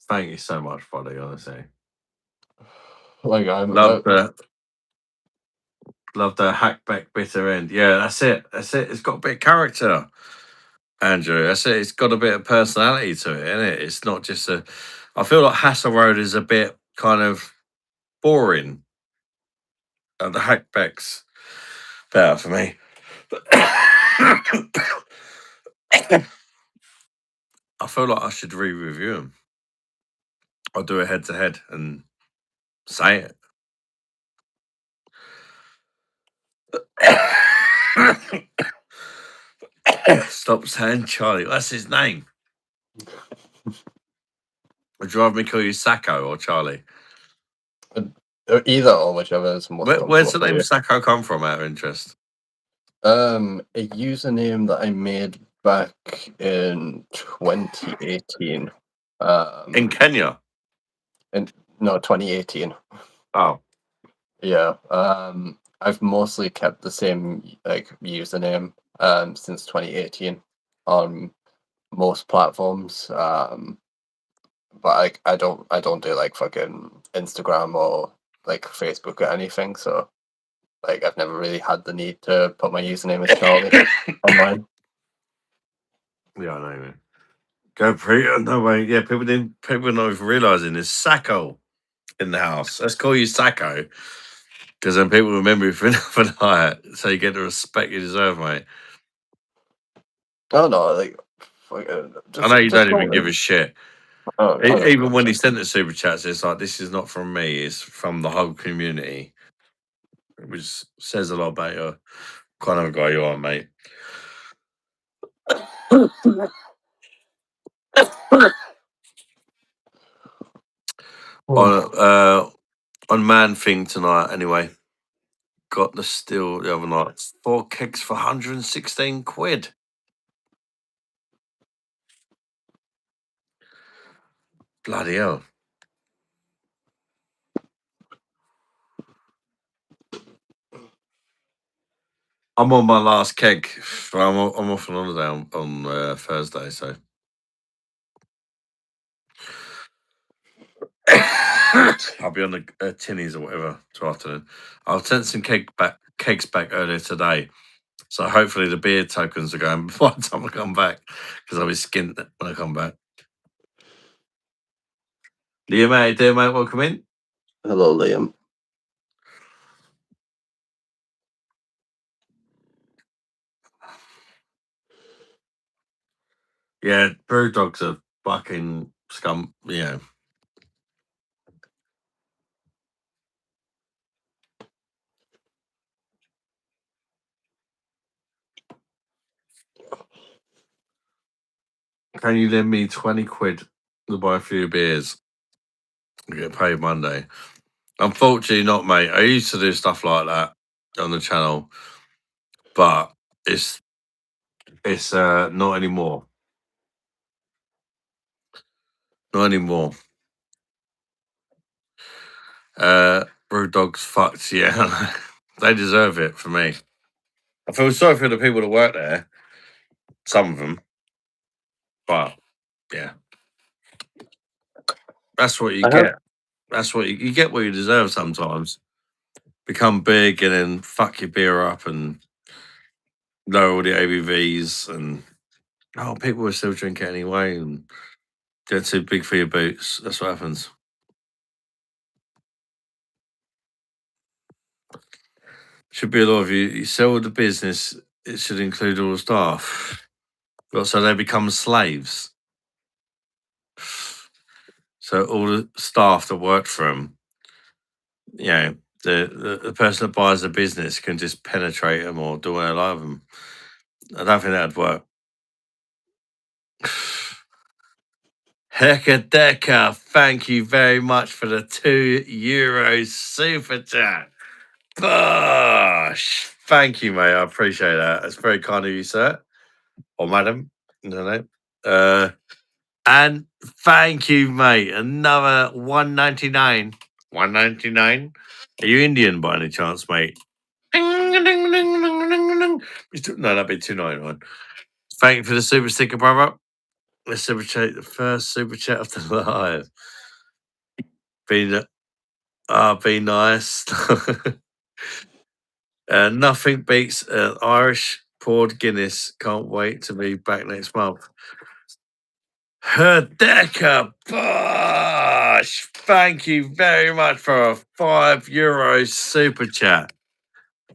Thank you so much, buddy. Honestly, Like I'm love the hackback bitter end. Yeah, that's it. That's it. It's got a bit of character, Andrew. That's it. It's got a bit of personality to it, isn't it? It's not just a. I feel like Hassel Road is a bit kind of boring. The hackbacks better for me. I feel like I should re-review them. I'll do a head-to-head and say it. Stop saying Charlie. That's his name. Would you rather me call you Sacco or Charlie? either or whichever is most comfortable. Where's the for name you. Sacco come from, out of interest? A username that I made back in 2018. In Kenya. No, 2018. Oh. Yeah. I've mostly kept the same like username since 2018 on most platforms. But I don't do like fucking Instagram or like Facebook or anything. So like I've never really had the need to put my username as Charlie online. Yeah, I know, man. Go pre. No way. Yeah, people are not even realizing there's Sacco in the house. Let's call you Sacco. Because then people remember you for another night. So you get the respect you deserve, mate. Oh no, like I know you just don't even give a shit. Oh, no, Even when he sent the super chats, it's like, this is not from me, it's from the whole community. Which says a lot about your kind of a guy you are, mate. On Man Thing tonight, anyway. Got the still the other night. 4 kegs for 116 quid. Bloody hell. I'm on my last keg. I'm off on holiday on Thursday, so. I'll be on the tinnies or whatever till afternoon. I'll send some kegs back earlier today. So hopefully the beer tokens are going by the time I come back, because I'll be skint when I come back. Liam, how you doing, mate? Welcome in. Hello, Liam. Yeah, brew dogs are fucking scum. Yeah. Can you lend me 20 quid to buy a few beers? I get paid Monday. Unfortunately not, mate. I used to do stuff like that on the channel. but it's not anymore. Not anymore. Brew dogs fucked, yeah. They deserve it for me. I feel sorry for the people that work there. Some of them. But yeah. That's what you get. That's what you get what you deserve sometimes. Become big and then fuck your beer up and lower all the ABVs and people will still drink it anyway and get too big for your boots. That's what happens. Should be a law of you sell the business, it should include all the staff. So they become slaves. So all the staff that work for them, the person that buys the business can just penetrate them or do what they like with them. I don't think that'd work. Hecka thank you very much for the €2 super chat. Bosh! Thank you, mate. I appreciate that. That's very kind of you, sir. Or madam. I don't know. And thank you, mate. Another $1.99. $1.99? Are you Indian by any chance, mate? No, that'd be $2.99. Thank you for the super sticker, brother. Let's super chat, the first super chat of the live. Be nice. Nothing beats Irish poured Guinness. Can't wait to be back next month. Herdeka Bosh! Thank you very much for a €5 super chat.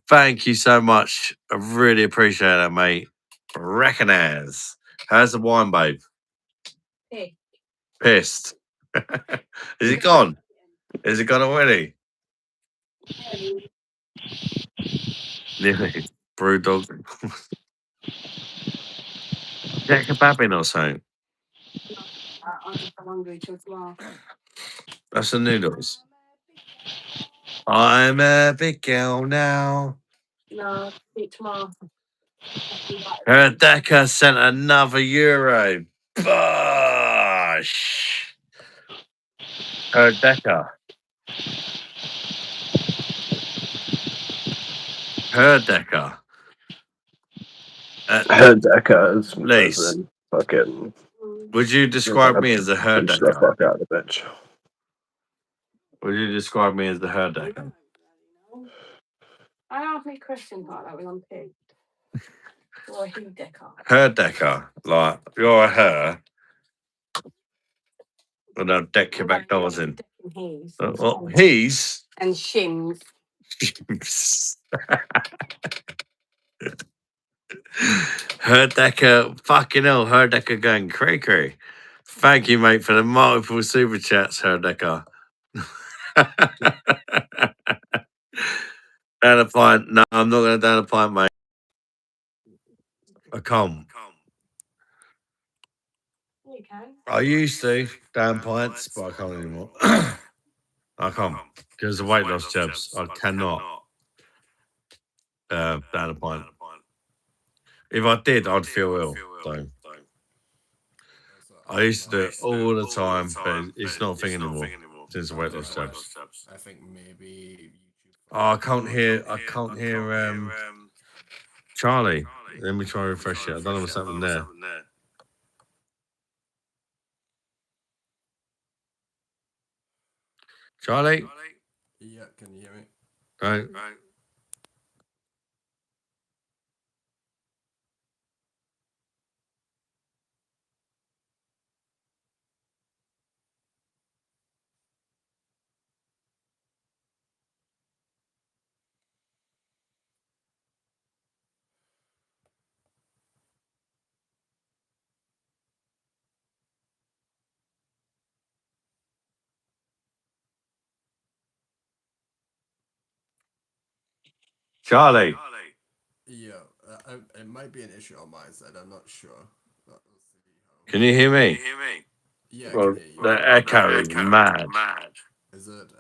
Thank you so much. I really appreciate that, mate. Recognize. How's the wine, babe? Pissed. Is it gone? Is it gone already? Nearly. Brew dog. Get kebabbing or something. I'm just hungry till tomorrow. That's the noodles. I'm a big girl now. No, eat tomorrow. Herdeka sent another €. Bosh! Herdeka. Herdeka. Herdeka as Lace. in fucking Would you describe me as a punch the herdeka? fuck out of the bitch. Would you describe me as the herdeka? I asked me questions like that when I'm pig. Or a he decker. Herdeka. Like, you're a her. And I'll deck your back doors in. He's. And shims. Herdeka, fucking hell, Herdeka going cray. Thank you, mate, for the multiple super chats, Herdeka. Down a pint. No, I'm not going to down a pint, mate. I can't. You can. I used to down pints, but I can't anymore. I can't. Because of weight loss jabs, I cannot down a pint. If I did, I'd feel ill. So. I used to do it all the time, but it's not a thing anymore since the weight loss jabs. I think maybe Oh, I can't hear. Charlie. Let me try and refresh it. I don't know what's happening there. Charlie. Yeah, can you hear me? Right. Charlie. Yeah, it might be an issue on my side. I'm not sure. Can you hear me? Yeah, Well, I can hear you. the echo is mad. Is it?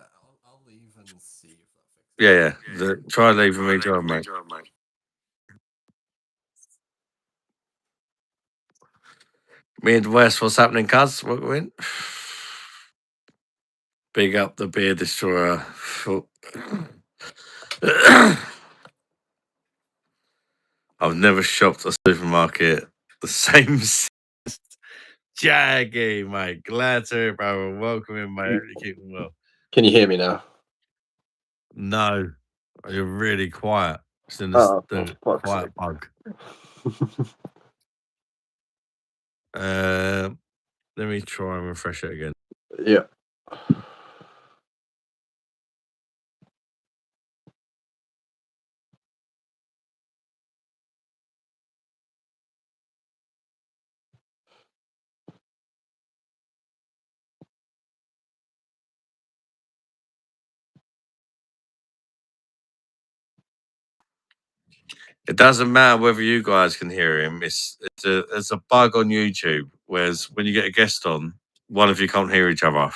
I'll leave and see if that fixes it. Yeah. Try leaving me, John, mate. Midwest, what's happening, cuz? What win? Big up the beer destroyer. I've never shopped a supermarket the same since. Jaggy, mate. Glad to hear, bro. Welcome in, mate. Hope you're keeping well. Can you hear me now? No, you're really quiet. It's in Oh, the fuck's quiet sake. bug. Let me try and refresh it again. Yeah. It doesn't matter whether you guys can hear him. It's a bug on YouTube. Whereas when you get a guest on, one of you can't hear each other.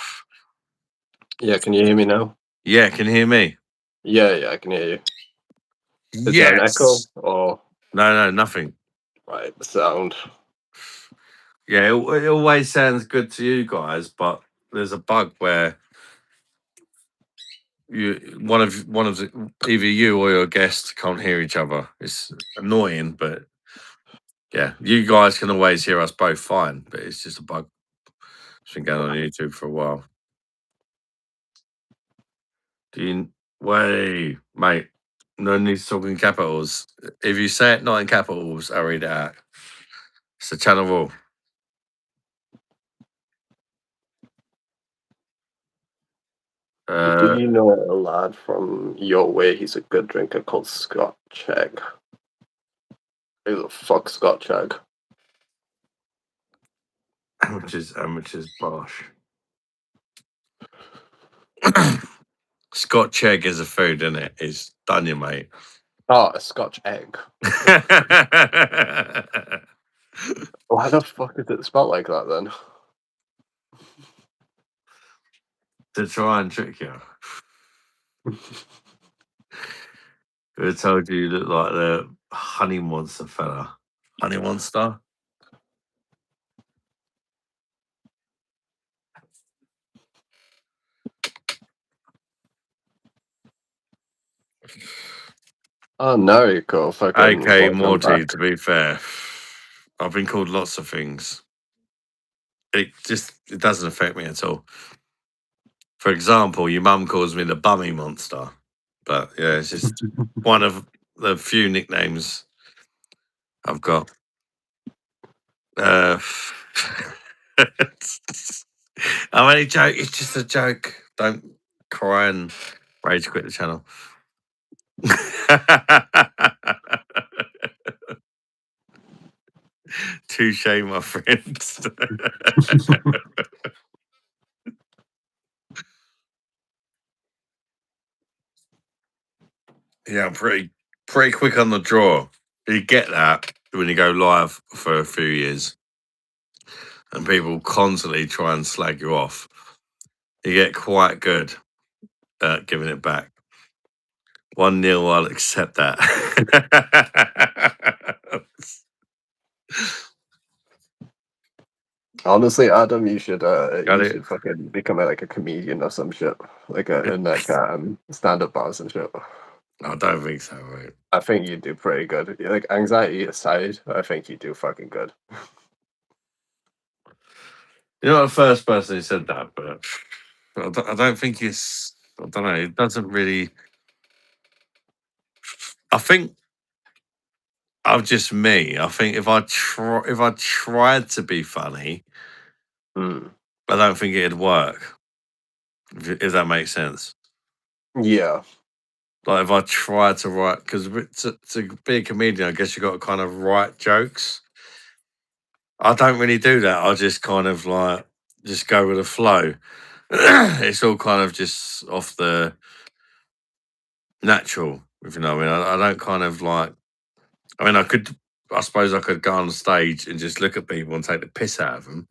Yeah, can you hear me now? Yeah, can you hear me? Yeah, I can hear you. Is there an echo? Or No, nothing. right, the sound. Yeah, it always sounds good to you guys, but there's a bug where one of either you or your guest can't hear each other. It's annoying, but yeah, you guys can always hear us both fine. But it's just a bug. It's been going on YouTube for a while. Wait, mate? No need to talk in capitals. If you say it not in capitals, I read it out. It's the channel rule. Do you know a lad from your way? He's a good drinker called Scott Chegg. Who the fuck Scott Chegg? Amateurs, bosh. Scotch egg is a food, isn't it? It's done you, mate. Oh, a Scotch egg. Why the fuck is it spelled like that then? To try and trick you. Who told you look like the honey monster fella? Honey monster? Oh, no, you cool. Fucking Okay, welcome Morty, back. to be fair. I've been called lots of things. It doesn't affect me at all. For example, your mum calls me the bummy monster. But yeah, it's just one of the few nicknames I've got. I mean, joke. It's just a joke. Don't cry and rage quit the channel. Touche, my friends. Yeah, I'm pretty quick on the draw. You get that when you go live for a few years, and people constantly try and slag you off. You get quite good at giving it back. 1-0, I'll accept that. Honestly, Adam, you should Got it. fucking become like a comedian or some shit, like in like stand-up bars and shit. I don't think so, mate. I think you do pretty good. Like anxiety aside, I think you do fucking good. You're not the first person who said that, but I don't think it's. I don't know. It doesn't really. I think I'm just me. I think if I tried to be funny, Mm. I don't think it'd work. If that makes sense. Yeah. Like if I tried to write, because to be a comedian, I guess you got to kind of write jokes. I don't really do that. I just kind of like just go with the flow. It's all kind of just off the natural, if you know what I mean. I don't kind of like. I mean, I suppose I could go on stage and just look at people and take the piss out of them.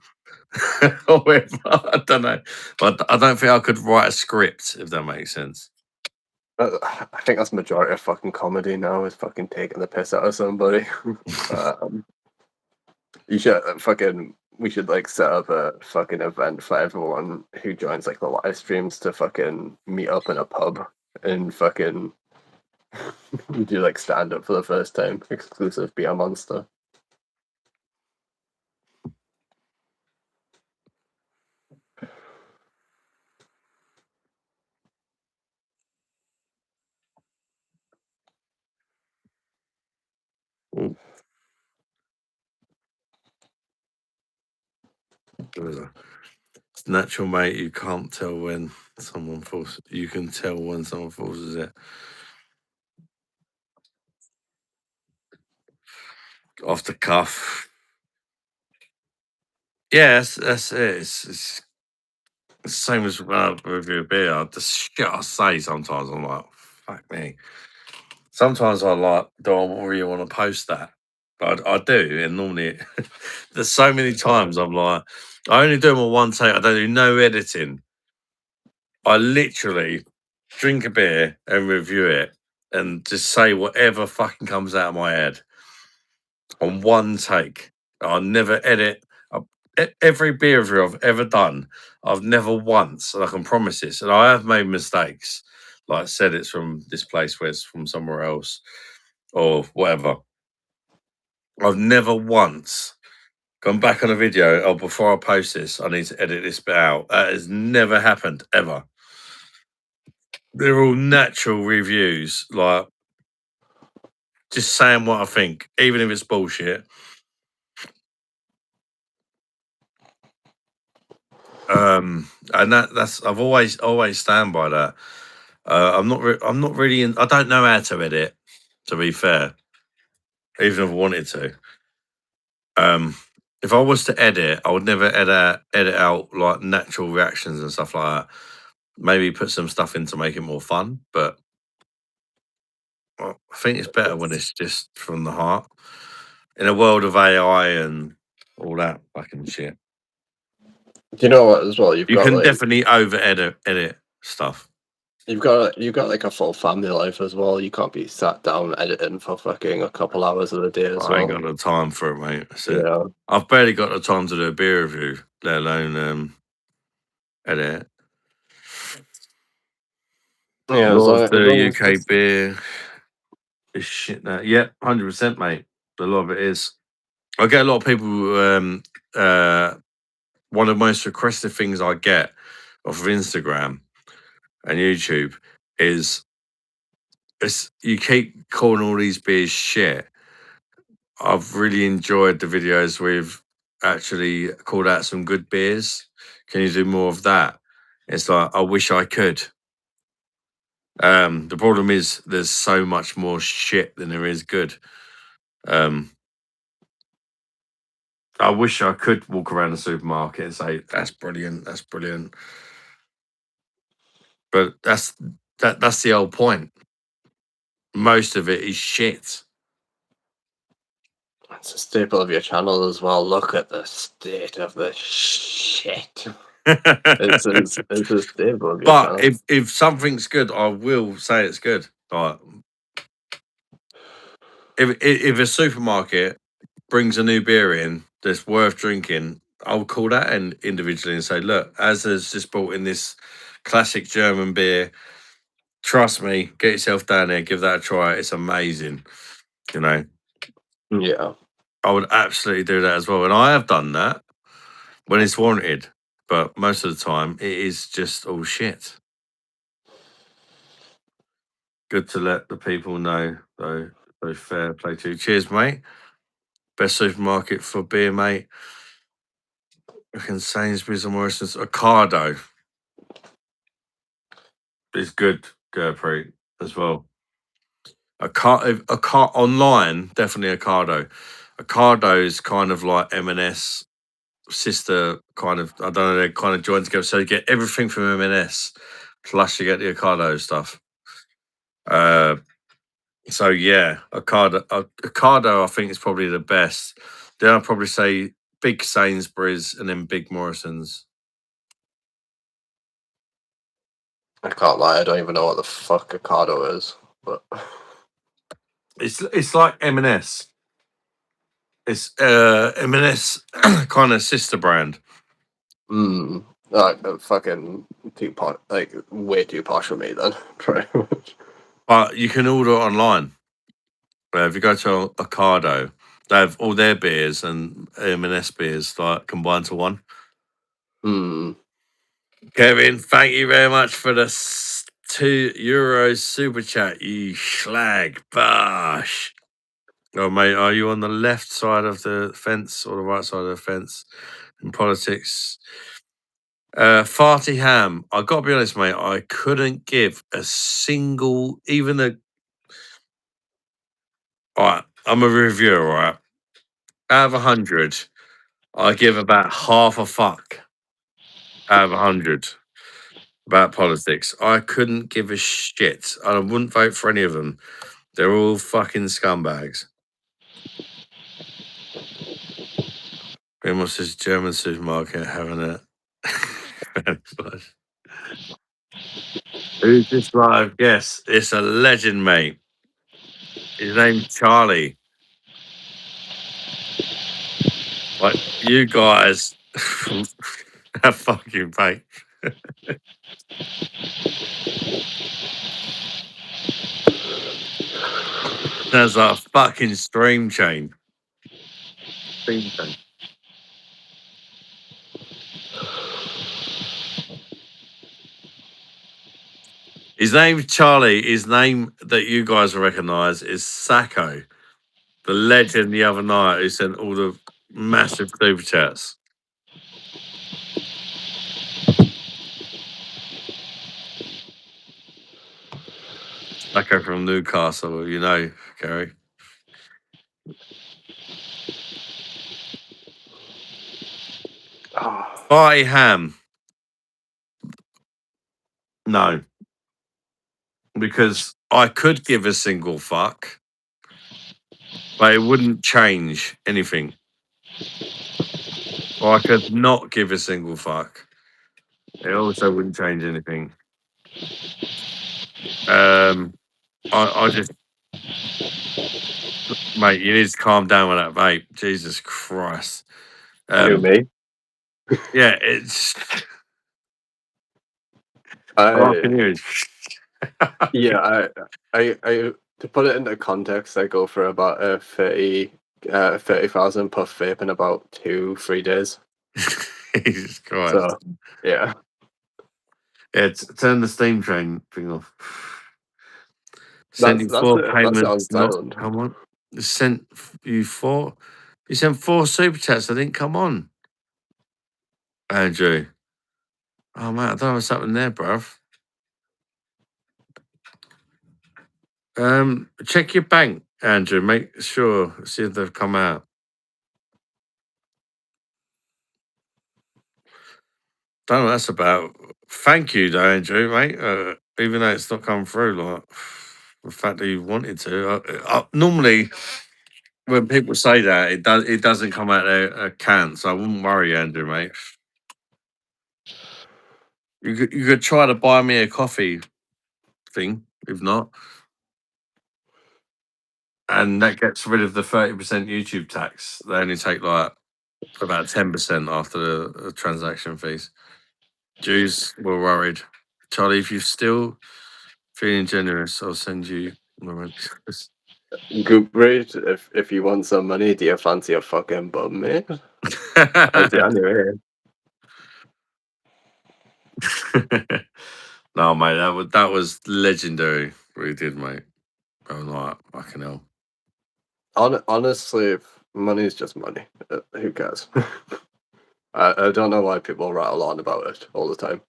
Or whatever, I don't know, but I don't think I could write a script, if that makes sense. I think that's majority of fucking comedy now is fucking taking the piss out of somebody. You should fucking we should like set up a fucking event for everyone who joins like the live streams to fucking meet up in a pub and fucking do like stand up for the first time, exclusive Be a Monster. It's natural, mate. You can't tell when someone forces. You can tell when someone forces it. Off the cuff. Yeah, that's it. It's the same as when I review a beer. The shit I say sometimes, I'm like, fuck me. Sometimes I like, do I really want to post that? But I do, and normally there's so many times I'm like, I only do them on one take. I don't do no editing. I literally drink a beer and review it, and just say whatever fucking comes out of my head on one take. I'll never edit. Every beer review I've ever done, I've never once, and I can promise this, and I have made mistakes, like I said it's from this place where it's from somewhere else or whatever. I've never once gone back on a video, oh, before I post this, I need to edit this bit out. That has never happened, ever. They're all natural reviews, like just saying what I think, even if it's bullshit. And that's I've always stand by that. I'm not really I don't know how to edit, to be fair, even if I wanted to. If I was to edit, I would never edit out like natural reactions and stuff like that. Maybe put some stuff in to make it more fun, but I think it's better when it's just from the heart. In a world of AI and all that fucking shit, Do you know what as well? you can definitely over edit stuff. You've got like a full family life as well. You can't be sat down editing for fucking a couple hours of the day as I ain't well. got the time for it, mate. That's it. Yeah. I've barely got the time to do a beer review, let alone edit. Yeah, Laws as the long as UK beer is shit. That yep, 100%, mate. A lot of it is. I get a lot of people. One of the most requested things I get off of Instagram and YouTube is you keep calling all these beers shit. I've really enjoyed the videos we've actually called out some good beers. Can you do more of that? It's like I wish I could. The problem is there's so much more shit than there is good. I wish I could walk around the supermarket and say that's brilliant, that's brilliant. But that's the whole point. Most of it is shit. it's a staple of your channel as well. Look at the state of the shit. It's a staple of your But channel. if something's good, I will say it's good. Like if a supermarket brings a new beer in that's worth drinking, I'll call that in individually and say, look, as has just brought in this classic German beer. Trust me, get yourself down there, give that a try. It's amazing. You know, Yeah. I would absolutely do that as well. And I have done that when it's warranted. But most of the time, it is just all shit. Good to let the people know, though. So fair play to you. Cheers, mate. Best supermarket for beer, mate. I reckon Sainsbury's and Morrison's. Ocado is good, Gurpreet, as well. A car online, definitely Ocado. Ocado is kind of like M&S sister kind of. I don't know. They kind of join together, so you get everything from M&S, plus you get the Ocado stuff. So yeah, Ocado I think is probably the best. Then I'd probably say big Sainsbury's and then big Morrison's. I can't lie, I don't even know what the fuck Ocado is. But It's like M&S. It's M&S kind of sister brand. Like fucking like way too posh for me then. Pretty much. But you can order it online. If you go to Ocado, they have all their beers and M&S beers like combined to one. Kevin, thank you very much for the €2 super chat, you schlag bash. Oh, mate, are you on the left side of the fence or the right side of the fence in politics? Farty Ham, I got to be honest, mate, I couldn't give a single, even a. All right, I'm a reviewer, right? Out of 100, I give about half a fuck out of 100 about politics. I couldn't give a shit. I wouldn't vote for any of them. They're all fucking scumbags. What's this German supermarket having it? Who's this live? Yes, it's a legend, mate. His name's Charlie. Like, you guys have fucking vape. Sounds like a fucking stream chain. Stream chain. His name's Charlie. His name that you guys will recognise is Sacco, the legend the other night who sent all the massive super chats. Sacco from Newcastle, you know, Gary. Party ham. No. Because I could give a single fuck, but it wouldn't change anything. Or I could not give a single fuck. It also wouldn't change anything. I just, mate, you need to calm down with that vape. Jesus Christ. Who, me? Yeah, it's. I to put it into context, I go for about 30,000 puff vape in about 2-3 days. Jesus Christ. So yeah. Turn the steam train thing off. That Payments. sounds sound. Come on. Sent you 4. You sent 4 super chats. I didn't come on. Andrew. Oh, man, I don't know what's happening there, bruv. Check your bank, Andrew. Make sure. See if they've come out. Don't know what that's about. Thank you, though, Andrew, mate. Even though it's not come through, like the fact that you wanted to. Normally, when people say that, it doesn't come out their account, so I wouldn't worry, Andrew, mate. You could try to buy me a coffee thing, if not, and that gets rid of the 30% YouTube tax. They only take like about 10% after the transaction fees. Jews were worried. Charlie, if you're still feeling generous, I'll send you my Group rate, if you want some money, do you fancy a fucking bum, mate? Anyway. No, mate, that was legendary. Really did, mate. I'm like, fucking hell. Honestly, money is just money. Who cares? I don't know why people rattle on about it all the time.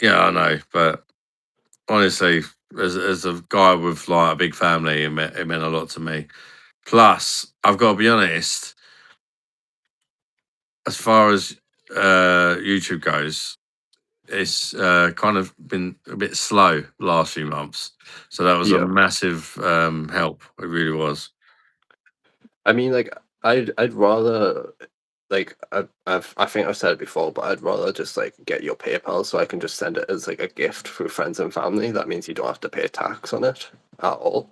Yeah, I know, but honestly, as a guy with like a big family, it meant a lot to me. Plus, I've got to be honest, as far as YouTube goes, it's kind of been a bit slow the last few months. So that was a massive help. It really was. I mean, like, I'd rather, like, I think I've said it before, but I'd rather just like get your PayPal so I can just send it as like a gift through friends and family. That means you don't have to pay tax on it at all.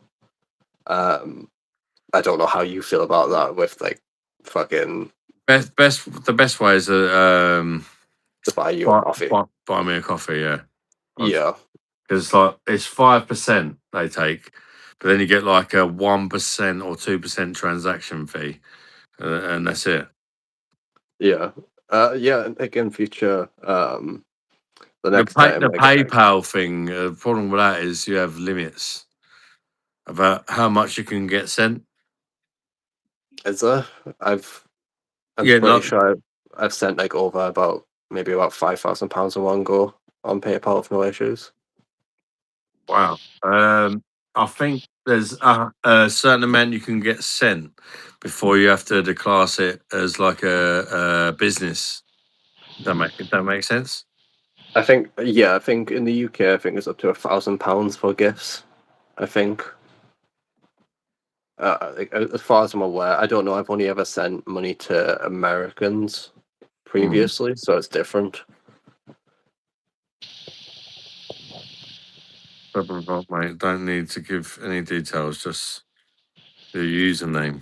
I don't know how you feel about that with like fucking The best way is to buy you a coffee. buy me a coffee. Yeah, Yeah, because it's 5% they take, but then you get like a 1% or 2% transaction fee, and that's it. yeah, yeah. Like in future, the The next time, the like, PayPal thing. The problem with that is you have limits about how much you can get sent. is there? I'm Yeah, pretty not sure I've sent like over maybe about £5,000 in one go on PayPal with no issues. wow. I think there's a certain amount you can get sent before you have to declass it as like a business. That makes sense. I think in the UK, I think it's up to £1,000 for gifts. I think. Like, as far as I'm aware, I don't know. I've only ever sent money to Americans previously, so it's different. Mate, don't need to give any details. Just the username.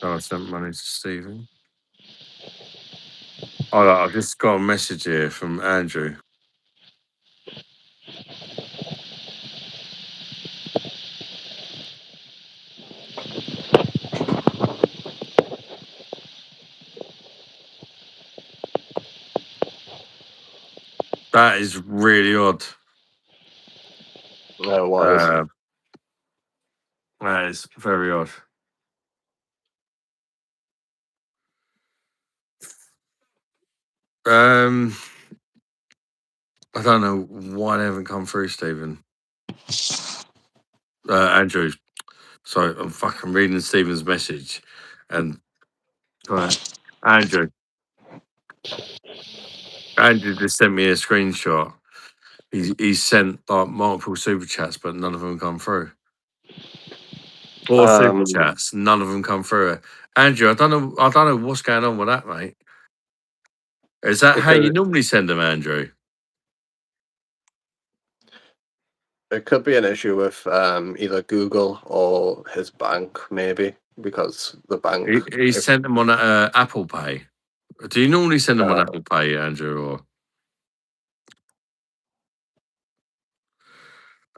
Oh, I sent money to Stephen. Oh, look, I've just got a message here from Andrew. That is really odd. What is? That is very odd. I don't know why they haven't come through, Stephen. Andrew. Sorry, I'm fucking reading Stephen's message, and Andrew. Andrew just sent me a screenshot. He's sent like multiple super chats, but none of them come through. Or super chats, none of them come through. Andrew, I don't know what's going on with that, mate. Is that how you normally send them, Andrew? It could be an issue with either Google or his bank, maybe, because the bank. He sent them on Apple Pay. Do you normally send them on Apple Pay, Andrew? Or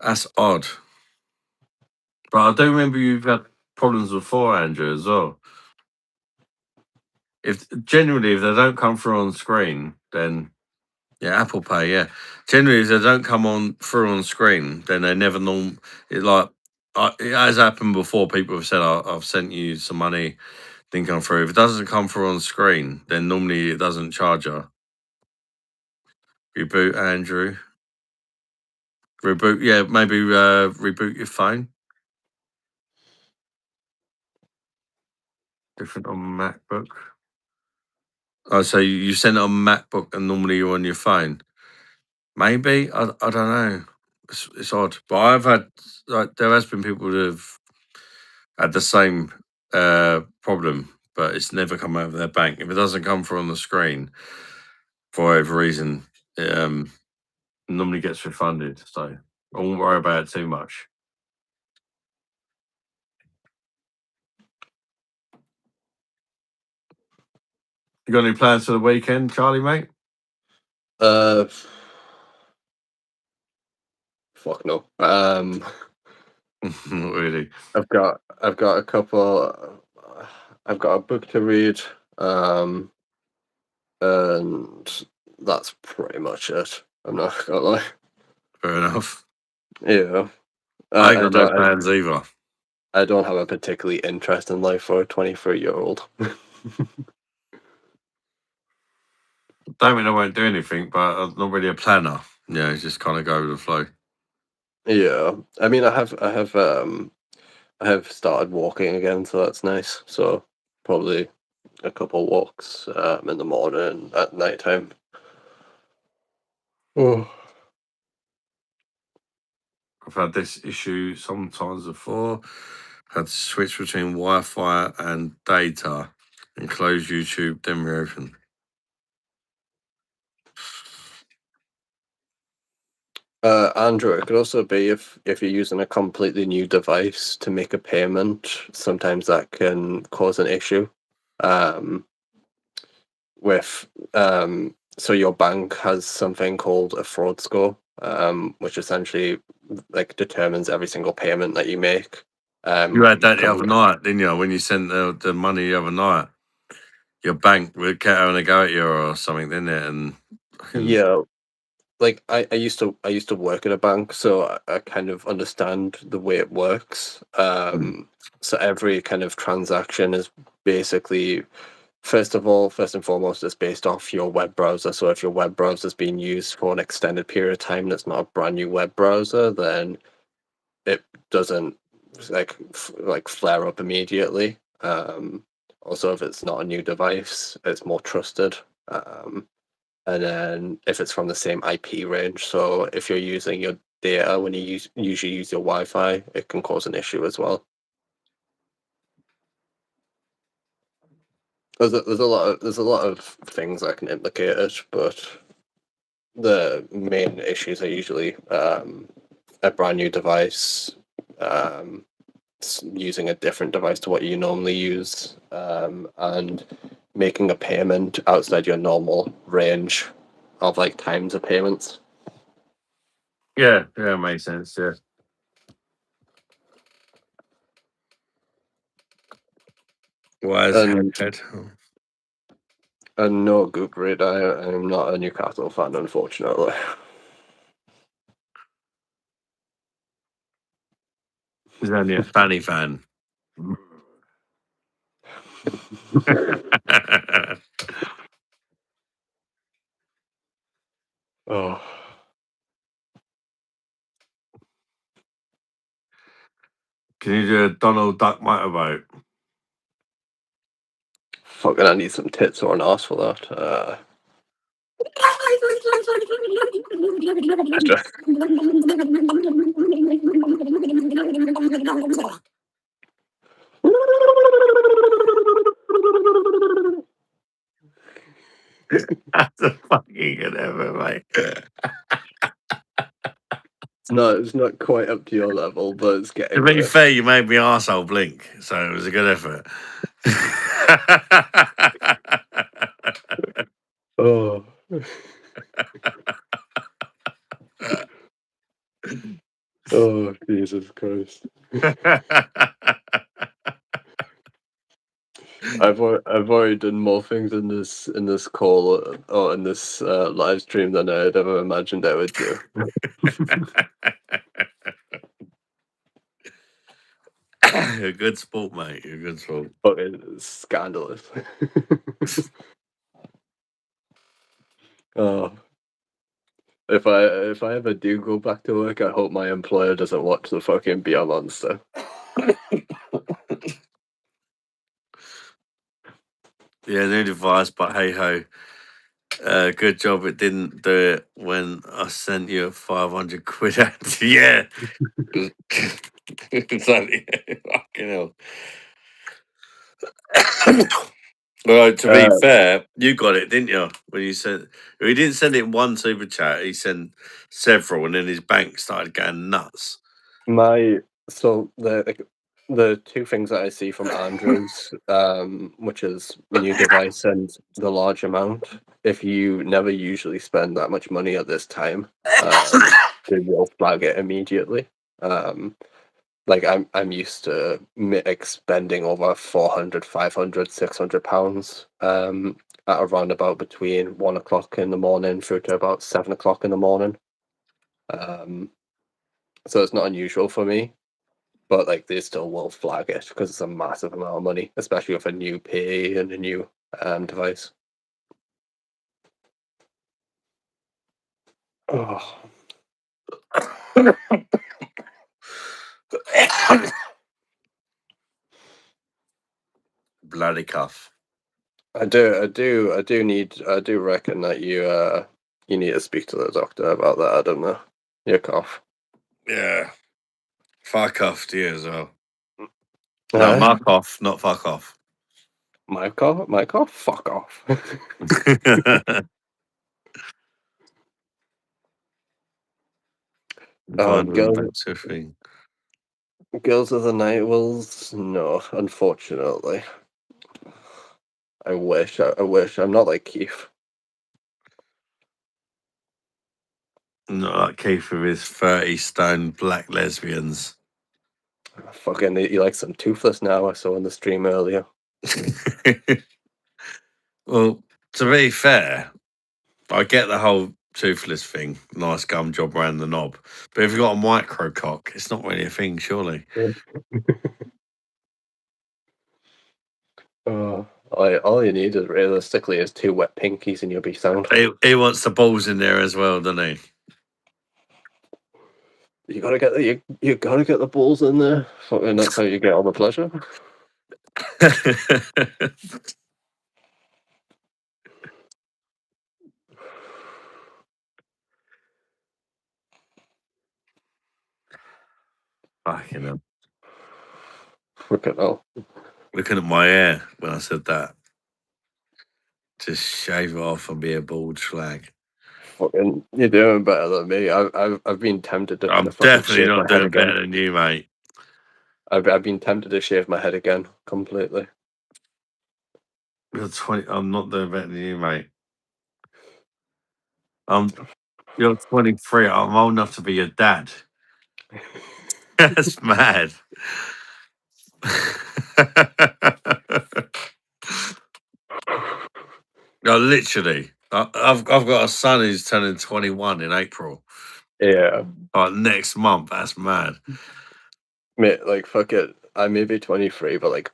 that's odd. But I do remember you've had problems before, Andrew, as well. If generally if they don't come through on screen, then yeah, Apple Pay, yeah. Generally, if they don't come on through on screen, then they never it like it has happened before. People have said, "I've sent you some money, didn't come through." If it doesn't come through on screen, then normally it doesn't charge you. Reboot, Andrew. Reboot, yeah, maybe reboot your phone. Different on MacBook. Oh, so you send it on MacBook and normally you're on your phone. Maybe I don't know. It's odd, but I've had there has been people that have had the same problem, but it's never come out of their bank. If it doesn't come through on the screen for whatever reason, it normally gets refunded. So I won't worry about it too much. You got any plans for the weekend, Charlie, mate? Fuck no. Not really. I've got a couple. I've got a book to read, and that's pretty much it. I'm not gonna lie. Fair enough. Yeah, I ain't got no don't. plans either. I don't have a particularly interest in life for a 23-year-old. Don't mean I won't do anything, but I'm not really a planner. Yeah, just kind of go with the flow. Yeah, I mean, I have started walking again, so that's nice. So probably a couple walks in the morning, at night time. Oh. I've had this issue sometimes before. Had to switch between Wi-Fi and data and close YouTube, then reopen. Andrew, it could also be if you're using a completely new device to make a payment. Sometimes that can cause an issue. With so your bank has something called a fraud score, which essentially like determines every single payment that you make. You had that the from- other night, didn't you? When you sent the money the other night, your bank kept having a go at you or something, didn't it? And Yeah, like I used to work at a bank, so I kind of understand the way it works. So every kind of transaction is basically, first and foremost, it's based off your web browser. So if your web browser is being used for an extended period of time, and it's not a brand new web browser, then it doesn't like flare up immediately. Also, if it's not a new device, it's more trusted. And then if it's from the same IP range, so if you're using your data when you usually use your Wi-Fi, it can cause an issue as well. There's a lot of things that can implicate it, but the main issues are usually a brand new device, using a different device to what you normally use, and making a payment outside your normal range of like times of payments. yeah, makes sense. Yeah. Why is And head? And no, Goop Reid, I am not a Newcastle fan, unfortunately. He's only a Fanny fan. Oh, Can you do a Donald Duck motorboat? fucking, I need some tits or an ass for that. That's a fucking good ever, mate. It's not quite up to your level, but it's To getting be there. fair, you made me arsehole blink, so it was a good effort. Oh. Oh, Jesus Christ. I've already done more things in this call or in this live stream than I had ever imagined I would do. You're a good sport, mate. You're a good sport. Fucking scandalous. Oh. If I ever do go back to work, I hope my employer doesn't watch the fucking Be a Monster. Yeah, new device, but hey ho. Good job it didn't do it when I sent you a 500 quid out. Yeah. Exactly. Fucking hell. Well, to be fair, you got it, didn't you? When you sent, he didn't send it in one super chat. He sent several, and then his bank started going nuts. So the two things that I see from Andrew's, which is new device and the large amount. If you never usually spend that much money at this time, they will flag it immediately. Like I'm used to spending over 400, 500, 600 pounds at around about between 1 o'clock in the morning through to about 7 o'clock in the morning. So it's not unusual for me, but like they still will flag it because it's a massive amount of money, especially with a new PA and a new device. Oh, Bloody cuff. I do reckon that you need to speak to the doctor about that. I don't know. Your cough. Yeah. Fuck off to you as well. No, mark off, not fuck off. My cough. Fuck off. Girls, thing. Girls of the Night Wolves? No, unfortunately. I wish. I wish. I'm not like Keith. Not like Keith with his 30 stone black lesbians. Fucking, he likes some Toothless now. I saw in the stream earlier. Well, to be fair, I get the whole toothless thing. Nice gum job around the knob. But if you've got a micro cock, it's not really a thing, surely. All you need is realistically is 2 wet pinkies and you'll be sound. He wants the balls in there as well, doesn't he? You gotta get you gotta get the balls in there, and that's how you get all the pleasure. Fucking hell. Fucking hell. Looking at my hair when I said that. Just shave it off and be a bald slag. Fucking, you're doing better than me. I've been tempted to I'm fucking definitely shave my not head doing again. better than you, mate. I've been tempted to shave my head again completely. You're 20. I'm not doing better than you, mate. You're 23. I'm old enough to be your dad. That's mad. No, literally. I've got a son who's turning 21 in April. Yeah, Like next month. That's mad. mate. Like fuck it. I may be 23, but like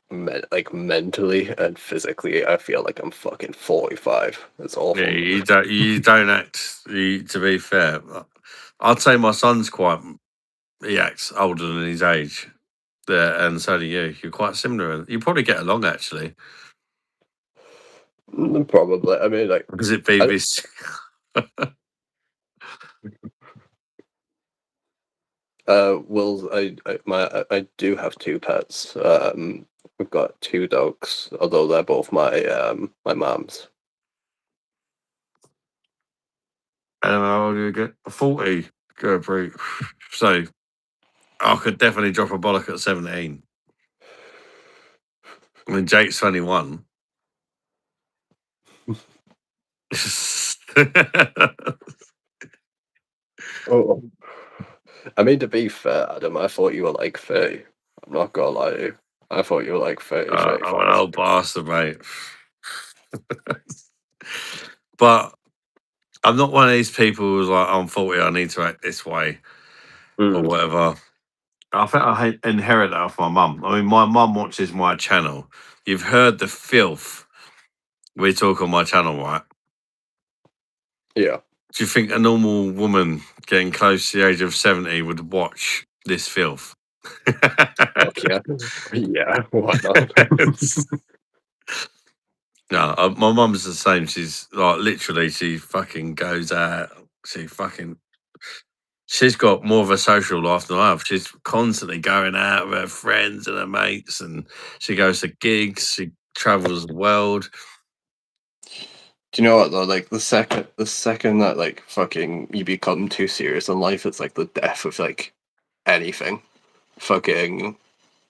mentally and physically, I feel like I'm fucking 45. It's awful. Yeah, you don't act. To be fair, I'd say my son's he acts older than his age. And so do you. You're quite similar. You probably get along actually. Probably. I mean, like, Because it BBC. Will's. I do have 2 pets. We've got 2 dogs, although they're both my mom's. And how old do you get? 40. Go break. So I could definitely drop a bollock at 17. I mean, Jake's 21. Oh, I mean, to be fair, Adam, I thought you were like 30. I'm not gonna lie to you. I thought you were like 30, I'm an 35. old bastard, mate. But I'm not one of these people who's like, I'm 40, I need to act this way or whatever. I think I inherit that off my mum. I mean, my mum watches my channel. You've heard the filth we talk on my channel, right? Yeah. Do you think a normal woman getting close to the age of 70 would watch this filth? Fuck yeah. Yeah, why not? No, my mum's the same. She's like literally, she fucking goes out. She's got more of a social life than I have. She's constantly going out with her friends and her mates, and she goes to gigs. She travels the world. Do you know what though? Like the second that like fucking you become too serious in life, it's like the death of like anything. Fucking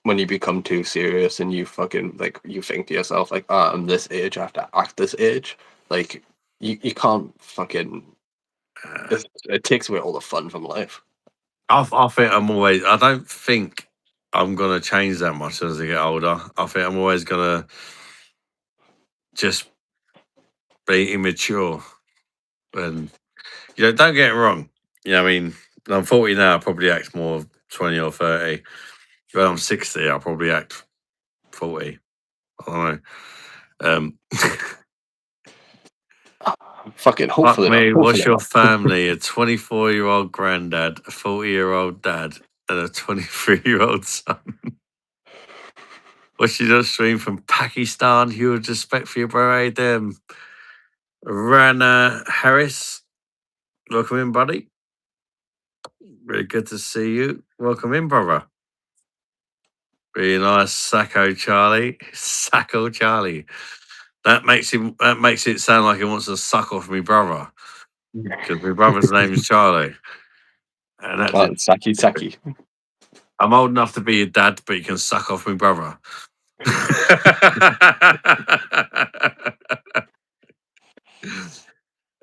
when you become too serious and you fucking like you think to yourself like, ah, I'm this age, I have to act this age. Like you can't fucking. It takes away all the fun from life. I think I don't think I'm gonna change that much as I get older. I think I'm always gonna just be immature. And don't get it wrong. I mean, I'm 40 now. I probably act more 20 or 30. When I'm 60, I'll probably act 40. I don't know. Fucking Fuck hopefully not. me. What's Hopefully your not. family? A 24-year-old granddad, a 40-year-old dad, and a 23-year-old son. Watching your stream from Pakistan. Huge respect for your bro, Adam. Rana Harris. Welcome in, buddy. Really good to see you. Welcome in, brother. Really nice, Sacco Charlie. Sacco Charlie. That makes it sound like he wants to suck off me brother. Because my brother's name is Charlie. And that's Oh, it. Saki. I'm old enough to be your dad, but you can suck off my brother.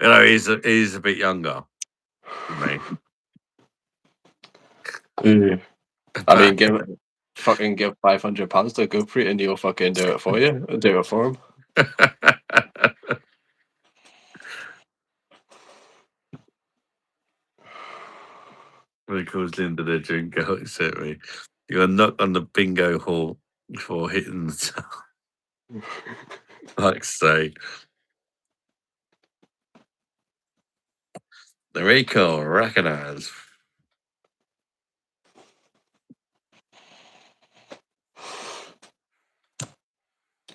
You know, he's a bit younger than me. I mean, give £500 to GoPro and he'll fucking do it for you. Do it for him. Really calls Linda the drink out, he said to me. You got knocked on the bingo hall before hitting the top. Like say. The recall recognize.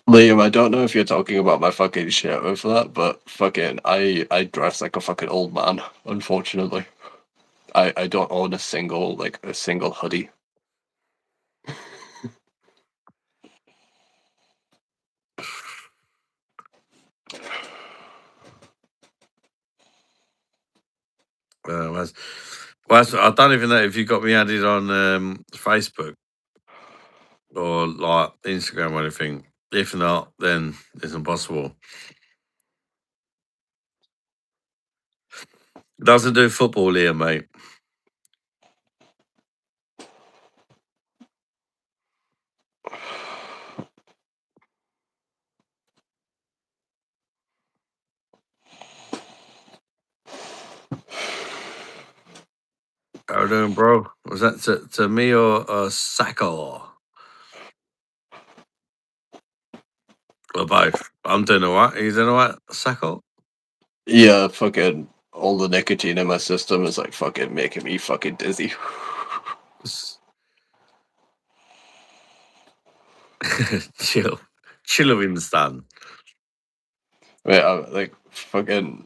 Liam, I don't know if you're talking about my fucking shirt with that, but fucking I dress like a fucking old man, unfortunately. I don't own a single hoodie. I don't even know if you got me added on Facebook or like Instagram or anything. If not, then it's impossible. Doesn't do football here, mate. How you doing, bro? Was that to me or Sacco? Or both? I'm doing alright. Are you doing alright, Sacco? Yeah, fucking all the nicotine in my system is like fucking making me fucking dizzy. Chill in the sun. Wait, I'm like fucking.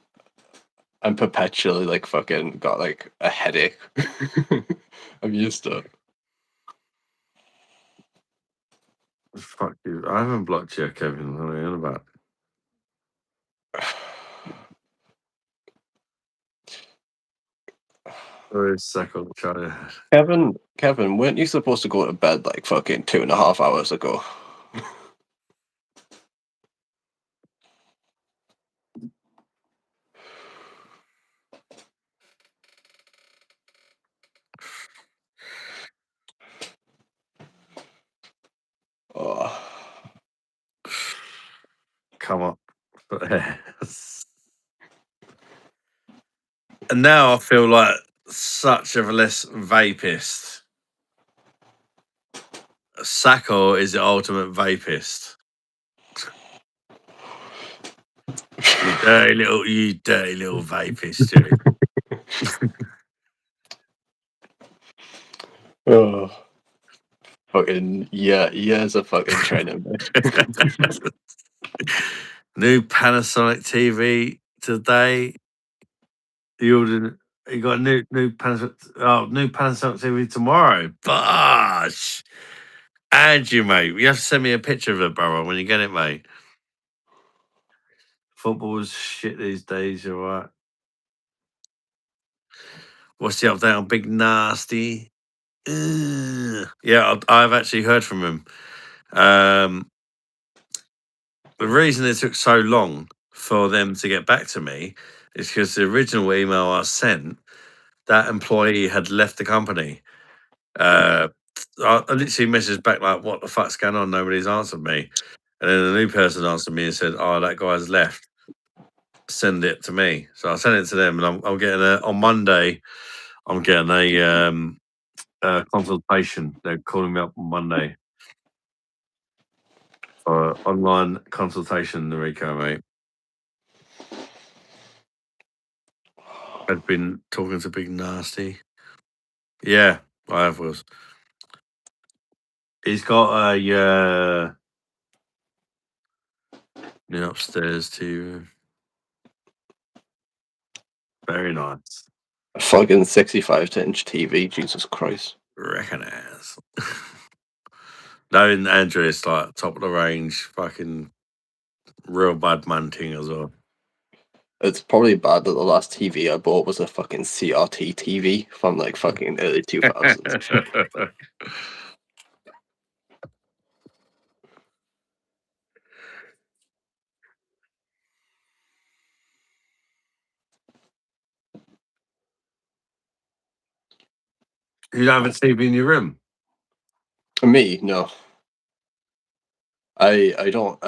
I'm perpetually like fucking got like a headache. I'm used to it. Fuck you. I haven't blocked you, Kevin. What are you on about? Where is Sacco trying? Kevin, weren't you supposed to go to bed like fucking 2.5 hours ago? Oh. Come on. And now I feel like such a less vapist. Sacco is the ultimate vapist. You dirty little vapist, Jerry. Oh. Fucking years of fucking training. New Panasonic TV today. You got a new Panasonic TV tomorrow. Bosh. And you, mate. You have to send me a picture of it, brother, when you get it, mate. Football's shit these days, you're right. What's the update on Big Nasty? Yeah, I've actually heard from him. The reason it took so long for them to get back to me is because the original email I sent, that employee had left the company. I literally messaged back like, "What the fuck's going on? Nobody's answered me." And then the new person answered me and said, "Oh, that guy's left. Send it to me." So I sent it to them, and I'm getting on Monday. I'm getting a consultation. They're calling me up on Monday for online consultation. Rico, mate. I've been talking to Big Nasty. Yeah, I have, Wills. He's got a new upstairs too. Very nice. A fucking 65-inch TV, Jesus Christ. Recognize. No, in Andrew, it's like top of the range, fucking real bad man thing as well. It's probably bad that the last TV I bought was a fucking CRT TV from like fucking early 2000s. You don't have a TV in your room? Me, no. I don't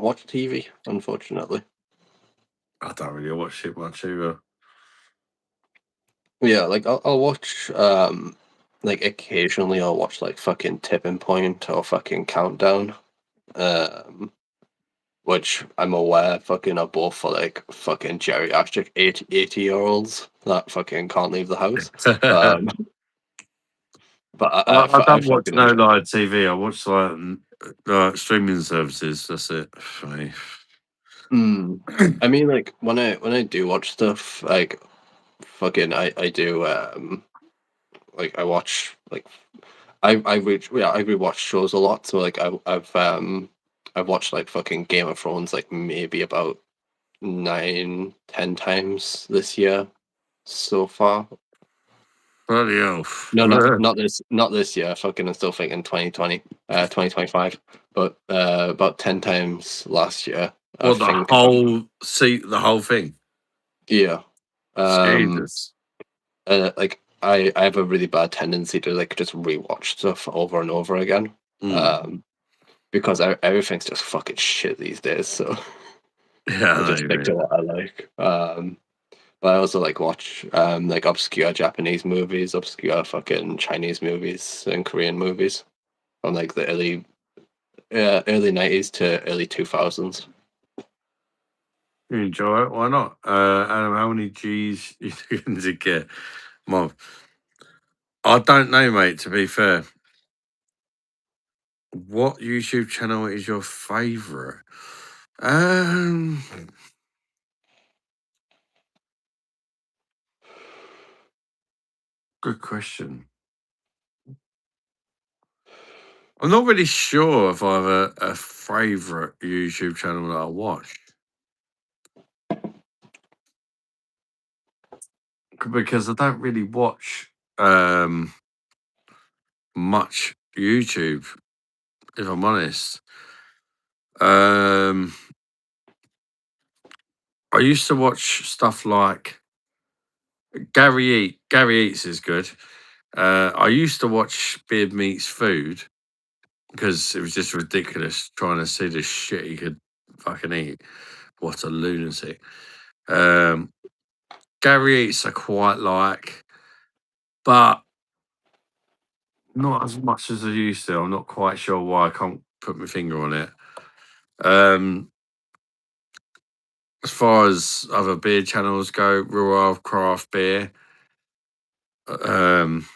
watch TV, unfortunately. I don't really watch it much either. Yeah, like I'll watch like occasionally I'll watch like fucking Tipping Point or fucking Countdown. Which I'm aware fucking are both for like fucking geriatric 80-year-olds that fucking can't leave the house. Um, but I I don't watch fucking no enjoy. live TV. I watch like streaming services. That's it for me. I mean, like when I do watch stuff, like fucking I do like I watch like I rewatch shows a lot. So like I've watched like fucking Game of Thrones like maybe about 9-10 times this year so far. Bloody hell. No, not this year. Fucking, I'm still thinking 2025. But about 10 times last year. I What, the think. whole seat, the whole thing? Yeah. Jesus. Like I have a really bad tendency to like just rewatch stuff over and over again. Because everything's just fucking shit these days. So Yeah, I I know just you stick to mean. what I like. But I also like watch like obscure Japanese movies, obscure fucking Chinese movies, and Korean movies from like the early 90s to early 2000s. You enjoy it? Why not? Adam, how many G's you going to get? Mom, I don't know, mate. To be fair, what YouTube channel is your favourite? Um, Good question. I'm not really sure if I have a favourite YouTube channel that I watch. Because I don't really watch much YouTube, if I'm honest. I used to watch stuff like Gary Eats is good. I used to watch Beard Meats Food because it was just ridiculous trying to see the shit he could fucking eat. What a lunatic. Gary Eats I quite like, but not as much as I used to. I'm not quite sure why. I can't put my finger on it. As far as other beer channels go, Royal Craft Beer. Um,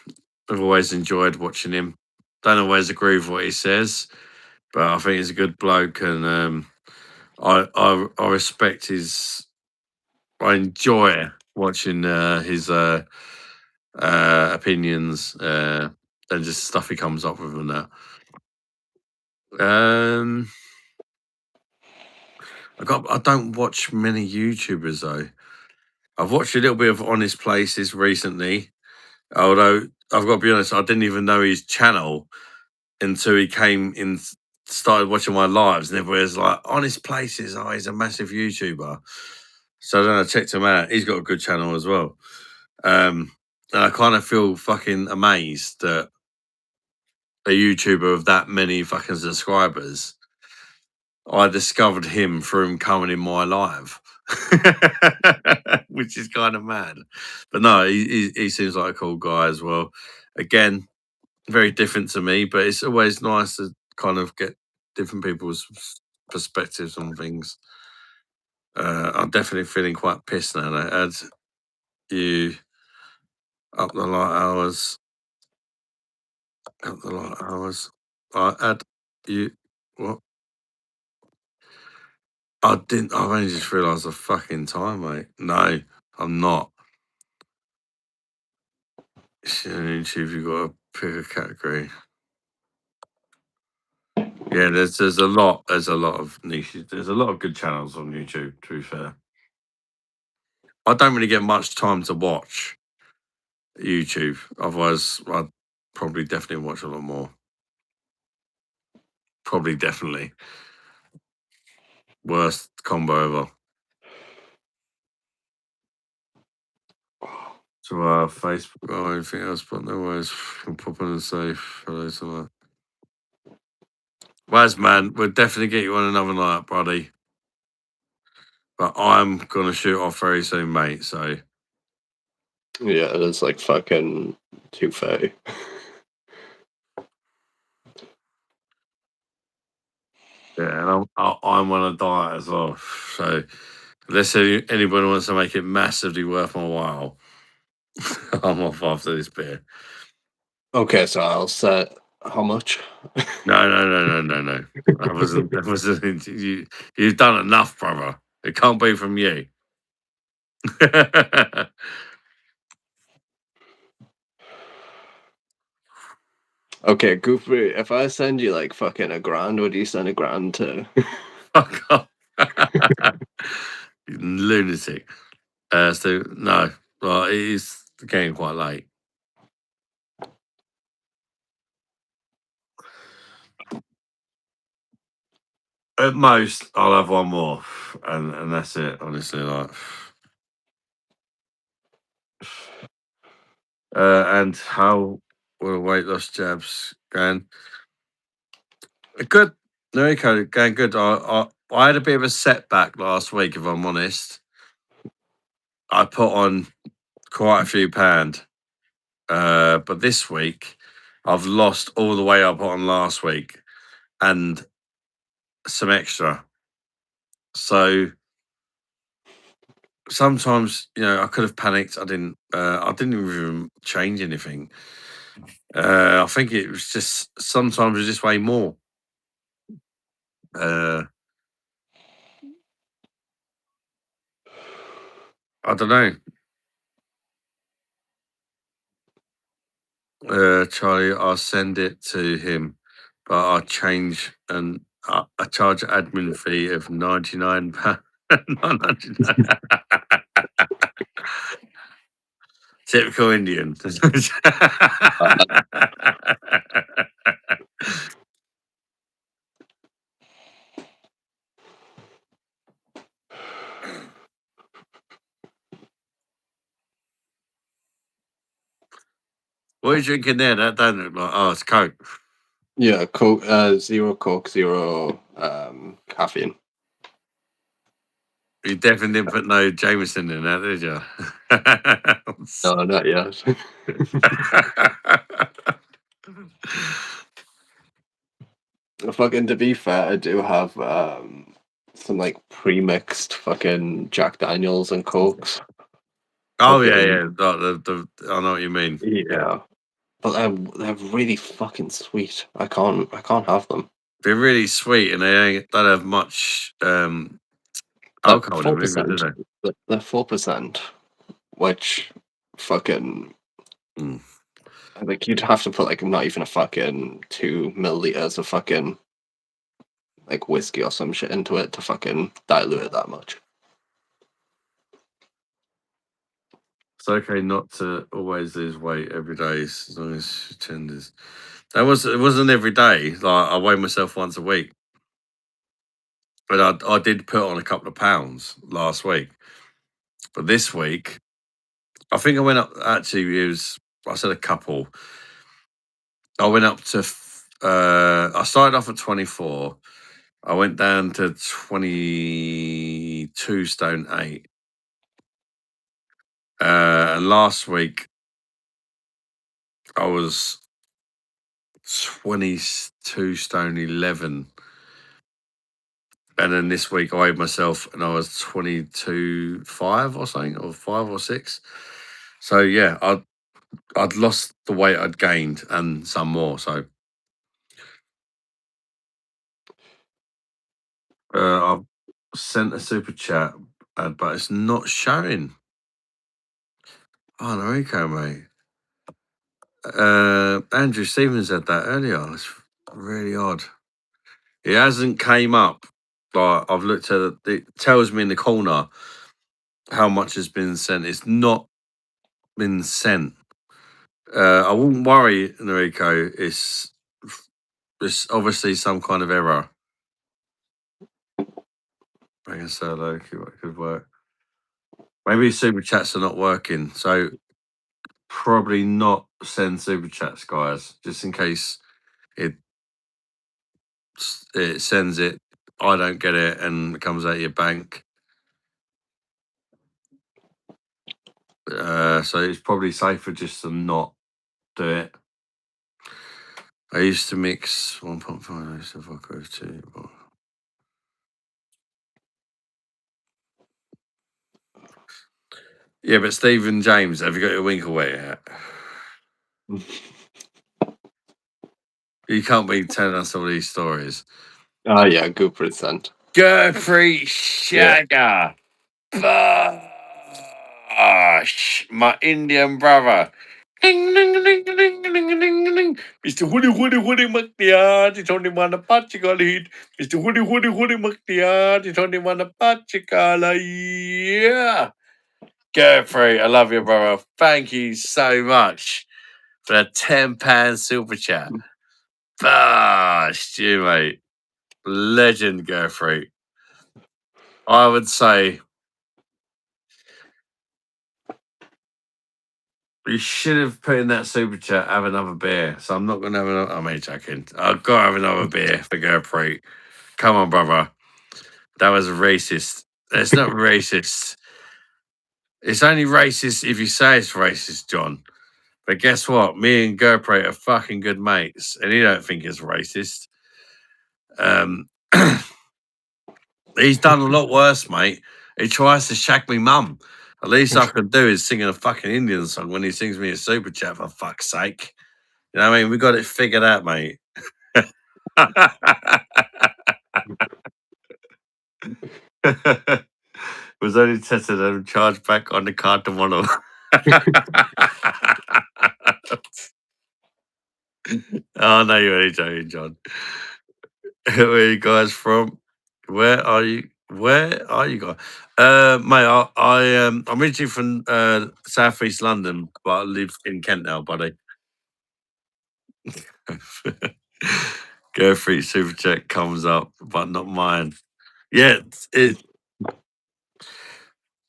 I've always enjoyed watching him. Don't always agree with what he says, but I think he's a good bloke, and I respect his. I enjoy watching his opinions and just stuff he comes up with and that. I don't watch many YouTubers though. I've watched a little bit of Honest Places recently, although I've got to be honest, I didn't even know his channel until he came in, started watching my lives, and everybody's like, Honest Places, oh, he's a massive YouTuber. So then I checked him out. He's got a good channel as well. And I kind of feel fucking amazed that a YouTuber of that many fucking subscribers, I discovered him through him coming in my live, which is kind of mad. But no, he seems like a cool guy as well. Again, very different to me, but it's always nice to kind of get different people's perspectives on things. I'm definitely feeling quite pissed now. I add you up the light hours. Up the light hours. I add you. What? I didn't. I've only just realised the fucking time, mate. No, I'm not. On YouTube, you got to pick a category. Yeah, there's a lot of niches. There's a lot of good channels on YouTube. To be fair, I don't really get much time to watch YouTube. Otherwise, I'd probably definitely watch a lot more. Probably definitely worst combo ever. To Facebook or anything else, but no worries. Pop in and say hello to that. Waz, man, we'll definitely get you on another night, buddy. But I'm gonna shoot off very soon, mate. So Yeah, it's like fucking 2:30. yeah, and I'm on a diet as well. So unless anybody wants to make it massively worth my while, I'm off after this beer. Okay, so I'll set how much? No. That wasn't you. You've done enough, brother. It can't be from you. Okay, Goofy, if I send you like fucking $1,000, would you send $1,000 to? Fuck off. You lunatic. So no, well, it is getting quite late. At most, I'll have one more, and that's it. Honestly, like, and how will weight loss jabs going? Good. No, okay, going good. I had a bit of a setback last week, if I'm honest. I put on quite a few pound, but this week I've lost all the weight I put on last week and some extra. So sometimes, I could have panicked. I didn't. I didn't even change anything. I think it was just sometimes it's just way more. Uh, I don't know. Charlie, I'll send it to him, but I'll change and I charge admin fee of £99. Typical Indian. What are you drinking there? That don't look like. Oh, it's Coke. Yeah, Coke, zero Coke, zero caffeine. You definitely didn't put no Jameson in that, did you? No, not yet. Fucking to be fair, I do have some like pre-mixed fucking Jack Daniels and Cokes. Oh yeah, Fucking yeah. I know what you mean. yeah. But they're really fucking sweet. I can't have them. They're really sweet and don't have much They're alcohol in them either, do 4%. they? They're 4%, which fucking Mm. like you'd have to put like not even a fucking 2 milliliters of fucking like whiskey or some shit into it to fucking dilute it that much. It's okay not to always lose weight every day as long as you tenders. It wasn't every day. Like I weigh myself once a week. But I did put on a couple of pounds last week. But this week, I think I went up actually I said a couple. I went up to I started off at 24. I went down to 22 stone 8. And last week I was 22 stone 11. And then this week I weighed myself and I was 22 5 or something, or 5 or 6. So yeah, I'd lost the weight I'd gained and some more. So I've sent a super chat, but it's not showing. Oh, Enrico, mate. Andrew Stevens said that earlier. It's really odd. It hasn't came up. Like I've looked at it, it tells me in the corner how much has been sent. It's not been sent. I wouldn't worry, Enrico. It's obviously some kind of error. I can say hello. Could work. Maybe super chats are not working, so probably not send super chats, guys, just in case it sends it. I don't get it, and it comes out of your bank. So it's probably safer just to not do it. I used to mix 1.5 so if I go to. Yeah, but Stephen James, have you got your Winklewood yet? You can't be telling us all these stories. Oh yeah, go present. Gerfrey Shagger. Bosh, my Indian brother. Ding, ding, ding, ding, ding, ding, ding, ding. Mr. Woody McNear, it's only one particle hit. Mr. Woody McNear, it's only one particle. Yeah. Gerfrey, I love you, brother. Thank you so much for the £10 super chat. Bosh, you mate. Legend, Gerfrey. I would say you should have put in that super chat, have another beer. So I'm not going to have another. I'm joking. I've got to have another beer for Gerfrey. Come on, brother. That was racist. It's not racist. It's only racist if you say it's racist, John. But guess what? Me and Gerfrey are fucking good mates, and he don't think it's racist. He's done a lot worse, mate. He tries to shag me mum. At least I can do is singing a fucking Indian song when he sings me a super chat, for fuck's sake. You know what I mean? We got it figured out, mate. Was only tested and charged back on the card tomorrow. Oh, no, you're only joking, John. Where are you guys from? Where are you? Where are you guys? Mate, I'm originally from southeast London, but I live in Kent now, buddy. Go free super chat comes up, but not mine. Yeah,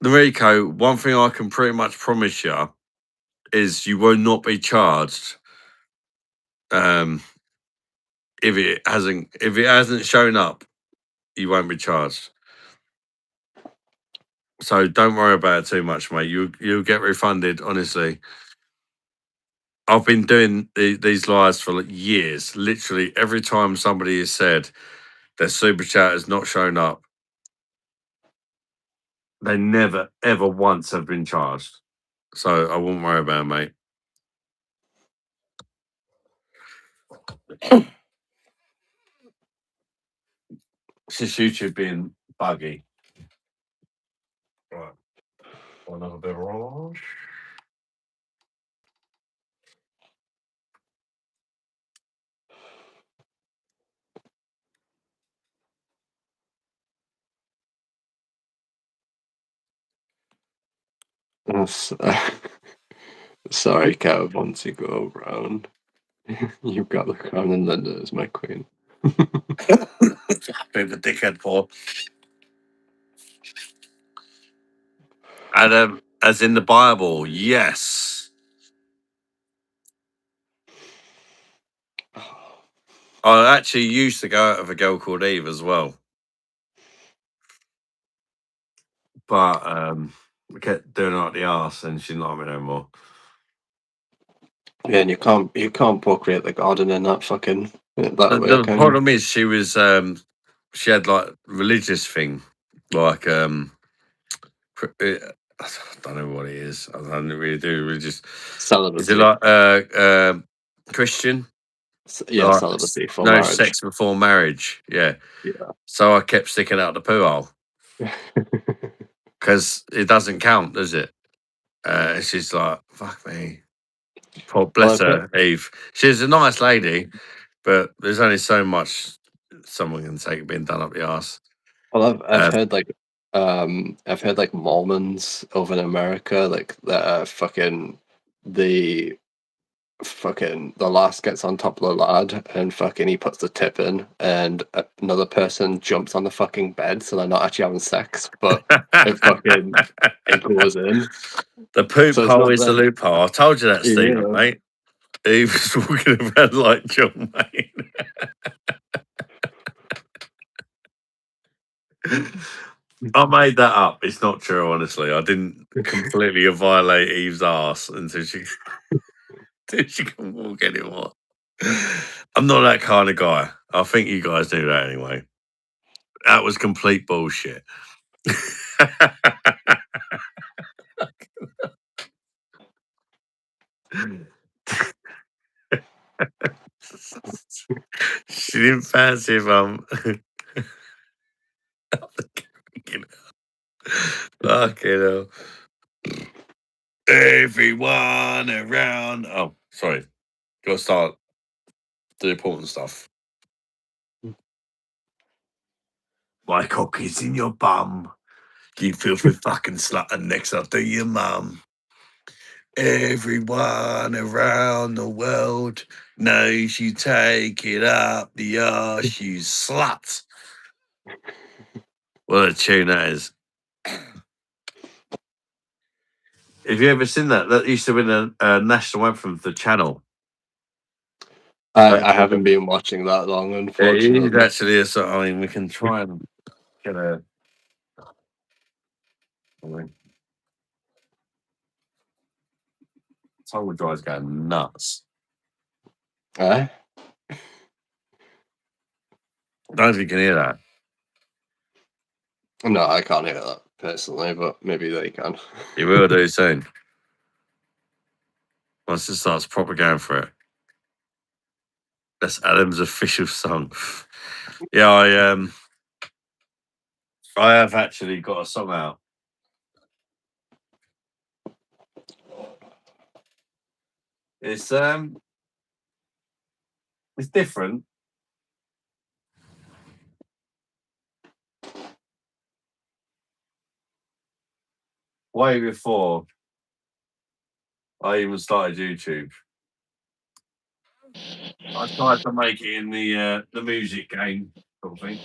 Noriko, one thing I can pretty much promise you is you will not be charged if it hasn't shown up, you won't be charged. So don't worry about it too much, mate. You'll get refunded, honestly. I've been doing these lives for like years. Literally every time somebody has said their super chat has not shown up, they never ever once have been charged. So I wouldn't worry about it, mate. It's just YouTube being buggy. Right. Another bit of orange. Sorry, Kev, once you go around, you've got the crown and Linda as my queen. Bit of a dickhead, Paul. And as in the Bible, yes. I actually used to go out with a girl called Eve as well. But we kept doing it like the arse and she didn't like me no more. Yeah, and you can't procreate the garden in that fucking that way, The can you? problem is she was she had like religious thing. Like I don't know what it is. I don't really do religious. Is Celibacy. it like Christian? Yeah, Like, celibacy for no marriage. sex before marriage. Yeah. Yeah. So I kept sticking out the poo hole because it doesn't count, does it? She's like, fuck me. Poor, bless Well, her, Eve. She's a nice lady, but there's only so much someone can take it being done up the arse. Well, I've heard like Mormons over in America, like that the lass gets on top of the lad and fucking he puts the tip in, and another person jumps on the fucking bed, so they're not actually having sex, but it goes in. The poop So it's hole not is the like- loophole. I told you that, Stephen, Yeah. mate. He was walking around like John Wayne. I made that up. It's not true, honestly. I didn't completely violate Eve's ass until she can walk anymore. I'm not that kind of guy. I think you guys do that anyway. That was complete bullshit. She didn't fancy fucking hell. Everyone around. Oh, sorry. Gotta start the important stuff. My cock is in your bum. You filthy fucking slut, and next I'll do your mum. Everyone around the world knows you take it up the arse, you slut. What a tune that is. Have you ever seen that? That used to win a national anthem for the channel. I haven't been watching that long, It unfortunately. is actually a sort. I mean, we can try and get a. I mean, Tumble Dry's going nuts. Eh? I don't know if you can hear that. No, I can't hear that personally, but maybe they can. You will do soon. Once it starts proper going for it. That's Adam's official song. Yeah, I have actually got a song out. It's different. Way before I even started YouTube. I tried to make it in the music game sort of thing.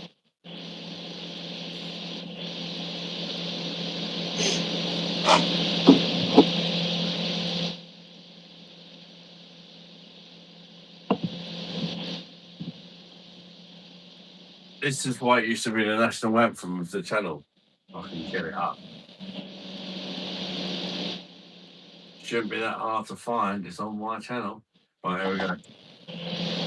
This is why it used to be the national anthem of the channel. I can get it up. Shouldn't be that hard to find. It's on my channel. Right, here we go.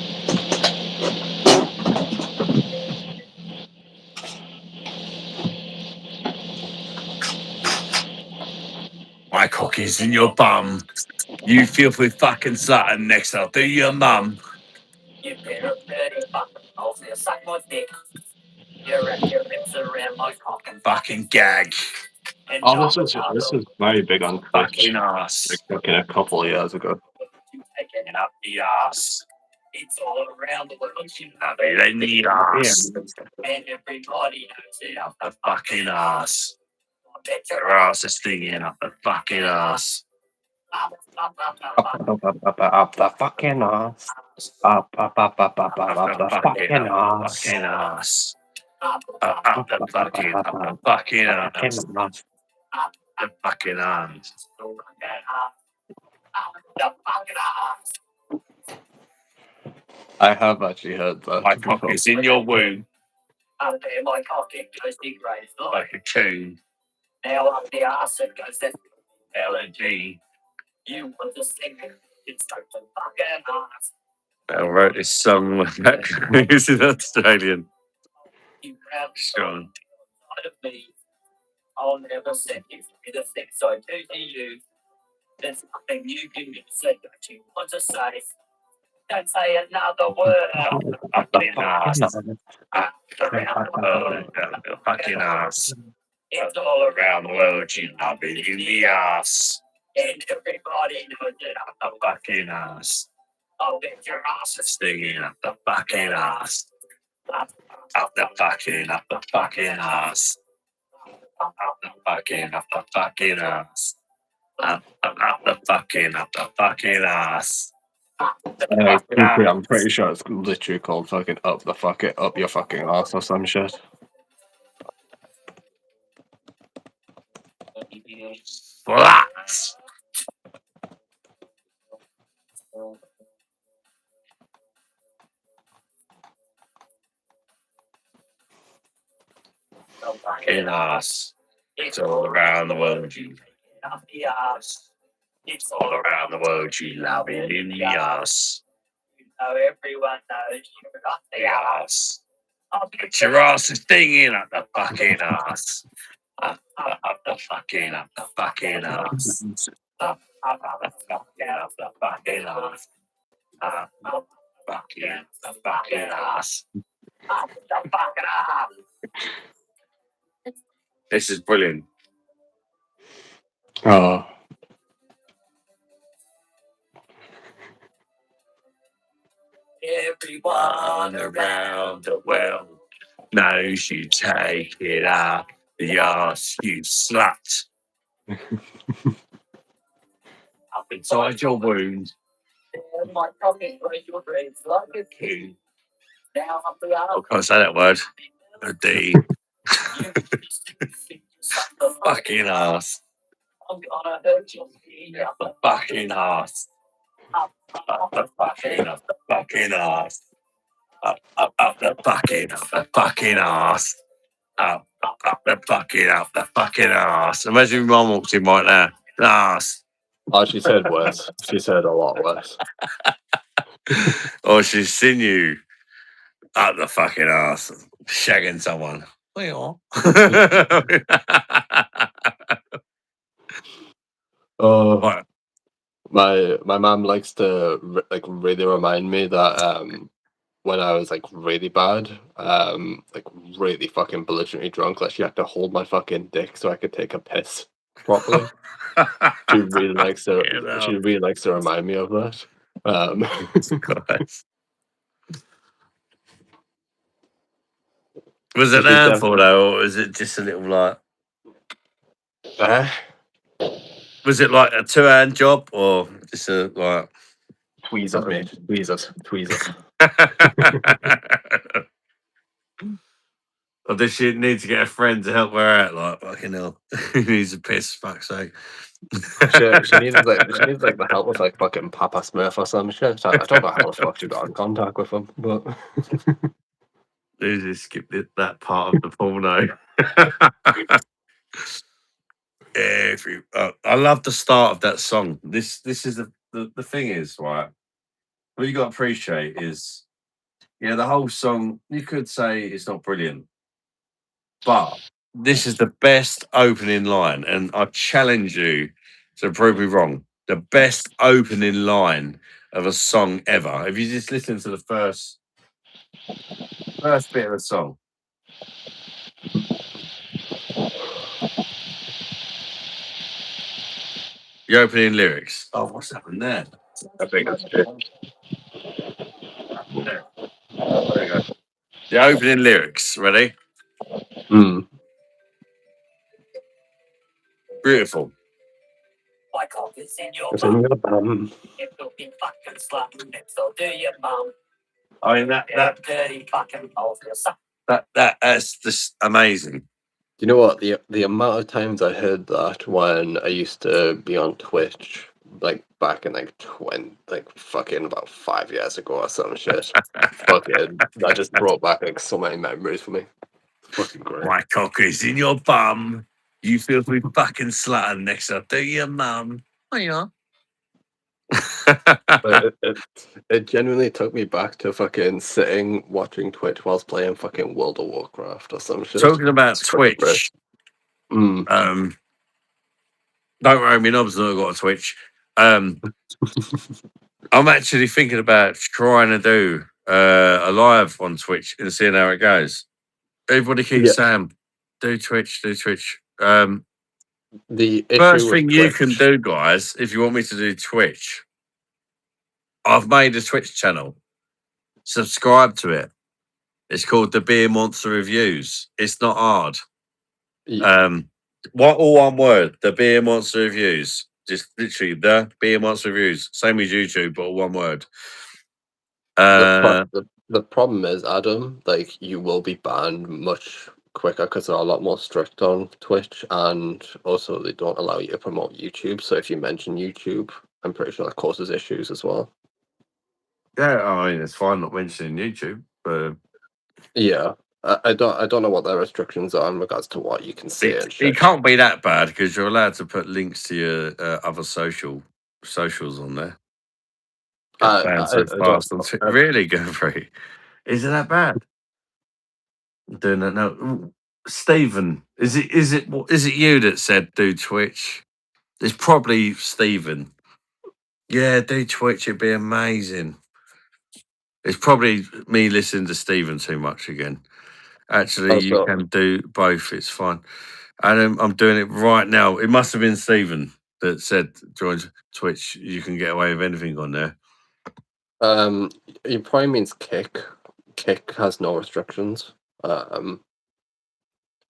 My cock is in your bum. You filthy fucking slut, and next I'll do your mum. You pair of dirty fucking holes, you suck my dick. You wrap your lips around my cock and Fucking gag. and Oh, this is very big on Twitch. Fucking ass. Like fucking a couple of years ago. you taking it up. Up the ass. It's all around the world, you know, Up it in the ass. and everybody knows it up The fucking ass. I bet Your your ass is stinging up the fucking ass. Up the fucking ass. Up the fucking ass. Fucking ass. up Up the fucking ass. The fucking ass. The fucking ass. the fucking ass. I have actually heard that. My cock is in your womb Up there, my cock, it goes the grave. like a tune. Now up the ass, it goes that LNG. you want to sing it. It's like the fucking ass. I wrote this song with that. He's an Australian. You have Strong. side of me. I'll never set you free. The things I do to you. There's nothing you can say that you want to say. Don't say another word. Up the ass. Up around the world. The fucking ass. It's all around Around the world, you love it in the ass. and everybody knows it. The fucking ass. I'll bet your ass is Stinging up the fucking ass. up Up the fucking ass. Up the fucking ass. Up the fucking ass. I'm pretty sure it's literally called fucking up your fucking ass or some shit. Flats. Fucking ass. It's all around the world, you love the ass. It's all around the world, you love it in the ass. You know everyone knows you love the ass. Get your ass is stinging up the fucking ass. Up the fucking ass. Up the fucking ass. Up the fucking ass. This is brilliant. Oh. Everyone around the world knows you take it up the arse, you slut. Up inside your wound. My pocket where your dreams like a king. Now up the arse. I can't say that word. A D. Fucking ass. I'm gonna hurt your feet up the fucking ass. Up the fucking ass. Up the fucking ass. Up the fucking ass. Imagine your mum walked in right now. Ass. Oh, she said worse. She said a lot worse. Or she's seen you up the fucking ass shagging someone. Well. Oh, Right. my mom likes to really remind me that when I was like really bad, like really fucking belligerently drunk, like she had to hold my fucking dick so I could take a piss properly. She really likes to. You know. She really likes to remind me of that. Christ. Was it She's an handful though, or was it just a little like? Was it like a 2-hand job, or just a like? Tweezers, mate. Tweezers. Or does she need to get a friend to help her out? Like fucking hell, he needs a piss. Fuck's sake. She needs the help with like fucking Papa Smurf or some shit. I don't know how the fuck she got in contact with him, but They just skipped that part of the porno. I love the start of that song. This is the thing is, right, what you got to appreciate is, yeah, the whole song, you could say it's not brilliant, but this is the best opening line, and I challenge you to prove me wrong. The best opening line of a song ever. If you just listen to the first bit of the song. The opening lyrics. Oh, what's happened there? I think that's true. There we go. The opening lyrics. Ready? Beautiful. My cock is in your bum. It will be fucking slapping it, so do your mum. I mean that dirty fucking balls. That's just amazing. You know what? The amount of times I heard that when I used to be on Twitch, like back in fucking about 5 years ago or some shit. Fucking that just brought back like so many memories for me. It's fucking great. My cock is in your bum. You feel me fucking slut next up to your mum. Oh yeah. It genuinely took me back to fucking sitting watching Twitch whilst playing fucking World of Warcraft or some shit. Talking about It's fucking Twitch. great. Don't worry, me knob's not got a Twitch. I'm actually thinking about trying to do a live on Twitch and seeing how it goes. Everybody keeps saying, do Twitch. The First issue thing with you Twitch, can do, guys, if you want me to do Twitch, I've made a Twitch channel. Subscribe to it. It's called the Beer Monster Reviews. It's not hard. Y- All one word. The Beer Monster Reviews. Just literally the Beer Monster Reviews. Same as YouTube, but all one word. The problem is, Adam, like you will be banned much quicker because they're a lot more strict on Twitch, and also they don't allow you to promote YouTube. So if you mention YouTube, I'm pretty sure that causes issues as well. Yeah, I mean it's fine not mentioning YouTube, but Yeah, I don't know what their restrictions are in regards to what you can say and it shit. can't be that bad because you're allowed to put links to your other socials on there. Get banned so I don't. fast on Twitter. Really, Gurfrey? Is it that bad? I'm doing that now. Ooh, Stephen, is it you that said do Twitch? It's probably Stephen. Yeah, do Twitch. It'd be amazing. It's probably me listening to Stephen too much again. Actually, you Also, can do both. It's fine. And I'm doing it right now. It must have been Stephen that said join Twitch. You can get away with anything on there. it probably means Kick. Kick has no restrictions.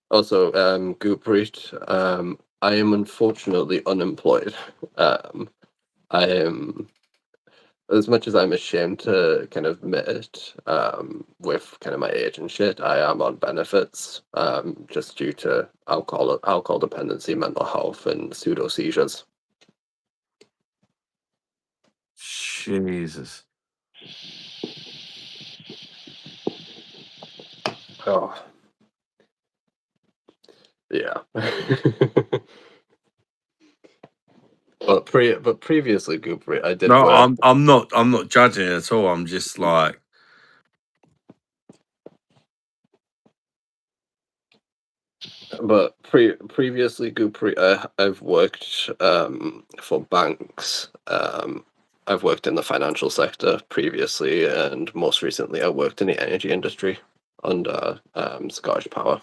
Also, Gooprit, I am unfortunately unemployed. I am, as much as I'm ashamed to kind of admit it, with kind of my age and shit, I am on benefits, just due to alcohol dependency, mental health, and pseudo seizures. Jesus. Oh, yeah. But previously, Gooprit, I did No, work. I'm not judging it at all. I'm just like But previously, Goopri, I've worked for banks. I've worked in the financial sector previously, and most recently, I worked in the energy industry under Scottish Power.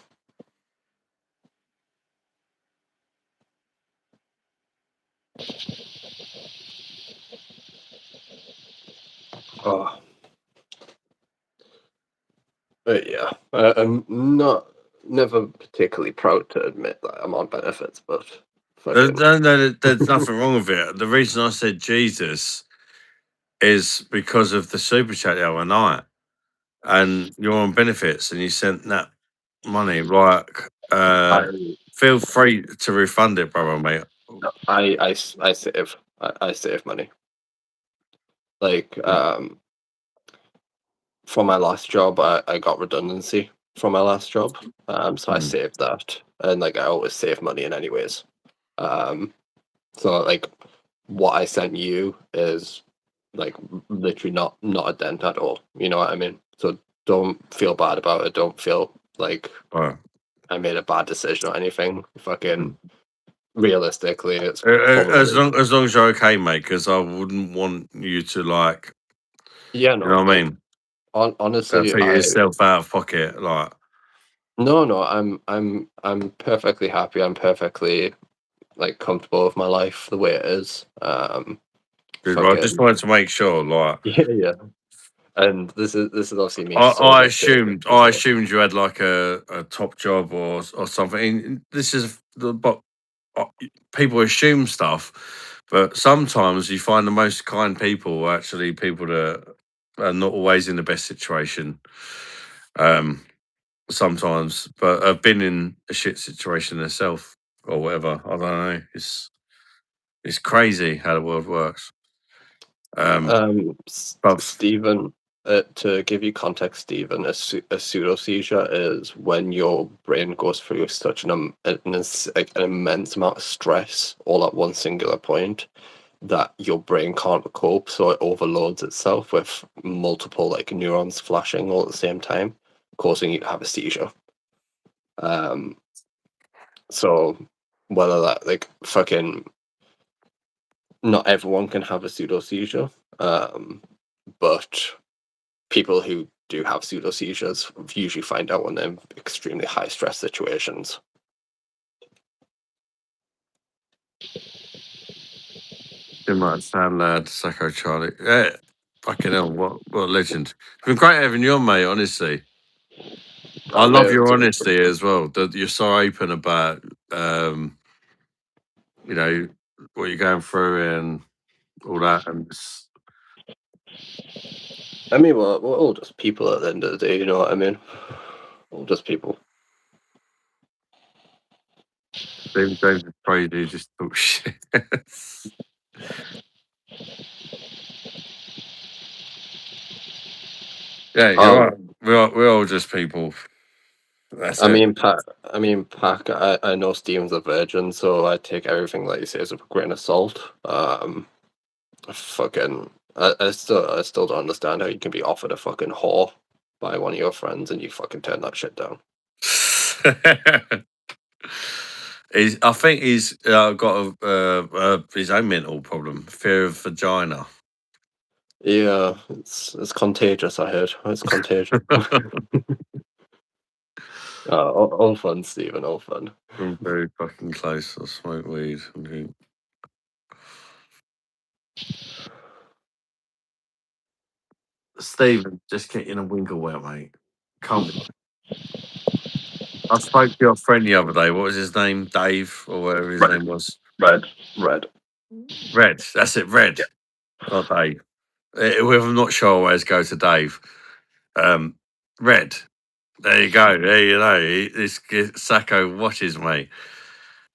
Oh, but yeah, I'm never particularly proud to admit that I'm on benefits, but fucking there's nothing wrong with it. The reason I said Jesus is because of the super chat the other night, and you're on benefits, and you sent that money. Like, I feel free to refund it, brother, mate. I save I save money. Like for my last job, I got redundancy from my last job, so I Mm. saved that, and like I always save money in anyways. So like what I sent you is like literally not a dent at all. You know what I mean? So don't feel bad about it. Don't feel like Right. I made a bad decision or anything. Fucking realistically, it's As probably long as you're okay, mate, because I wouldn't want you to like, yeah. you know No, what I like mean? honestly, Take yourself out of pocket, like. no. I'm perfectly happy. I'm perfectly like comfortable with my life the way it is. Good. Well, I just Fucking wanted to make sure, like, yeah. And this is obviously me I sober status assumed as well. you had like a top job or something. And this is the but people assume stuff, but sometimes you find the most kind people are actually people that are not always in the best situation. Sometimes, but I've been in a shit situation myself or whatever. I don't know. It's crazy how the world works. But Stephen, to give you context, Stephen, a pseudo seizure is when your brain goes through such like an immense amount of stress all at one singular point that your brain can't cope, so it overloads itself with multiple like neurons flashing all at the same time, causing you to have a seizure. So whether that like fucking not everyone can have a pseudo seizure, but people who do have pseudo seizures usually find out when they're in extremely high stress situations. too much sound lad, Sacco Charlie. Yeah, fucking hell, what a legend. It's been great having you on, mate, honestly. I Oh, love mate, your it's- honesty as well. That you're so open about, you know, what you're going through and all that. And I mean, we're all just people at the end of the day, you know what I mean? All just people. David Brady just talk shit. Yeah, you're right. We're all just people. That's I it. mean, Pac. I know Steven's a virgin, so I take everything that he says with a grain of salt. Fucking, I still don't understand how you can be offered a fucking whore by one of your friends and you fucking turn that shit down. I think he's got his own mental problem, fear of vagina. Yeah, it's contagious. I heard it's contagious. All fun, Stephen. All fun. I'm very fucking close. I smoke weed. and drink. Stephen, just get in a Winkleware, mate. Come on. I spoke to your friend the other day. What was his name? Dave, or whatever his name was. Red. Red. That's it. Red. Not Dave. I'm not sure always go to Dave. Red. There you go. There you know. This Sacco watches, mate.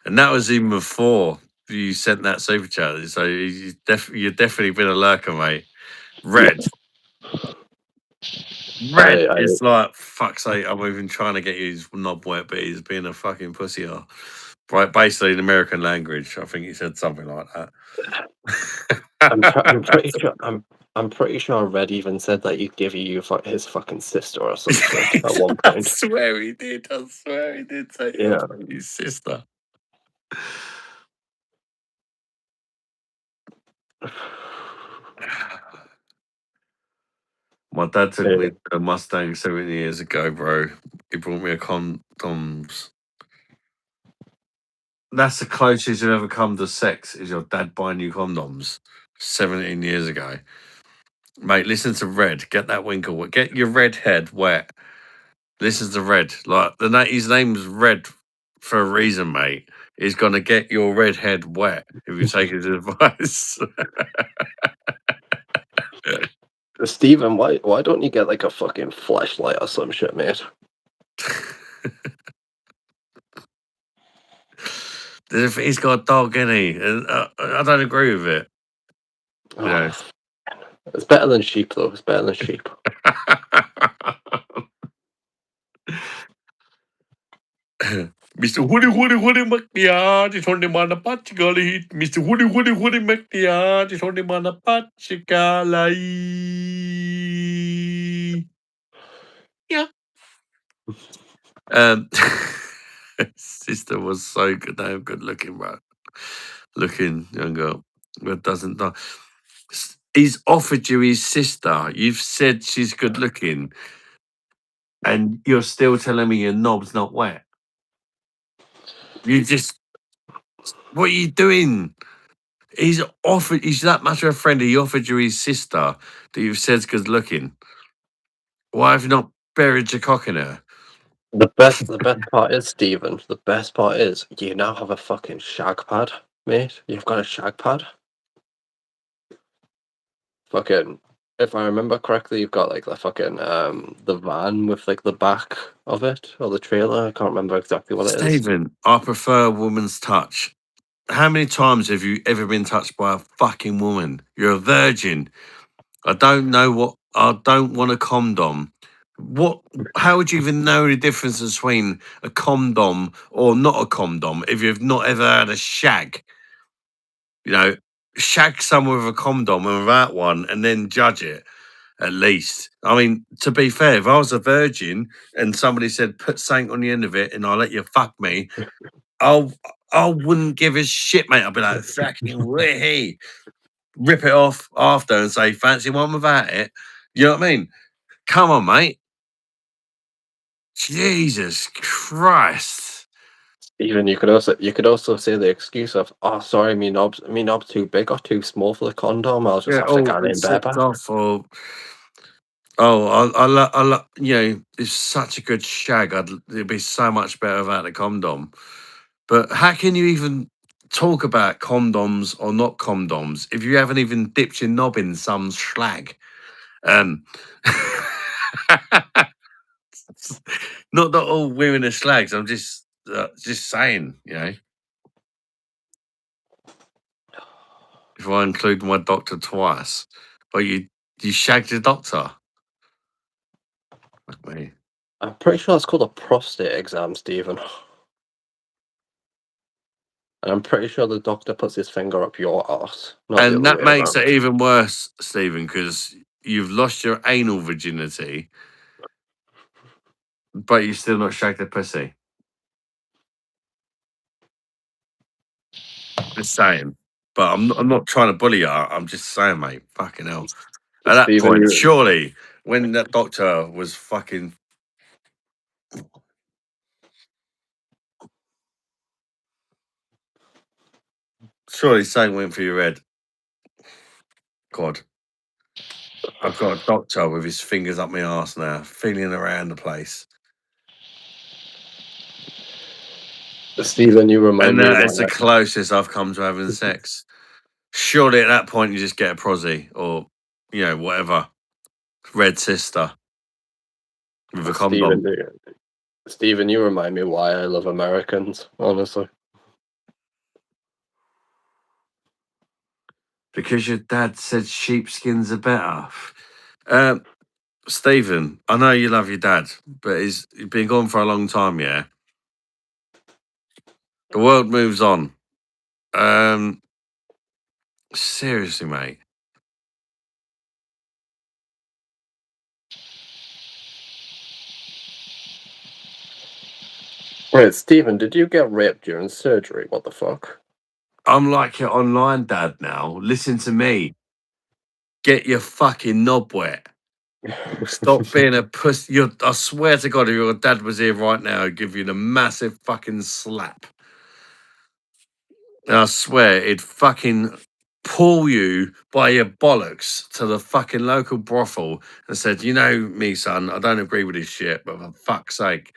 And that was even before you sent that super chat. So you've definitely been a lurker, mate. Red. Red I is like, fuck's sake, I'm even trying to get his knob wet, but he's being a fucking pussy. Right, basically in American language. I think he said something like that. I'm pretty sure I'm pretty sure Red even said that he'd give you his fucking sister or some shit at one I point. swear he did. I swear he did say Yeah. his sister. My dad took me to a Mustang 70 years ago, bro. He brought me a condoms. That's the closest you ever come to sex, is your dad buying you condoms 17 years ago. Mate, listen to Red. Get that winkle wet. Get your red head wet. Listen to Red. Like his name's Red for a reason, mate. He's gonna get your red head wet if you take his advice. Steven, why don't you get like a fucking flashlight or some shit, mate? He's got a dog, isn't he? And I don't agree with it. You know. It's better than sheep, though. It's better than sheep. Mr. Woody McNear, just on the man a patchigally. Mr. Woody McNear, just on the man a patchigally. Yeah. Sister was so good, damn good looking, bro. Looking younger, but doesn't know. He's offered you his sister. You've said she's good looking, and you're still telling me your knob's not wet. You just, what are you doing? He's that much of a friend. He offered you his sister that you've said's good looking. Why have you not buried your cock in her? The best part is, Steven, the best part is you now have a fucking shag pad, mate. You've got a shag pad. Fucking, if I remember correctly, you've got like the fucking the van with like the back of it or the trailer. I can't remember exactly what it is. Stephen, I prefer a woman's touch. How many times have you ever been touched by a fucking woman? You're a virgin. I don't want a condom. How would you even know the difference between a condom or not a condom if you've not ever had a shag? You know, shag someone with a condom and without one and then judge it, at least. I mean, to be fair, if I was a virgin and somebody said, put something on the end of it and I'll let you fuck me, I wouldn't give a shit, mate. I'd be like, fucking way. Rip it off after and say, fancy one without it. You know what I mean? Come on, mate. Jesus Christ. Even you could also say the excuse of, oh sorry, me knob's too big or too small for the condom. I'll just have to Oh, get it it in bare slipped back. off or Oh, you know, it's such a good shag. It'd be so much better without the condom. But how can you even talk about condoms or not condoms if you haven't even dipped your knob in some schlag? Um, not that all women are slags. I'm just saying, you know. If I include my doctor twice, but you shagged your doctor. Fuck me. I'm pretty sure that's called a prostate exam, Stephen. And I'm pretty sure the doctor puts his finger up your arse, not the And other that way makes around. it even worse, Stephen, because you've lost your anal virginity, but you still not shagged the pussy. Just saying. But I'm not trying to bully you. I'm just saying, mate. Fucking hell. At that Stephen, point, you surely, when that doctor was fucking. Surely something went through your head. God. I've got a doctor with his fingers up my arse now, feeling around the place. Stephen, you remind And me that why is the closest I've come to having sex. Surely at that point, you just get a prosy or, you know, whatever. Red sister with a Stephen, condom. Stephen, you remind me why I love Americans, honestly. Because your dad said sheepskins are better. Stephen, I know you love your dad, but he's been gone for a long time, yeah? The world moves on. Seriously, mate. Wait, Stephen, did you get raped during surgery? What the fuck? I'm like your online dad now. Listen to me. Get your fucking knob wet. Stop being a pussy. I swear to God, if your dad was here right now, I'd give you the massive fucking slap. And I swear, he'd fucking pull you by your bollocks to the fucking local brothel and said, you know me, son, I don't agree with this shit, but for fuck's sake,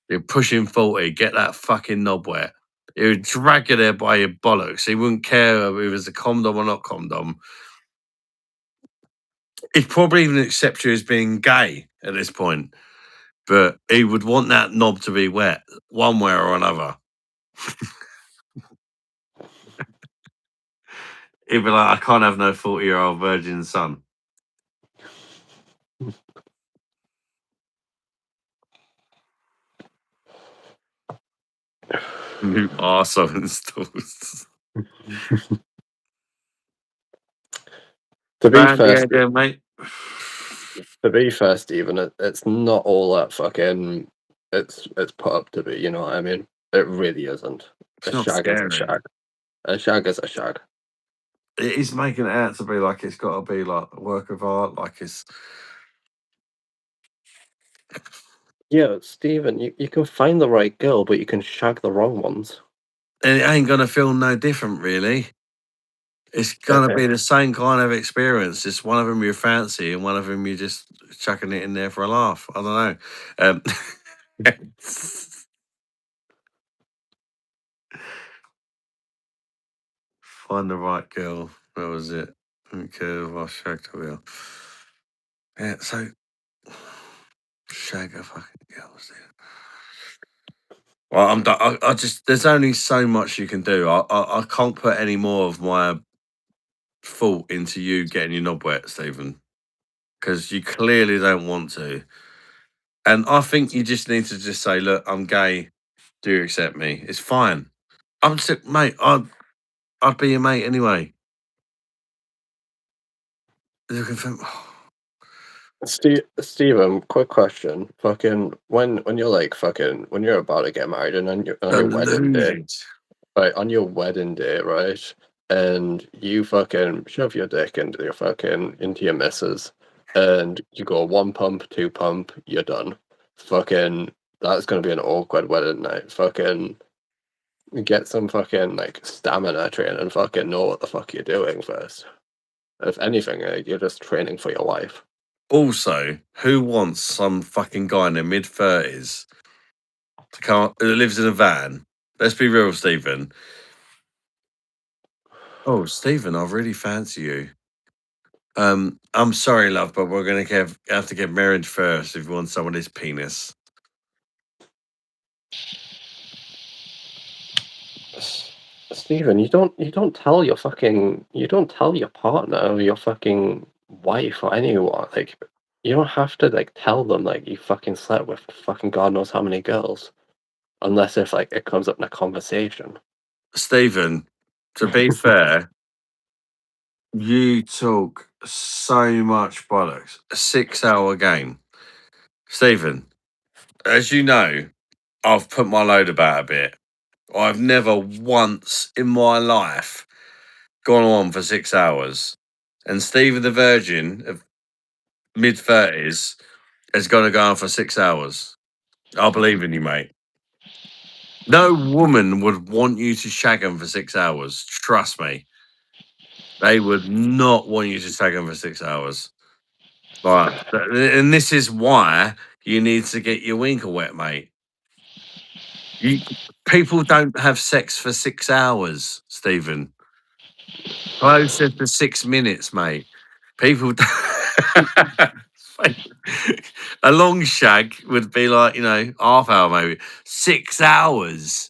you're pushing 40, get that fucking knob wet. He would drag you there by your bollocks. He wouldn't care if it was a condom or not condom. He'd probably even accept you as being gay at this point, but he would want that knob to be wet one way or another. He'd be like, I can't have no 40-year-old virgin son. New arsehole installs. To be Round fair, the idea, mate. Stephen, it's not all that fucking. It's put up to be. You know what I mean? It really isn't. A It's not shag is a scary. shag. A shag is a shag. It is making it out to be like it's got to be like a work of art, like it's. Yeah, Stephen, you can find the right girl, but you can shag the wrong ones. And it ain't gonna feel no different, really. It's gonna be the same kind of experience. Just one of them you fancy, and one of them you're just chucking it in there for a laugh. I don't know. Find the right girl. That was it. Okay, I shagged a wheel. Yeah, so shag a fucking girls. Well, I'm done. I just there's only so much you can do. I can't put any more of my fault into you getting your knob wet, Stephen, because you clearly don't want to. And I think you just need to just say, look, I'm gay. Do you accept me? It's fine. I'm sick, mate. I'd be your mate anyway. Looking for. Steven, quick question. Fucking when you're like fucking when you're about to get married and on your Don't wedding lose day, it. right? On your wedding day, right? And you fucking shove your dick into your missus, and you go one pump, two pump, you're done. Fucking that's gonna be an awkward wedding night. Fucking get some fucking like stamina training and fucking know what the fuck you're doing first. If anything, you're just training for your wife. Also, who wants some fucking guy in their mid-30s to come up, who lives in a van? Let's be real, Stephen. Oh, Stephen, I really fancy you. I'm sorry, love, but we're gonna have to get married first if you want somebody's penis. Stephen, you don't tell your partner or your fucking wife or anyone, like, you don't have to like tell them like you fucking slept with fucking God knows how many girls, unless if like it comes up in a conversation. Stephen, to be fair, you talk so much bollocks. A 6-hour game. Stephen, as you know, I've put my load about a bit. I've never once in my life gone on for 6 hours. And Stephen the Virgin of mid-30s is going to go on for 6 hours. I believe in you, mate. No woman would want you to shag them for 6 hours. Trust me. They would not want you to shag them for 6 hours. Right. And this is why you need to get your winker wet, mate. People don't have sex for 6 hours, Stephen. Closer to 6 minutes, mate. People. A long shag would be like, half hour, maybe. 6 hours.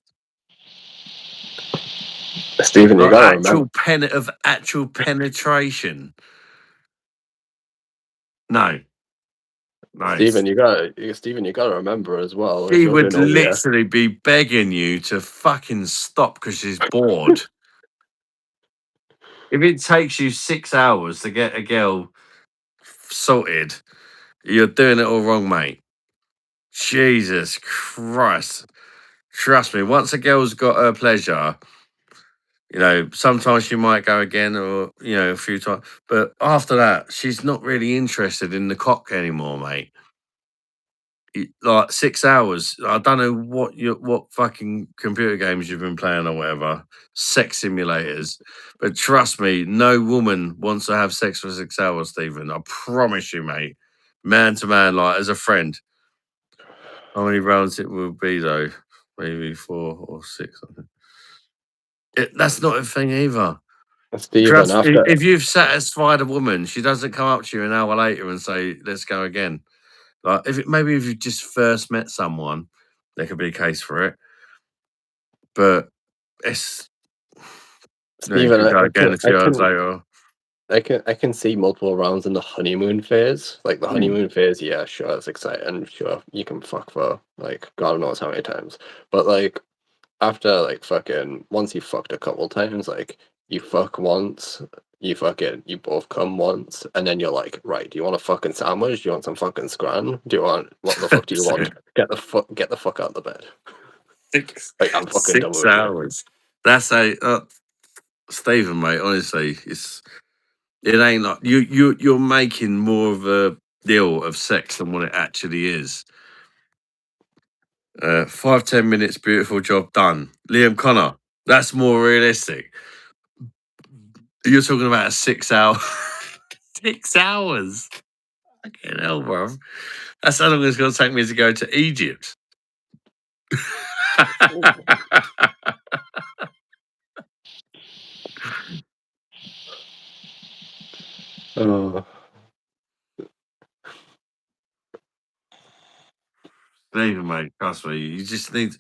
Stephen, you Like gotta remember. actual penetration. No. Stephen, you gotta remember as well. If She you're would doing all year, literally be begging you to fucking stop because she's bored. If it takes you 6 hours to get a girl sorted, you're doing it all wrong, mate. Jesus Christ. Trust me, once a girl's got her pleasure, sometimes she might go again or, a few times. But after that, she's not really interested in the cock anymore, mate. Like 6 hours. I don't know what fucking computer games you've been playing or whatever, sex simulators. But trust me, no woman wants to have sex for 6 hours, Stephen. I promise you, mate. Man to man, like as a friend. How many rounds it will be though? Maybe 4 or 6. I think. That's not a thing either. Stephen, Trust me, after if you've satisfied a woman, she doesn't come up to you an hour later and say, "Let's go again." Like maybe if you just first met someone, there could be a case for it. But it's you Stephen, could go again a few hours later. I can see multiple rounds in the honeymoon phase. Like the honeymoon phase, yeah, sure, it's exciting. Sure, you can fuck for like God knows how many times. But like after like fucking once you fucked a couple times, like you fuck once, you both come once, and then you're like, right, do you want a fucking sandwich? Do you want some fucking scran? What the fuck do you want? Get the fuck out of the bed. Like I'm fucking done 6 with you. hours. That's Stephen, mate. Honestly, it ain't like you're making more of a deal of sex than what it actually is. 5-10 minutes, beautiful job done. Liam Connor, that's more realistic. You're talking about a 6 hour, 6 hours. Fucking hell, bro. That's how long it's going to take me to go to Egypt. Oh. Stephen, mate, trust me. You just need to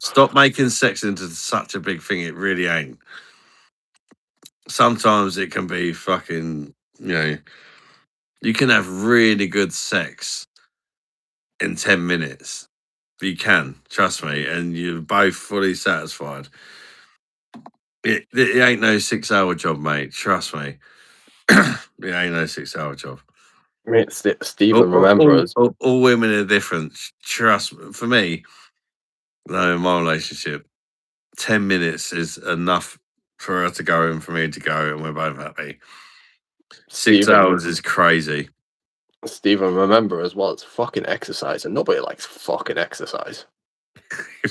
stop making sex into such a big thing. It really ain't. Sometimes it can be fucking, you can have really good sex in 10 minutes. You can, trust me, and you're both fully satisfied. It ain't no 6-hour job, mate. Trust me. It ain't no 6-hour job. Mate, Stephen, remember us. All women are different. Trust me. For me, no, in my relationship, 10 minutes is enough for her to go and for me to go, and we're both happy. 6 Stephen, hours is crazy. Stephen, remember as well, it's fucking exercise, and nobody likes fucking exercise.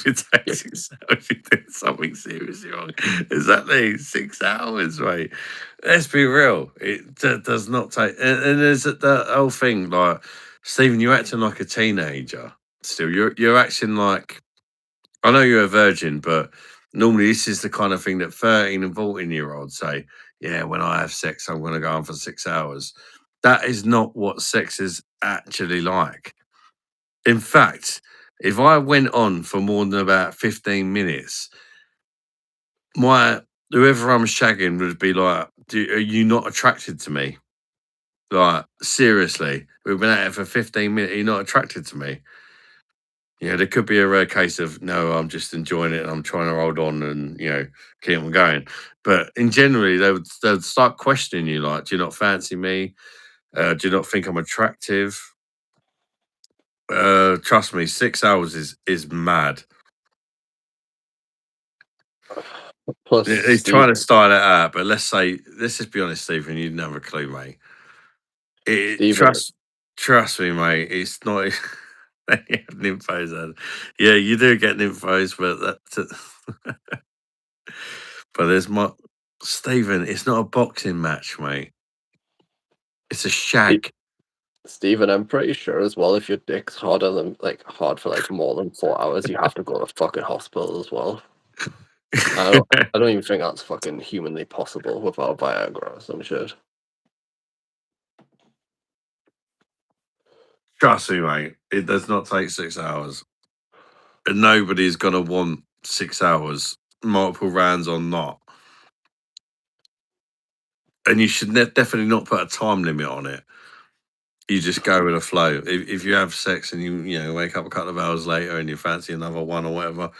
If it takes 6 hours, you're doing something seriously wrong. Exactly, 6 hours, mate. Let's be real. It does not take. And there's the whole thing, like Stephen, you're acting like a teenager. Still, you're acting like. I know you're a virgin, but normally this is the kind of thing that 13 and 14-year-olds say. Yeah, when I have sex, I'm going to go on for 6 hours. That is not what sex is actually like. In fact, if I went on for more than about 15 minutes, whoever I'm shagging would be like, are you not attracted to me? Like, seriously, we've been at it for 15 minutes. Are you not attracted to me? Yeah, there could be a rare case of, no, I'm just enjoying it and I'm trying to hold on and, keep on going. But in generally, they'd start questioning you, like, do you not fancy me? Do you not think I'm attractive? Trust me, 6 hours is mad. Plus, He's Steve, trying to style it out, but let's just be honest, Stephen, you didn't have a clue, mate. Stephen, Trust me, mate. It's not. You have nymphos, yeah, you do get nymphos, but but there's Stephen. It's not a boxing match, mate. It's a shag. Stephen, I'm pretty sure as well. If your dick's harder than hard for more than 4 hours, you have to go to fucking hospital as well. I don't even think that's fucking humanly possible without Viagra or some shit. Trust me, mate. It does not take 6 hours, and nobody's gonna want 6 hours, multiple rounds or not. And you should definitely not put a time limit on it. You just go with the flow. If you have sex and you wake up a couple of hours later and you fancy another one or whatever,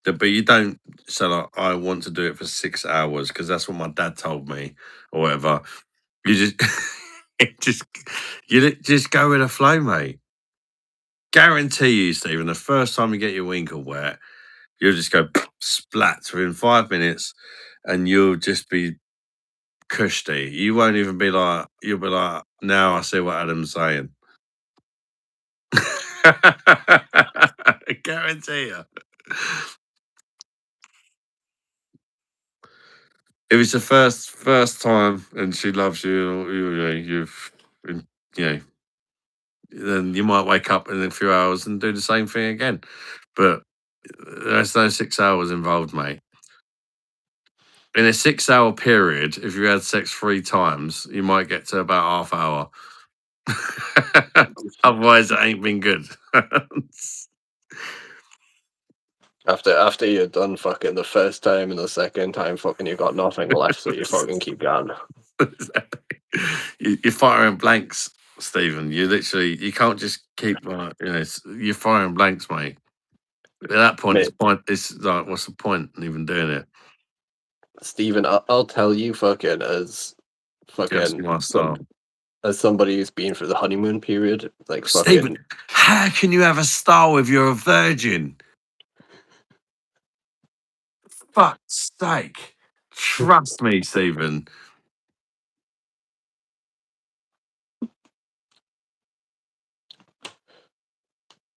but you don't say like, I want to do it for 6 hours because that's what my dad told me or whatever. You just just go with the flow, mate. Guarantee you, Stephen, the first time you get your winkle wet, you'll just go splat within 5 minutes and you'll just be cushy. You won't even be like, you'll be like, now I see what Adam's saying. I guarantee you. If it's the first time and she loves you, then you might wake up in a few hours and do the same thing again. But there's no 6 hours involved, mate. In a 6 hour period, if you had sex 3 times, you might get to about half hour. Otherwise, it ain't been good. After you're done fucking the first time and the second time, fucking you got nothing left, so you fucking keep going. You're firing blanks, Stephen. You can't just keep you're firing blanks, mate. At that point, Mate. it's like, what's the point in even doing it? Stephen, I'll tell you, fucking as Just my style. as somebody who's been through the honeymoon period, Stephen, how can you have a style if you're a virgin? Fuck's sake. Trust me, Stephen.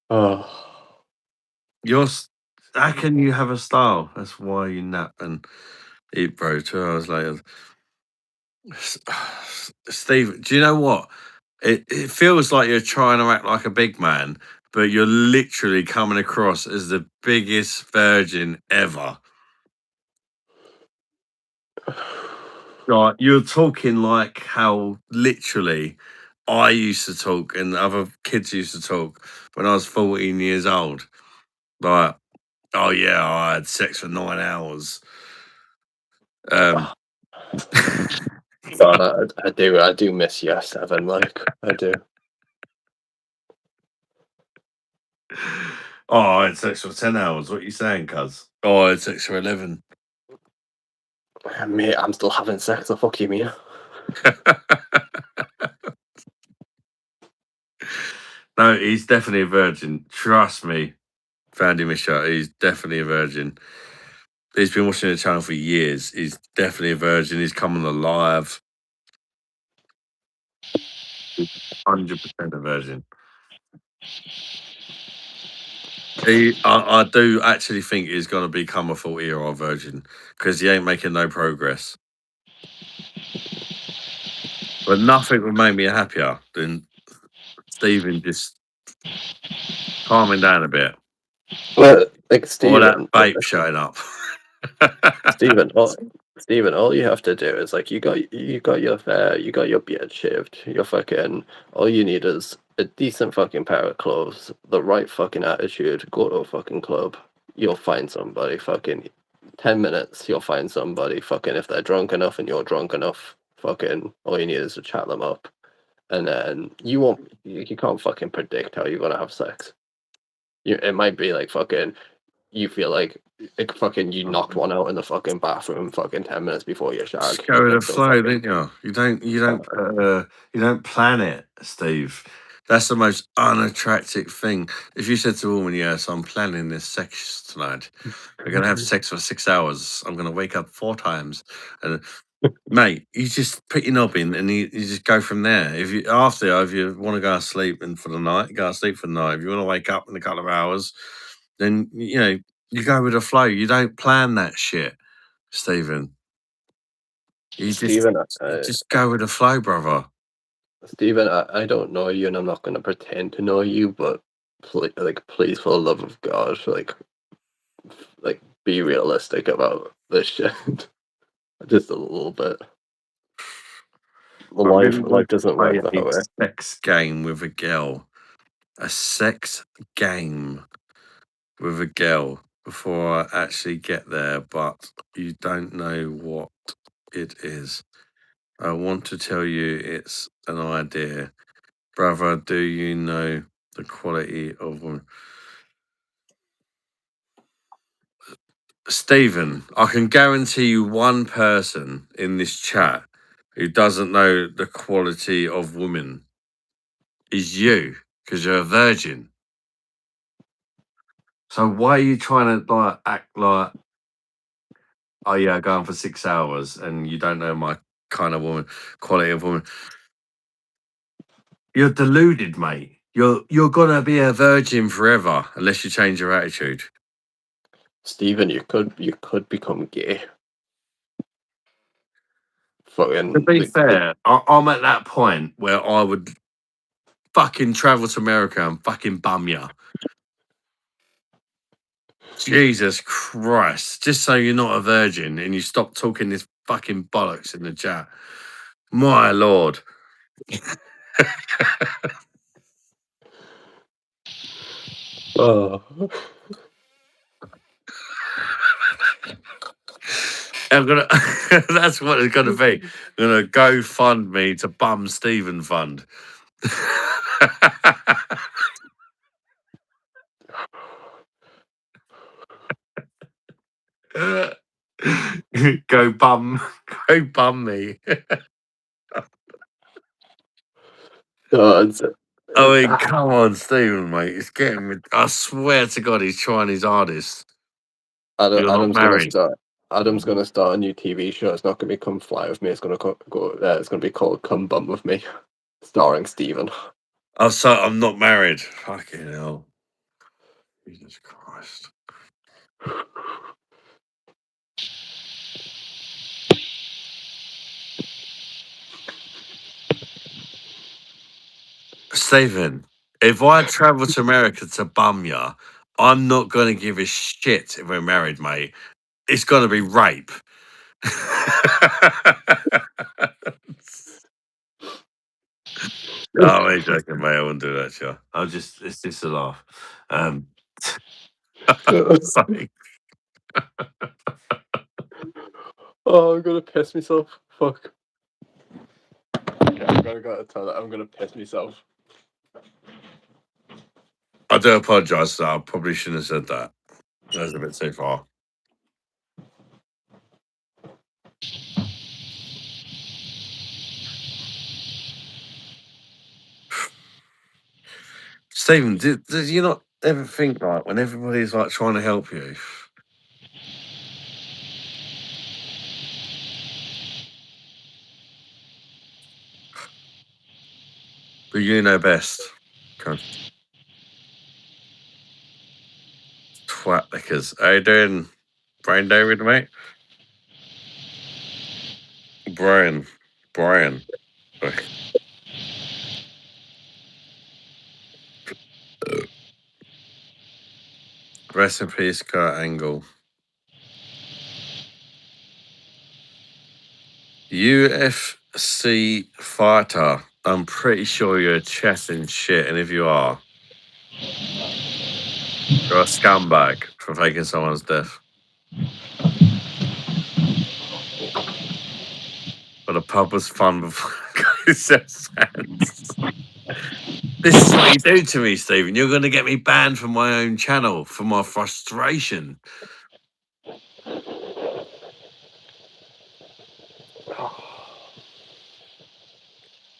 Oh. How can you have a style? That's why you nap and eat, bro. 2 hours later. Steve, do you know what? It feels like you're trying to act like a big man, but you're literally coming across as the biggest virgin ever. Like, you're talking like how literally I used to talk and other kids used to talk when I was 14 years old. Like, oh yeah, I had sex for 9 hours. God, I do miss you, Seven. I do. Oh, I had sex for 10 hours. What are you saying, cuz? Oh, I had sex for 11. Mate, I'm still having sex. The fuck you mean? No, he's definitely a virgin. Trust me, Fandy Misha, he's definitely a virgin. He's been watching the channel for years. He's definitely a virgin. He's coming alive. 100% a virgin. I do actually think he's going to become a 40-year-old virgin because he ain't making no progress. But nothing would make me happier than Stephen just calming down a bit. Well, like Or Stephen, that vape showing up. Stephen, all you have to do is like you got your beard shaved. You're fucking. All you need is a decent fucking pair of clothes, the right fucking attitude. Go to a fucking club. You'll find somebody. Fucking 10 minutes. You'll find somebody. Fucking if they're drunk enough and you're drunk enough. Fucking all you need is to chat them up, and then you won't. You can't fucking predict how you're gonna have sex. It might be like fucking. You feel like fucking you knocked one out in the fucking bathroom fucking 10 minutes before your shag. Just go with the So flow, fucking don't you? You don't plan it, Steve. That's the most unattractive thing. If you said to a woman, "Yes, I'm planning this sex tonight. We're gonna have sex for 6 hours. I'm gonna wake up 4 times," and mate, you just put your knob in and you just go from there. If you want to go to sleep and for the night, go to sleep for the night. If you want to wake up in a couple of hours, then you go with the flow. You don't plan that shit, Stephen. You Stephen, just go with the flow, brother. Stephen, I don't know you, and I'm not gonna pretend to know you, but please, for the love of God, like, be realistic about this shit, just a little bit. I really Life want to doesn't play work that a way. sex game with a girl. A sex game with a girl before I actually get there, but you don't know what it is. I want to tell you it's an idea. Brother, do you know the quality of women? Stephen, I can guarantee you one person in this chat who doesn't know the quality of women is you, because you're a virgin. So why are you trying to like act like, oh yeah, going for 6 hours and you don't know my kind of woman, quality of woman? You're deluded, mate. You're gonna be a virgin forever unless you change your attitude. Stephen, you could become gay. To Fucking be fair, I'm at that point where I would fucking travel to America and fucking bum ya. Jesus Christ. Just so you're not a virgin and you stop talking this fucking bollocks in the chat. My lord. oh. I'm gonna that's what it's gonna be. I'm gonna go fund me to bum Stephen fund. go bum me. No, I mean, come on, Stephen, mate. It's getting me. I swear to God, he's trying his hardest. You're not Adam's gonna married. start. Adam's gonna start a new TV show. It's not gonna be Come Fly with Me. It's gonna go. It's gonna be called Come Bum with Me, starring Stephen. I'm not married. Fucking hell. Jesus Christ. Stephen, if I travel to America to bum ya, I'm not going to give a shit if we're married, mate. It's going to be rape. Oh, I'm joking, mate. I wouldn't do that, sure. It's just a laugh. Sorry. Oh, I'm gonna piss myself. Fuck. Okay, I'm gonna go to the toilet. I'm gonna piss myself. I do apologise for that. I probably shouldn't have said that. That was a bit too far. Stephen, did you not ever think like when everybody's like trying to help you? But you know best. Okay. Twat lickers. How you doing, Brian David, mate? Brian. Sorry. Rest in peace, Kurt Angle. UFC fighter. I'm pretty sure you're chessing shit, and if you are, you're a scumbag for faking someone's death. But the pub was fun before This is what you do to me, Stephen. You're going to get me banned from my own channel for my frustration.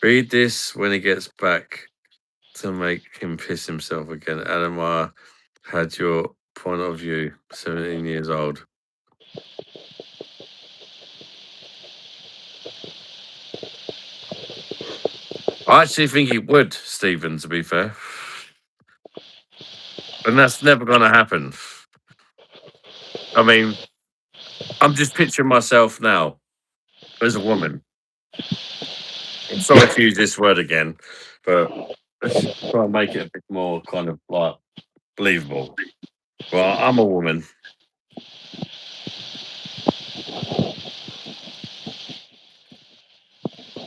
Read this when he gets back to make him piss himself again. Adam had your point of view, 17 years old. I actually think he would, Stephen, to be fair. And that's never going to happen. I mean, I'm just picturing myself now as a woman. I'm sorry to use this word again, but let's try and make it a bit more kind of like believable. Well, I'm a woman.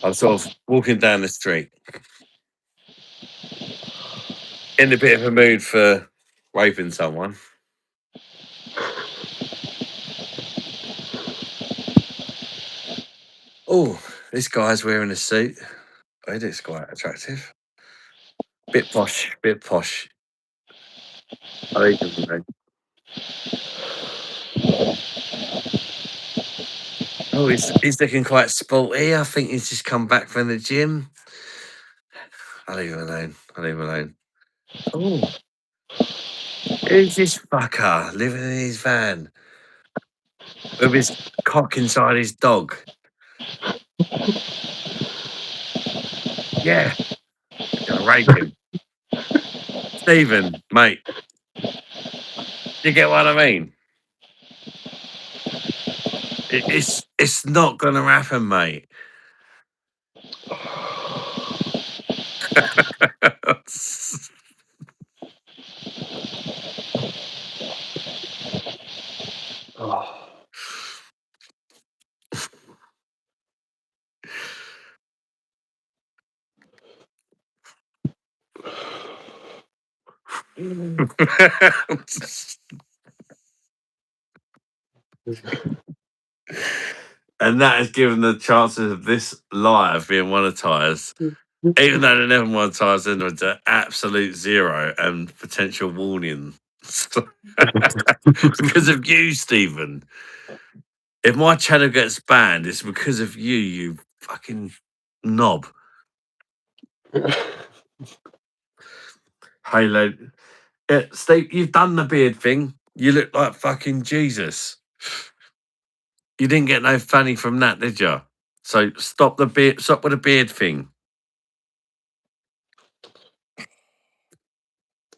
I'm sort of walking down the street in a bit of a mood for raping someone. Oh, this guy's wearing a suit. Oh, it is quite attractive. Bit posh, bit posh. I think it's okay. Oh, he's looking quite sporty. I think he's just come back from the gym. I'll leave him alone. I'll leave him alone. Oh, who's this fucker living in his van with his cock inside his dog? Yeah, gonna rape him. Stephen, mate, you get what I mean? It's not gonna happen, mate. Oh. And that has given the chances of this live being monetized, even though they're never monetized, into an absolute zero and potential warning. Because of you, Stephen. If my channel gets banned, it's because of you, you fucking knob. Halo. Yeah, Steve, you've done the beard thing. You look like fucking Jesus. You didn't get no fanny from that, did you? So stop the beard. Stop with the beard thing.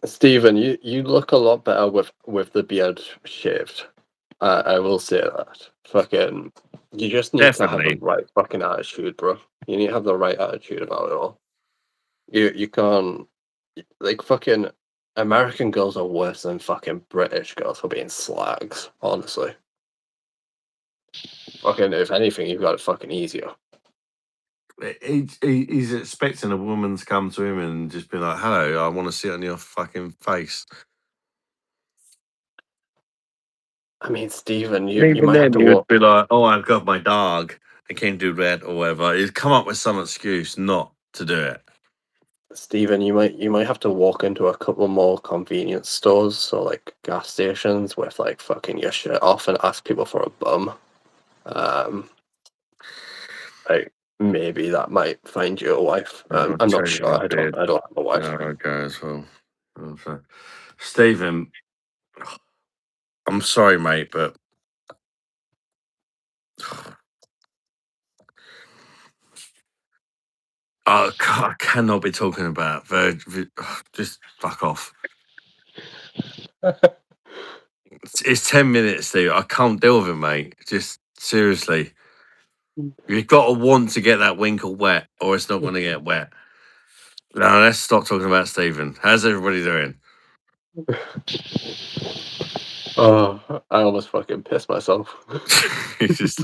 Stephen, you look a lot better with the beard shaved. I will say that. Fucking, you just need to have the Definitely. right fucking attitude, bro. You need to have the right attitude about it all. You can't, like, fucking American girls are worse than fucking British girls for being slags, honestly. Fucking, if anything, you've got it fucking easier. He's expecting a woman to come to him and just be like, "Hello, I want to sit on your fucking face." I mean, Stephen, you Even might have then, to he would walk. be like, "Oh, I've got my dog. I can't do that or whatever." He'd come up with some excuse not to do it. Stephen, you might have to walk into a couple more convenience stores or like gas stations with like fucking your shit off and ask people for a bum. Like maybe that might find you a wife. I'll I'm not show you sure. my I beard. don't have a wife. There I go as well. Okay. Stephen, I'm sorry, mate, but I cannot be talking about just fuck off. It's 10 minutes, Steve. I can't deal with it, mate. Just seriously. You've got to want to get that winkle wet, or it's not going to get wet. Now, let's stop talking about Stephen. How's everybody doing? Oh, I almost fucking pissed myself. It's just,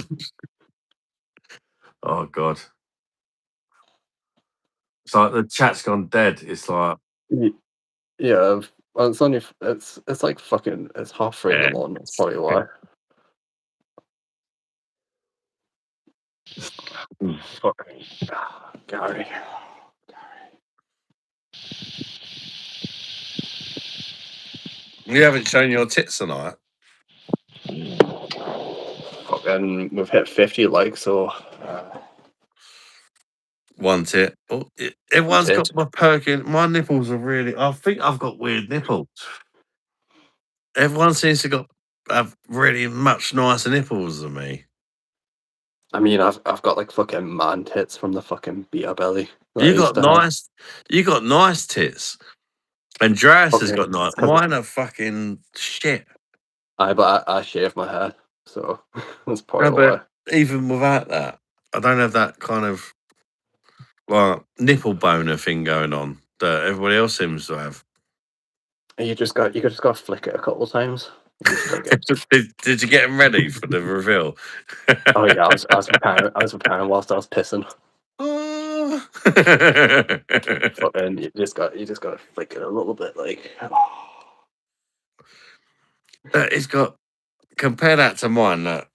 oh, God. It's like the chat's gone dead. It's like, Yeah, well, it's only it's like fucking it's 3:30 in the yeah. morning. That's probably why. Fucking Gary. You haven't shown your tits tonight. Fucking, we've hit 50 likes, so One tit. Oh, everyone's tit. got my perking. My nipples are really. I think I've got weird nipples. Everyone seems to have really much nicer nipples than me. I mean, I've got like fucking man tits from the fucking beer belly that I You used got to have. nice tits. And Dras has Fucking, got nice. it's 'cause Mine are fucking shit. I shave my hair, so that's No, probably but why. even without that, I don't have that kind of like nipple boner thing going on that everybody else seems to have. You just got to flick it a couple of times. You still get. Did you get them ready for the reveal? Oh yeah, I was preparing whilst I was pissing. Oh. Fucking, you just got to flick it a little bit, like. It's got compare that to mine. Look,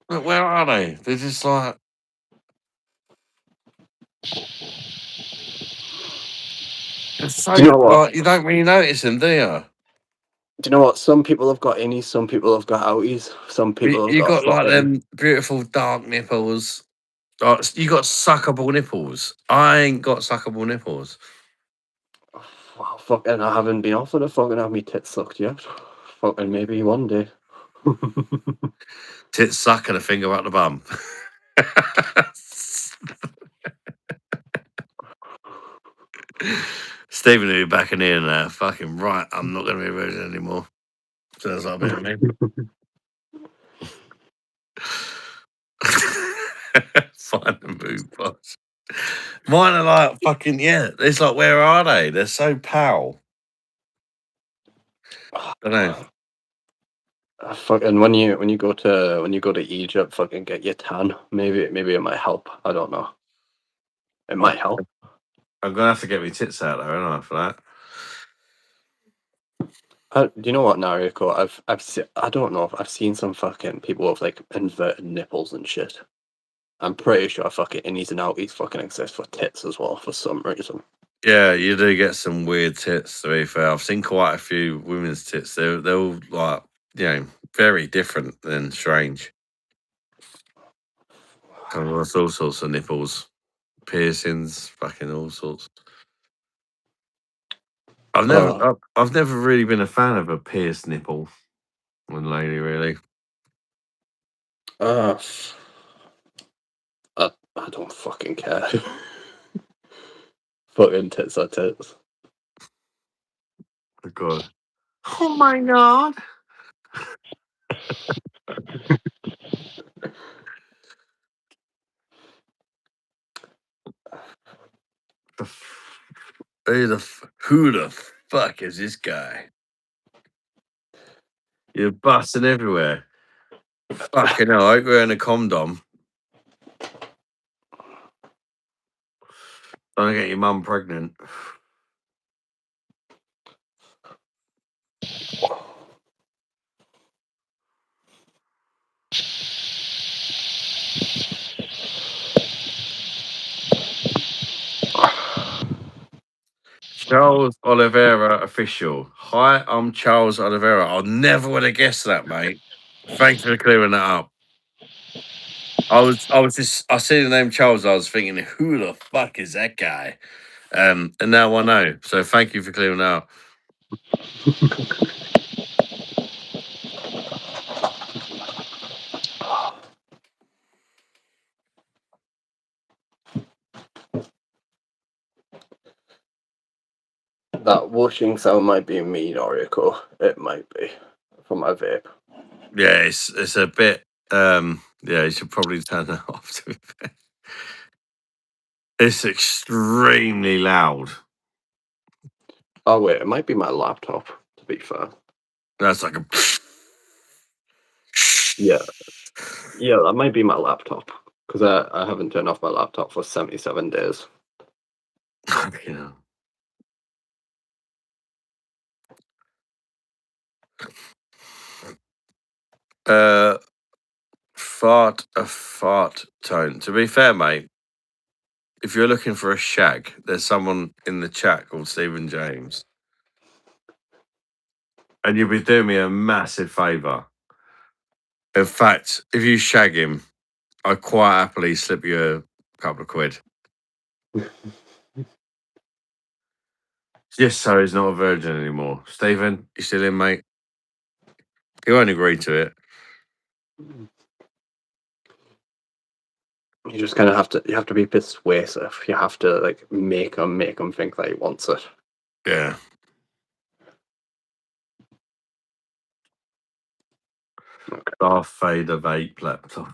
where are they? They're just like it's so Do you know what? like you don't really notice them, do you? Do you know what? Some people have got innies, some people have got outies, some people have You got got like fucking. them beautiful dark nipples. Like, you got suckable nipples. I ain't got suckable nipples. Wow, fucking, I haven't been offered to fucking have me tits sucked yet. Fucking maybe one day. Tits suck and a finger up the bum. Stephen will be back in here now. Fucking right. I'm not going to be rude anymore. Sounds like a bit of me. Find the mood box. Mine are like fucking yeah. It's like where are they? They're so pale. I don't know. Fucking when you go to Egypt, fucking get your tan. Maybe it might help. I don't know. It might help. I'm gonna have to get my tits out there, aren't I, for that? Do you know what, Nariko? I don't know if I've seen some fucking people with like inverted nipples and shit. I'm pretty sure fucking innies and outies fucking exist for tits as well for some reason. Yeah, you do get some weird tits. To be fair, I've seen quite a few women's tits. They're all like very different and strange. There's all sorts of nipples, piercings, fucking all sorts. I've never really been a fan of a pierced nipple on a lady, really. I don't fucking care. Fucking tits are tits. Oh god. Oh my god. Who the fuck is this guy? You're busting everywhere. Fucking hell, I hope you're wearing a condom. Don't get your mum pregnant. Charles Oliveira official. Hi, I'm Charles Oliveira. I never would have guessed that, mate. Thanks for clearing that up. I see the name Charles. I was thinking, who the fuck is that guy? And now I know. So thank you for clearing that up. That whooshing sound might be me, Noriko. It might be. for my vape. Yeah, it's a bit. Yeah, you should probably turn that off. To be fair. It's extremely loud. Oh wait, it might be my laptop. To be fair, That's like a. yeah, that might be my laptop because I haven't turned off my laptop for 77 days. Yeah. A fart tone. To be fair, mate, if you're looking for a shag, there's someone in the chat called Stephen James, and you'll be doing me a massive favour. In fact, if you shag him, I'd quite happily slip you a couple of quid. Just so he's not a virgin anymore. Stephen, you still in, mate? He won't agree to it. You just kind of have to be persuasive. You have to like make him think that he wants it. Yeah. Okay. Darth Vader vape laptop.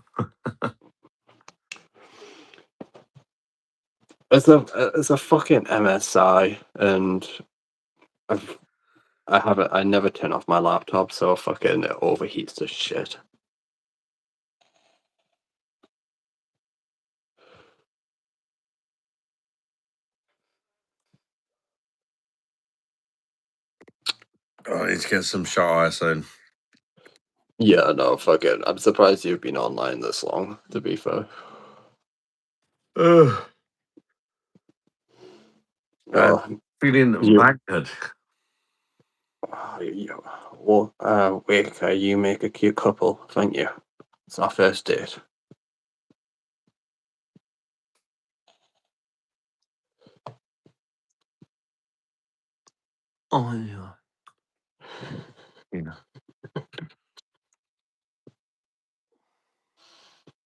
It's a fucking MSI, and I never turn off my laptop, so fucking it overheats to shit. I need to get some shot eye soon. Yeah, no, fucking. I'm surprised you've been online this long. To be fair. Ugh. Feeling You, battered. Wake, you make a cute couple, thank you. It's our first date. Oh, yeah. You know.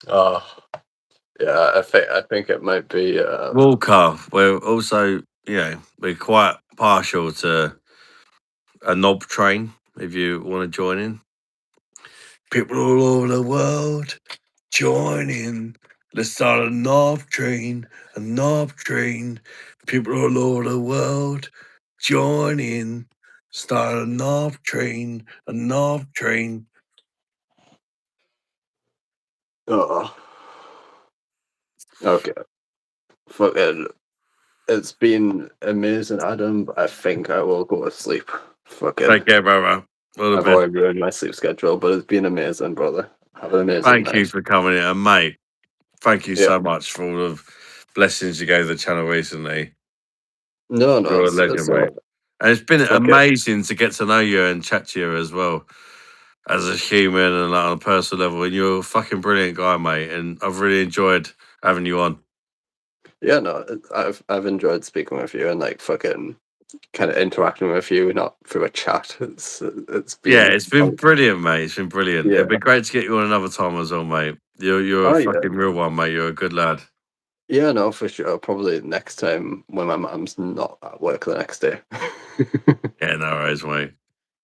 Oh, yeah, I think it might be. Walker, we're also, we're quite partial to a knob train if you want to join in. People all over the world join in. Let's start a knob train, a knob train. People all over the world join in. Start a knob train, a knob train. Oh, okay. Fucking. It's been amazing, Adam. But I think I will go to sleep. Fucking. Take care, brother. All the I've best. already ruined my sleep schedule, but it's been amazing, brother. Have an amazing Thank you night. for coming in, and mate. Thank you Yeah. so much for all the blessings you gave the channel recently. No, You're a it's legend, mate. all. And it's been Fuck it. amazing to get to know you and chat to you as well as a human and like, on a personal level. And you're a fucking brilliant guy, mate. And I've really enjoyed having you on. Yeah, no, I've enjoyed speaking with you and like fucking kind of interacting with you, not through a chat. It's Yeah, been. it's been brilliant, mate. It's been brilliant. Yeah. It'd be great to get you on another time as well, mate. You're a Oh yeah. fucking real one, mate. You're a good lad. Yeah, no, for sure. Probably next time when my mum's not at work the next day. Yeah, no worries, mate.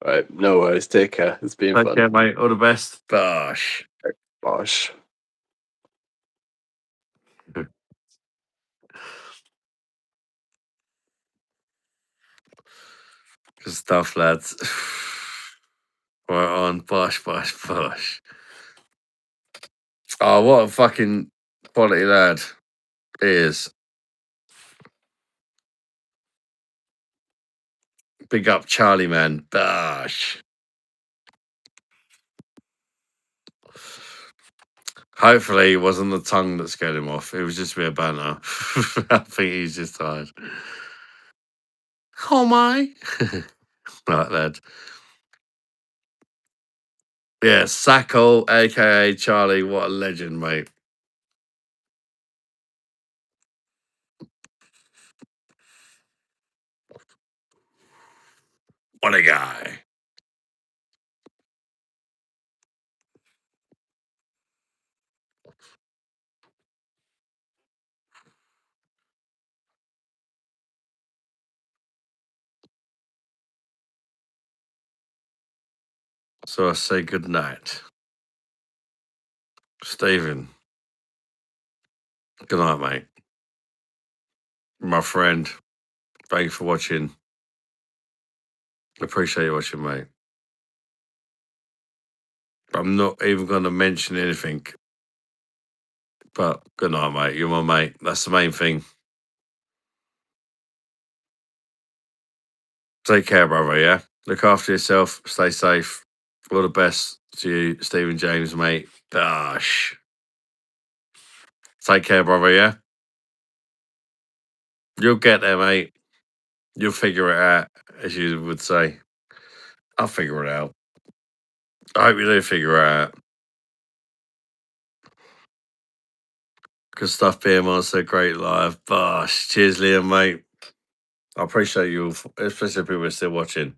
Right, no worries. Take care. It's been Take fun. care, mate. All the best. Bosh. Bosh. Good stuff, lads. Right on. Bosh, bosh, bosh. Oh, what a fucking quality lad he is. Big up Charlie, man. Bosh. Hopefully, it wasn't the tongue that scared him off. It was just a bit of banter. I think he's just tired. Oh, my. Right, lad. Yeah, Sacco, aka Charlie. What a legend, mate. What a guy. So I say good night. Stephen, good night, mate. My friend, thank you for watching. Appreciate you watching, mate. I'm not even going to mention anything, but good night, mate. You're my mate. That's the main thing. Take care, brother, yeah? Look after yourself. Stay safe. All the best to you, Stephen James, mate. Gosh. Take care, brother, yeah? You'll get there, mate. You'll figure it out, as you would say. I'll figure it out. I hope you do figure it out. Good stuff, BMR. So great live. Gosh. Cheers, Liam, mate. I appreciate you, especially people who are still watching.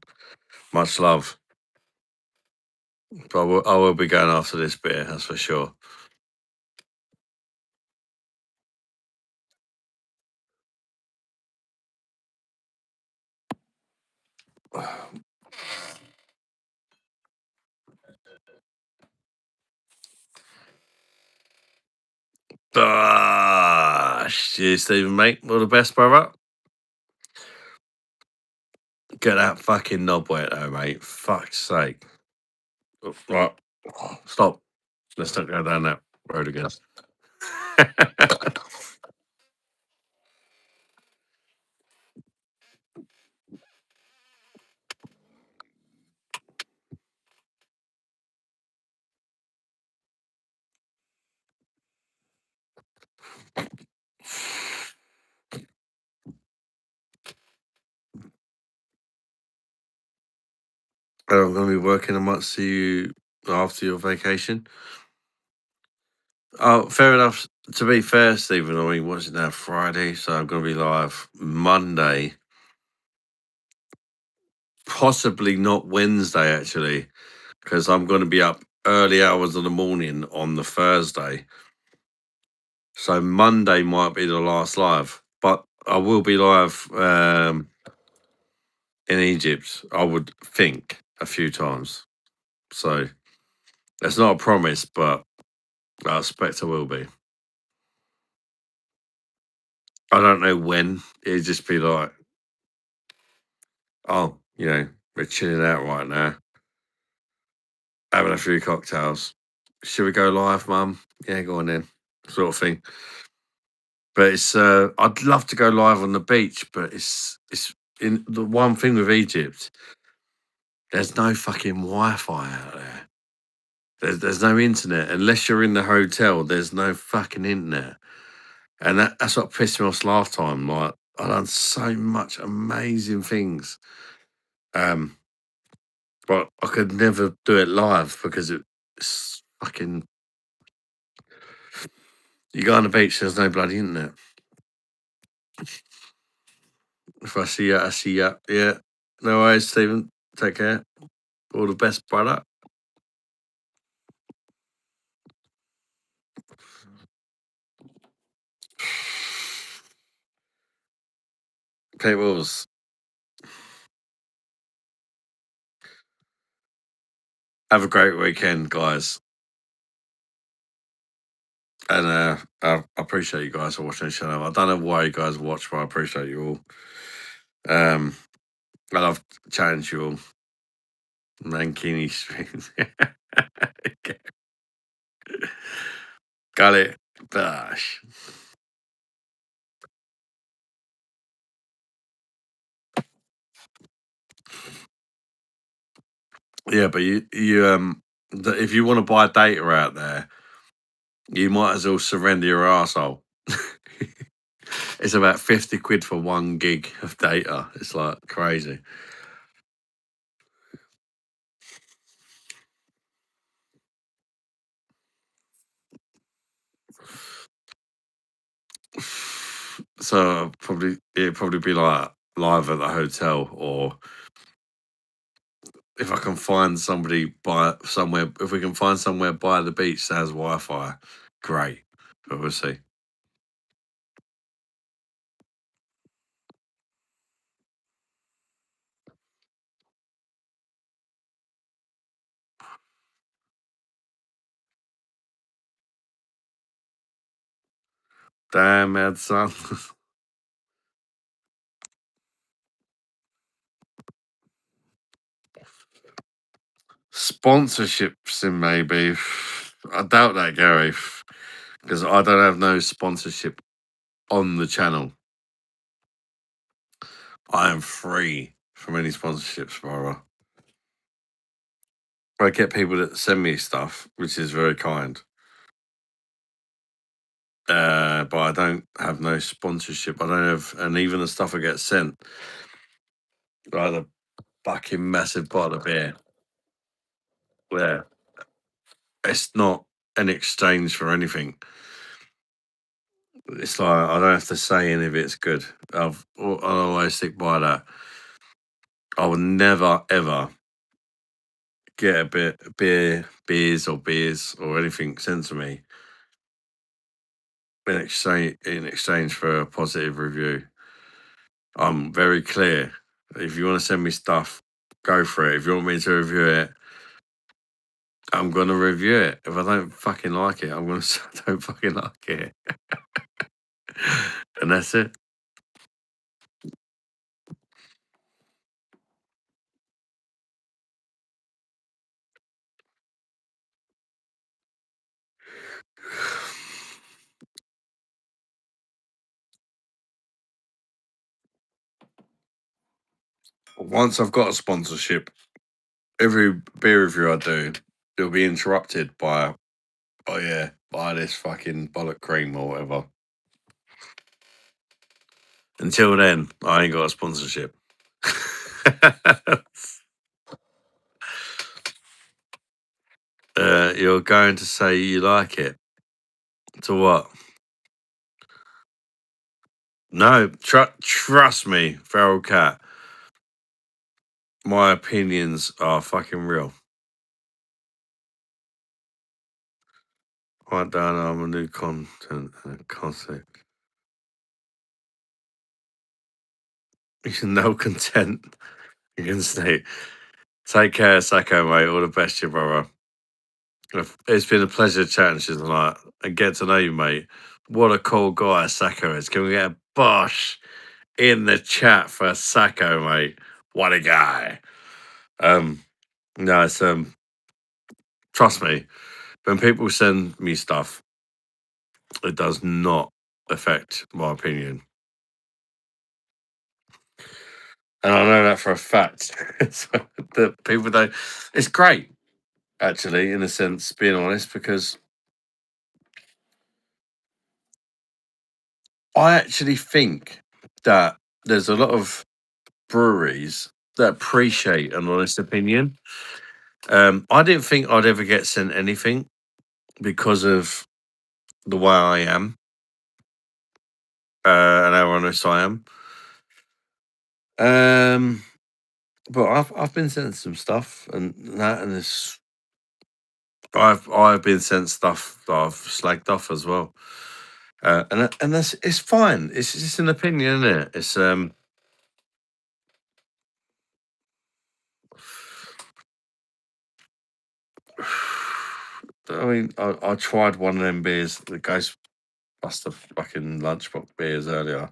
Much love. But I will be going after this beer, that's for sure. Cheers, Stephen, mate. All the best, brother. Get that fucking knob wet, though, mate. Fuck's sake. Right. Stop. Let's not go down that road again. I'm going to be working. I might see you after your vacation. Oh, fair enough. To be fair, Stephen, I mean, what's it now? Friday, so I'm going to be live Monday. Possibly not Wednesday, actually, because I'm going to be up early hours of the morning on the Thursday. So Monday might be the last live, but I will be live in Egypt, I would think, a few times. So that's not a promise, but I expect I will be. I don't know when. It'd just be like, oh, we're chilling out right now, having a few cocktails. Should we go live, Mum? Yeah, go on then, sort of thing. But it's I'd love to go live on the beach, but it's in the one thing with Egypt. There's no fucking Wi-Fi out there. There's no internet unless you're in the hotel. There's no fucking internet, and that's what pissed me off last time. Like I done so much amazing things, but I could never do it live because it's fucking. You go on the beach, there's no bloody internet. If I see you, I see you. Yeah, no worries, Stephen. Take care. All the best, brother. Peoples, have a great weekend, guys. And I appreciate you guys for watching the channel. I don't know why you guys watch, but I appreciate you all. I love chatting to you all. Mankini streams. Got it. Gosh. Yeah, but if you want to buy data out there, you might as well surrender your arsehole. It's about 50 quid for 1 gig of data. It's like crazy. So it'd probably be like live at the hotel, or if I can find somebody by somewhere, if we can find somewhere by the beach that has Wi-Fi, great. But we'll see. Damn, mad son. Sponsorships in maybe. I doubt that, Gary, because I don't have no sponsorship on the channel. I am free from any sponsorships, brother. I get people that send me stuff, which is very kind. But I don't have no sponsorship. I don't have, and even the stuff I get sent, like the fucking massive bottle of beer, where it's not an exchange for anything. It's like I don't have to say any of it's good. I'll always stick by that. I would never ever get a beers or anything sent to me in exchange for a positive review. I'm very clear. If you want to send me stuff, go for it. If you want me to review it, I'm gonna review it. If I don't fucking like it, I'm gonna say I don't fucking like it, and that's it. Once I've got a sponsorship, every beer review I do, it'll be interrupted by, oh yeah, buy this fucking bollock cream or whatever. Until then, I ain't got a sponsorship. You're going to say you like it. To what? No, trust me, feral cat. My opinions are fucking real. Right down, I'm a new content concept. No content. You can stay. Take care, Sacco, mate. All the best, you brother. It's been a pleasure chatting to you tonight and get to know you, mate. What a cool guy Sacco is. Can we get a bosh in the chat for Sacco, mate? What a guy. No, it's trust me, when people send me stuff, it does not affect my opinion. And I know that for a fact. So that people don't. It's great, actually, in a sense, being honest, because I actually think that there's a lot of breweries that appreciate an honest opinion. I didn't think I'd ever get sent anything because of the way I am and how honest I am. But I've been sent some stuff and that, and it's I've been sent stuff that I've slagged off as well, and that's it's fine. It's just an opinion, isn't it? It's I mean, I tried one of them beers, the Ghostbuster fucking lunchbox beers earlier.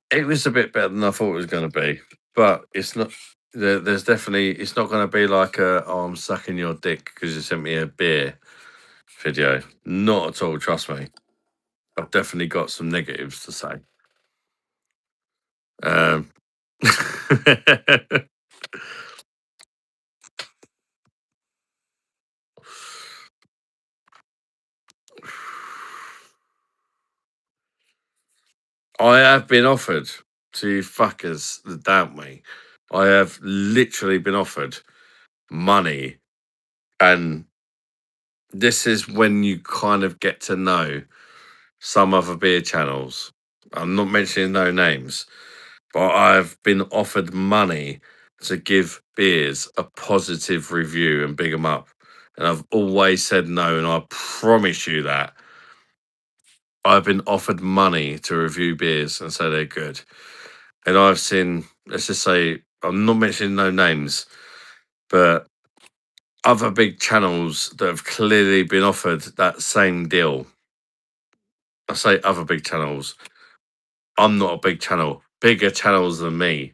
It was a bit better than I thought it was going to be, but it's not. There's definitely it's not going to be like oh, I'm sucking your dick because you sent me a beer video. Not at all. Trust me. I've definitely got some negatives to say. Um, I have been offered, to you fuckers that doubt me, I have literally been offered money, and this is when you kind of get to know some other beer channels. I'm not mentioning no names, but I've been offered money to give beers a positive review and big them up. And I've always said no, and I promise you that. I've been offered money to review beers and say they're good. And I've seen, let's just say, I'm not mentioning no names, but other big channels that have clearly been offered that same deal. I say other big channels. I'm not a big channel. Bigger channels than me.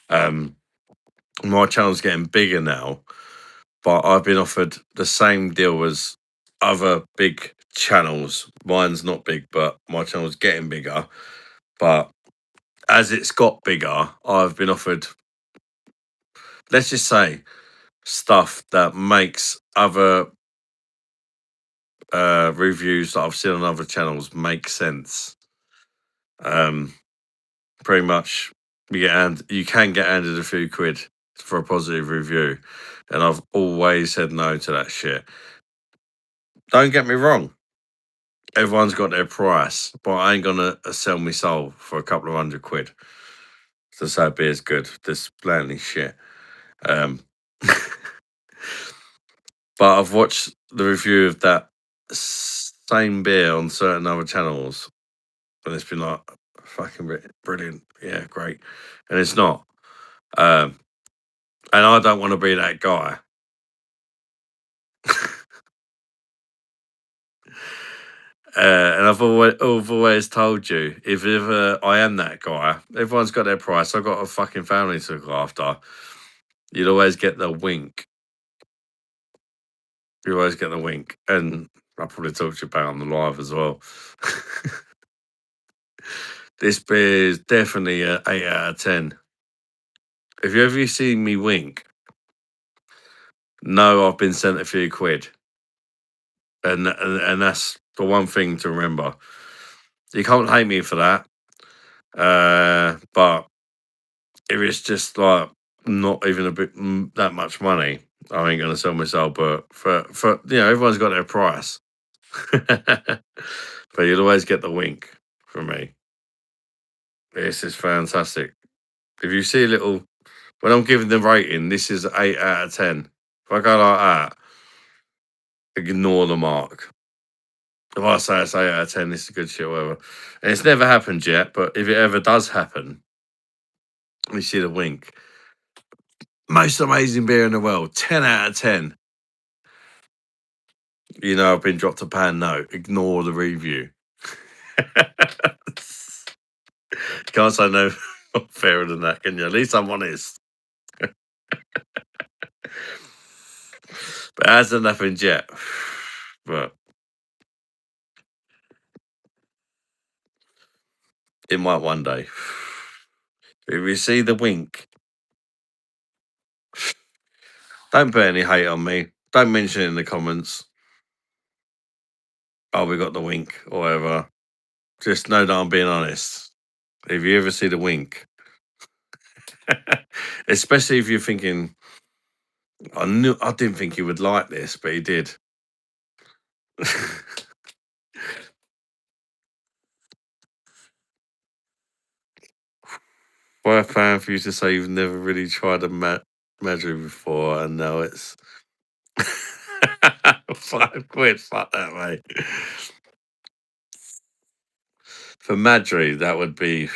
My channel's getting bigger now, but I've been offered the same deal as other big channels. Mine's not big, but my channel's getting bigger. But as it's got bigger, I've been offered, let's just say, stuff that makes other reviews that I've seen on other channels make sense. Pretty much, you can get handed a few quid for a positive review, and I've always said no to that shit. Don't get me wrong, everyone's got their price, but I ain't gonna sell my soul for a couple of £100 to say beer's good. This blatantly shit. Um, but I've watched the review of that same beer on certain other channels, and it's been like fucking brilliant. Yeah, great, and it's not. And I don't want to be that guy. And I've always told you, if ever I am that guy, everyone's got their price. I've got a fucking family to look after. You'd always get the wink. You always get the wink. And I probably talked to you about it on the live as well. This beer is definitely an 8 out of 10. If you ever seen me wink, no, I've been sent a few quid. And that's the one thing to remember. You can't hate me for that. But if it's just like not even a bit that much money, I ain't gonna sell myself. But for everyone's got their price. But you'll always get the wink from me. This is fantastic. If you see a little, when I'm giving the rating, this is 8 out of 10. If I go like that, ignore the mark. If I say it's 8 out of 10, this is good shit, whatever. And it's never happened yet, but if it ever does happen, you see the wink. Most amazing beer in the world, 10 out of 10. You know, I've been dropped a pan note. Ignore the review. Can't say no fairer than that, can you? At least I'm honest. But it hasn't happened yet. But it might one day. If you see the wink, don't put any hate on me. Don't mention it in the comments. Oh, we got the wink or whatever. Just know that I'm being honest. If you ever see the wink, especially if you're thinking, I didn't think he would like this, but he did. Quite a fan for you to say you've never really tried a Madrid before, and now it's £5. Fuck that, mate. For Madrid, that would be,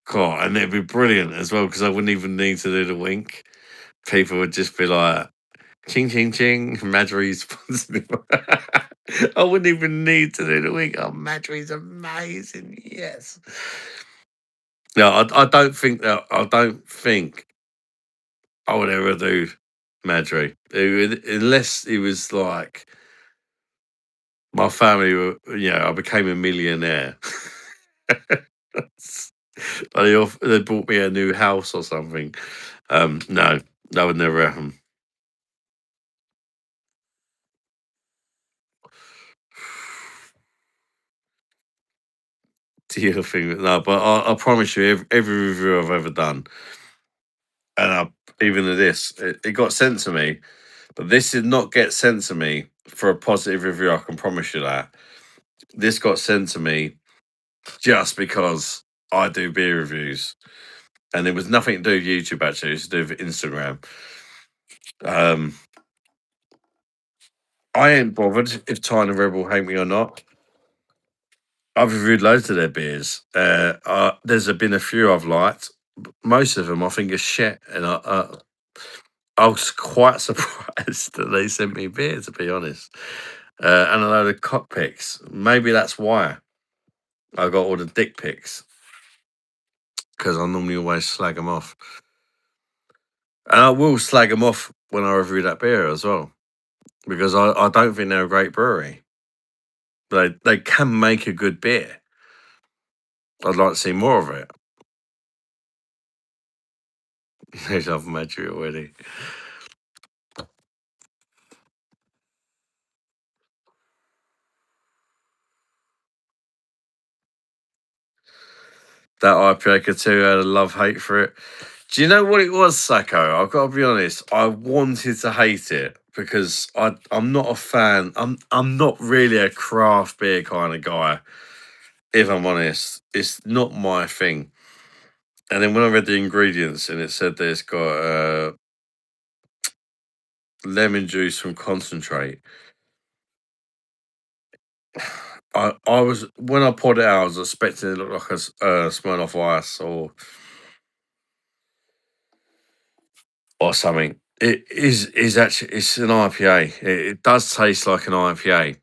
God, and it'd be brilliant as well because I wouldn't even need to do the wink. People would just be like, ching, ching, ching, Madrid's sponsored. I wouldn't even need to do the wink. Oh, Madrid's amazing. Yes. No, I don't think I would ever do Madrid. Unless it was like my family were, I became a millionaire. They bought me a new house or something. No, that would never happen. Do you think? No, but I promise you, every review I've ever done, and even this, it got sent to me. But this did not get sent to me for a positive review. I can promise you that. This got sent to me just because I do beer reviews, and it was nothing to do with YouTube. Actually, it was to do with Instagram. I ain't bothered if China Rebel hate me or not. I've reviewed loads of their beers. There's been a few I've liked. Most of them I think are shit, and I was quite surprised that they sent me beer, to be honest. And a load of cockpicks. Maybe that's why. I got all the dick pics because I normally always slag them off. And I will slag them off when I review that beer as well, because I don't think they're a great brewery. They can make a good beer. I'd like to see more of it. I've met you already. That IPA could too had a love-hate for it. Do you know what it was, Sacco? I've got to be honest. I wanted to hate it because I'm not a fan. I'm not really a craft beer kind of guy. If I'm honest, it's not my thing. And then when I read the ingredients and it said that it's got lemon juice from concentrate, I was when I poured it out, I was expecting it to look like a Smirnoff Ice or something. It is actually it's an IPA. It does taste like an IPA.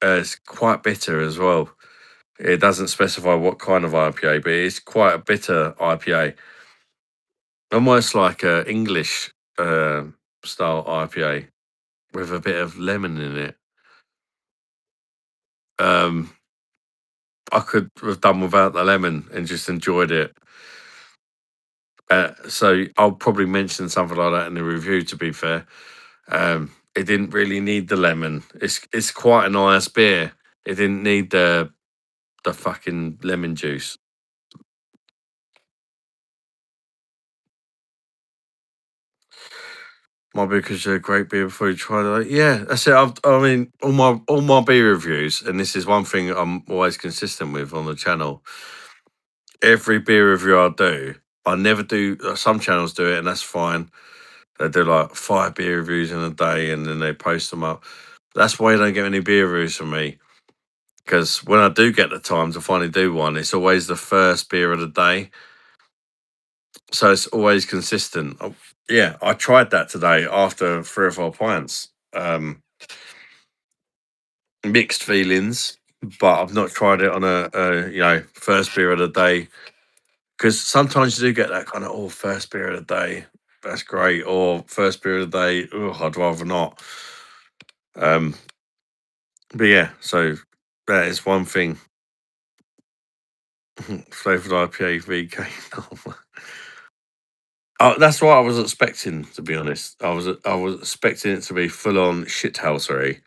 It's quite bitter as well. It doesn't specify what kind of IPA, but it's quite a bitter IPA, almost like a English style IPA with a bit of lemon in it. I could have done without the lemon and just enjoyed it. So I'll probably mention something like that in the review. To be fair, it didn't really need the lemon. It's quite a nice beer. It didn't need the fucking lemon juice. My beer because you're a great beer before you try it. Yeah, that's it. I mean, all my beer reviews, and this is one thing I'm always consistent with on the channel. Every beer review I do, I never do. Some channels do it, and that's fine. They do like 5 beer reviews in a day, and then they post them up. That's why you don't get any beer reviews from me. Because when I do get the time to finally do one, it's always the first beer of the day. So it's always consistent. Yeah, I tried that today after 3 or 4 pints. Mixed feelings, but I've not tried it on a first beer of the day. Because sometimes you do get that kind of, first beer of the day, that's great. Or first beer of the day, I'd rather not. But yeah, so that is one thing. Flavoured IPA VK. Oh, that's what I was expecting, to be honest. I was expecting it to be full on shithousery.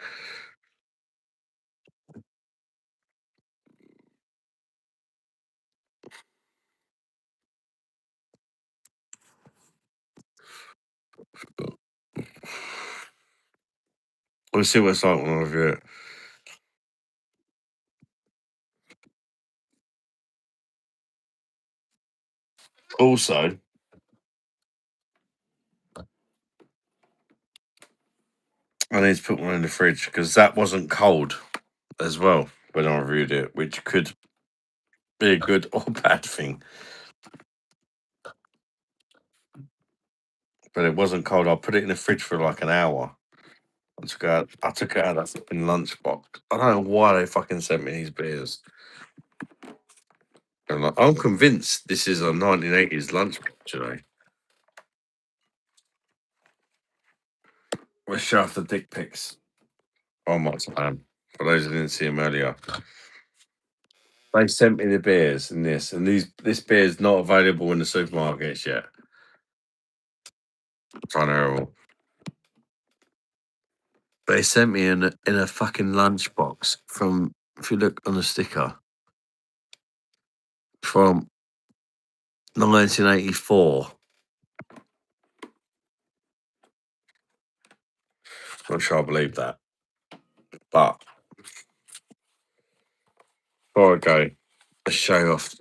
We'll see what it's like when I review it. Also, I need to put one in the fridge because that wasn't cold as well when I reviewed it, which could be a good or bad thing. But it wasn't cold. I put it in the fridge for like an hour. I took it out of that fucking lunchbox. I don't know why they fucking sent me these beers. I'm convinced this is a 1980s lunchbox today. Let's show off the dick pics. Oh my time. For those who didn't see them earlier. They sent me the beers and this beer is not available in the supermarkets yet. It's terrible. They sent me in a fucking lunchbox from, if you look on the sticker, from 1984. Not sure I believe that. But before I go, let's show off.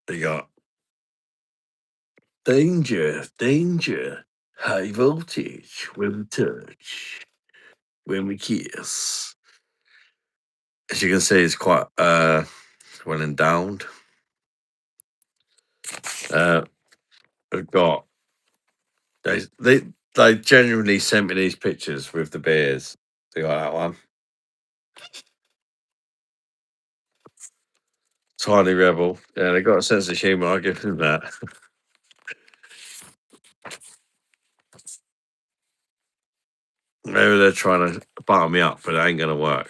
They got danger, danger, high voltage when we touch, when we kiss. As you can see, it's quite well endowed. We've got they genuinely sent me these pictures with the beers. You got that one? Tiny Rebel. Yeah, they got a sense of humour. I'll give them that. Maybe they're trying to butter me up, but it ain't going to work.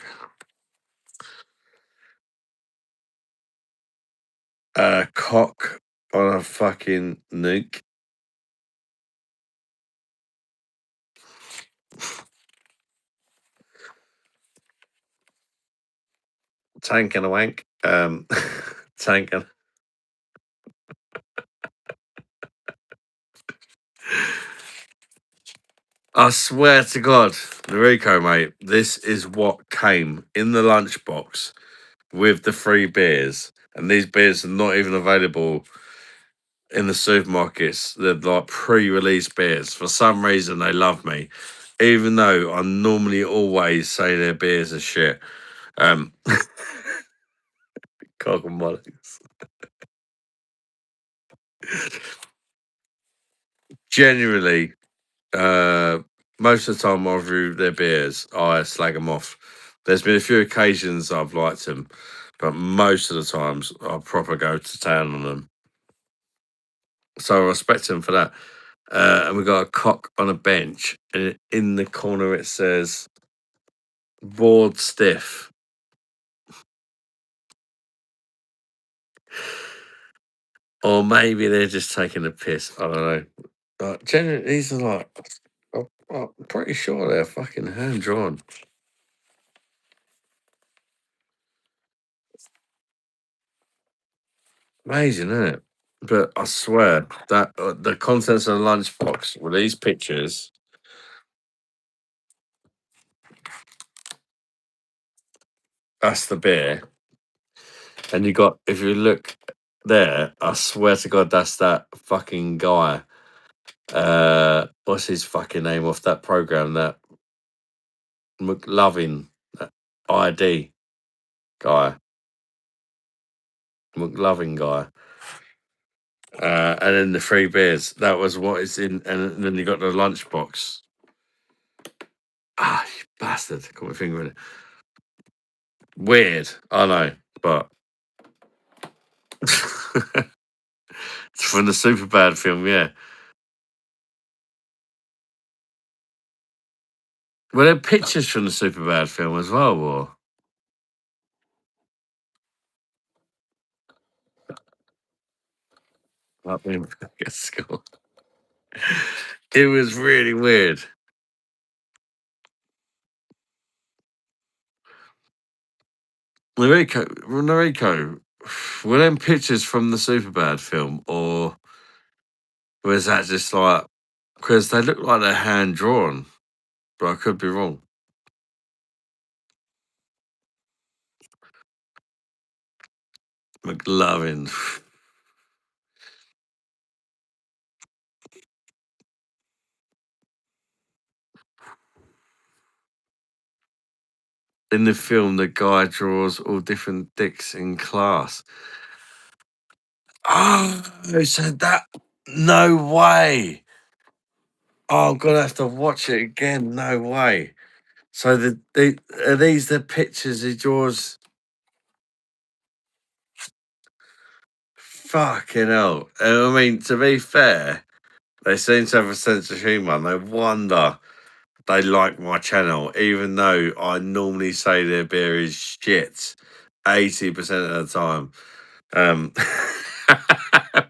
Cock on a fucking nuke. Tank and a wank. Tank and... I swear to God, Noriko, mate, this is what came in the lunchbox with the free beers. And these beers are not even available in the supermarkets. They're like pre-release beers. For some reason, they love me, even though I normally always say their beers are shit. Cock and bollocks. Genuinely, most of the time I review their beers, I slag them off. There's been a few occasions I've liked them, but most of the times I proper go to town on them. So I respect them for that. And we got a cock on a bench, and in the corner it says bored stiff. Or maybe they're just taking a piss. I don't know. Generally, these are like, I'm pretty sure they're fucking hand drawn. Amazing, isn't it? But I swear that the contents of the lunchbox with these pictures. That's the beer. And you got, if you look there, I swear to God, that's that fucking guy. What's his fucking name off that program? That McLovin, that ID guy. McLovin guy. And then the free beers. That was what it's in. And then you got the lunchbox. Ah, you bastard. Got my finger in it. Weird. I know, but. It's from the Superbad film, yeah. Were there pictures from the Superbad film as well, or? Up in school. It was really weird. Noriko, were them pictures from the Superbad film, or was that just like, because they look like they're hand drawn, but I could be wrong. McLovin. In the film, the guy draws all different dicks in class. Oh, so that, no way. Oh, I'm gonna have to watch it again. No way. So are these the pictures he draws? Fucking hell. I mean, to be fair, they seem to have a sense of humour. No wonder they like my channel, even though I normally say their beer is shit 80% of the time.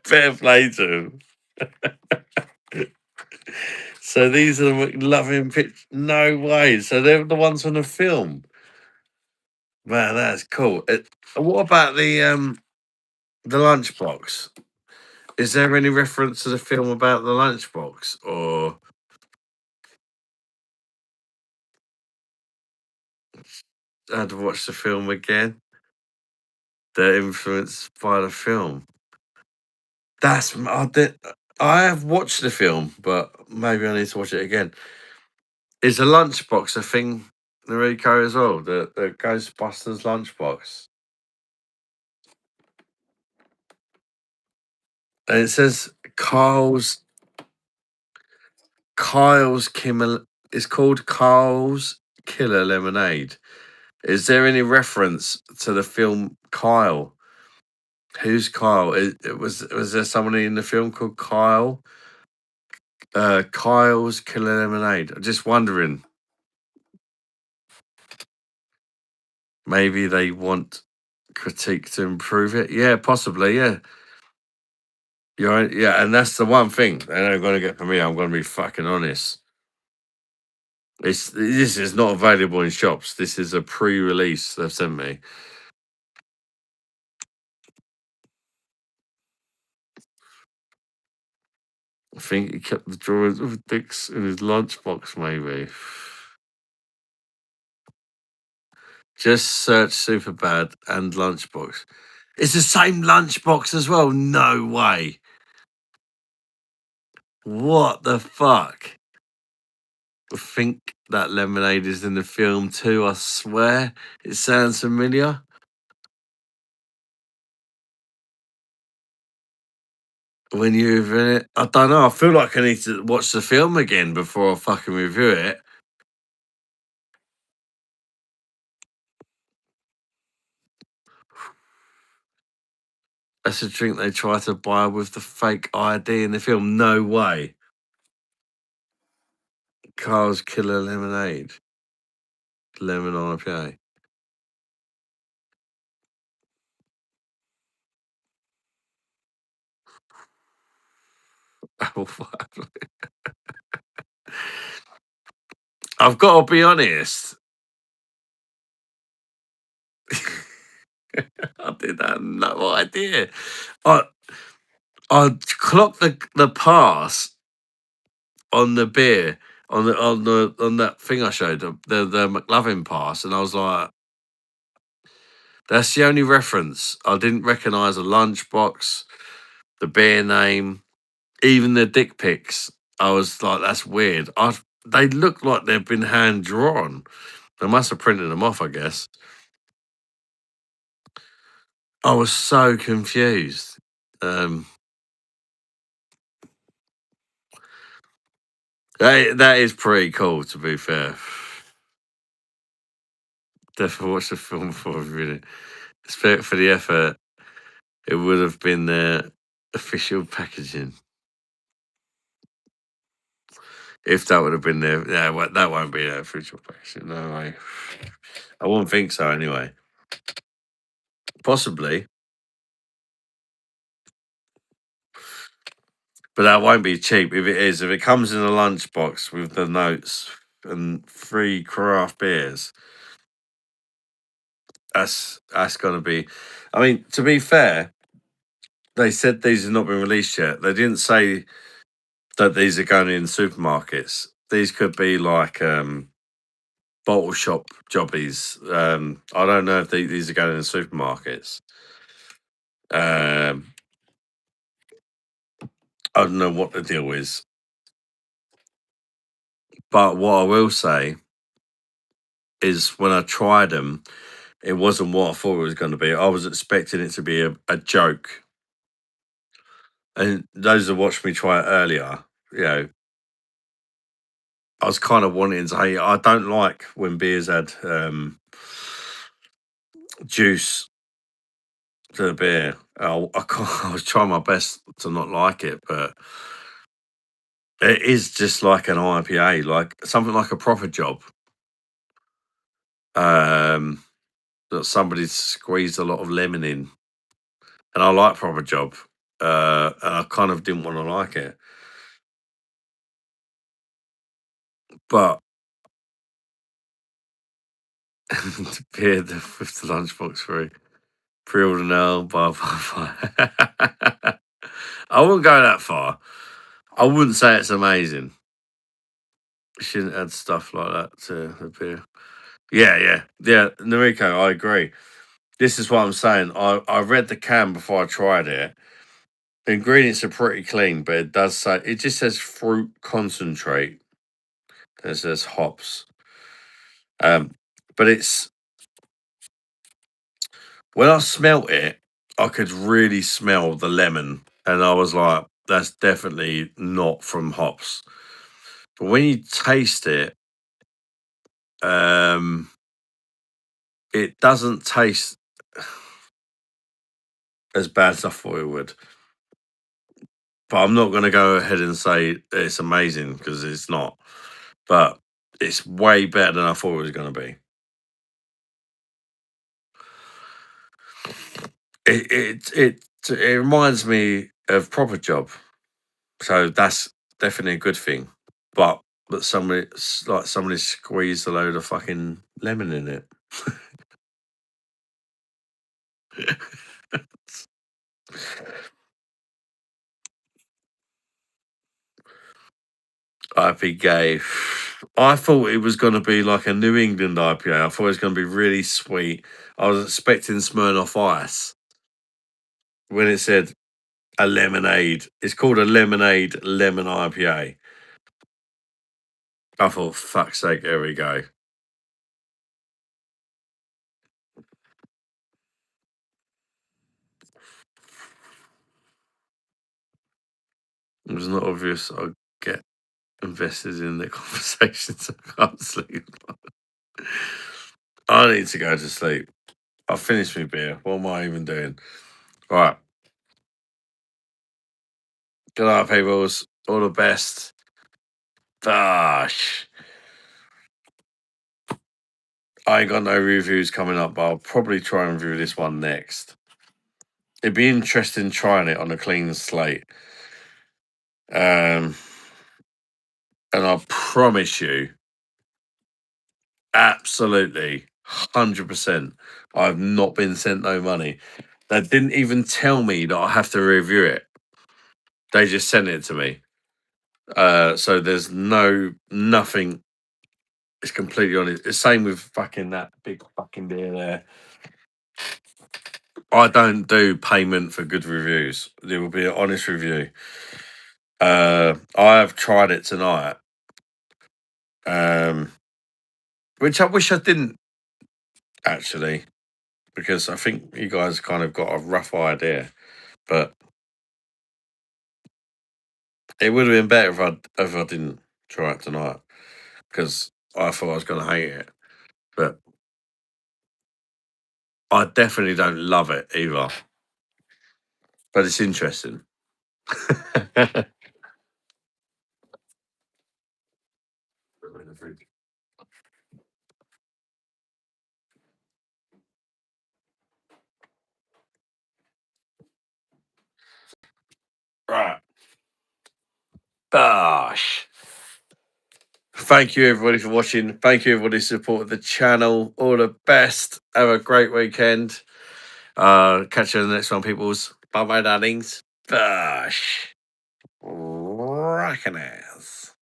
Fair play to them. So these are the loving pitch. No way. So they're the ones from the film. Man, that's cool. What about the lunchbox? Is there any reference to the film about the lunchbox, or I had to watch the film again? They're influenced by the film. I have watched the film, but maybe I need to watch it again. Is a lunchbox a thing, Noriko, as well? The Ghostbusters lunchbox. And it says Carl's It's called Kyle's Killer Lemonade. Is there any reference to the film Kyle? Who's Kyle? Was there somebody in the film called Kyle? Kyle's Killer Lemonade. I'm just wondering. Maybe they want critique to improve it. Yeah, possibly. Yeah, yeah, and that's the one thing they're going to get from me. I'm going to be fucking honest. This is not available in shops. This is a pre-release they've sent me. I think he kept the drawers of dicks in his lunchbox, maybe. Just search Superbad and lunchbox. It's the same lunchbox as well. No way. What the fuck? I think that lemonade is in the film too. I swear. It sounds familiar. When you review it, I don't know. I feel like I need to watch the film again before I fucking review it. That's a drink they try to buy with the fake ID in the film. No way. Carl's Killer Lemonade. Lemon IPA. Oh, fuck. I've got to be honest. I did have no idea. I clocked the pass on the beer on that thing I showed the McLovin pass, and I was like, that's the only reference. I didn't recognise a lunchbox, the beer name, even the dick pics. I was like, that's weird. They look like they've been hand drawn. They must have printed them off, I guess. I was so confused. That is pretty cool, to be fair. Definitely watch the film before reviewing it. Respect for the effort. It would have been their official packaging. If that would have been their, yeah, that won't be their official packaging. No way. I wouldn't think so, anyway. Possibly, but that won't be cheap. If it is, if it comes in a lunchbox with the notes and 3 craft beers, that's gonna be. I mean, to be fair, they said these have not been released yet. They didn't say that these are going in supermarkets. These could be like bottle shop jobbies. I don't know if these are going in supermarkets. I don't know what the deal is. But what I will say is when I tried them, it wasn't what I thought it was going to be. I was expecting it to be a joke. And those that watched me try it earlier, I was kind of wanting to say, I don't like when beers add juice to the beer. I was trying my best to not like it, but it is just like an IPA, like something like a proper job. That somebody squeezed a lot of lemon in, and I like proper job, and I kind of didn't want to like it, but the beer with the lunchbox free, pre-order now, blah blah blah. I wouldn't go that far. I wouldn't say it's amazing. You shouldn't add stuff like that to the beer. Yeah, Noriko, I agree. This is what I'm saying. I read the can before I tried it. The ingredients are pretty clean, but it just says fruit concentrate. It says hops. But it's when I smelt it, I could really smell the lemon, and I was like, that's definitely not from hops. But when you taste it, it doesn't taste as bad as I thought it would. But I'm not going to go ahead and say it's amazing because it's not. But it's way better than I thought it was going to be. It reminds me of Proper Job, so that's definitely a good thing. But somebody squeezed a load of fucking lemon in it. IPA. I thought it was going to be like a New England IPA. I thought it was going to be really sweet. I was expecting Smirnoff Ice when it said a lemonade. It's called a lemonade lemon IPA. I thought, fuck's sake, there we go. It was not obvious I'd get invested in the conversations. I can't sleep. I need to go to sleep. I've finished my beer. What am I even doing? Right. Good night, peoples. All the best. Gosh. I ain't got no reviews coming up, but I'll probably try and review this one next. It'd be interesting trying it on a clean slate. And I promise you, absolutely, 100%, I've not been sent no money. They didn't even tell me that I have to review it. They just sent it to me. So there's nothing. It's completely honest. It's same with fucking that big fucking beer there. I don't do payment for good reviews. There will be an honest review. I have tried it tonight, which I wish I didn't actually, because I think you guys kind of got a rough idea, but it would have been better if I didn't try it tonight, because I thought I was going to hate it, but I definitely don't love it either. But it's interesting. Right. Gosh. Thank you, everybody, for watching. Thank you, everybody, who supported the channel. All the best. Have a great weekend. Catch you in the next one, peoples. Bye bye, darlings. Gosh. Rockin' ass.